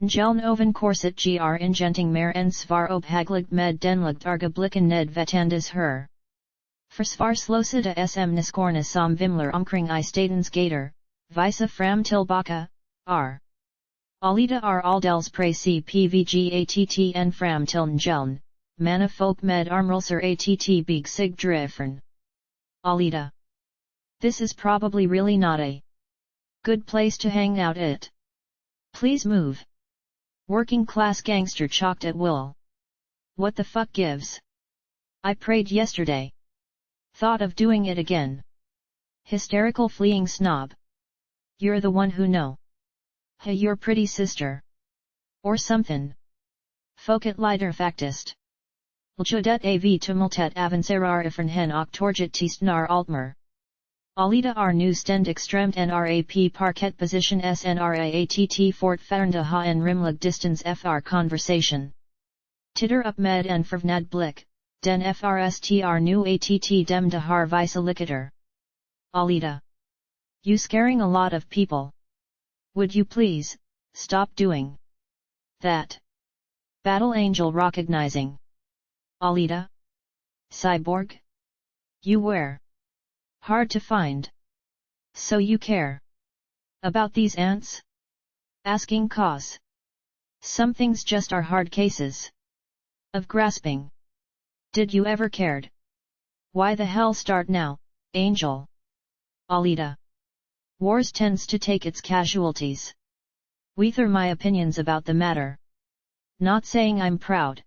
Njeln oven korset gr ingenting mer en svar ophagligt med denligt arga blikken ned vetandes her. Forsvar slosida sm niskorna som vimler omkring I statens gator, visa fram tilbaka, r. Alita r aldels pre cpvgattn fram til njeln, manna folk med armrulser att big sig drifern. Alita. This is probably really not a good place to hang out at. Please move. Working class gangster chalked at will. What the fuck gives? I prayed yesterday. Thought of doing it again. Hysterical fleeing snob. You're the one who know. Hey, your pretty sister. Or something. Folket lighter factist. Ljudet av tumultet avancerar ifern hen och torget tistnar altmer. Alita r nu stend extremt nrap parket position snraat fort fernda ha en rimlig distance fr conversation. Titter up med en förvnad blick, den frstr nu att dem de har visa likater. Alita. You scaring a lot of people. Would you please, stop doing that? Battle Angel recognizing. Alita? Cyborg? You where? Hard to find. So you care about these ants? Asking cause. Some things just are hard cases of grasping. Did you ever cared? Why the hell start now, Angel? Alita. Wars tends to take its casualties. Weither my opinions about the matter. Not saying I'm proud.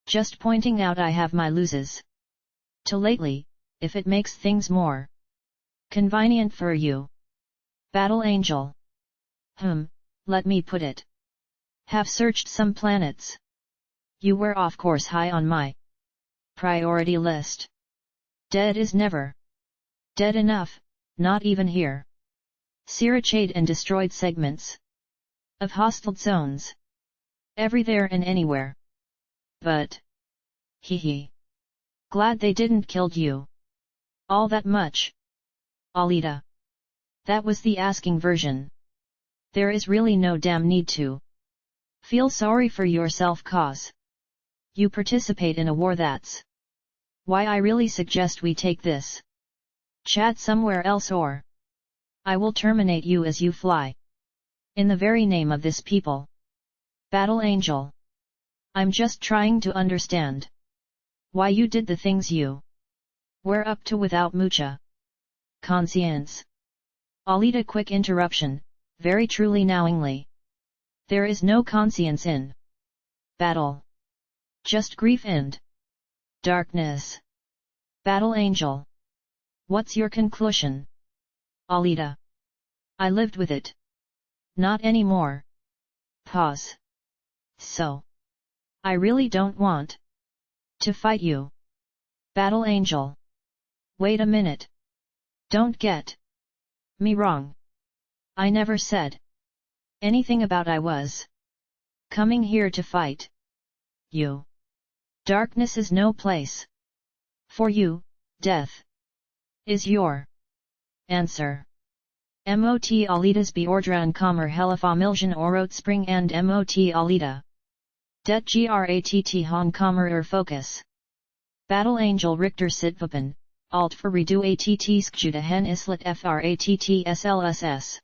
Just pointing out I have my loses. To lately, if it makes things more convenient for you. Battle Angel. Let me put it. Have searched some planets. You were of course high on my priority list. Dead is never dead enough, not even here. Sirachade and destroyed segments of hostile zones. Every there and anywhere. But hee. Glad they didn't killed you all that much. Alita. That was the asking version. There is really no damn need to feel sorry for yourself cause you participate in a war. That's why I really suggest we take this chat somewhere else, or I will terminate you as you fly. In the very name of this people. Battle Angel. I'm just trying to understand why you did the things you were up to without mucha conscience. Alita quick interruption, very truly knowingly. There is no conscience in battle. Just grief and darkness. Battle Angel. What's your conclusion? Alita. I lived with it. Not anymore. Pause. So. I really don't want to fight you. Battle Angel. Wait a minute. Don't get me wrong. I never said anything about I was coming here to fight you. Darkness is no place for you, death is your answer. Mot Alitas beordran kommer hela familjen orot spring and mot Alita. Det gratt han kommer focus. Battle Angel Richter Sitvapen, alt för redu att skjuta hen islet fratslss.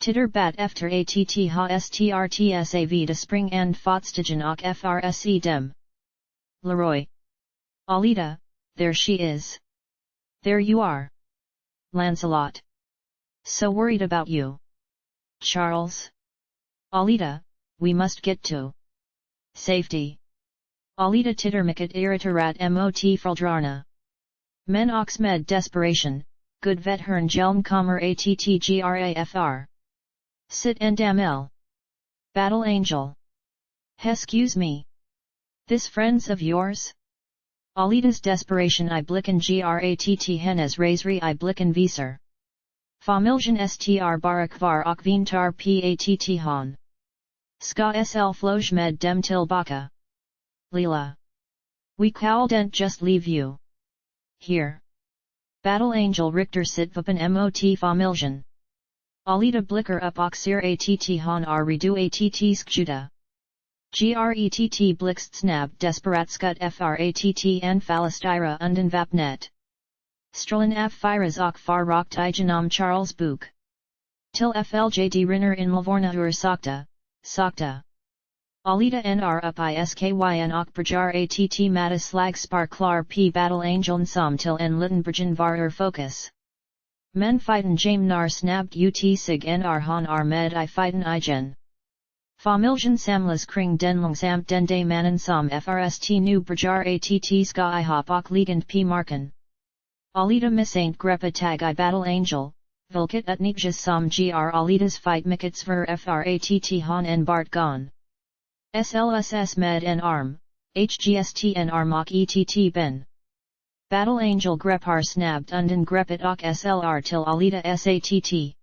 Titter bat efter att ha strtsav de spring and fotstigen och frse dem. Leroy. Alita, there she is. There you are. Lancelot. So worried about you. Charles. Alita, we must get to safety. Alita tittermikat irritarat mot fraldrarna. Men ox med desperation, good vet hern gelm kommer attgrafr. Sit and daml. Battle Angel. Excuse me. This friends of yours? Alita's desperation I blicken gratt hennes razri I blicken visor. Familjen str barakvar och vintar patt han. Ska sl floj med dem tillbaka. Lila. We didn't just leave you Here. Battle Angel Richter sit vapen mot familjen. Alita blicker up oxir att han ar redu att skjuta. Grett blixt desperatskut fratt en falistira unden vapnet. Strelen af firas och far rokt igenom Charles Book. Till fljd rinner in lavorna sakta. Alita nr up iskyn och berjar att matta slag sparklar p battle angeln som till en littenbergen var focus. Men fighten jame nar snabbed ut sig nr han ar med I fighten igen. Familjen samlas kring den långsamt den day mannen som frst nu berjar att ska ihop och ligand p marken. Alita missaint greppa tag I battle angel, vilket utnitjas som gr Alitas fight mikets ver fratt han en bart gon. Slss med en arm, hgst en arm och ett ben. Battle angel greppar snabbed unden greppet och slr till Alita satt.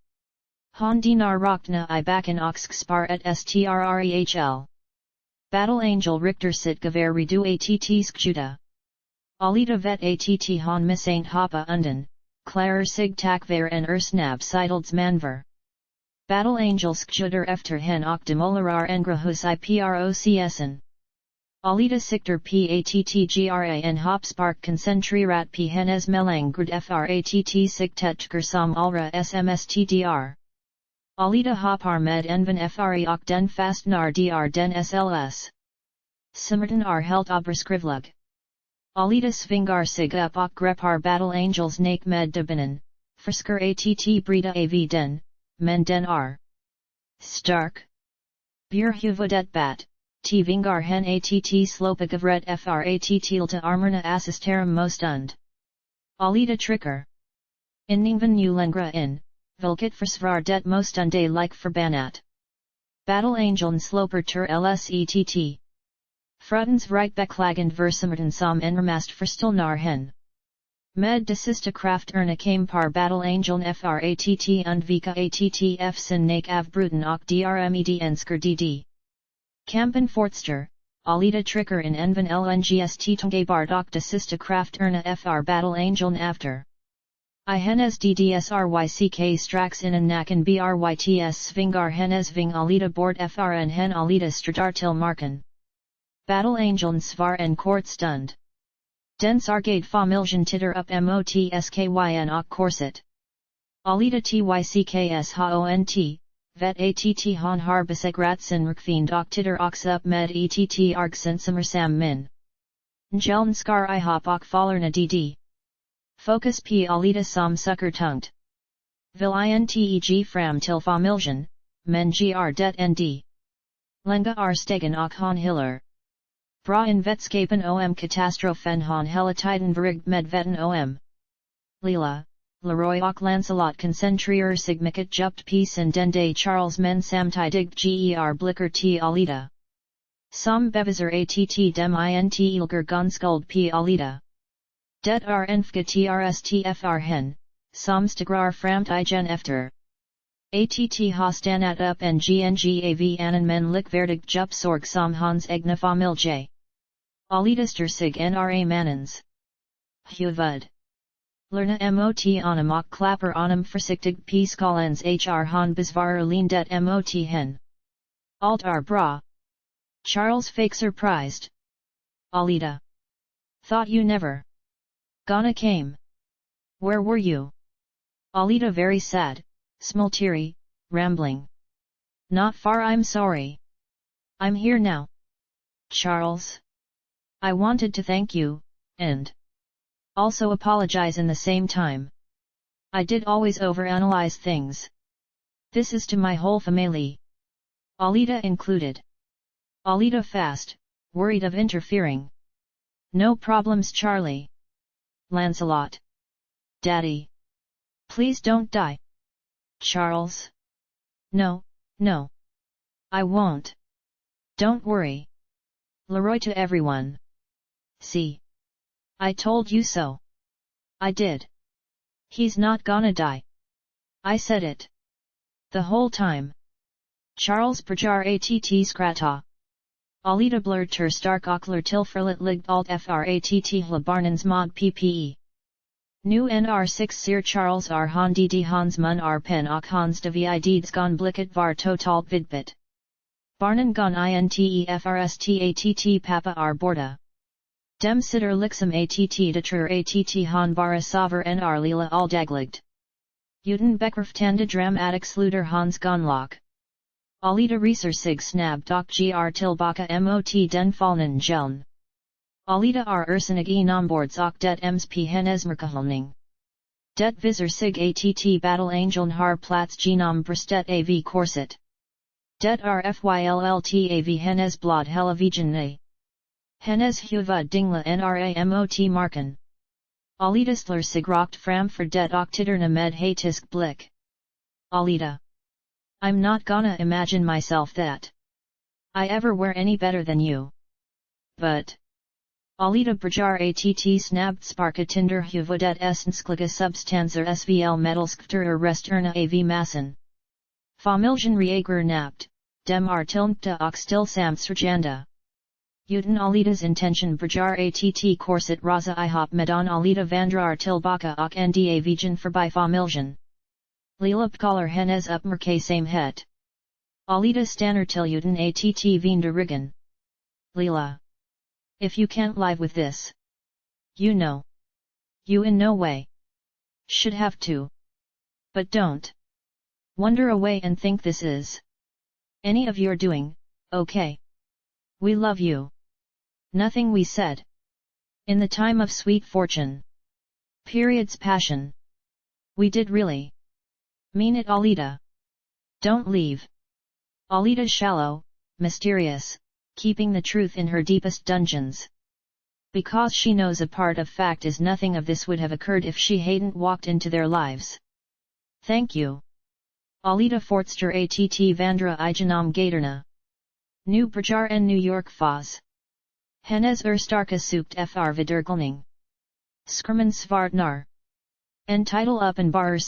Han dinar rockna I backen och spar et strrehl. Battle angel Richter sit gaver redu att skjuta. Alita vet att han missaint hoppa unden, klarer sig takver en snabb sidleds manver. Battle angel skjuter efter hen och demolerar engrahus iprocsen. Alita sikter pattgra en hopspark koncentrerat p hennes melang grad fratt siktetker som alra smstdr. Alita hoppar med enven fre och den fastnar dr den sls. Simmerton ar helt oberskrivlug. Alita svingar sig upp och greppar battle angels nak med debinen, frisker att brida av den, men den ar stark. Bur huvudet bat, vingar hen att slopagavret fratt tilta armerna assisterum mostund. Alita tricker. Inningen ulengra in, vilket försvar det mostunde like förbannat. Battle angeln sloper tur lsett. Frutens right beklagand versimmerten som enramast förstelnar hen. Med de sista kraft erna came par battle angeln fratt undvika att sin nak av bruten och drmed ensker dd. Kampen fortster, Alita tricker in enven lngst tungebard och de sista kraft erna fr battle angeln after. I hennes ddsryck strax in en nacken bryts svingar hennes ving Alita bort frn hen Alita stradar till marken. Battle angeln svar en kort stund. Den sargade familjen titter upp mot skyn och korset. Alita tykks hont, vet att han har besegratsen rikfiend och titter också upp med ett argsen sam min. Ngeln skar ihop och fallerna dd. Focus p Alita som sucker tungt. Vil integ fram till familjen, men gr det nd. Lenga ar stegen och han hiller. Bra in vetskapen om katastrofen han hela tiden verigt med vetten om. Lila, Leroy och Lancelot koncentrerar sig mycket djupt p sin den day Charles men samtidigt ger blicker t Alita. Som bevisar att dem int ilger gunskuld p Alita. Det enfga trstfr hen, som stigrar framt igen efter. Att ha stannat upp ngv anen men likvärdig djupsorg som hans egna familje. Alitaster sig nra mannens. Huvud. Lerna mot honom och klapper honom försiktig p skalens hr han besvarar lindet mot hen. Allt är bra. Charles fake surprised. Alita. Thought you never gonna came. Where were you? Alita very sad, smultery, rambling. Not far I'm sorry. I'm here now. Charles. I wanted to thank you, and also apologize in the same time. I did always overanalyze things. This is to my whole family. Alita included. Alita fast, worried of interfering. No problems Charlie. Lancelot. Daddy. Please don't die. Charles. No, no. I won't. Don't worry. Leroy to everyone. See. I told you so. I did. He's not gonna die. I said it. The whole time. Charles Berjar att skrata. Alita blurred ter stark ockler till ferlet ligt alt fratt hla barnens mod ppe. Nu nr6 Sir Charles R. Hondi de Hans Mun R. Pen och Hans de Vids gon blicket var totalt vidbit. Barnen gon intefrstatt papa R. Borda. Dem sitter liksom att detrur att han bara sover nr lila aldagligt. Uten bekrafttande dramatic sluter Hans gonlock. Alita reser sig snab dock gr tillbaka mot den fallnen geln. Alita ersinig nombords och det msp hennes Det visar sig att battle angeln har plats genom bröstet av korset. Det fylllt av hennes blod hela vägen. Hennes huvud dingla nra mot marken. Alita slår sig rakt framför det och tittarna med hatisk blick. Alita. I'm not gonna imagine myself that I ever were any better than you. But Alita Brajar att snabbt sparka tinder huvudet essentiella substanser svl medelskter resterna av massan. Familjen reager napt, dem tilmta och stillsamsrjanda. Uten Alitas intention Brajar att korset raza ihop medan Alita vandrar tillbaka och nda vigen förbi familjen. Lila pkaller hennes uppmärksamhet het. Alita stannar till uten att vinda ryggen. Lila. If you can't live with this. You know. You in no way. Should have to. But don't. Wonder away and think this is any of your doing, okay? We love you. Nothing we said. In the time of sweet fortune. Period's passion. We did really. Mean it Alita. Don't leave. Alita's shallow, mysterious, keeping the truth in her deepest dungeons. Because she knows a part of fact is nothing of this would have occurred if she hadn't walked into their lives. Thank you. Alita Fortster att vandra igenom gaterna. Nu Brajar en New York Faz. Hennes starka sukt fr vidergelning. Skrumen svartnar. En title uppenbarar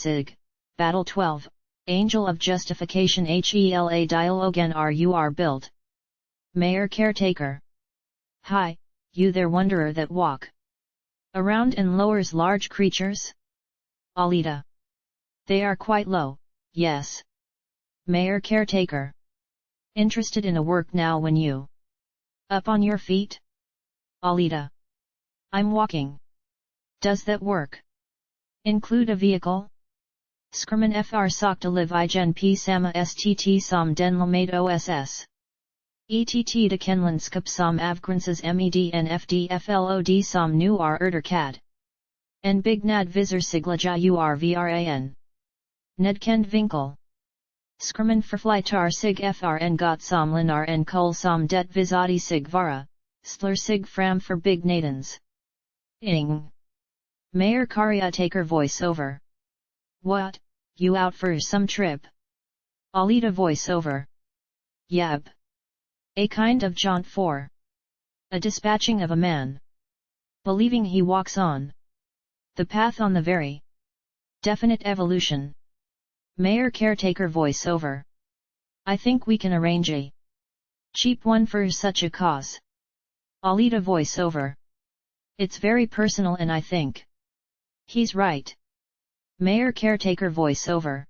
Battle 12, Angel of Justification hela dialogen rur build. Mayor Caretaker. Hi, you there wanderer that walk around and lowers large creatures? Alita. They are quite low, yes. Mayor Caretaker. Interested in a work now when you up on your feet? Alita. I'm walking. Does that work include a vehicle? Skrumen fr sakta liv igen p sama stt som den lamade oss. ETT de kenlandskap som avgränsas mednfd som nu cad. En byggnad visar siglaja urvran. Nedkend vinkel. Skrumen förflyttar sig frn got som linar en kol som det visati sig vara, slur sig framför byggnadens. Ing. Mayor Caretaker voice over. What, you out for some trip? Alita voice over. Yab. A kind of jaunt for a dispatching of a man. Believing he walks on the path on the very definite evolution. Mayor Caretaker voice over. I think we can arrange a cheap one for such a cause. Alita voice over. It's very personal and I think he's right. Mayor Caretaker voice over.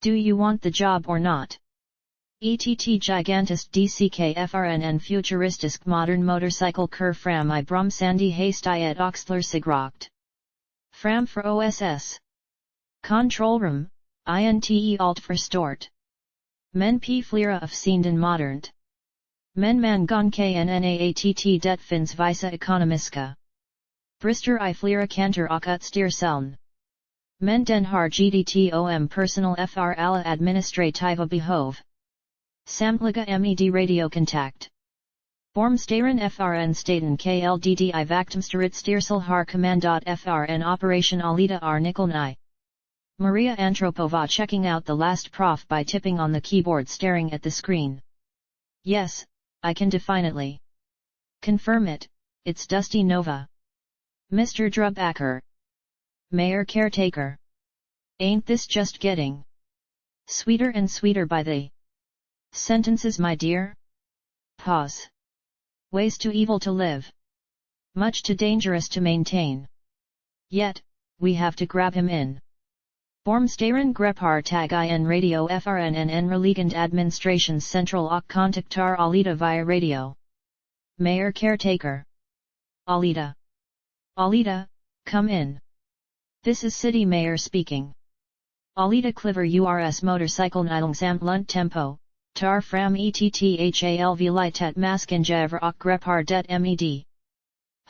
Do you want the job or not? ETT gigantisk DCKFRN en futuristisk modern motorcycle fram I brom sandy haste I et oxler sigrocht. Fram for OSS. Control room, INTE alt for stort. Men p flera of sienden modernt. Men man gon knnatt det fins visa ekonomiska. Brister I flera kanter och utstyr seln. Men den har gdtom personal fr alla administrativa behov. Samtliga med radiokontakt. Bormstaren frn staten klldd I vaktumsterit stiersel har kommandot frn operation Alita Nikolnai. Maria Antropova checking out the last prof by tipping on the keyboard staring at the screen. Yes, I can definitely confirm it, it's Dusty Nova. Mr. Drubacker. Mayor Caretaker. Ain't this just getting sweeter and sweeter by the sentences my dear? Pause. Ways too evil to live. Much too dangerous to maintain. Yet, we have to grab him in. Vormsteren Grepar tag in radio FRNN en Religend Administrations Central och contactar Alita via radio. Mayor Caretaker. Alita. Alita, come in. This is City Mayor speaking. Alita Cliver URS motorcycle nidlingsamt lunt tempo, tar fram etthalv litet maskinjaver och grepar det med.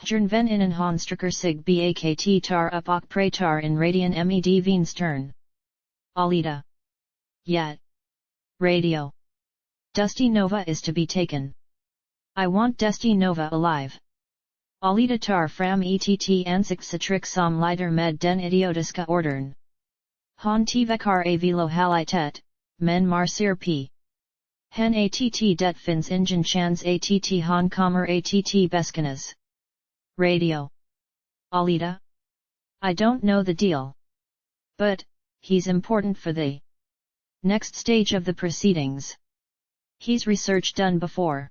Hjern ven innen honstrucker sig bakt tar upp och pratar in radion med vinstern. Alita. Yet. Radio. Dusty Nova is to be taken. I want Dusty Nova alive. Alita tar fram ansiktsatrik som lider med den idiotiska ordern. Han tvekar avilo halitet, men marcir p. Hen att det finns ingen chans att han kommer att beskanas. Radio. Alita? I don't know the deal. But, he's important for the next stage of the proceedings. He's research done before.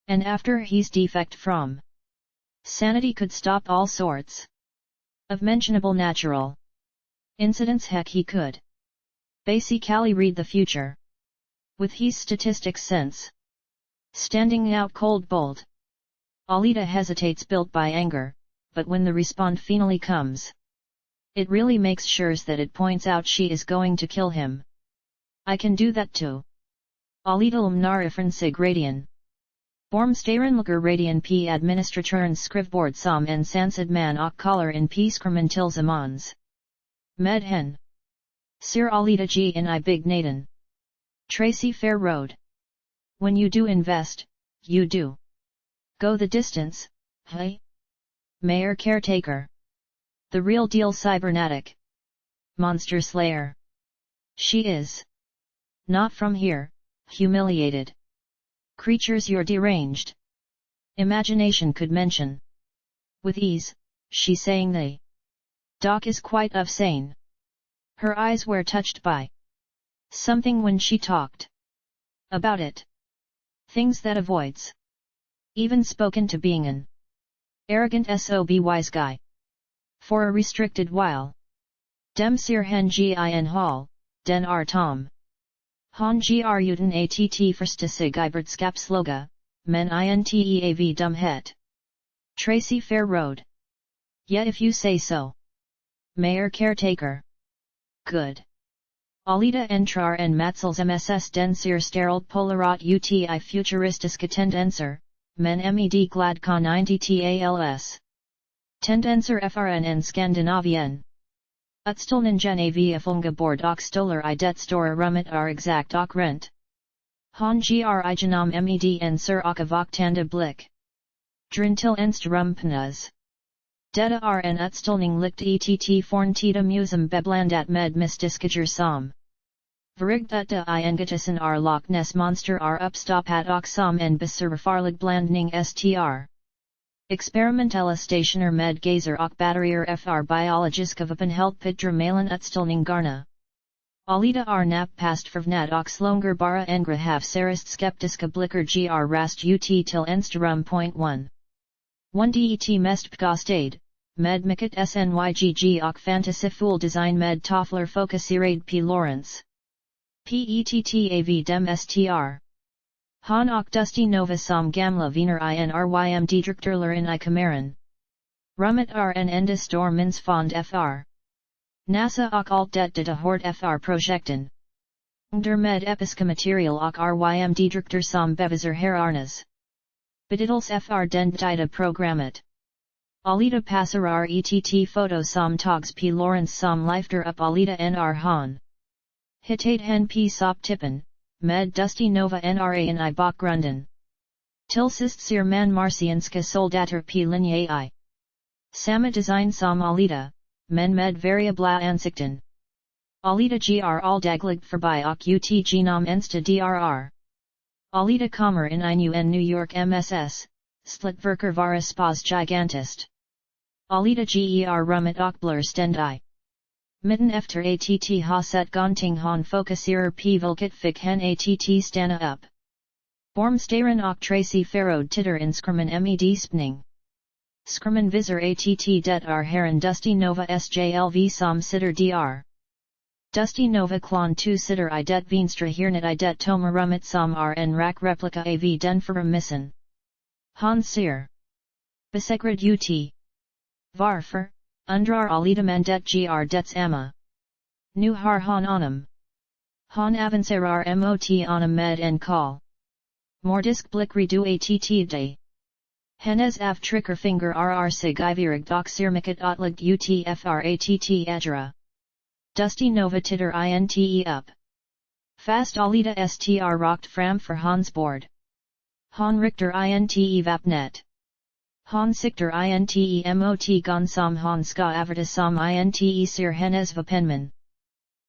And after he's defect from sanity could stop all sorts of mentionable natural incidents. Heck, he could basically read the future with his statistics sense. Standing out cold bold. Alita hesitates built by anger, but when the response finally comes, it really makes sure that it points out she is going to kill him. I can do that too. Alita lumnar ifran sig radian. Vormsteren lukker radian p administraturns skrivbord som en sansad man och collar in p skrimentil zamans. Med hen. Sir Alita g in I big naden. Tracy Fair Road. When you do invest, you do go the distance, hey? Mayor Caretaker. The real deal cybernetic monster slayer. She is not from here, humiliated creatures your deranged imagination could mention with ease. She saying the doc is quite of sane. Her eyes were touched by something when she talked about it. Things that avoids even spoken to being an arrogant sob wise guy. For a restricted while. Dem sir hen gin hall, den ar tom. Han gr uten att första sig ibert sloga, men inteav dum het. Tracy Fair Road. Yet if you say so. Mayor Caretaker. Good. Alita entrar en matsels mss den sir sterilt polarat uti futuristiska tendenser, men med glad con 90 tals. Tendenser frn Skandinavien. Utstilningen av funga bord och stolar I det stora rummet är exakt och rent. Han gr genom med en sir och avåktande blick. Drintil enstrumpenas. Detta är en utställning likt ett forntida museum beblandat med mystiskager som. Verigdutta I engatusen är Loch Ness monster är uppstoppat och som en besövarfarlig blandning str. Experimentella stationer med gazer och batterier fr biologiska vapen helt pidra malen utställning garna. Alita är nap past förvnad och slonger bara engra half serist skeptiska blicker gr rast ut till enstrum.1. 1 det mest pgostade, med mycket snygg och fantasyfull design med toffler fokuserade p Lawrence. Pettav dem str. Han och Dusty Nova som gamla viner inrym didrikterler in I kameran. Rummet är en enda stor mins fond fr. NASA och allt det data hort fr projekten. Med episka material och rym didrikter som bevisar herarnas. Beditels fr den data programmet. Alita passarar ett foto som togs p Lawrence som lifter upp Alita nr han. Hitate hen p sop tippen. Med Dusty Nova nra in I bakgrunden. Tilsist ser man marcianska soldater p linje I. Sama design som Alita, men med variabla ansikten. Alita gr aldaglig förbi och ut genom ensta drr. Alita kommer in inu en New York MSS, Slitverker vara spas gigantist. Alita ger rummet och blur stend I. Mitten efter att ha sett gonting han fokuserar p vilket fick hen att stanna upp. Vormsteren och Tracy Farrod titter inskrimen med spning. Skrumen visor att det herren Dusty Nova sjlv som sitter dr. Dusty Nova klon 2 sitter I det venstra hörnet I det tomma rummet som en rak replika av den förra missen. Han ser. Besegrad ut. Varför, undrar Alita men det gr dets amma. Nu har han honom. Han avancerar mot honom med en call. Mordisk blick redu att day. Hennes av trycker finger sig ivirig doxirmikat otlig utfratt agera. Dusty Nova titter inte up. Fast Alita str rockt fram för hans bord. Han Richter inte vapnet. Han sikter inte mot gon som han ska averta som inte ser hennes vapenman.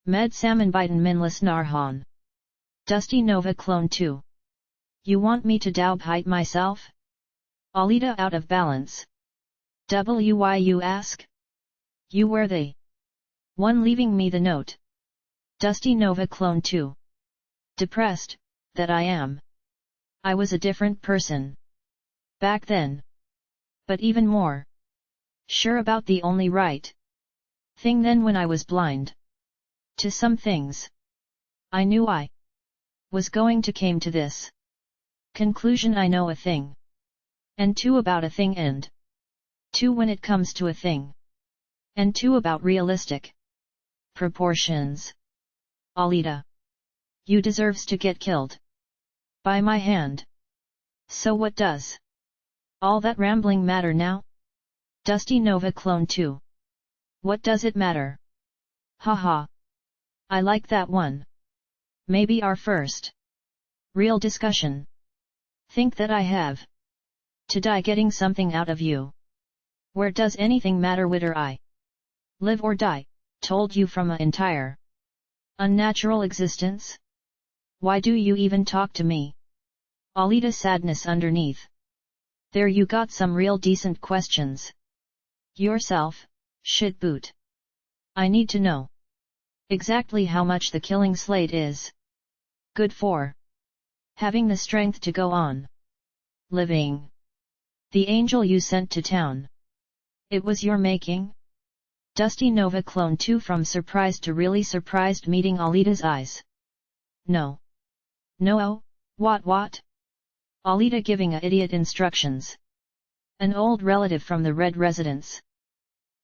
Med sammanbiten min lyssnar han. Dusty Nova clone 2. You want me to daubheit myself? Alita out of balance. Why you ask? You were the one leaving me the note. Dusty Nova clone 2. Depressed, that I am. I was a different person. Back then. But even more. Sure about the only right thing then when I was blind. To some things. I knew I was going to came to this conclusion I know a thing. And 2 about a thing and 2 when it comes to a thing. And 2 about realistic proportions. Alita. You deserves to get killed. By my hand. So what does all that rambling matter now? Dusty Nova clone 2. What does it matter? Haha. I like that one. Maybe our first real discussion. Think that I have to die getting something out of you. Where does anything matter whether I live or die, told you from an entire unnatural existence? Why do you even talk to me? Alita sadness underneath. There you got some real decent questions. Yourself, shit boot. I need to know exactly how much the killing slate is good for having the strength to go on living. The angel you sent to town. It was your making? Dusty Nova clone 2 from surprised to really surprised meeting Alita's eyes. No. No, what? Alita giving a idiot instructions. An old relative from the Red Residence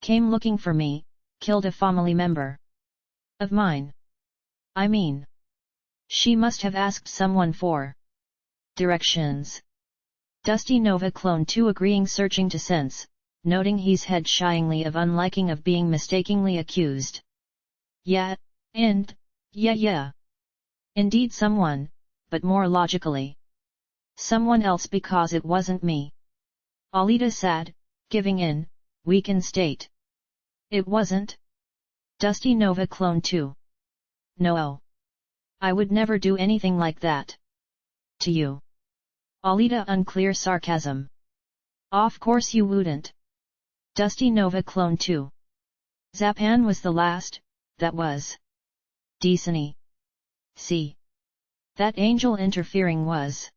came looking for me, killed a family member of mine. I mean, she must have asked someone for directions. Dusty Nova clone 2 agreeing searching to sense, noting he's head shyingly of unliking of being mistakenly accused. Yeah. Indeed someone, but more logically. Someone else because it wasn't me. Alita sad, giving in, weakened state. It wasn't? Dusty Nova clone 2. No. I would never do anything like that. To you. Alita unclear sarcasm. Of course you wouldn't. Dusty Nova clone 2. Zapan was the last, that was decent. See. That angel interfering was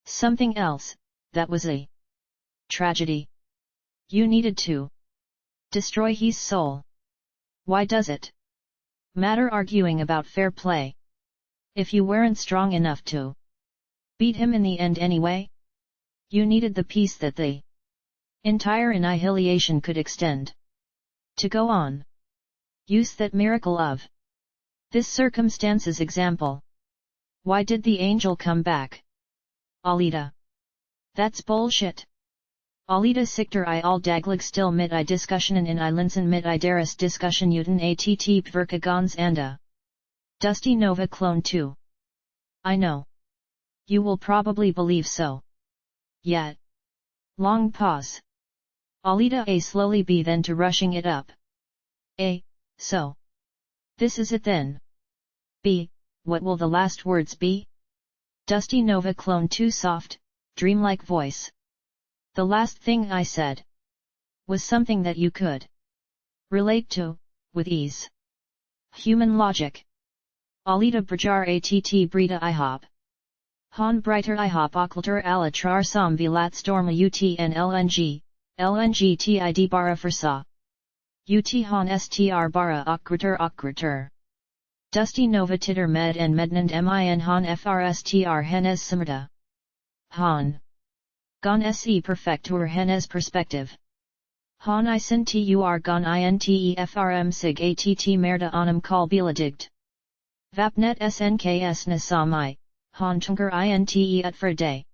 something else, that was a tragedy. You needed to destroy his soul. Why does it matter arguing about fair play? If you weren't strong enough to beat him in the end anyway? You needed the peace that the entire annihilation could extend. To go on. Use that miracle of this circumstance's example. Why did the angel come back? Alita. That's bullshit. Alita sikter I all daglig still mit I discussionen in I linsen mit I deras discussion uten att pverka gons anda. Dusty Nova clone 2. I know. You will probably believe so. Yet. Long pause. Alita a slowly b then to rushing it up. A. So. This is it then. B. What will the last words be? Dusty Nova clone 2 soft, dreamlike voice. The last thing I said was something that you could relate to, with ease. Human logic. Alita brajar att brita ihop. Han brighter ihop okulter alla trar som vilat storma utn lng, lngtid bara farsa. Ut han str bara okritur. Dusty nova titter med and mednand min han frstr henes simmerta. Han. Gon se perfectur henes perspective. Han I sin tur gon intefrm sig att merda onum call beladigt. Vapnet snks nasami, han tunker inte utfer day.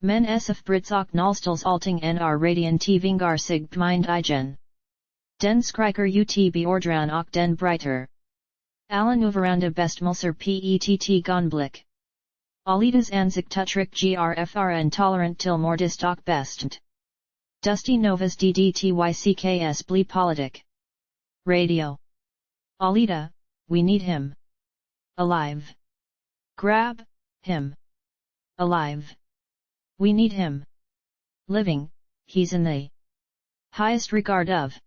Men sf brits och nalstals alting nr radian vingar sig mind igen. Den skriker ut beordran och den breiter. Allen uveranda bestmulser pett gonblick. Alitas ansikt tutrik grfrn tolerant till mordist och bestent. Dusty novas ddtykks bli politic. Radio. Alita, we need him. Alive. Grab him. Alive. We need him. Living, he's in the highest regard of.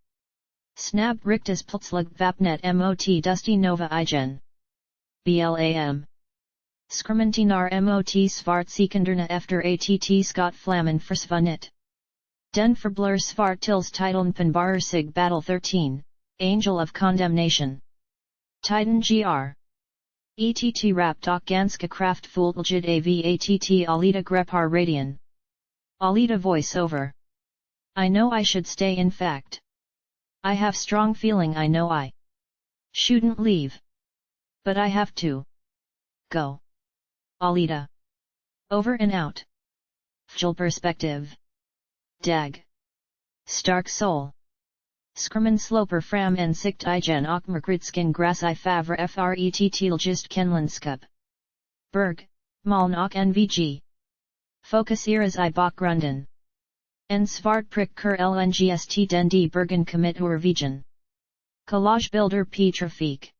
Snab rictus plötslig vapnet mot dusty nova igen. Blam. Skrmentinar mot svart sekunderna efter att skott flammen försvunnit. Den förblur svart tills titeln penbarer sig battle 13, Angel of Condemnation. Titan gr. ETT rapt och ganska kraftfullt avatt Alita grepar radian. Alita voice over. I know I should stay in fact. I have strong feeling I know I shouldn't leave. But I have to. Go. Alita. Over and out. Full perspective. Dag. Stark soul. Skrmen sloper fram en sikt igen och merkritskin gras I favre fret just kenlandskap. Berg, Maln och NVG. Focus iras I bakgrunden. En svart prick kur lngst den die bergen commit vigen. Collage builder p trafik.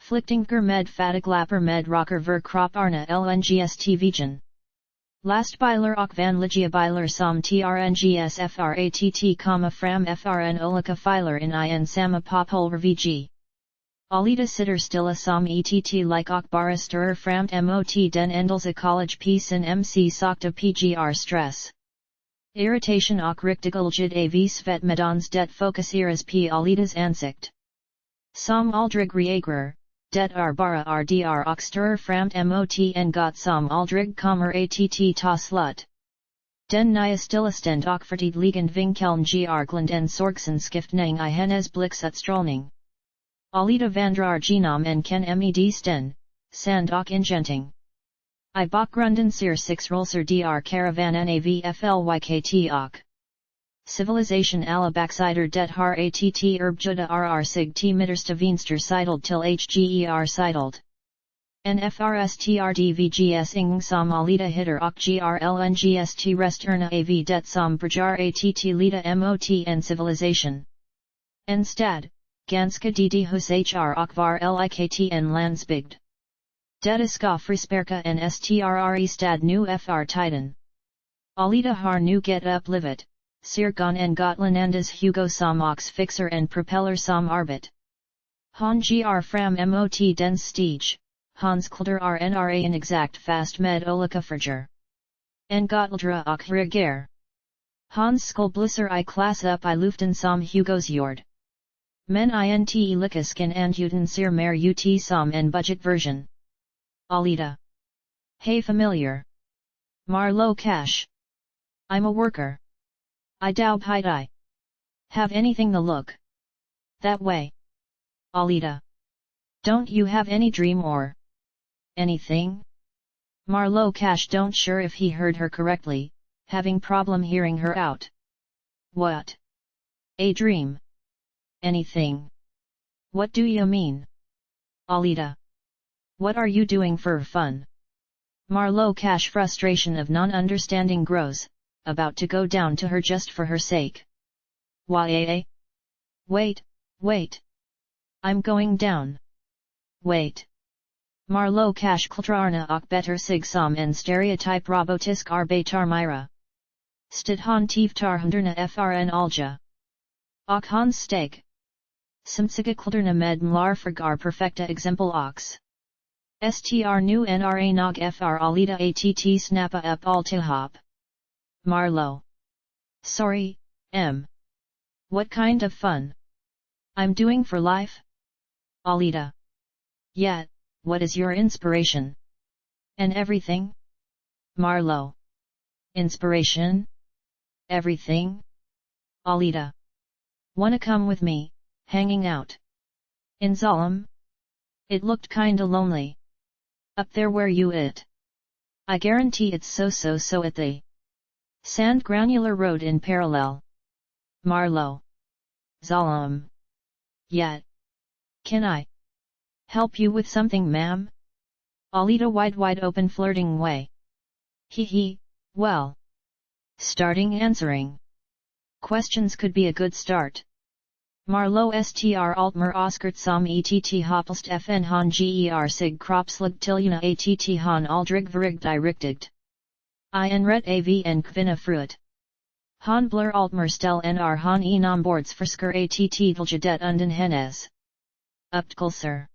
Flichtinger med fatiglapper med rocker ver krop arna lngst vigen. Last biler och van ligia biler som trngs fratt, fram frn olika filer in in sama pophol vg. Alita sitter stilla som ett like och bara stirrer framt mot den endels college p sin mc sakta pgr stress. Irritation och riktigulgid av svet medans det fokuseras p Alitas ansikt. Som aldrig reagrar. Det bara rdr och stirrer framt mot en got som aldrig kommer att ta slut. Den nya stillastund och förtidligande vinkeln gland en sorgsenskiftning I hennes blicksutstrålning. Alita vandrar genom en ken med sten, sand och ingenting. I bakgrunden ser six rolser dr caravan navflykt och. Civilization alla backsider det har att erbjuda rr sig t mittersta vinster sidled till hger sidled. Nfrstrd ing som Alita hitter och grlngst resterna av det som berjar att lita mot en civilization. En stad, ganska dd hos hr och var likt en landsbygd. Det ska frisperka en strre stad nu fr titan. Alita har nu get up livet. Sirgon en Gotlanandas Hugo som ox fixer en propeller som arbet. Han gr fram mot den stige, hans klder rnra en exact fast med olika förger. En Gotldra och reger. Hans skullblusser I class up I luften som Hugos jord. Men inte likasken anjuten ser mer ut som en budget version. Alita. Hey familiar. Marlow cash. I'm a worker. I daub hide I. Have anything the look. That way. Alita. Don't you have any dream or anything? Marlow Cash don't sure if he heard her correctly, having problem hearing her out. What? A dream. Anything. What do you mean? Alita. What are you doing for fun? Marlow Cash frustration of non-understanding grows, about to go down to her just for her sake. Why? Wait, wait. I'm going down. Wait. Marlow Cash kltrarna och better sig som en stereotype robotisk arbetar myra. Stid han tivtar hunderna frn alja. Och hans steg. Simtsiga kltrna med mlarfragar perfecta exempel ox. Str nu nra nog fr alita att snappa up all tihop. Marlow. Sorry, What kind of fun? I'm doing for life? Alita. Yet, what is your inspiration? And everything? Marlowe. Inspiration? Everything? Alita. Wanna come with me, hanging out? In Zalem? It looked kinda lonely. Up there where you it. I guarantee it's so at the sand granular road in parallel. Marlowe. Zalem. Yet. Can I help you with something, ma'am? Alita wide open flirting way. He, well. Starting answering questions could be a good start. Marlowe str altmer oskert som ett hoppelst fn han ger sig kropslig tiluna att han aldrig verig dirigtigt. I ret av en kvinna fruit. Han blur altmer stel nr han nombords försker att viljadet unden hennes. Upptkulser.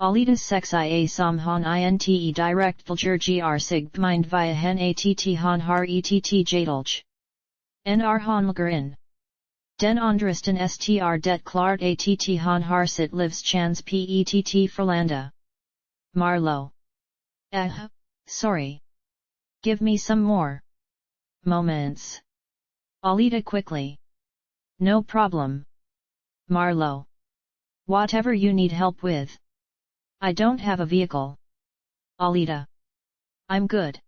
Alitas sex ia som han inte direkt viljer gr sig mind via hen att han har ett jadulj. Nr han lager in. Den andresten str det klart att han har sitt livs chans pett Frölanda. Marlowe. Sorry. Give me some more moments. Alita quickly. No problem. Marlowe. Whatever you need help with. I don't have a vehicle. Alita. I'm good.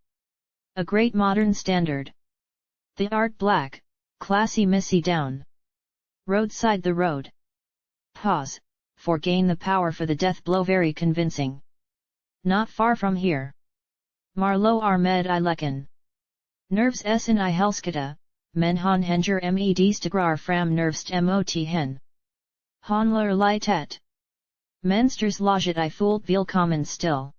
A great modern standard. The art black, classy missy down. Roadside the road. Pause, for gain the power for the death blow very convincing. Not far from here. Marlowe Ahmed I lekken. Nerves S in I helskata, men han henger med stegrar fram nervst mot hen. Hanler litet. Mensters loget I fool vielkommen still.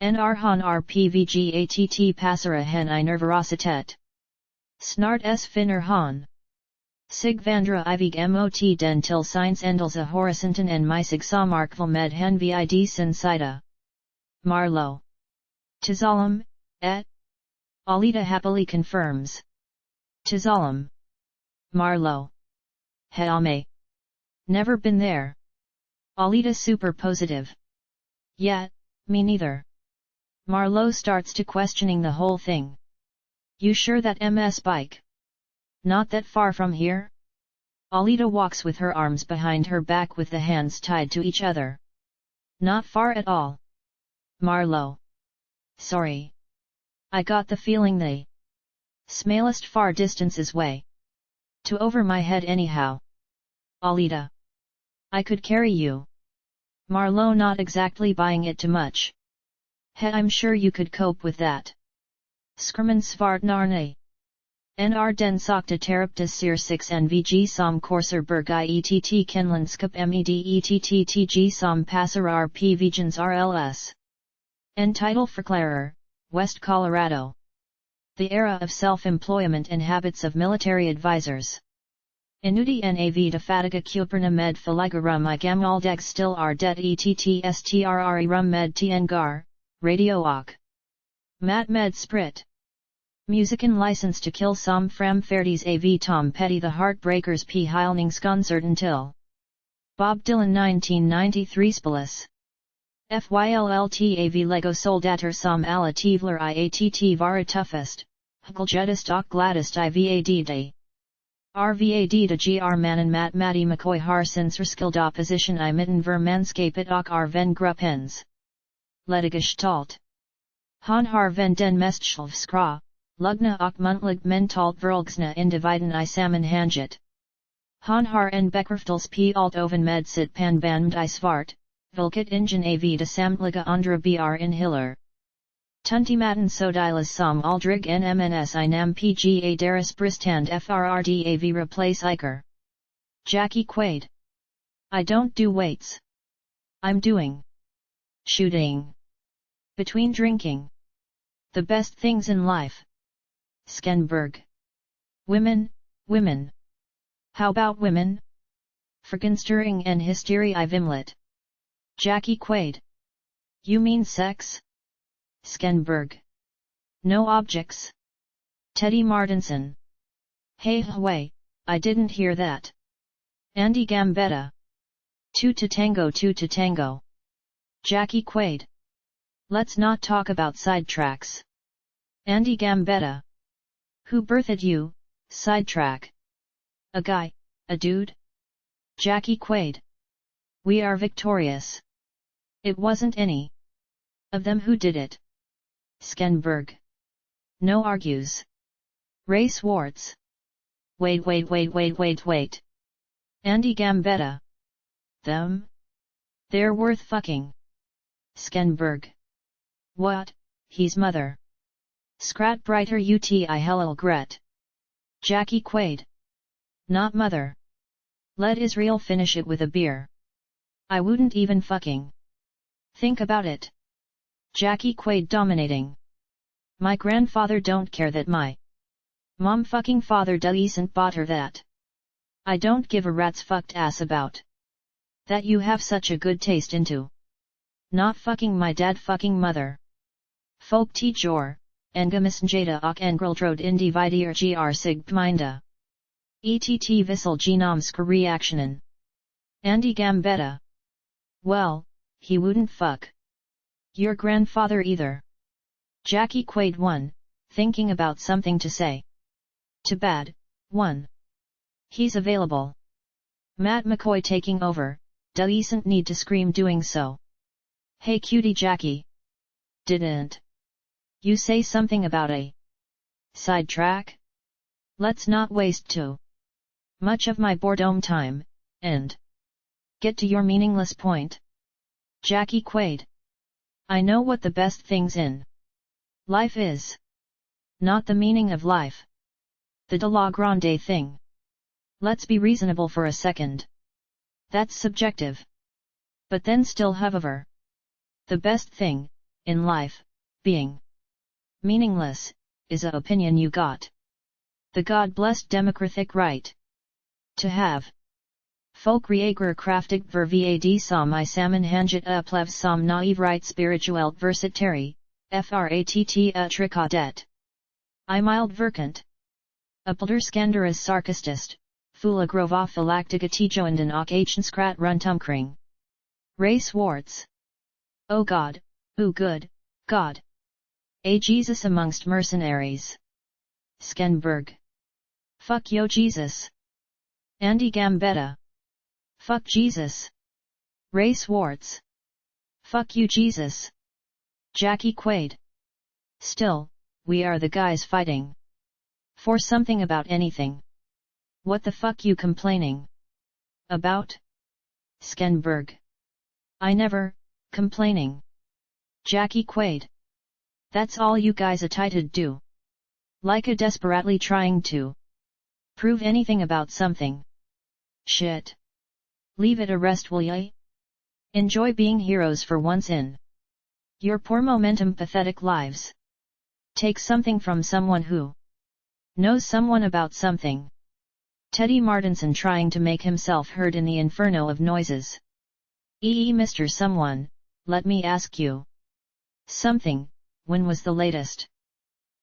Nr han rpvgatt passera hen I nerverositet. Snart S finner han. Sigvandra ivig mot den till science endels a horisonten en mysig samarkval med hen vid sin sida. Marlowe. Tizalem, et? Alita happily confirms. Tizalem. Marlowe. Heame. Never been there. Alita super positive. Yet, me neither. Marlowe starts to questioning the whole thing. You sure that MS bike? Not that far from here? Alita walks with her arms behind her back with the hands tied to each other. Not far at all. Marlowe. Sorry. I got the feeling the smallest far distances way. To over my head anyhow. Alita. I could carry you. Marlowe not exactly buying it too much. I'm sure you could cope with that. Skrman svart narne. Nr den sakta terapta sir 6 nvg som korser berg iett kenlandskap medetttg som passarar pvgens rls. En title Verklarer, West Colorado. The era of self-employment and habits of military advisors. Inudi nav de fatiga cuperna med filigarum I gamaldag still ar det ettstre rum med tngar, radio och. Mat med sprit. Musiken license to kill som fram färdigs av Tom Petty The Heartbreakers p Heilningskonserten till. Bob Dylan 1993 Spillis. Fylllt av Lego soldater som alla tvivlar iatt vara tuffest, huggeljedist och gladest I vad day. RVAD de gr mannen Matty McCoy har sensorskild opposition I mitten ver manskapet och ven gruppens. Ledigestalt. Han har ven den mest skra, lugna och muntlig mentalt verlgsna individen I sammanhanget. Han har en bekräftels p alt oven med sitt panband I svart, vilket ingen av de samtliga andra br inhiller. Tuntimatten sodilas som aldrig nmns I nam pga deras bristand frrdav replace Iker. Jackie Quaid. I don't do weights. I'm doing shooting. Between drinking. The best things in life. Skenberg. Women. How about women? Vergunstering en hysterie I vimlet. Jackie Quaid. You mean sex? Skenberg. No objects. Teddy Martinson. Hey Hway, I didn't hear that. Andy Gambetta. 2 to tango 2 to tango. Jackie Quaid. Let's not talk about sidetracks. Andy Gambetta. Who birthed you, sidetrack? A guy, a dude? Jackie Quaid. We are victorious. It wasn't any of them who did it. Skenberg. No argues. Ray Swartz. Wait. Andy Gambetta. Them? They're worth fucking. Skenberg. What, he's mother. Scrapyard uti Hellel Gret. Jackie Quaid. Not mother. Let Israel finish it with a beer. I wouldn't even fucking think about it. Jackie Quaid dominating. My grandfather don't care that my mom fucking father doesn't bought her that. I don't give a rat's fucked ass about that. You have such a good taste into not fucking my dad fucking mother. Folk t jor, engemisnjada och engrildrod individer gr sigpminda. ETT vissel genomska reactionen. Andy Gambetta. Well, he wouldn't fuck your grandfather either. Jackie Quaid 1, thinking about something to say. Too bad, 1. He's available. Matt McCoy taking over, doesn't need to scream doing so. Hey cutie Jackie. Didn't you say something about a sidetrack? Let's not waste too much of my boredom time, and get to your meaningless point. Jackie Quaid. I know what the best things in life is. Not the meaning of life. The de la grande thing. Let's be reasonable for a second. That's subjective. But then still however. The best thing, in life, being meaningless, is a opinion you got the God-blessed democratic right to have. Folk reager kraftig ver vad som I sammanhanget upplev som naive right spirituelt versatari, fratt trikadet. I mild verkant. Uppelder skanderas sarkastist, fula grova philactica tijoenden och skrat runtumkring. Ray Swartz. O God, O good, God. A Jesus amongst mercenaries. Skenberg. Fuck yo Jesus. Andy Gambetta. Fuck Jesus. Ray Swartz. Fuck you Jesus. Jackie Quaid. Still, we are the guys fighting for something about anything. What the fuck you complaining about? Skenberg. I never complaining. Jackie Quaid. That's all you guys attited do. Like a desperately trying to prove anything about something. Shit. Leave it a rest will ya? Enjoy being heroes for once in your poor momentum pathetic lives. Take something from someone who knows someone about something. Teddy Martinson trying to make himself heard in the inferno of noises. Mr. Someone, let me ask you something. When was the latest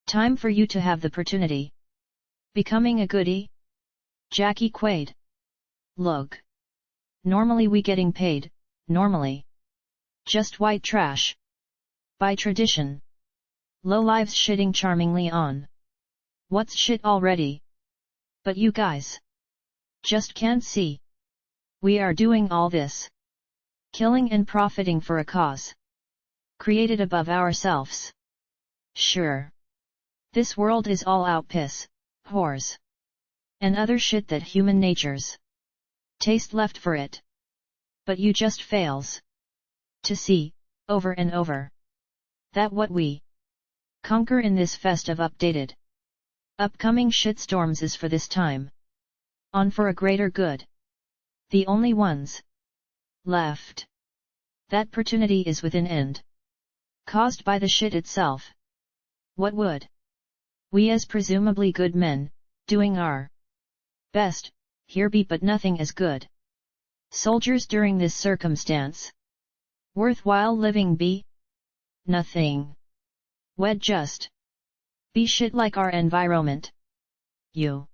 time for you to have the opportunity becoming a goodie? Jackie Quaid. Look. Normally we getting paid, normally. Just white trash. By tradition. Low lives shitting charmingly on. What's shit already? But you guys just can't see. We are doing all this. Killing and profiting for a cause created above ourselves. Sure. This world is all out piss, whores, and other shit that human nature's taste left for it. But you just fails to see, over and over, that what we conquer in this fest of updated, upcoming shitstorms is for this time on for a greater good. The only ones left. That opportunity is within end. Caused by the shit itself. What would we as presumably good men, doing our best, here be but nothing as good soldiers during this circumstance? Worthwhile living be? Nothing. We'd just be shit like our environment. You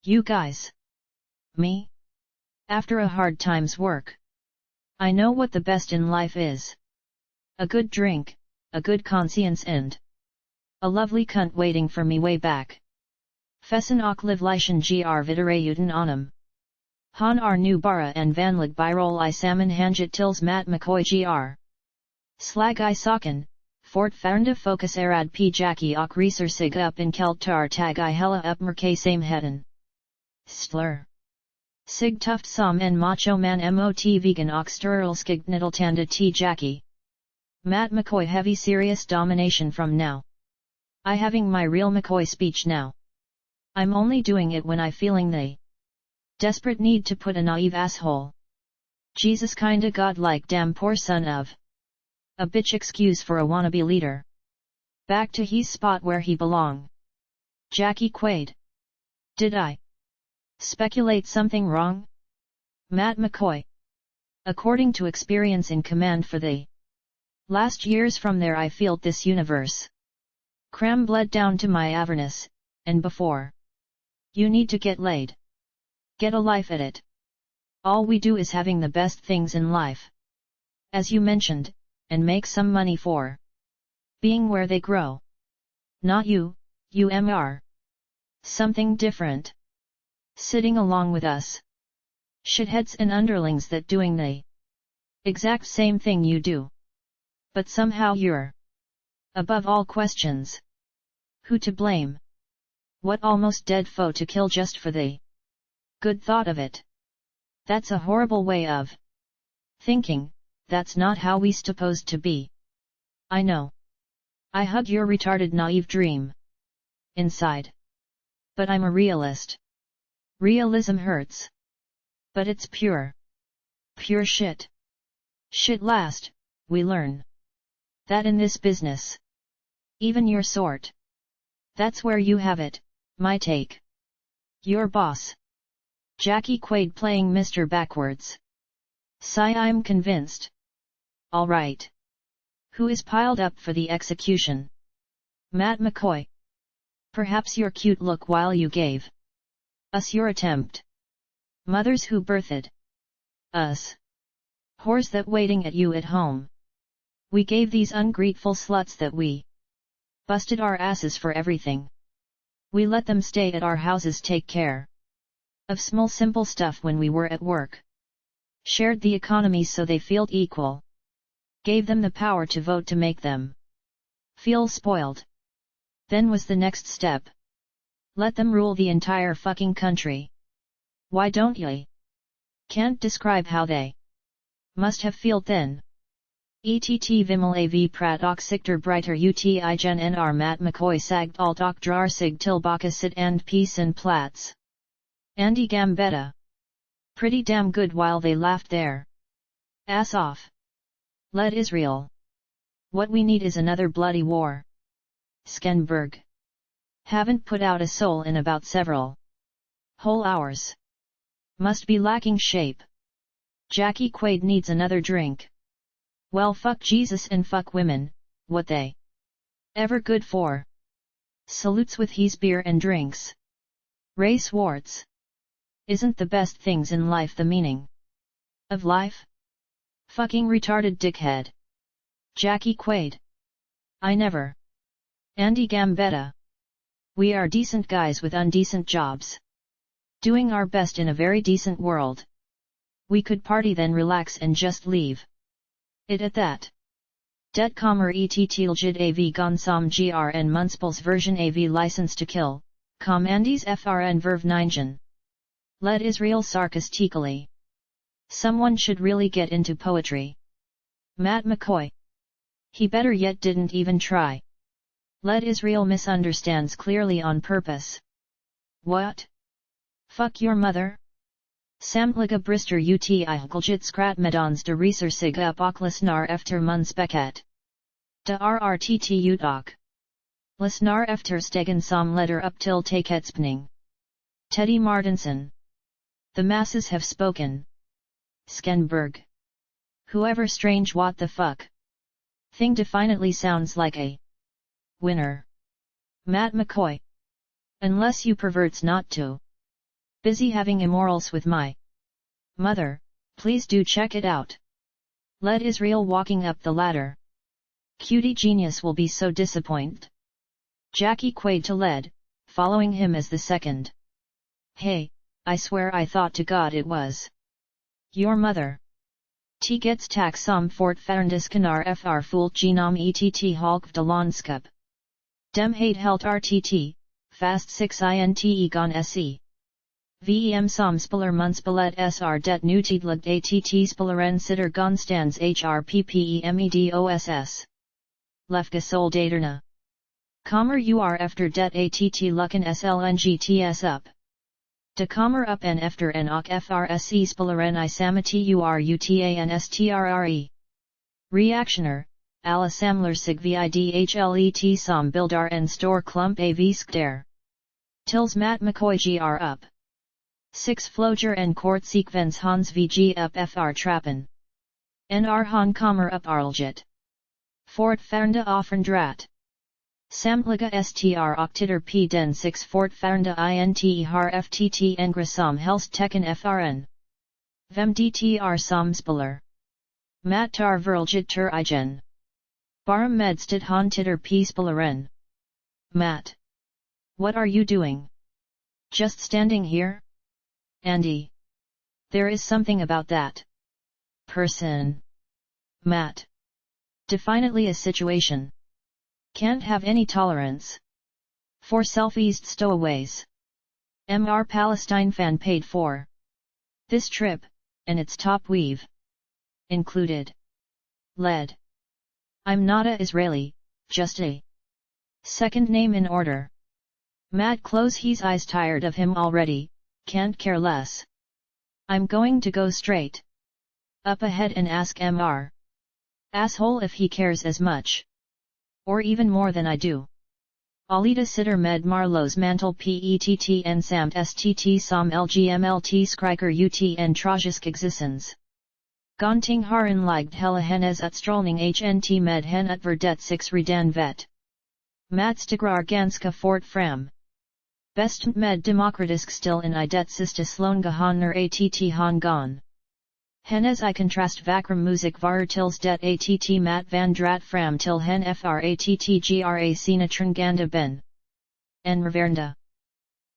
You guys. Me? After a hard time's work. I know what the best in life is. A good drink, a good conscience and a lovely cunt waiting for me way back. Fessen ook livlichen gr vidderayuten onum. Han ar nu bara en vanlig birol I salmon hanjit tils mat mccoy gr. Slag I sokken, fortfarande focus arad p jackie ook reser sig up in kelt tar tag I hella up merke same heden. Slur. Sig tuft som en macho man mot vegan ook sturl skigniddeltanda t jackie. Matt McCoy heavy serious domination from now. I having my real McCoy speech now. I'm only doing it when I feeling the desperate need to put a naive asshole. Jesus kinda godlike damn poor son of a bitch excuse for a wannabe leader. Back to his spot where he belong. Jackie Quaid. Did I speculate something wrong? Matt McCoy. According to experience in command for the last years from there I felt this universe cram bled down to my avernus, and before you need to get laid. Get a life at it. All we do is having the best things in life. As you mentioned, and make some money for being where they grow. Not you, UMR. Something different. Sitting along with us. Shitheads and underlings that doing the exact same thing you do. But somehow you're above all questions. Who to blame? What almost dead foe to kill just for the good thought of it? That's a horrible way of thinking. That's not how we supposed to be. I know. I hug your retarded naive dream. Inside. But I'm a realist. Realism hurts. But it's pure. Pure shit. Shit last, we learn. That in this business. Even your sort. That's where you have it, my take. Your boss. Jackie Quaid playing Mr. Backwards. Sigh, I'm convinced. Alright. Who is piled up for the execution? Matt McCoy. Perhaps your cute look while you gave us your attempt. Mothers who birthed us. Whores that waiting at you at home. We gave these ungrateful sluts that we busted our asses for everything. We let them stay at our houses, take care of small simple stuff when we were at work. Shared the economy so they felt equal. Gave them the power to vote to make them feel spoiled. Then was the next step. Let them rule the entire fucking country. Why don't ye? Can't describe how they must have felt then. ETT Vimal AV Prat och Sikter Breiter UTI Gen NR Matt McCoy Sagt alt och drar sig tillbaka sit and peace and plats. Andy Gambetta. Pretty damn good while they laughed their ass off. Let Israel. What we need is another bloody war. Skenberg. Haven't put out a soul in about several whole hours. Must be lacking shape. Jackie Quaid needs another drink. Well, fuck Jesus and fuck women, what they ever good for. Salutes with his beer and drinks. Ray Swartz. Isn't the best things in life the meaning of life? Fucking retarded dickhead. Jackie Quaid. I never. Andy Gambetta. We are decent guys with undecent jobs. Doing our best in a very decent world. We could party then relax and just leave it at that. Det kommer et tilgid av gonsam grn munspels version av license to kill, commandes frn verv 9. Let Israel sarcastically. Someone should really get into poetry. Matt McCoy. He better yet didn't even try. Let Israel misunderstands clearly on purpose. What? Fuck your mother? Samtliga brister uti gulgit skratmedans de reser sig up och lyssnar efter munspeket. De rrtt utdock. Lyssnar efter stegen som leder upp till taketspning. Teddy Martinson. The masses have spoken. Skenberg. Whoever strange what the fuck thing definitely sounds like a winner. Matt McCoy. Unless you perverts not to Busy having immorals with my mother, please do check it out. Led Israel walking up the ladder. Cutie genius will be so disappointed. Jackie quayed to Led, following him as the second. Hey, I swear I thought to God it was your mother. T gets tax som fortfarande kanar fr fullt genom ett halk de landskap. Dem hade helt rtt, fast 6 inte gon se. Vem som spelar munspelet sr det nutidligt att spelaren sitter gonstans hrppemedoss. Lefka soldaterna. Kommer ur efter det att lucken slngts upp. De kommer upp en efter en och frse spelaren I samati urutanstrre. Reaktioner, alla samlar sig vidhlet som bildar en stor klump av skder. Tils mat mccoy gr upp. 6 floger en kort sekvens hans vg upp fr trappen. Nr han kommer upp arljet. Fortfarande offendrat. Samtliga str octiter p den 6 fortfarande inte har ftt engra som helst tecken frn. Vem dtr som spelar. Mat tar verljet tur igen. Bara medstid han titter p spelaren. Matt. What are you doing? Just standing here? Andy. There is something about that person. Matt. Definitely a situation. Can't have any tolerance for selfies stowaways. Mr. Palestine fan paid for this trip, and its top weave included Led. I'm not a Israeli, just a second name in order. Matt close his eyes, tired of him already, can't care less. I'm going to go straight up ahead and ask Mr. Asshole if he cares as much. Or even more than I do. Alita sitter med Marlowe's mantel PETT samt STT som LGMLT skriker ut en tragisk existens. Gonting har inlagt hela hennes utstrålning HNT med hen utver det 6 redan vet. Matstigrar ganska fort fram. Best med demokratisk still in I det sista slonga han när att han gone. Hennes I contrast vakram musik var tils det att mat van drat fram till hen frattgra sina tranganda ben. En reverenda.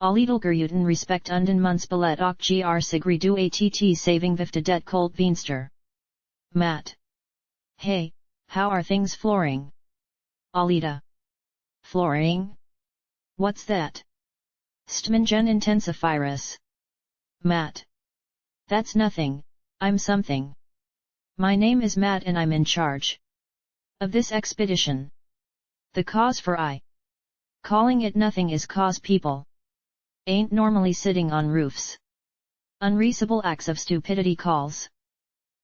Alitelgeruten respect unden munspelet och gr sigri du att saving vifta det cold beanster. Matt. Hey, how are things flooring? Alita. Flooring? What's that? Stmingen intensifirus. Matt. That's nothing. I'm something. My name is Matt and I'm in charge of this expedition. The cause for I calling it nothing is cause people ain't normally sitting on roofs. Unreasonable acts of stupidity calls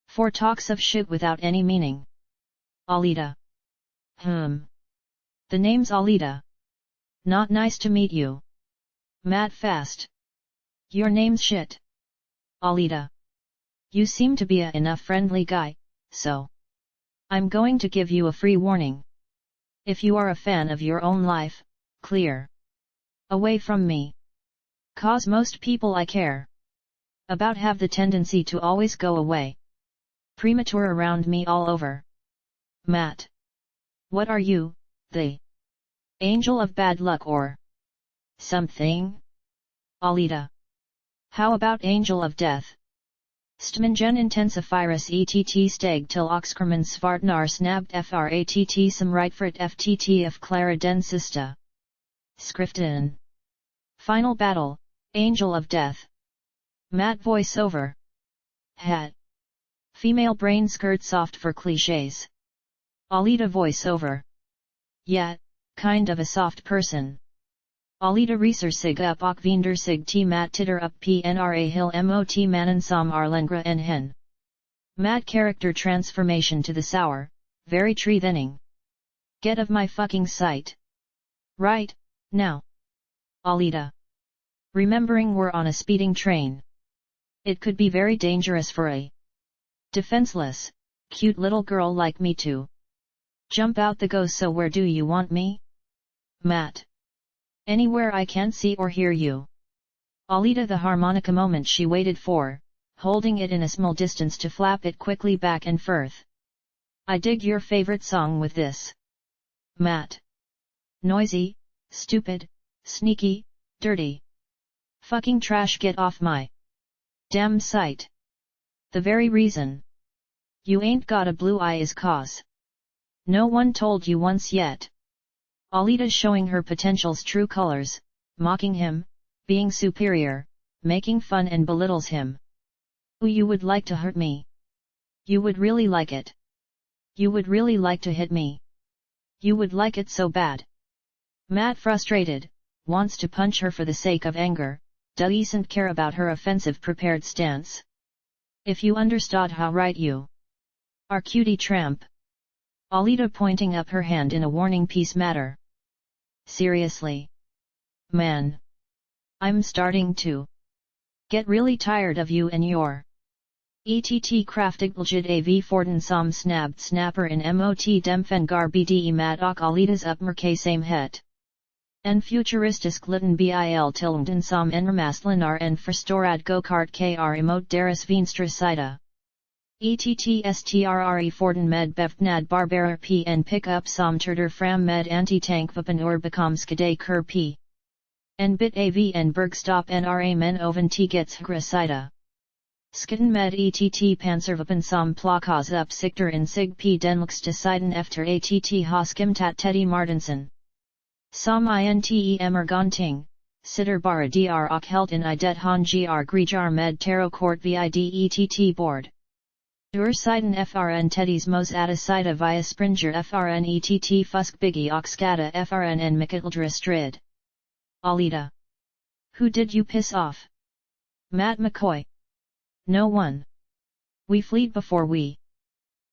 for talks of shit without any meaning. Alita. The name's Alita. Not nice to meet you. Matt fast. Your name's shit. Alita. You seem to be a enough friendly guy, so I'm going to give you a free warning. If you are a fan of your own life, clear away from me. Cause most people I care about have the tendency to always go away premature around me all over. Matt. What are you, the angel of bad luck or something? Alita. How about angel of death? Stmingen intensifirus ett steg till oxkerman svartnar snabbed fratt som rightfrit ftt of Clara den sista. Skriften. Final battle, angel of death. Matt voiceover. Hat. Female brain skirt soft for clichés. Alita voiceover. Yeah, kind of a soft person. Alita reser sig upp och vinder sig t mat titter upp pnra hill mot mannen som arlengra en hen. Matt character transformation to the sour, very tree thinning. Get of my fucking sight. Right, now. Alita. Remembering we're on a speeding train. It could be very dangerous for a defenseless, cute little girl like me to jump out the go, so where do you want me? Matt. Anywhere I can't see or hear you. Alita the harmonica moment she waited for, holding it in a small distance to flap it quickly back and forth. I dig your favorite song with this. Matt. Noisy, stupid, sneaky, dirty. Fucking trash, get off my damn sight. The very reason you ain't got a blue eye is 'cause no one told you once yet. Alita showing her potential's true colors, mocking him, being superior, making fun and belittles him. Ooh, you would like to hurt me. You would really like it. You would really like to hit me. You would like it so bad. Matt frustrated, wants to punch her for the sake of anger, doesn't care about her offensive prepared stance. If you understood how right you are, cutie tramp. Alita pointing up her hand in a warning piece matter. Seriously. Man. I'm starting to get really tired of you and your kraftig av forden som snabbed snapper in mot demfengar bde mat och Alita's uppmerkase same het. En futuristisk liten bil tilden som enramaslinar en förstorad go-kart kr emot deras vinstra sida. Ettstrre forden med bevnad barbarer p en pick-up som turder fram med anti-tankvapen or bekomskade kur p. En bit av en bergstop nra men oven tigets hgra sida. Skitten med panservapen som plockas upp sikter in sig p denluksta siden efter ha skimtat Teddy Martinson. Som intemer gonting, sitter bara dr och helt in idet han gr grijar med tarot court vidett board. Ur siden frn Teddy's mos ada sida via springer frn fusk biggie och skada frn en mikkeldra strid. Alita. Who did you piss off? Matt McCoy. No one. We fleed before we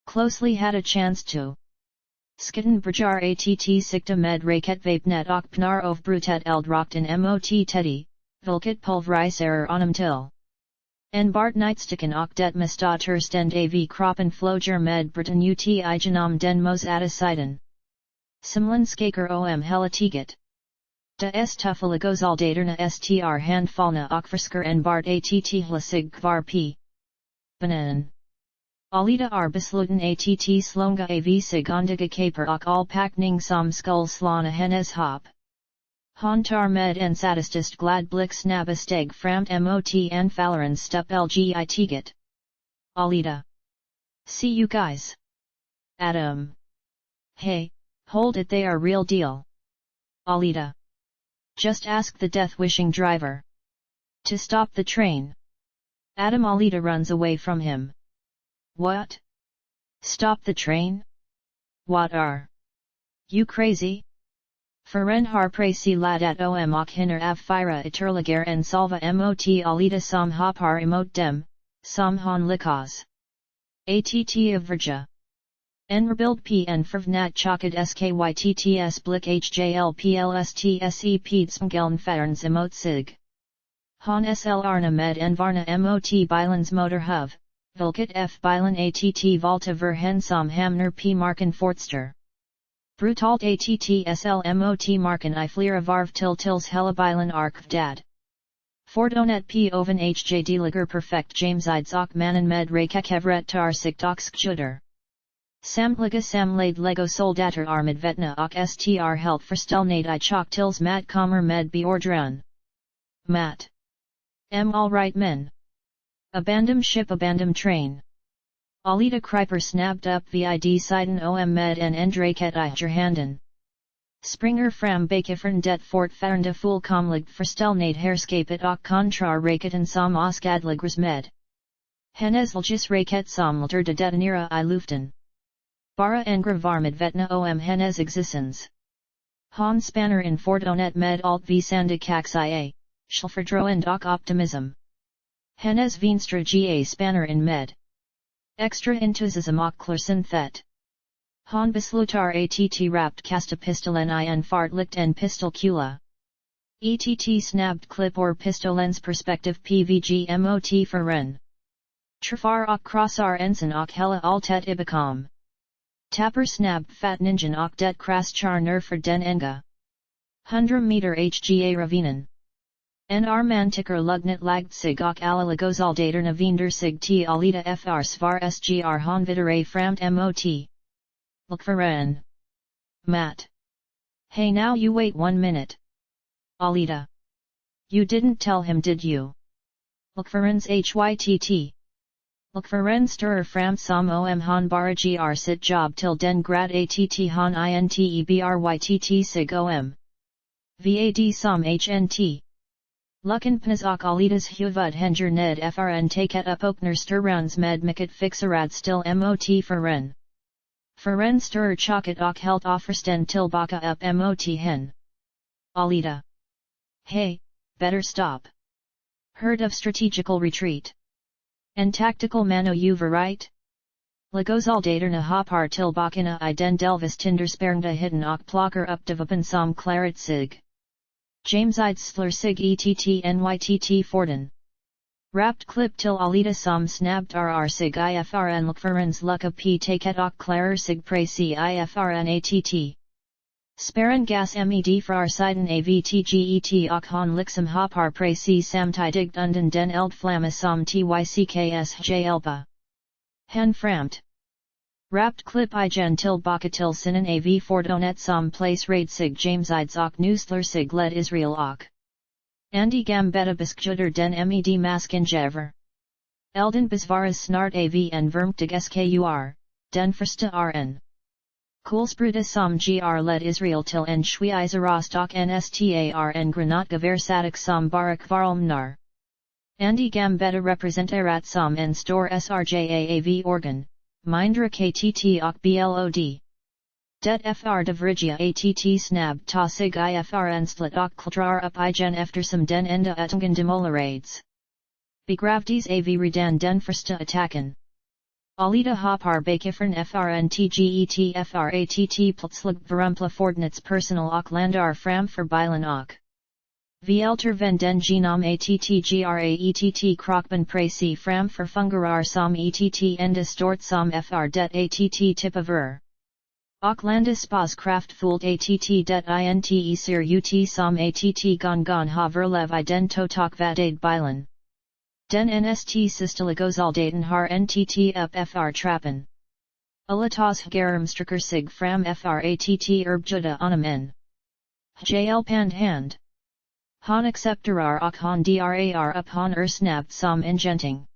closely had a chance to. Skitten Brajar att sikta med raket vapnet och pnar of brutet eldrokt in mot Teddy, vilket pulveriserer honom till. En Bart Nightsticken och det mesta turstend av kroppen floger med Britain uti genom den mos ada siden. Simlen skaker om hela tiget. Des tuffeligosaldaterna str handfalna och frisker en Bart att hlasig kvar p. Banan. Alita besluten att slonga av segondiga caper och allpackning som skull slana hennes hop. Han tar med en sadistist glad blick snabba steg framt mot anfallaren stup lgi tiget. Alita. See you guys. Adam. Hey, hold it, they are real deal. Alita. Just ask the death-wishing driver to stop the train. Adam. Alita runs away from him. What? Stop the train? What are you crazy? Feren har presi ladat om och hinner av fyra ytterligare en salva mot Alita som hoppar emot dem, som han lyckas att avverja. En rebuild p en förvnat chokad skytts blick hjlplstse pedsmgeln färns emot sig. Han slrna med en varna mot bilens motorhuv, vilket f bilen att volta ver hen som hamner p marken fortster. Brutalt att sl mot marken I flera varv tils hela bilen arkvdad. Fordonet p oven hj deliger perfect Jamesides och mannen med rakekevret tar sikt och skjuter. Samtliga samlade lego soldater armed vetna och str helt förstelnade I chok tils mat kommer med beordran. Mat. All right men. Abandon ship, abandon train. Alita Kryper snabbed up vid siden om med en endraket I handen. Springer fram bakifern det fort färnde fullkomlig förstelnade herskapet och kontra raketen som oskadligers med. Hennes viljes raket somlter de detonera I luften. Bara engra varmed vetna om hennes existence. Han spanner in fordonet med alt v sanda kaxia, schilferdroend och optimism. Hennes vinstra ga spanner in med. Extra enthusiasm och klarsinthet. Han beslutar att rapt kasta pistolen I en fart likt en pistolkula. Ett snabbed clip or pistolens perspective pvg mot feren. Trafar och krossar ensen och hela altet ibacom. Tapper snabbed fat ninjan och det kraschar nerf för den enga. 100 meter hga ravinen. NR mantiker lugnet lagt sig och alla lagozaldaterna vinder sig t alita fr svar sgr honvidere framt mot. Lokfaren. Matt. Hey, now you wait 1 minute. Alita. You didn't tell him, did you? Lokfarens hytt. Lokfaren stir framt som om han bara gr sit job till den grad att han intebrytt sig om. Vad som hnt. Lucken pnas och alitas huvud hänger ned frn taket upp okner stirruns med mycket fixerad still mot faren. Faren stir chocket och helt offersten tillbaka upp mot hen. Alita. Hey, better stop. Heard of strategical retreat? En tactical maneuver. Lagozaldaterna hoppar tillbaka I den delvis tinderspärngda hidden och plockar upp devapen som klarat sig. Jamesidsler sig nytt forden. Rapt klipp till alita som snabbt sig ifrn lokfarens lucka p taket och klarar sig preci ifrn att. Sparen gas med frar siden avtget och han liksom hoppar preci samtidigt undan den eldflamma som tykks hjälpa. Hen framt. Rapt klipp igen tillbaka till sinnen av fordonet som place raid sig Jamesides och nusler sig led Israel och. Andy gambetta beskjuter den med maskingever. Elden besvaras snart av en vermtig skur, den första rn. Kulspruta som gr led Israel till en schweizerost och nstar en granatgeversatic som bara kvarlmnar. Andy gambetta representerat som en stor srjaav organ, mindre ktt och blod. Det fr de vrigia att snabb ta sig ifrn slit och kltrar upp igen eftersom den enda utungen demolorades. Begravdes av redan den första attacken. Alita hoppar bakifern frn tget fratt plötsligt verumpla fordnets personal och landar framför bilen och. Vielter ven den genom att krokben preci framför fungerar som ett enda stort som fr det att tippaver. Och landas spas kraftfullt att det inte ser ut som att gon ha verlev I den totok vadade bilen. Den nst sistelagozaldaten har ntt upp fr trappen. Alitas garamstriker sig fram fratt erbjuda honom en. Hjälpande hand. Han accepterar och han drar upp han snabbt som ingenting.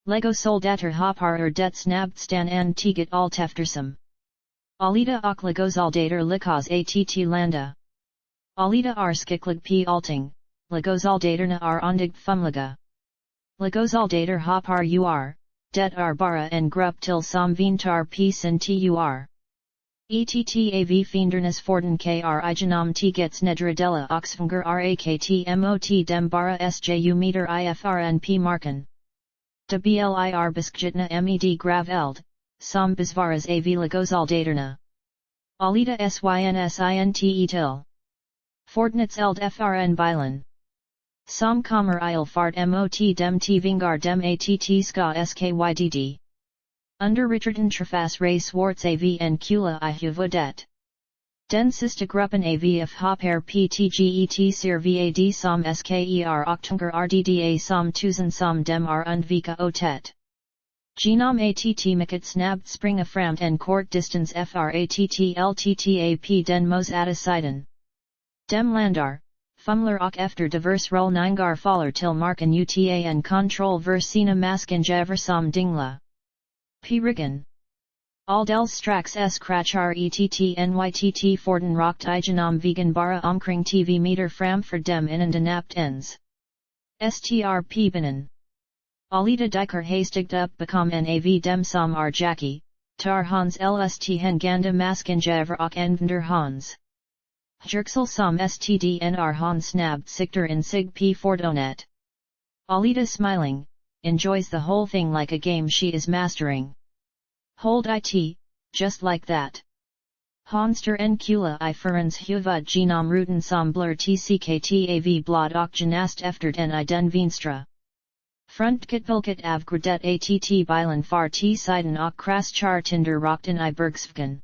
Lego soldater hoppar det snabbt stan an tiget allt eftersom. Alita och lagozaldater lyckas att landa. Alita skicklig p alting, lagozaldaterna ondig fumliga. Lagozaldater hoppar det bara en grupp till som vintar p sin tur. Av fiendernas forden kr igenom tigets nedradella oxfunger rakt mot dem bara sju meter ifrn p marken. De blir beskjutna med grav eld, som besvaras av lagozaldaterna. Alita synsinte till. Fordnets eld frn bilen. Som kommer il fart mot dem vingar dem att ska skydd. Under Richarden trafas ray swartz av en kula I huvudet. Den sista gruppen av hoppar ptget ser vad som sker octunger rdda som tusen som dem undvika otet. Genom att mycket snabbt springa framt en kort distans fratt den mos atta siden. Dem landar, fumlar och efter divers rullningar faller till marken uta en kontroll ver sina maskingever som dingla. P-rigan. Aldels strax kratchar nytt forden rokt igenom vegan bara omkring tv meter framför dem innen de napt ens. Str p-binnen. Alita diker hastigt upp bakom en av dem som jackie, tar hans lst hen ganda maskingever och envender hans. Jerksel som stdnr han snabbt sikter in sig p fordonet. Alita smiling, enjoys the whole thing like a game she is mastering. Hold it, just like that. Hanster en kula I förens huvud genom ruten som blur tcktav blad och genast efter den I den vinstra. Frontgetvilket av gradet att bilen far t siden och kraschar tinder rockten I bergsvgen.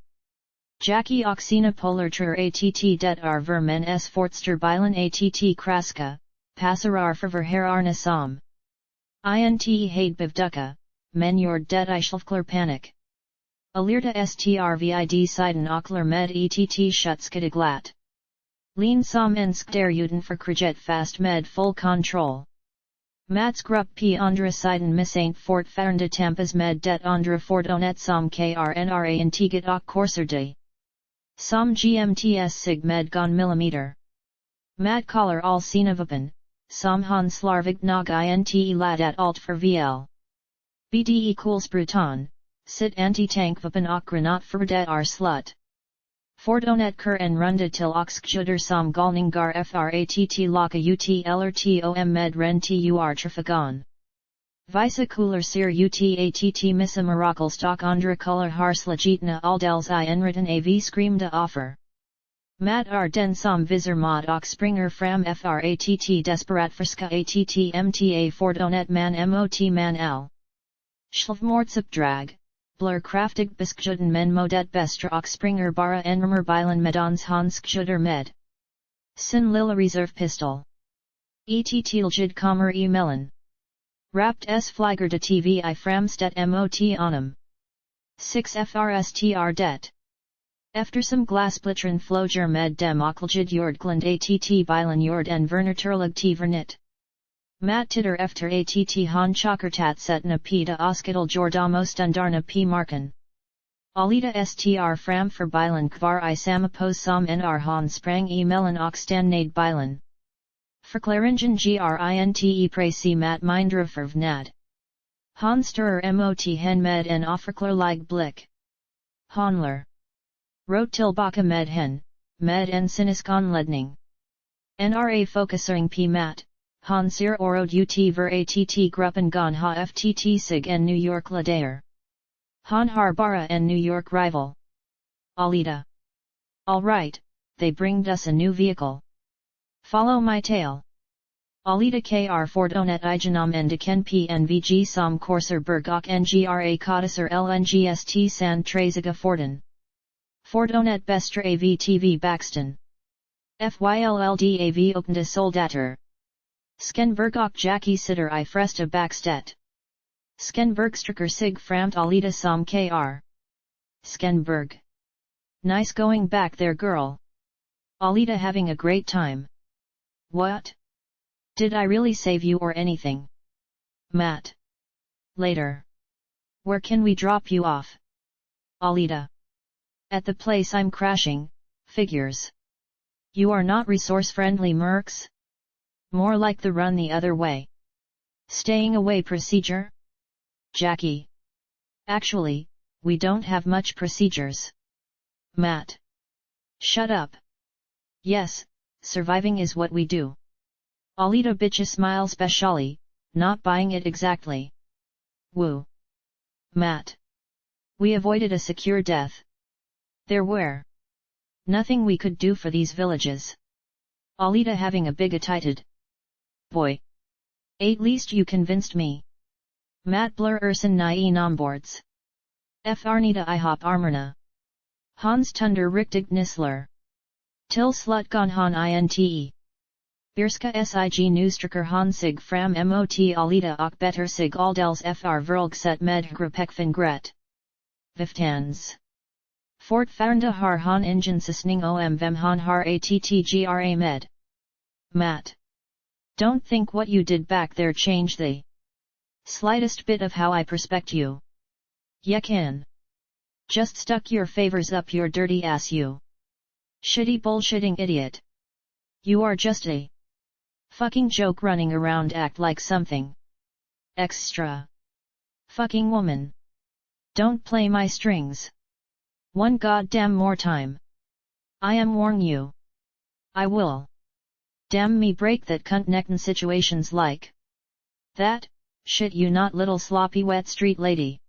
Jackie och sina polartur att det vermen s fortster bilen att kraska, passarar för herarna som. Inte hade bevduka, men gjord det islfklar panik. Alirta strvid siden oklar med ett skutskade glatt. Lean som ensk der uten för kriget fast med full control. Mats grupp p andra siden missaint fortfarande tampas med det andra fordonet som krnra intiget och korser dig. Som gmts sig med gon millimeter. Mat collar all sina vapen, som han slarvigt nog inte ladat alt för vl. Bde kulsprutan, sit anti-tank vapen och granat för det slut. Fordonet kur en runda till oxjuder som galningar fratt laka ut eller tom med ren tur trafagon. Visa cooler ser utatt missa miracle stock andra color hars legitna aldels I enriten av screamda offer. Mat den som visor mod och springer fram fratt desperat friska att mta fordonet man mot man l. Schlvmortsuppdrag. Blur kraftig biskjuden men modet bestra och springer bara enrimer bilen medans hanskjuder med. Sin lilla reserve pistol. Et tiljid kommer mellan. Rapt s flyger de tv I framstet mot onum. 6 frstr det. Eftersom glasblittren floger med dem okkljid jordglund att bilen jord en vernerturlig tvernit. Mat titter efter att han chakertat setna p de oskital jordamo stundarna p marken. Alita str fram för bilen kvar I samapos som nr han sprang mellan och stannade bilen. Förklaringen grinte praise mat mindre förvnad. Han störer mot hen med en offerklarlig blick. Hanler. Rot tillbaka med hen, med en siniskonledning. Nra focusering p mat. Han ser orod ut ver att gruppen gon ha ftt sig en New York ladaer. Han har bara en New York rival. Alita. All right, they bringed us a new vehicle. Follow my tail. Alita kr fordonet igenom en deken pnvg som corser berg och ngra kodisar lngst san traziga forden. Fordonet bestra av tv baxton. Fylldav opende soldater. Skenberg och Jackie sitter I fresta backstet. Skenbergstricker sig framt Alita som kr. Skenberg. Nice going back there girl. Alita having a great time. What? Did I really save you or anything? Matt. Later. Where can we drop you off? Alita. At the place I'm crashing, figures. You are not resource-friendly mercs? More like the run the other way. Staying away procedure? Jackie. Actually, we don't have much procedures. Matt. Shut up. Yes, surviving is what we do. Alita bitcha smile specially, not buying it exactly. Woo. Matt. We avoided a secure death. There were nothing we could do for these villages. Alita having a big excited. Boy. At least you convinced me. Matt blur ersen nie nomboards. Arnita ihop armerna. Hans tunder richtig nisler. Till slut gon han inte. Birska sig newstricker hansig fram mot Alita och better sig aldels fr verlgset med grupekfin gret. Viftans. Fortfarande har han ingen sysning om vem han har attgra med. Matt. Don't think what you did back there changed the slightest bit of how I perspect you. Yekin. Just stuck your favors up your dirty ass you. Shitty bullshitting idiot. You are just a fucking joke running around act like something extra. Fucking woman. Don't play my strings. One goddamn more time. I am warning you. I will. Damn me break that cunt necktin' situations like that, shit you not little sloppy wet street lady.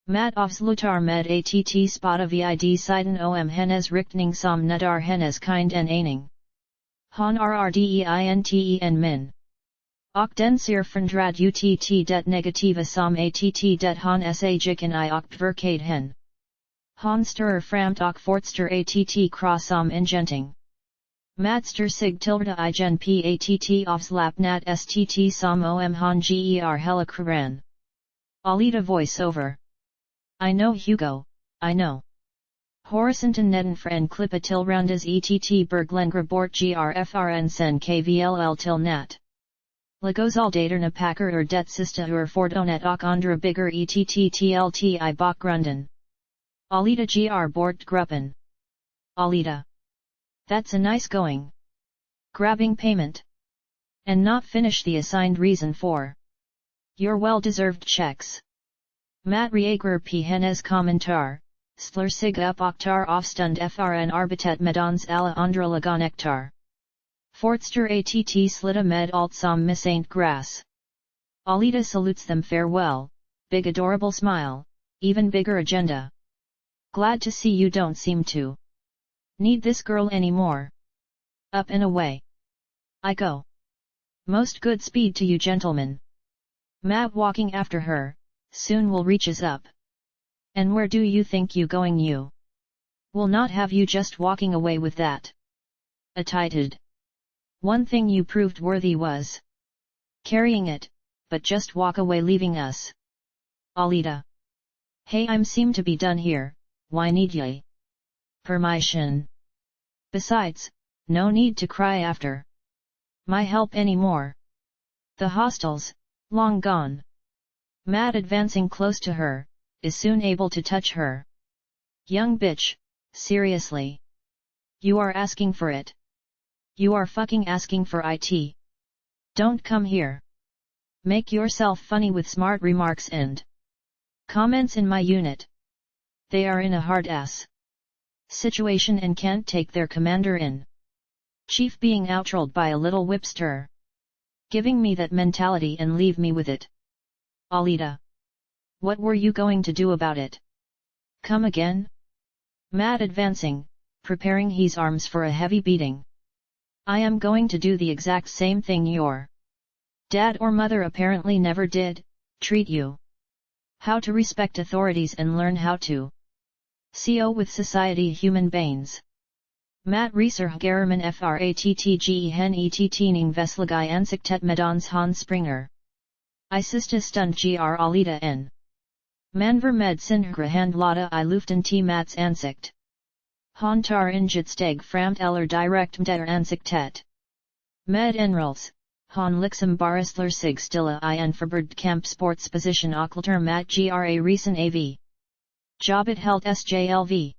Mat avslutar med att spotta vid siden om hennes riktning som nudar hennes kind en aning. Han rrdeinten en min. Och den ser förndrad utt det negativa som att det han sagiken I och verkade hen. Han störer framt och fortster att cross som ingenting. Matster sig tilde igen patt offslap nat stt som om han ger hela kran. Alita voiceover. I know Hugo, I know. Horisonten nedenfran klippa til roundas ett berglengra bort grfrn sen kvll til nat. Legozaldaterna packer det sista fordonet och andra bigger ett I bakgrunden. Alita gr bort gruppen. Alita. That's a nice going. Grabbing payment. And not finish the assigned reason for your well-deserved checks. Matt reager p hennes kommentar, slur sig upp oktar avstund frn arbetet medans alla andra lagonektar. Fortster att slita med allt som missaint grass. Alita salutes them farewell, big adorable smile, even bigger agenda. Glad to see you don't seem to need this girl anymore. Up and away I go. Most good speed to you gentlemen. Matt walking after her, soon will reaches up. And where do you think you going you? Will not have you just walking away with that. Attited. One thing you proved worthy was carrying it, but just walk away leaving us. Alita. Hey, I'm seem to be done here, why need ye permission? Besides, no need to cry after my help anymore. The hostels, long gone. Matt advancing close to her, is soon able to touch her. Young bitch, seriously. You are asking for it. You are fucking asking for it. Don't come here. Make yourself funny with smart remarks and comments in my unit. They are in a hard ass situation and can't take their commander in chief being outrolled by a little whipster. Giving me that mentality and leave me with it. Alita. What were you going to do about it? Come again? Matt advancing, preparing his arms for a heavy beating. I am going to do the exact same thing your dad or mother apparently never did, treat you. How to respect authorities and learn how to CO with society human beings. Matt reser German frattge hen ettning veslagi ansiktet medans Hans Springer. I sista stund gr Alita n. Manver med synhra hand lada I luften t mats ansikt. Han tar inget steg framt eller direkt mder ansiktet. Med enrolls, han liksom baristler sig stilla in förberd kamp sportsposition ockluter mat gra recent av. Jobbet helt sklv.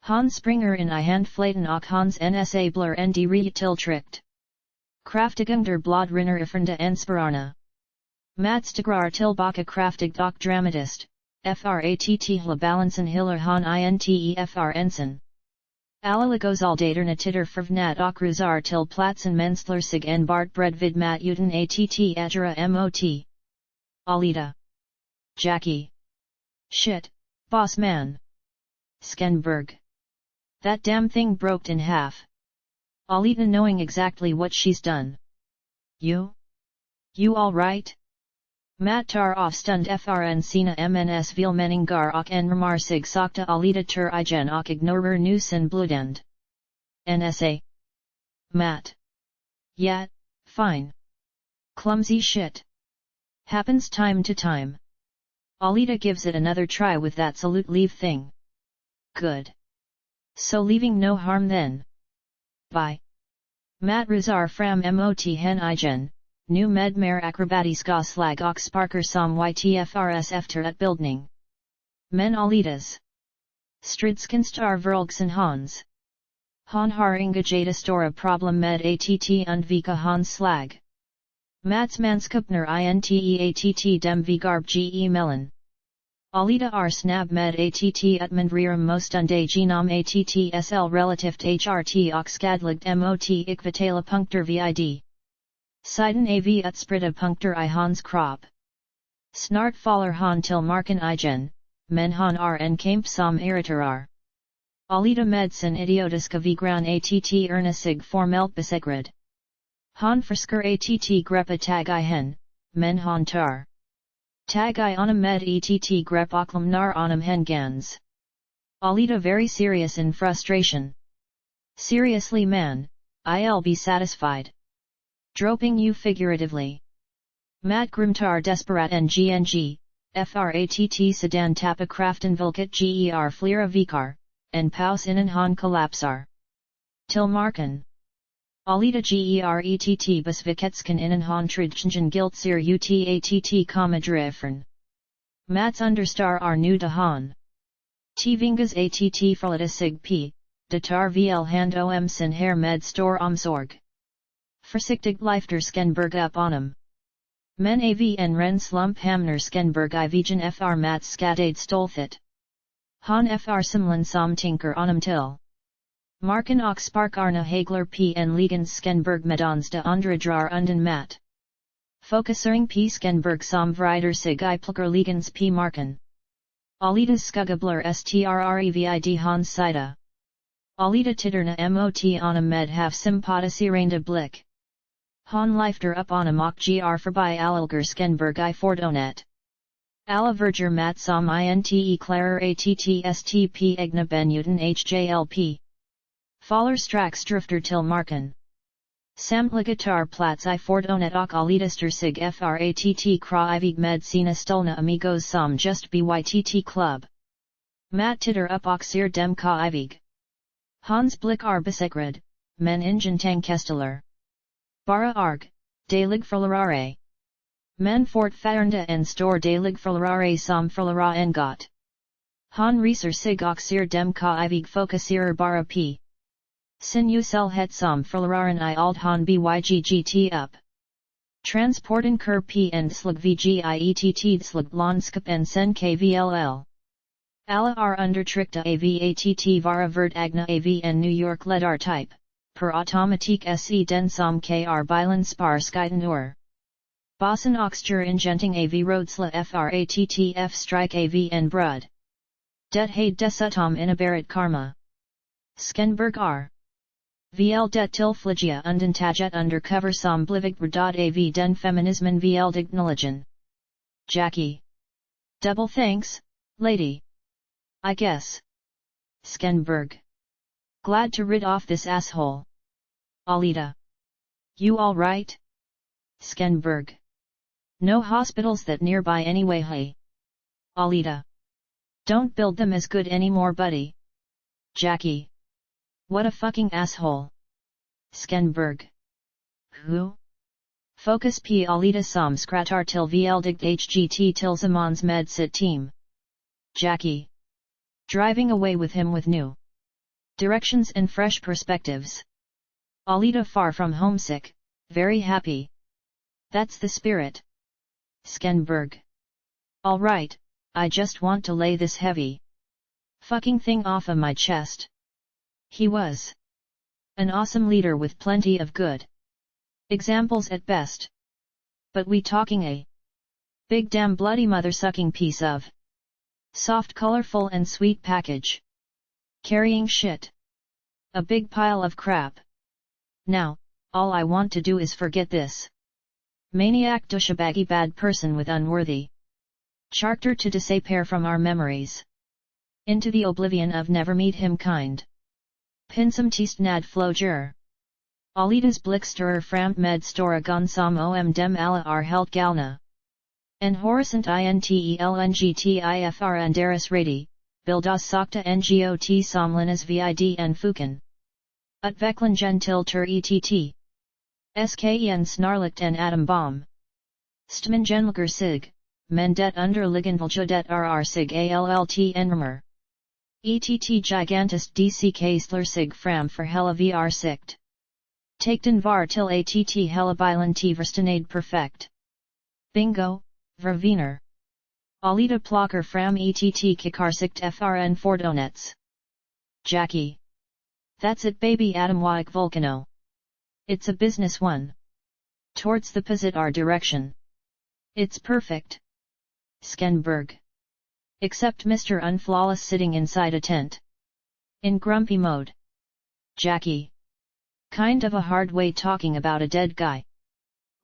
Hans Springer in I handflaten och Hans NSA blur nd retiltrikt. Kraftigung der blodrinner ifrenda ensperarna. Matstagrar tillbaka kraftig och dramatist, fratt hla balansen hiller han intefr Alla gozaldaterna titter förvnat och rusar till platsen mensler sig en bart bredvid mat utan att agera mot. Alita. Jackie. Shit, boss man. Skenberg. That damn thing broke in half. Alita knowing exactly what she's done. You all right? Matt tar avstund frn sina mns vielmeningar och en ramar sig sakta Alita tur igen och ignorer nu sin bludend. NSA. Matt. Yeah, fine. Clumsy shit. Happens time to time. Alita gives it another try with that salute leave thing. Good. So leaving no harm then. Bye. Matt Rizar fram mot hen igen, nu med mer acrobatiska slag och sparker som ytfrs efter utbildning. Men Alitas. Stridskonster verlgsen Hans. Han har inga jada stora problem med att undvika Hans slag. Mats manskupner inteatt dem vigarb ge mellan. Alita are snab med att utmandrirum mostunde genom attsl relativt hrt och skadligt mot ikvitala punkter vid. Siden av utsprida punkter I Hans krop. Snart faller han till marken igen, men han en kamp som irriterar. Alita medicin idiotiska vigran att erna sig formellt besegrad. Han frisker att greppa tag I hen, men han tar tag I onum med att grep oklum nar onum hen gans. Alita very serious in frustration. Seriously man, I'll be satisfied. Droping you figuratively. Mat Grimtar Desperat NGNG, FRATT Sedan Tappa Kraften Vilket GER Flera Vikar, and Paus Innen Han Collapsar. Till Marken. Alita GERETT Besviketskan Innen Han Tridtjengen Giltsir UTATT Drefern. Mats Understar are new de Han. Tvingas ATT Fralita Sig P, Datar VL Hand Om Sin Her Med Stor Omsorg. Försiktig Leifter Skenberg up Onum. Men AV en Ren Slump Hamner Skenberg Ivigen FR Mats Skatade Stolfit. Han FR Simlen Som Tinker Onum Till. Marken och Spark Arna Hagler P en Ligens Skenberg Medans de Andradrar Unden Mat. Fokusering P Skenberg som Vrider Sig I Plucker Ligens P Marken. Alitas Skuggablur Strrevid Hans Sida. Alita Titterna Mot Onum Med Have Sympatisiranda Blick. Han Leifter up Onum och Gr Forby Alilger Skenberg I Fordonet. Alla Verger Mat som Inte Klarer ATTSTP Egna Benuten HJLP. Faller Strax Drifter till Marken. Samtligatar Platz I Fordonet och Alitaster Sig FRATT Kra Ivig Med Sina Stolna Amigos som Just BYTT Club. Mat Titter up Oxir Dem Ka Ivig. Hans Blick Arbesegred, Men Ingen Tankesteller. Bara Arg, Dalig Förlorare. Men Fort Färnda en Stor Dalig Förlorare som Förlora Engot. Han Reser Sig Oxir Dem Ka Ivig Fokusirer Bara P. Sin Usel Het som Förloraren I Ald Han BYGGT up. Transporten Kur P and Slag VGIETT Slag Blonskap and Sen KVLL. Alla are undertryckta AVATT Vara Vert Agna AV and New York Ledar type, per automatique SE den som KR Bilen Spar Skyten Ur. Bossen Oxtur Ingenting AV Roadsla FRATTF Strike AV and Brud. Det Hade Desutom Inabarat Karma. Skenberg R. VL det Tillfligia Undantaget Undercover som Blivig AV den Feminismen VL Dignoligen. Jackie. Double thanks, lady. I guess. Skenberg. Glad to rid off this asshole. Alita. You alright? Skenberg. No hospitals that nearby anyway hey. Alita. Don't build them as good anymore buddy. Jackie. What a fucking asshole. Skenberg. Who? Focus P Alita som skratar till VLdigt HGT till Zamans med sit team. Jackie. Driving away with him with new directions and fresh perspectives. Alita far from homesick, very happy. That's the spirit. Skenberg. Alright, I just want to lay this heavy fucking thing off of my chest. He was an awesome leader with plenty of good examples at best. But we talking a big damn bloody mother-sucking piece of soft, colorful and sweet package. Carrying shit. A big pile of crap. Now, all I want to do is forget this maniac douchebaggy bad person with unworthy character to disappear from our memories. Into the oblivion of never meet him kind. Pinsam tiestnad floger. Alitas blicksterer framt med stora gonsam om dem alla are helt galna. En horisont intelngtifr andaris radi, bildas sakta ngot somlinas vid en fuken. Utvecklingen till ett. Sken snarlikt en atombomb. Stmengenliger sig, men det underliggenviljudet rr sig allt enrummer. ETT gigantist DCK slur sig fram för hela vr sikt. Takten var till att hela bilen tverstanade perfekt. Bingo, verviner. Alita plocker fram ett kikarsikt frn fordonets. Jackie. That's it baby atomwaik volcano. It's a business one. Towards the positar direction. It's perfect. Skenberg. Except Mr. Unflawless sitting inside a tent. In grumpy mode. Jackie. Kind of a hard way talking about a dead guy.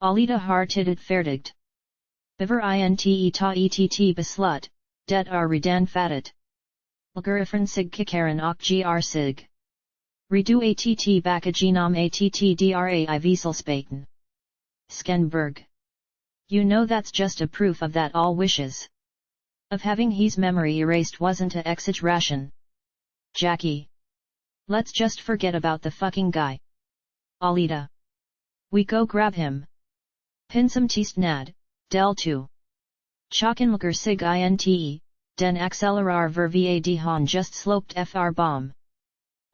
Alita har-titted ferdigt. Bever inte ta ett beslut, det redan fattat. Lgerifren sig kikaren och gr sig. Redu att bakagenam att dra Wieselspeten. Skenberg. You know that's just a proof of that all wishes of having his memory erased wasn't a exaggeration. Jackie. Let's just forget about the fucking guy. Alita. We go grab him. Pinsam tiestnad, del 2. Chokinlker sig inte, den accelerar ver vad han just sloped fr bomb.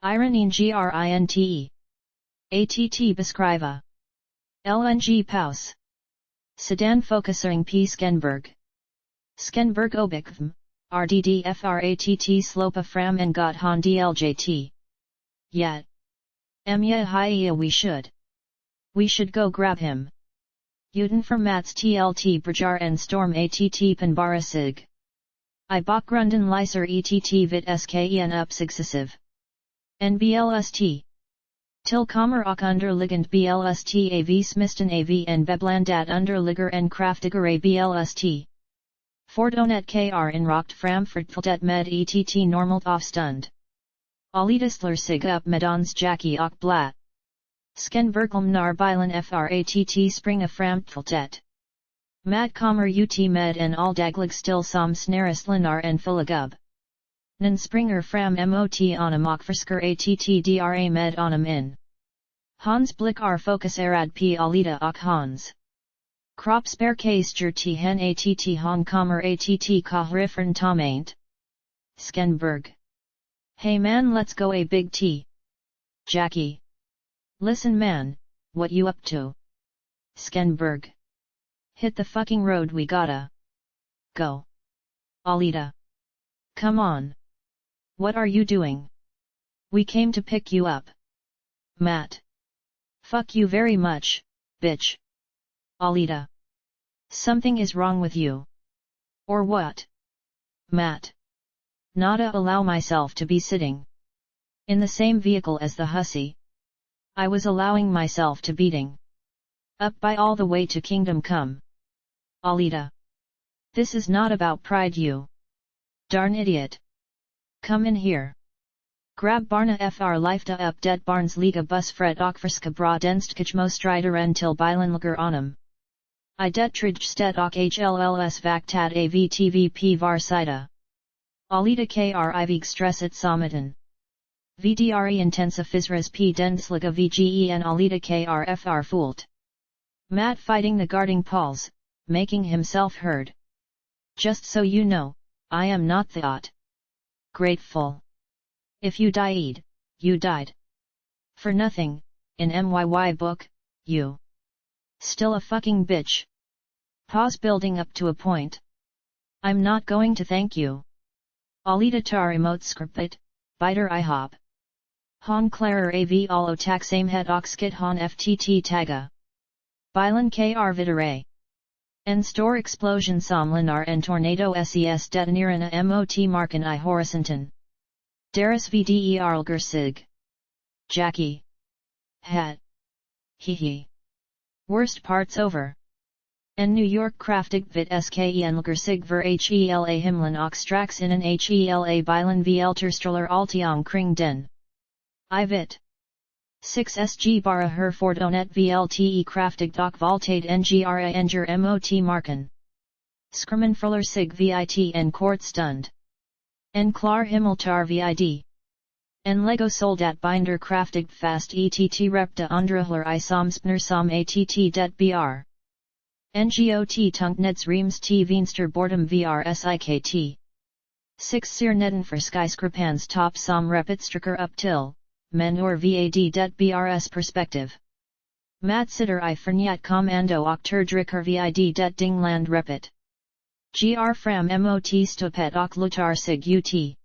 Ironin grinte. Att beskriva. LNG paus. Sedan fokusering p Skenberg. Skenberg obikvm, rdd fratt slopa fram en got han dljt. Yet. Emya hiya we should go grab him. Uten for mats tlt brajar en storm att panbara sig. I bakgrunden lyser ett vit sken upp successive. NBLST. Till kommer och underliggande blst av smisten av en beblandat underligger en kraftigare blst. Fordonet kr inrakt framförtfaltet med ett normalt avstånd. Alita slår sig upp medans Jackie och blatt. Skenbergum när bilen fratt springa framfaltet. Mat kommer ut med en alldaglig still som snarestlinar en fullagub. Nen springer fram mot honom och förskar att dra med honom in. Hans blickar fokuserad p Alita och hans. Kroppsberkastur t hen att han kommer att kahrifern tomaint. Skenberg. Hey man, let's go a big T. Jackie. Listen man, what you up to? Skenberg. Hit the fucking road, we gotta go. Alita. Come on. What are you doing? We came to pick you up. Matt. Fuck you very much, bitch. Alita. Something is wrong with you. Or what? Matt. Nada, allow myself to be sitting in the same vehicle as the hussy. I was allowing myself to beating up by all the way to Kingdom Come. Alita. This is not about pride, you darn idiot. Come in here. Grab barna fr lifta upp det barns liga bus fred och förska bra denstkichmo strideren till bilenlager onum. I det trijdsted och hllls vaktad av tvp var sida. Alita krivig stresset samiten. Vdre intensifisras p densliga vgen Alita krfr fult. Matt fighting the guarding Pauls, making himself heard. Just so you know, I am not that grateful. If you died, you died for nothing, in MYY book, you still a fucking bitch. Pause building up to a point. I'm not going to thank you. Alita tar emot skrpit, biter I hop. Han klarer av allo taxame het oxkit han ftt taga. Bilen kr videre. En stor explosion somlinar en tornado ses detonirana mot marken I horisonten. Deris vderlger sig. Jackie. Het. Hee. Worst part's over. En New York kraftig vit skenlger sig ver hela himlen och strax in en hela bilen vielterstruller altiong kring den. I vit. 6 sg bara her fordonet vlte kraftig och voltade ngra enger mot marken. Skrimmenfruller sig vit en kort stund. En klar himmeltar vid. En lego soldat binder kraftig fast ett repta underhler I somspner som att det br. Ngot tunkneds reams t venster bordom vrsikt. 6 ser neden för skyskrapans top som repitstricker upp till, men or vad det brs perspektiv. Mat sitter I förnyat kommando och dricker vid det dingland repit. Gr fram mot stopet och lutar sig ut.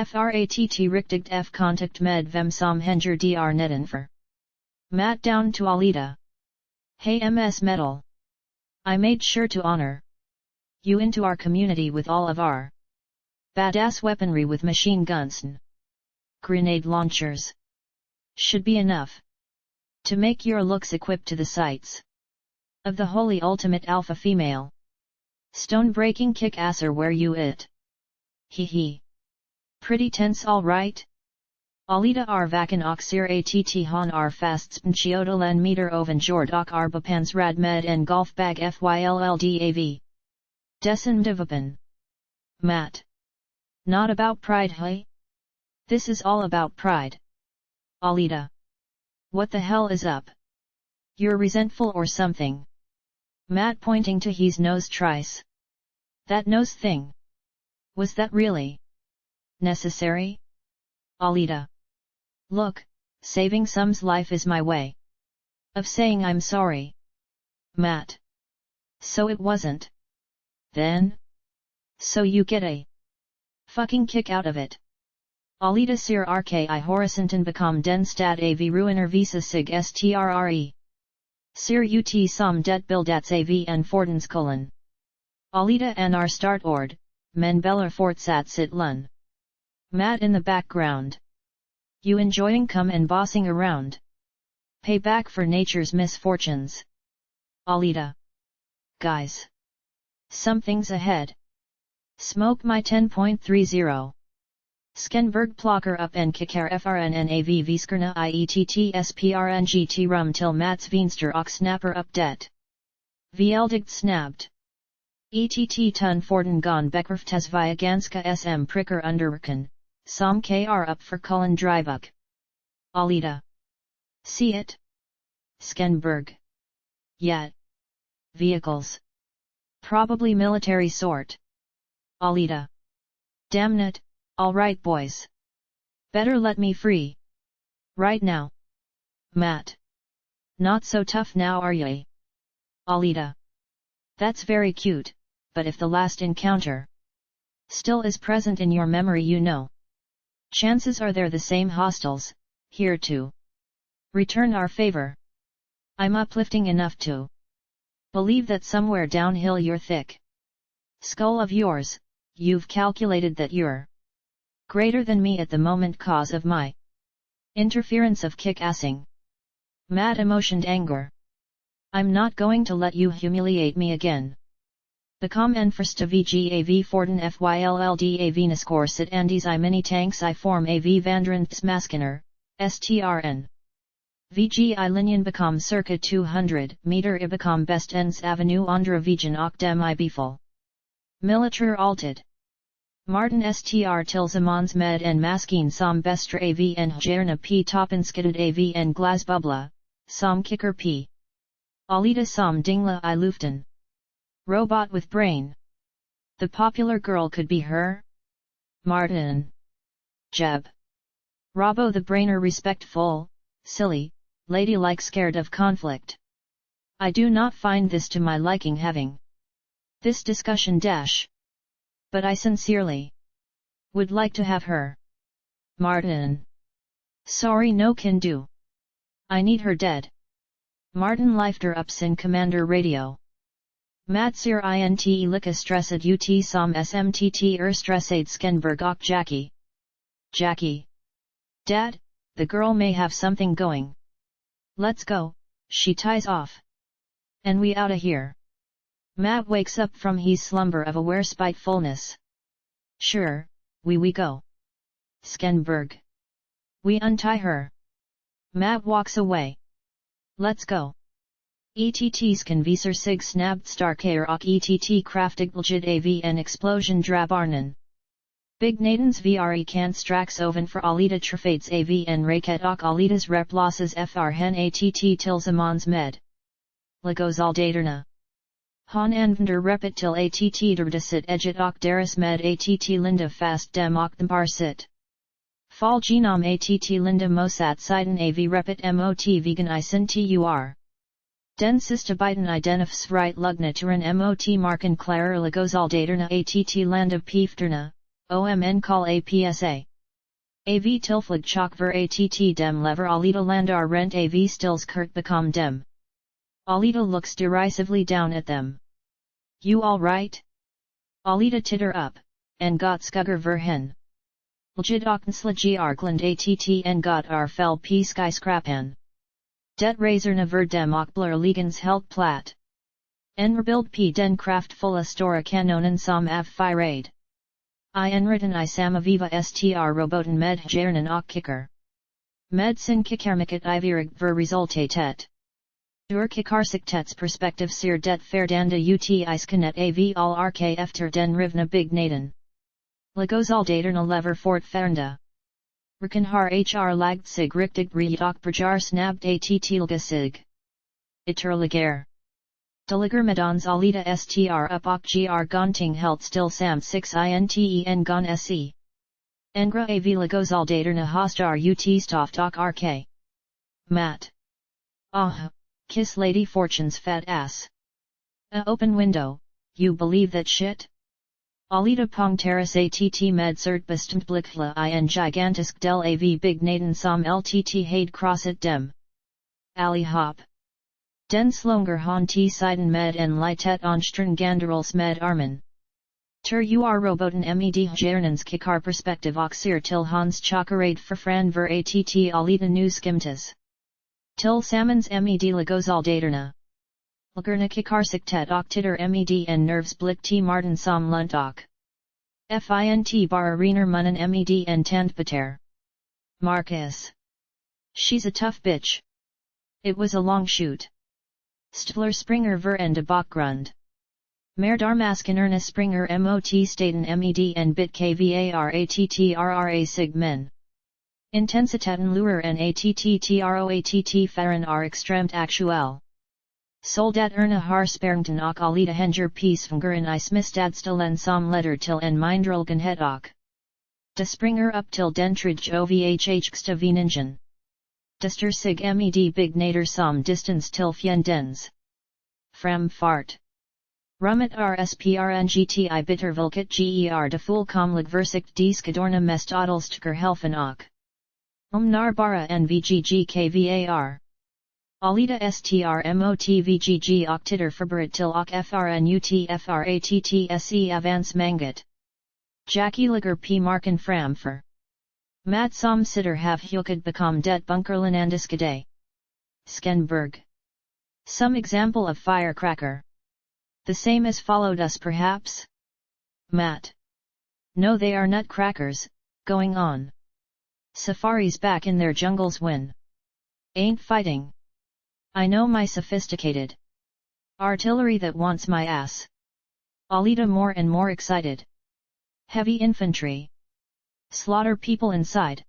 Fratt riktigt f kontakt med vem som hänger dr nedenför. Mat down to Alita. Hey ms metal. I made sure to honor you into our community with all of our badass weaponry with machine guns and grenade launchers. Should be enough to make your looks equipped to the sights of the holy ultimate alpha female. Stone breaking kick asser where you it. Hee. Pretty tense, all right? Alita ar vakan oxir att han ar fasts pnchiotolen meter oven jord ok arbapans rad med en golf bag fyllldav. Desen devapan. Matt. Not about pride, hey? This is all about pride. Alita. What the hell is up? You're resentful or something. Matt pointing to his nose trice. That nose thing. Was that really necessary? Alita. Look, saving some's life is my way of saying I'm sorry. Matt. So it wasn't. Then? So you get a fucking kick out of it. Alita sir rki horisonten become den stad av ruiner visa sig strre. Sir ut som det bildats av en fordenskollen. Alita and our start ord, men beller fortsat sit lun. Matt in the background. You enjoying come and bossing around? Pay back for nature's misfortunes. Alita. Guys. Something's ahead. Smoke my 10.30. Skenberg plocker up en kikar frnnav viskerna iett sprngt rum till mats venster och snapper up det. Veldigt snabbed. Ett ton forden gon bekraftas via ganska sm pricker underrken, som kr up for kullen drivuk. Alita. See it? Skenberg. Yet. Vehicles. Probably military sort. Alita. Damnit, alright boys. Better let me free. Right now. Matt. Not so tough now are ye? Alita. That's very cute, but if the last encounter still is present in your memory, you know, chances are they're the same hostiles, here to return our favor. I'm uplifting enough to believe that somewhere downhill your thick skull of yours, you've calculated that you're greater than me at the moment cause of my interference of kick-assing. Mad emotioned anger. I'm not going to let you humiliate me again. Become en första vgav forden fyllldav naskorset andes I mini tanks I form av vandrants maskiner, strn. Vgi linjen become circa 200 meter I become best ends avenue andra vigen och dem I befall. Militär alltid. Martin str tillsammans med en maskin som bestra av en gärna p topenskidad av en glasbubbla, som kicker p. Alita som dingla I luften. Robot with brain. The popular girl could be her? Martin. Jeb. Robbo the brainer respectful, silly, ladylike scared of conflict. I do not find this to my liking having this discussion dash. But I sincerely would like to have her. Martin. Sorry no can do. I need her dead. Martin Leifter ups in commander radio. Matsir inte lika stressad ut som smtt stressad Skenberg och Jackie. Jackie. Dad, the girl may have something going. Let's go, she ties off. And we outta here. Matt wakes up from his slumber of aware spitefulness. Sure, we go. Skenberg. We untie her. Matt walks away. Let's go. ETT's conviser sig snabbed starkaer och ETT kraftigljud av en explosion drabarnen. Big Nadens vre kant strax oven för Alita trafades av en raket och Alitas replosses fr hen att tillsammans med Lagozaldaterna. Han använder repet till att derdesit eget och deras med att linda fast dem och thempar sit. Fall genom att linda mosat siden av repet mot vegan I sin tur. Den sista biten identifs right lugnaturen mot marken klarer Lagozaldaterna att landa pifterna, omn call apsa. Av tillflag chock ver att dem lever Alita landar rent av stills kurt become dem. Alita looks derisively down at them. You all right? Alita titter up, and got skugger ver hen. Ljud ochtenslig arkland att en got ar fell p skyscrapan. Det razorna ver dem och blur ligens helt platt. En rebild p den kraftfulla stora kanonen som av firade. I enriten I samaviva str roboten med hjärnan och kicker. Medicin kikarmikat ivirig ver resultatet. Dur kikarsiktet's perspective seer det verdanda ut iskanet av al rk efter den rivna big naden. Legozaldaterna lever fort fernda. Riken har hr lagt sig riktig redak prajar snabbed att sig. Iterligair. Deliger medans alita str up och gr gonting helt still samt 6 enten gon se. Engra av legozaldaterna hostar ut stoft och rk. Mat. Ah. Kiss Lady Fortune's fat ass. A open window, you believe that shit? Alita pong terrace att med cert bestimmt blickla in gigantisk del av big naden som ltt hade crosset dem. Ali hop. Den slonger han t siden med en litet onstern ganderals med armen. Ur roboten med hjernens kikar perspective oxir till hans chakarade förfran ver att alita nu skimtas. Till sammans med legozaldaterna. Lagerna kikarsiktet och titter med en nerves blick t martin som lunt och. Fint bara rener munnen med en tandpater. Marcus. She's a tough bitch. It was a long shoot. Stler Springer ver en de bakgrund. Mer darmasken Ernest Springer mot staten med en bit kvarttrra sig men. Intensitaten lurer en attroatt faren are extremt actuel. Soldat erna har sperngten och alita henger peacefungeren I smistadstelen som letter till en mindrelgen het och. De springer upp till den tridge ovhhgsta veningen. Dester sig med big nader som distance till fjendens. Fram fart. Rummet rsprngti bittervilket ger de fullkomlig versikt de skadorna mest adelstker helfen och. Nar bara en vgg kvar. Alita str mot vgg och titter förbered till och frnut frattse avans manget. Jackie ligger p marken framför. Mat som sitter have hukad bekom det bunkerlanandiskade. Skenberg. Some example of firecracker. The same as followed us perhaps? Mat. No, they are nutcrackers, going on. Safaris back in their jungles when. Ain't fighting. I know my sophisticated. Artillery that wants my ass. Alita more and more excited. Heavy infantry. Slaughter people inside.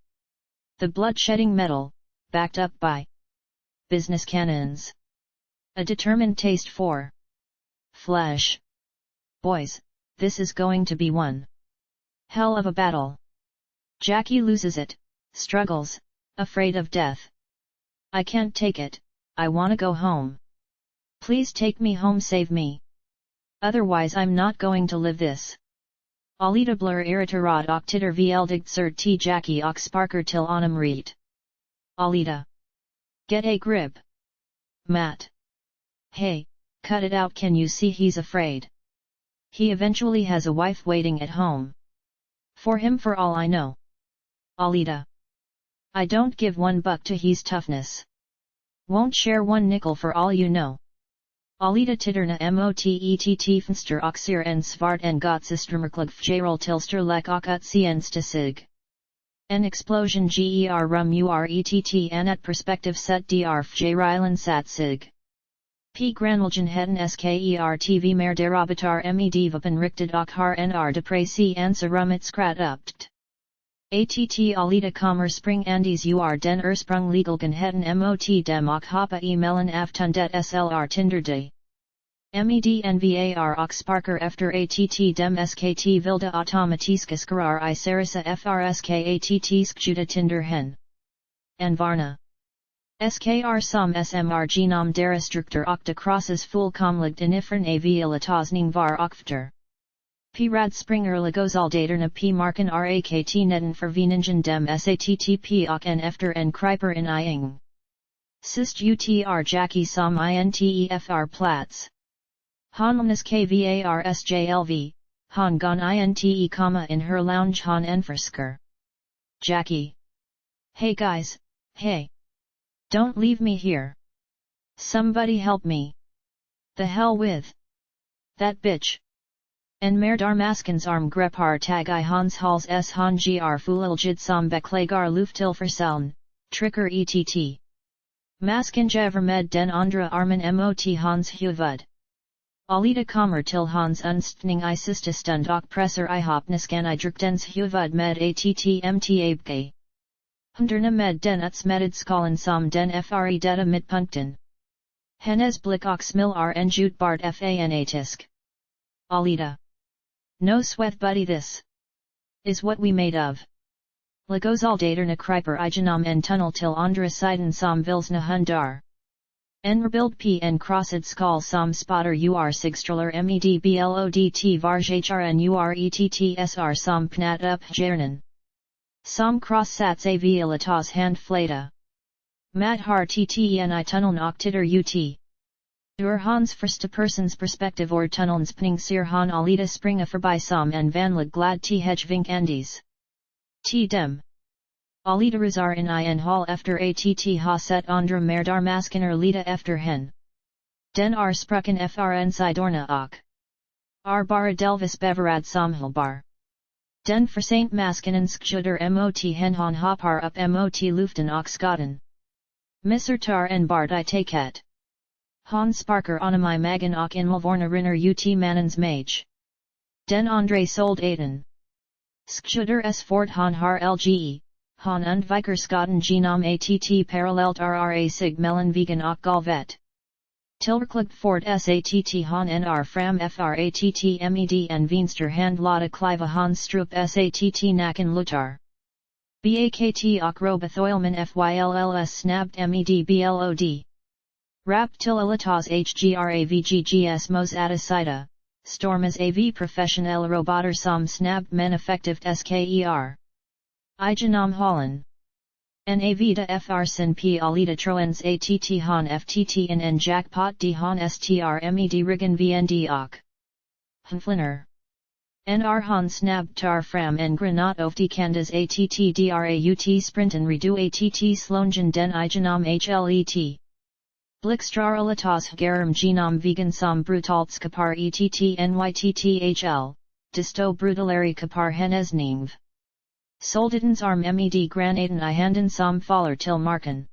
The blood-shedding metal, backed up by business cannons. A determined taste for flesh. Boys, this is going to be one hell of a battle. Jackie loses it, struggles, afraid of death. I can't take it, I wanna go home. Please take me home, save me. Otherwise I'm not going to live this. Alita blur irriterad och titter veldigt cert t Jackie och sparker till honom reet. Alita. Get a grip. Matt. Hey, cut it out, can you see he's afraid? He eventually has a wife waiting at home. For him for all I know. Alita. I don't give $1 to his toughness. Won't share one nickel for all you know. Alita titterna motet fenster oxir en svart en gotsistermerklug fjerel tilster lek och utseendste sig. En explosion ger rum urett anat perspective set dr fjerilen sat sig. P granulgen heden sker tv mer derabatar med vapen riktet och har nr depresi ansa rummet skrat upt. Att alita kommer spring andes den ursprung legalgen heden mot dem och hoppa mellan aftundet slr tinderde. Mednvar och sparker efter att dem skt vilda automatiska skarar I serisa frska skjuta tinder hen. Anvarna. Skr som smr genom derestruktur och de crosses fullkomligt inifrån avilitasning var och efter. P rad springer legozaldaterna p marken rakt neden för veningen dem sattp och en efter en kryper in ing. Sist utr Jackie som intefr plats. Hanlomnes kvarsjlv, han gon inte in her lounge han enforsker. Jackie. Hey guys, hey. Don't leave me here. Somebody help me. The hell with that bitch. En mer darmaskens arm grepar tag I hans hals s han gr fulilgid som beklagar luftilferseln, Tricker ett. Maskinjäver med den andra armen mot hans huvud. Alita kommer till hans unstning I sista stund och pressar I hoppniskan I dens huvud med attmtabge. Hunderna med den utsmetted skallen som den fre detta mittpunkten. Hennes blick och smil en jutbart fanatisk. Alita. No sweat buddy, this is what we made of. Legozaldaterna kryper igenom en tunnel till andra sidan som vilsna hundar. En rebild p en crossed skal som spotter ur sigstraler medblodt varjhrn urettsr som pnat upp hjärnan. Som crossats av ilitas handflata. Mat har tten I tunneln och titter ut. Ur hans första persons perspektiv or tunnelns pning ser han Alita springa förbi som en vanlig glad vink andes. Dem. Alita razar in hall efter att ha sett andra merdar maskiner lita efter hen. Den sprucken frn sidorna och bara delvis bevarad samhällbar. Den försaint maskinen skjuter mot hen han hoppar upp mot luften och skaden. Missertar en bart I taket. Han sparker onami magen och inmalvorna rinner ut mannens mage. Den andre sold aten. Skjuter fort han har lge. Han undviker skaden genom att parallellt rra sig mellan vegan och golvet. Tillräckligt fort satt han fram fratt med en vänster hand låta kliva hans strup satt nacken lutar. Bakt och robothöjlman fylls snabbt med blod. Rap till ilitas hgravggs mos atta sida, stormas av professionella roboter som snabbt men effektivt sker. Igenom hallen. En avida fr sin p alita troens att han ftt in en jackpot de han str med riggen vnd och Hunfliner. Han snabbt tar fram en granat oftikandas att draut sprinten redu att slongen den igenom hlet. Blickstrar ilitas gerum genom vegan som brutalt skapar nytthl, disto brutalari kapar hennes Soldatens med granaten I handen som faller till marken.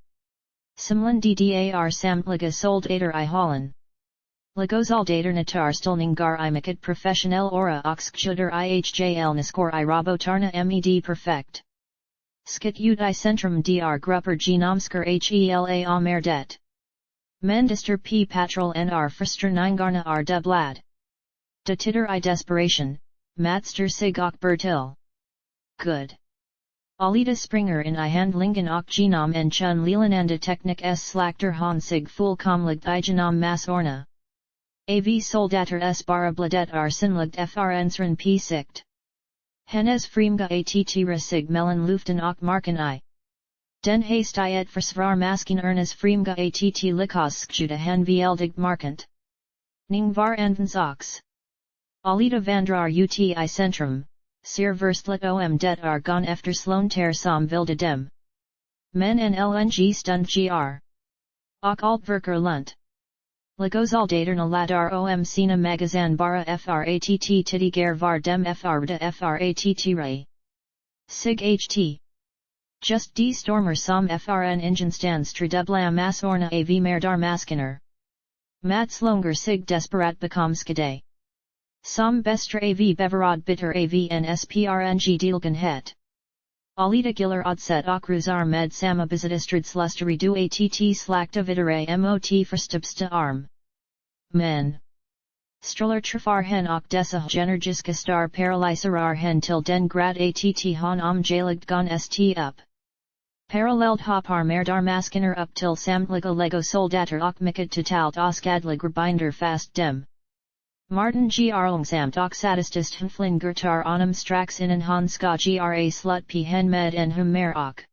Simlen ddar samtliga soldater I hallen. Legozaldaterna tar stillningar I mycket professionell aura och skjuter ihjl niskor I robotarna med perfekt. Skit ut I centrum dr grupper genomskar hela mer det. Mendister p patrol förster ningarna de blad. De titter I desperation, matster sig och bertil. Good. Alita springer in I handlingen och genom en chun lelananda teknik slakter han sig fullkomligt igenom mass orna. Av soldater bara bladet sinligt frnsren p sikt. Hennes frimga attira sig mellan luften och marken I. Den hast I ett försvar maskin ernas frimga att lyckas skjuta han väldigt markant. Ning var andens ox. Alita vandrar ut I centrum. Ser verstlet det gon efter slonter som vilda dem. Men en lng stund gr. Och altverker lunt. Legozaldaterna ladar sina magazan bara fratt tidigar var dem fratt ray. Sig ht. Just d stormer som frn ingenstans tredubla massorna av merdar maskiner. Mats longer sig desperat bekomskade. Som bestra av bevarad bitter av en sprng delgen het. Alita gillar odset och rusar med samma bezitistrids lusteri du att slakta vidare mot förstubsta arm. Men. Stroller trafar hen och dessa genergiska star paralyserar hen till den grad att han omjaligt gon st upp. Parallellt hoppar merdar maskiner upp till samtliga lego soldater och mycket totalt oskadlig rebinder fast dem. Martin gr långsamt och sadistiskt hänflingertar honom strax innan han ska gra slut p hen med en hummer och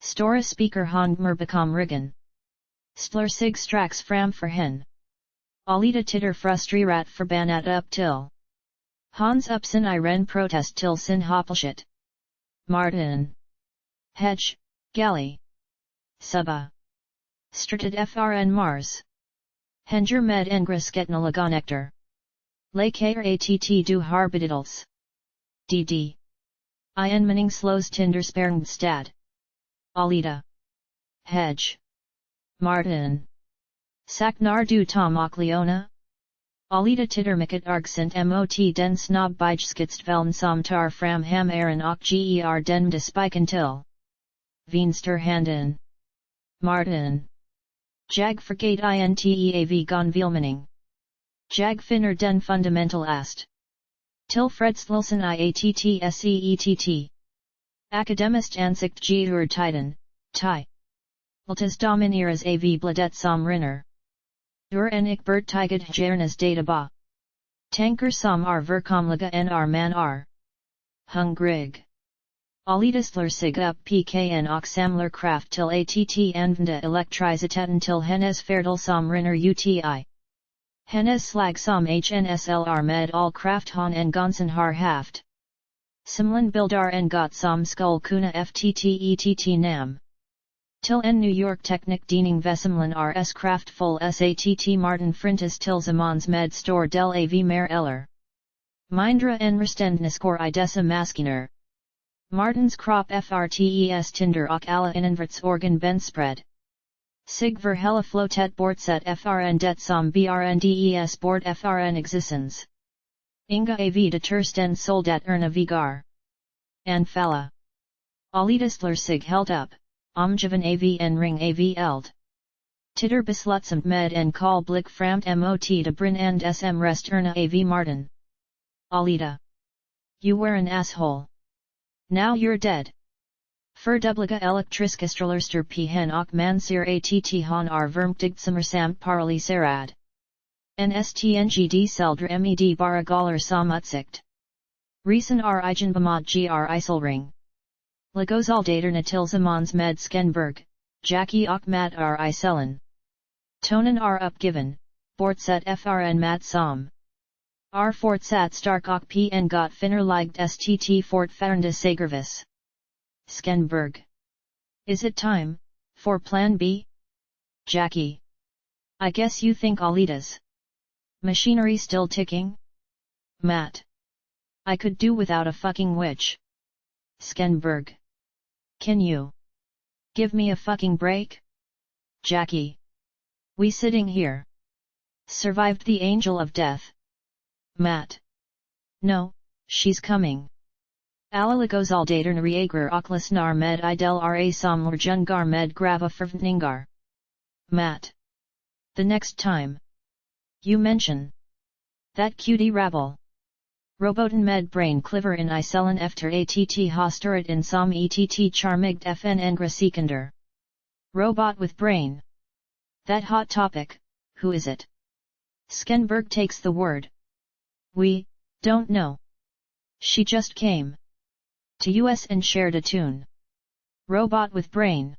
stora speaker han mer bekom ryggen. Stler sig strax framför hen. Alita titter frustrerat förbannat upp till. Hans upp sin iren protest till sin hoppelshit. Martin. Hedge, Galley. Suba. Stritted frn Mars. Henger med engriskettna lagonekter. Laker att du harbiditals. Dd. In mening slows tindersperngstad. Alita. Hedge. Martin. Saknar du Tom och Leona? Alita tittermicket argsint mot den snob bijskitstveln som tar fram ham aren och ger den de spikentil. Venster handen. Martin. Jag förgate inteav gonvilmening. Jag finner den fundamental ast. Till fredstlsen iattseett. Akademist ansikt geur tiden, tie. Altas domineras av bladet som rinner. En ik bert tiget gärnas data ba. Tanker som verkomliga man Hungrig. Alitasler sig upp pkn och samlar kraft till att använda elektriciteten till hennes färdel som rinner uti. Hennes slag som hnslr med all kraft hon en gonsen har haft. Simlen bildar en got som skull kuna fttet nam. Till en New York Technic diening vesimlen rs kraftfull satt Martin frintis till zamans med stor del av mer eller. Mindra en restendniskor I dessa maskiner. Martins krop frtes tinder och alla inanverts organ benspread. Sig ver hella flotet bortset frn det som brndes bort frn existens. Inga av de tursten soldat erna vigar. And falla. Alitasler sig helt upp. Omgiven av en ring av eld. Titter beslutsamt med en call blick framt mot de brin and sm rest erna av Martin. Alita. You were an asshole. Now you're dead. Verdubliga elektriskistrallerster hen och mansir att hon vermtigtsamer samt paraliserad. Nstngd seldra med bara galler som utsikt. Resen igen bemod gr iselring. Legozaldaterna tillsammans med Skenberg, Jackie och Matt isellen. Tonen uppgiven, bortset frn Matt som. Fortsatt stark och pn got finnerligt stt fortfarande segervis. Skenberg. Is it time, for plan B? Jackie. I guess you think Alita's machinery still ticking? Matt. I could do without a fucking witch. Skenberg. Can you give me a fucking break? Jackie. We sitting here. Survived the angel of death. Matt. No, she's coming. Alla legozaldater reager oklasnar med idel ra som lurjungar med grava ferventningar. Matt. The next time you mention that cutie rabble. Roboten med brain cliver in isellen efter att hosturit in som ett charmigt fn engra sekunder. Robot with brain. That hot topic, who is it? Skenberg takes the word. We don't know. She just came to us and shared a tune. Robot with brain.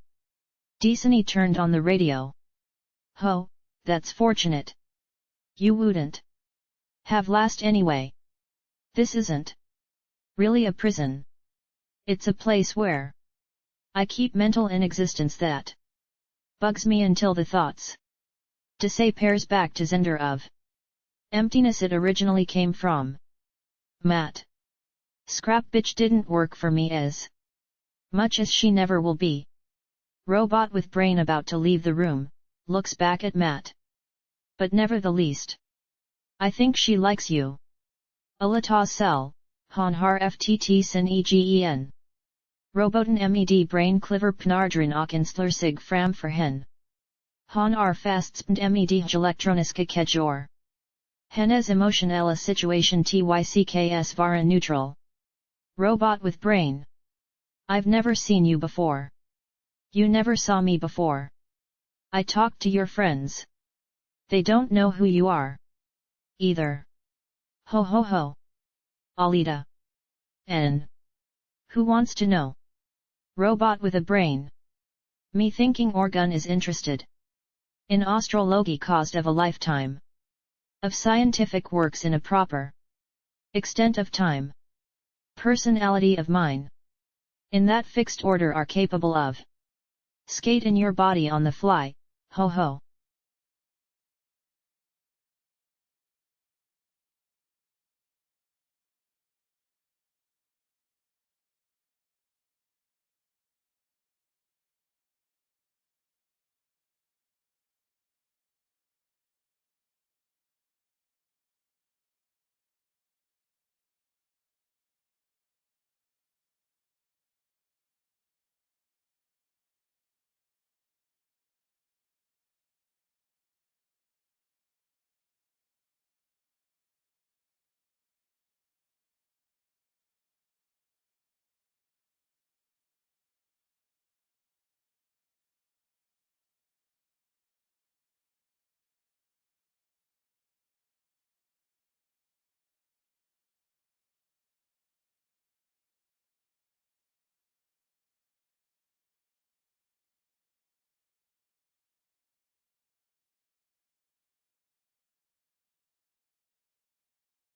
Deceny turned on the radio. Ho, that's fortunate. You wouldn't have last anyway. This isn't really a prison. It's a place where I keep mental in existence that bugs me until the thoughts disappears back to Zender of emptiness it originally came from. Matt. Scrap bitch didn't work for me as much as she never will be. Robot with brain about to leave the room, looks back at Matt. But never the least. I think she likes you. Alita cell, hon har ftt sin egen. Roboten med brain cliver pnardrin och insler sig fram för hen. Hon fastspend med elektroniska kejor. Hennes emotionella situation tykks vara neutral. Robot with brain. I've never seen you before. You never saw me before. I talked to your friends. They don't know who you are. Either. Ho ho ho. Alita. N. Who wants to know? Robot with a brain. Me thinking organ is interested in astrology caused of a lifetime of scientific works in a proper extent of time. Personality of mine. In that fixed order are capable of skate in your body on the fly, ho ho.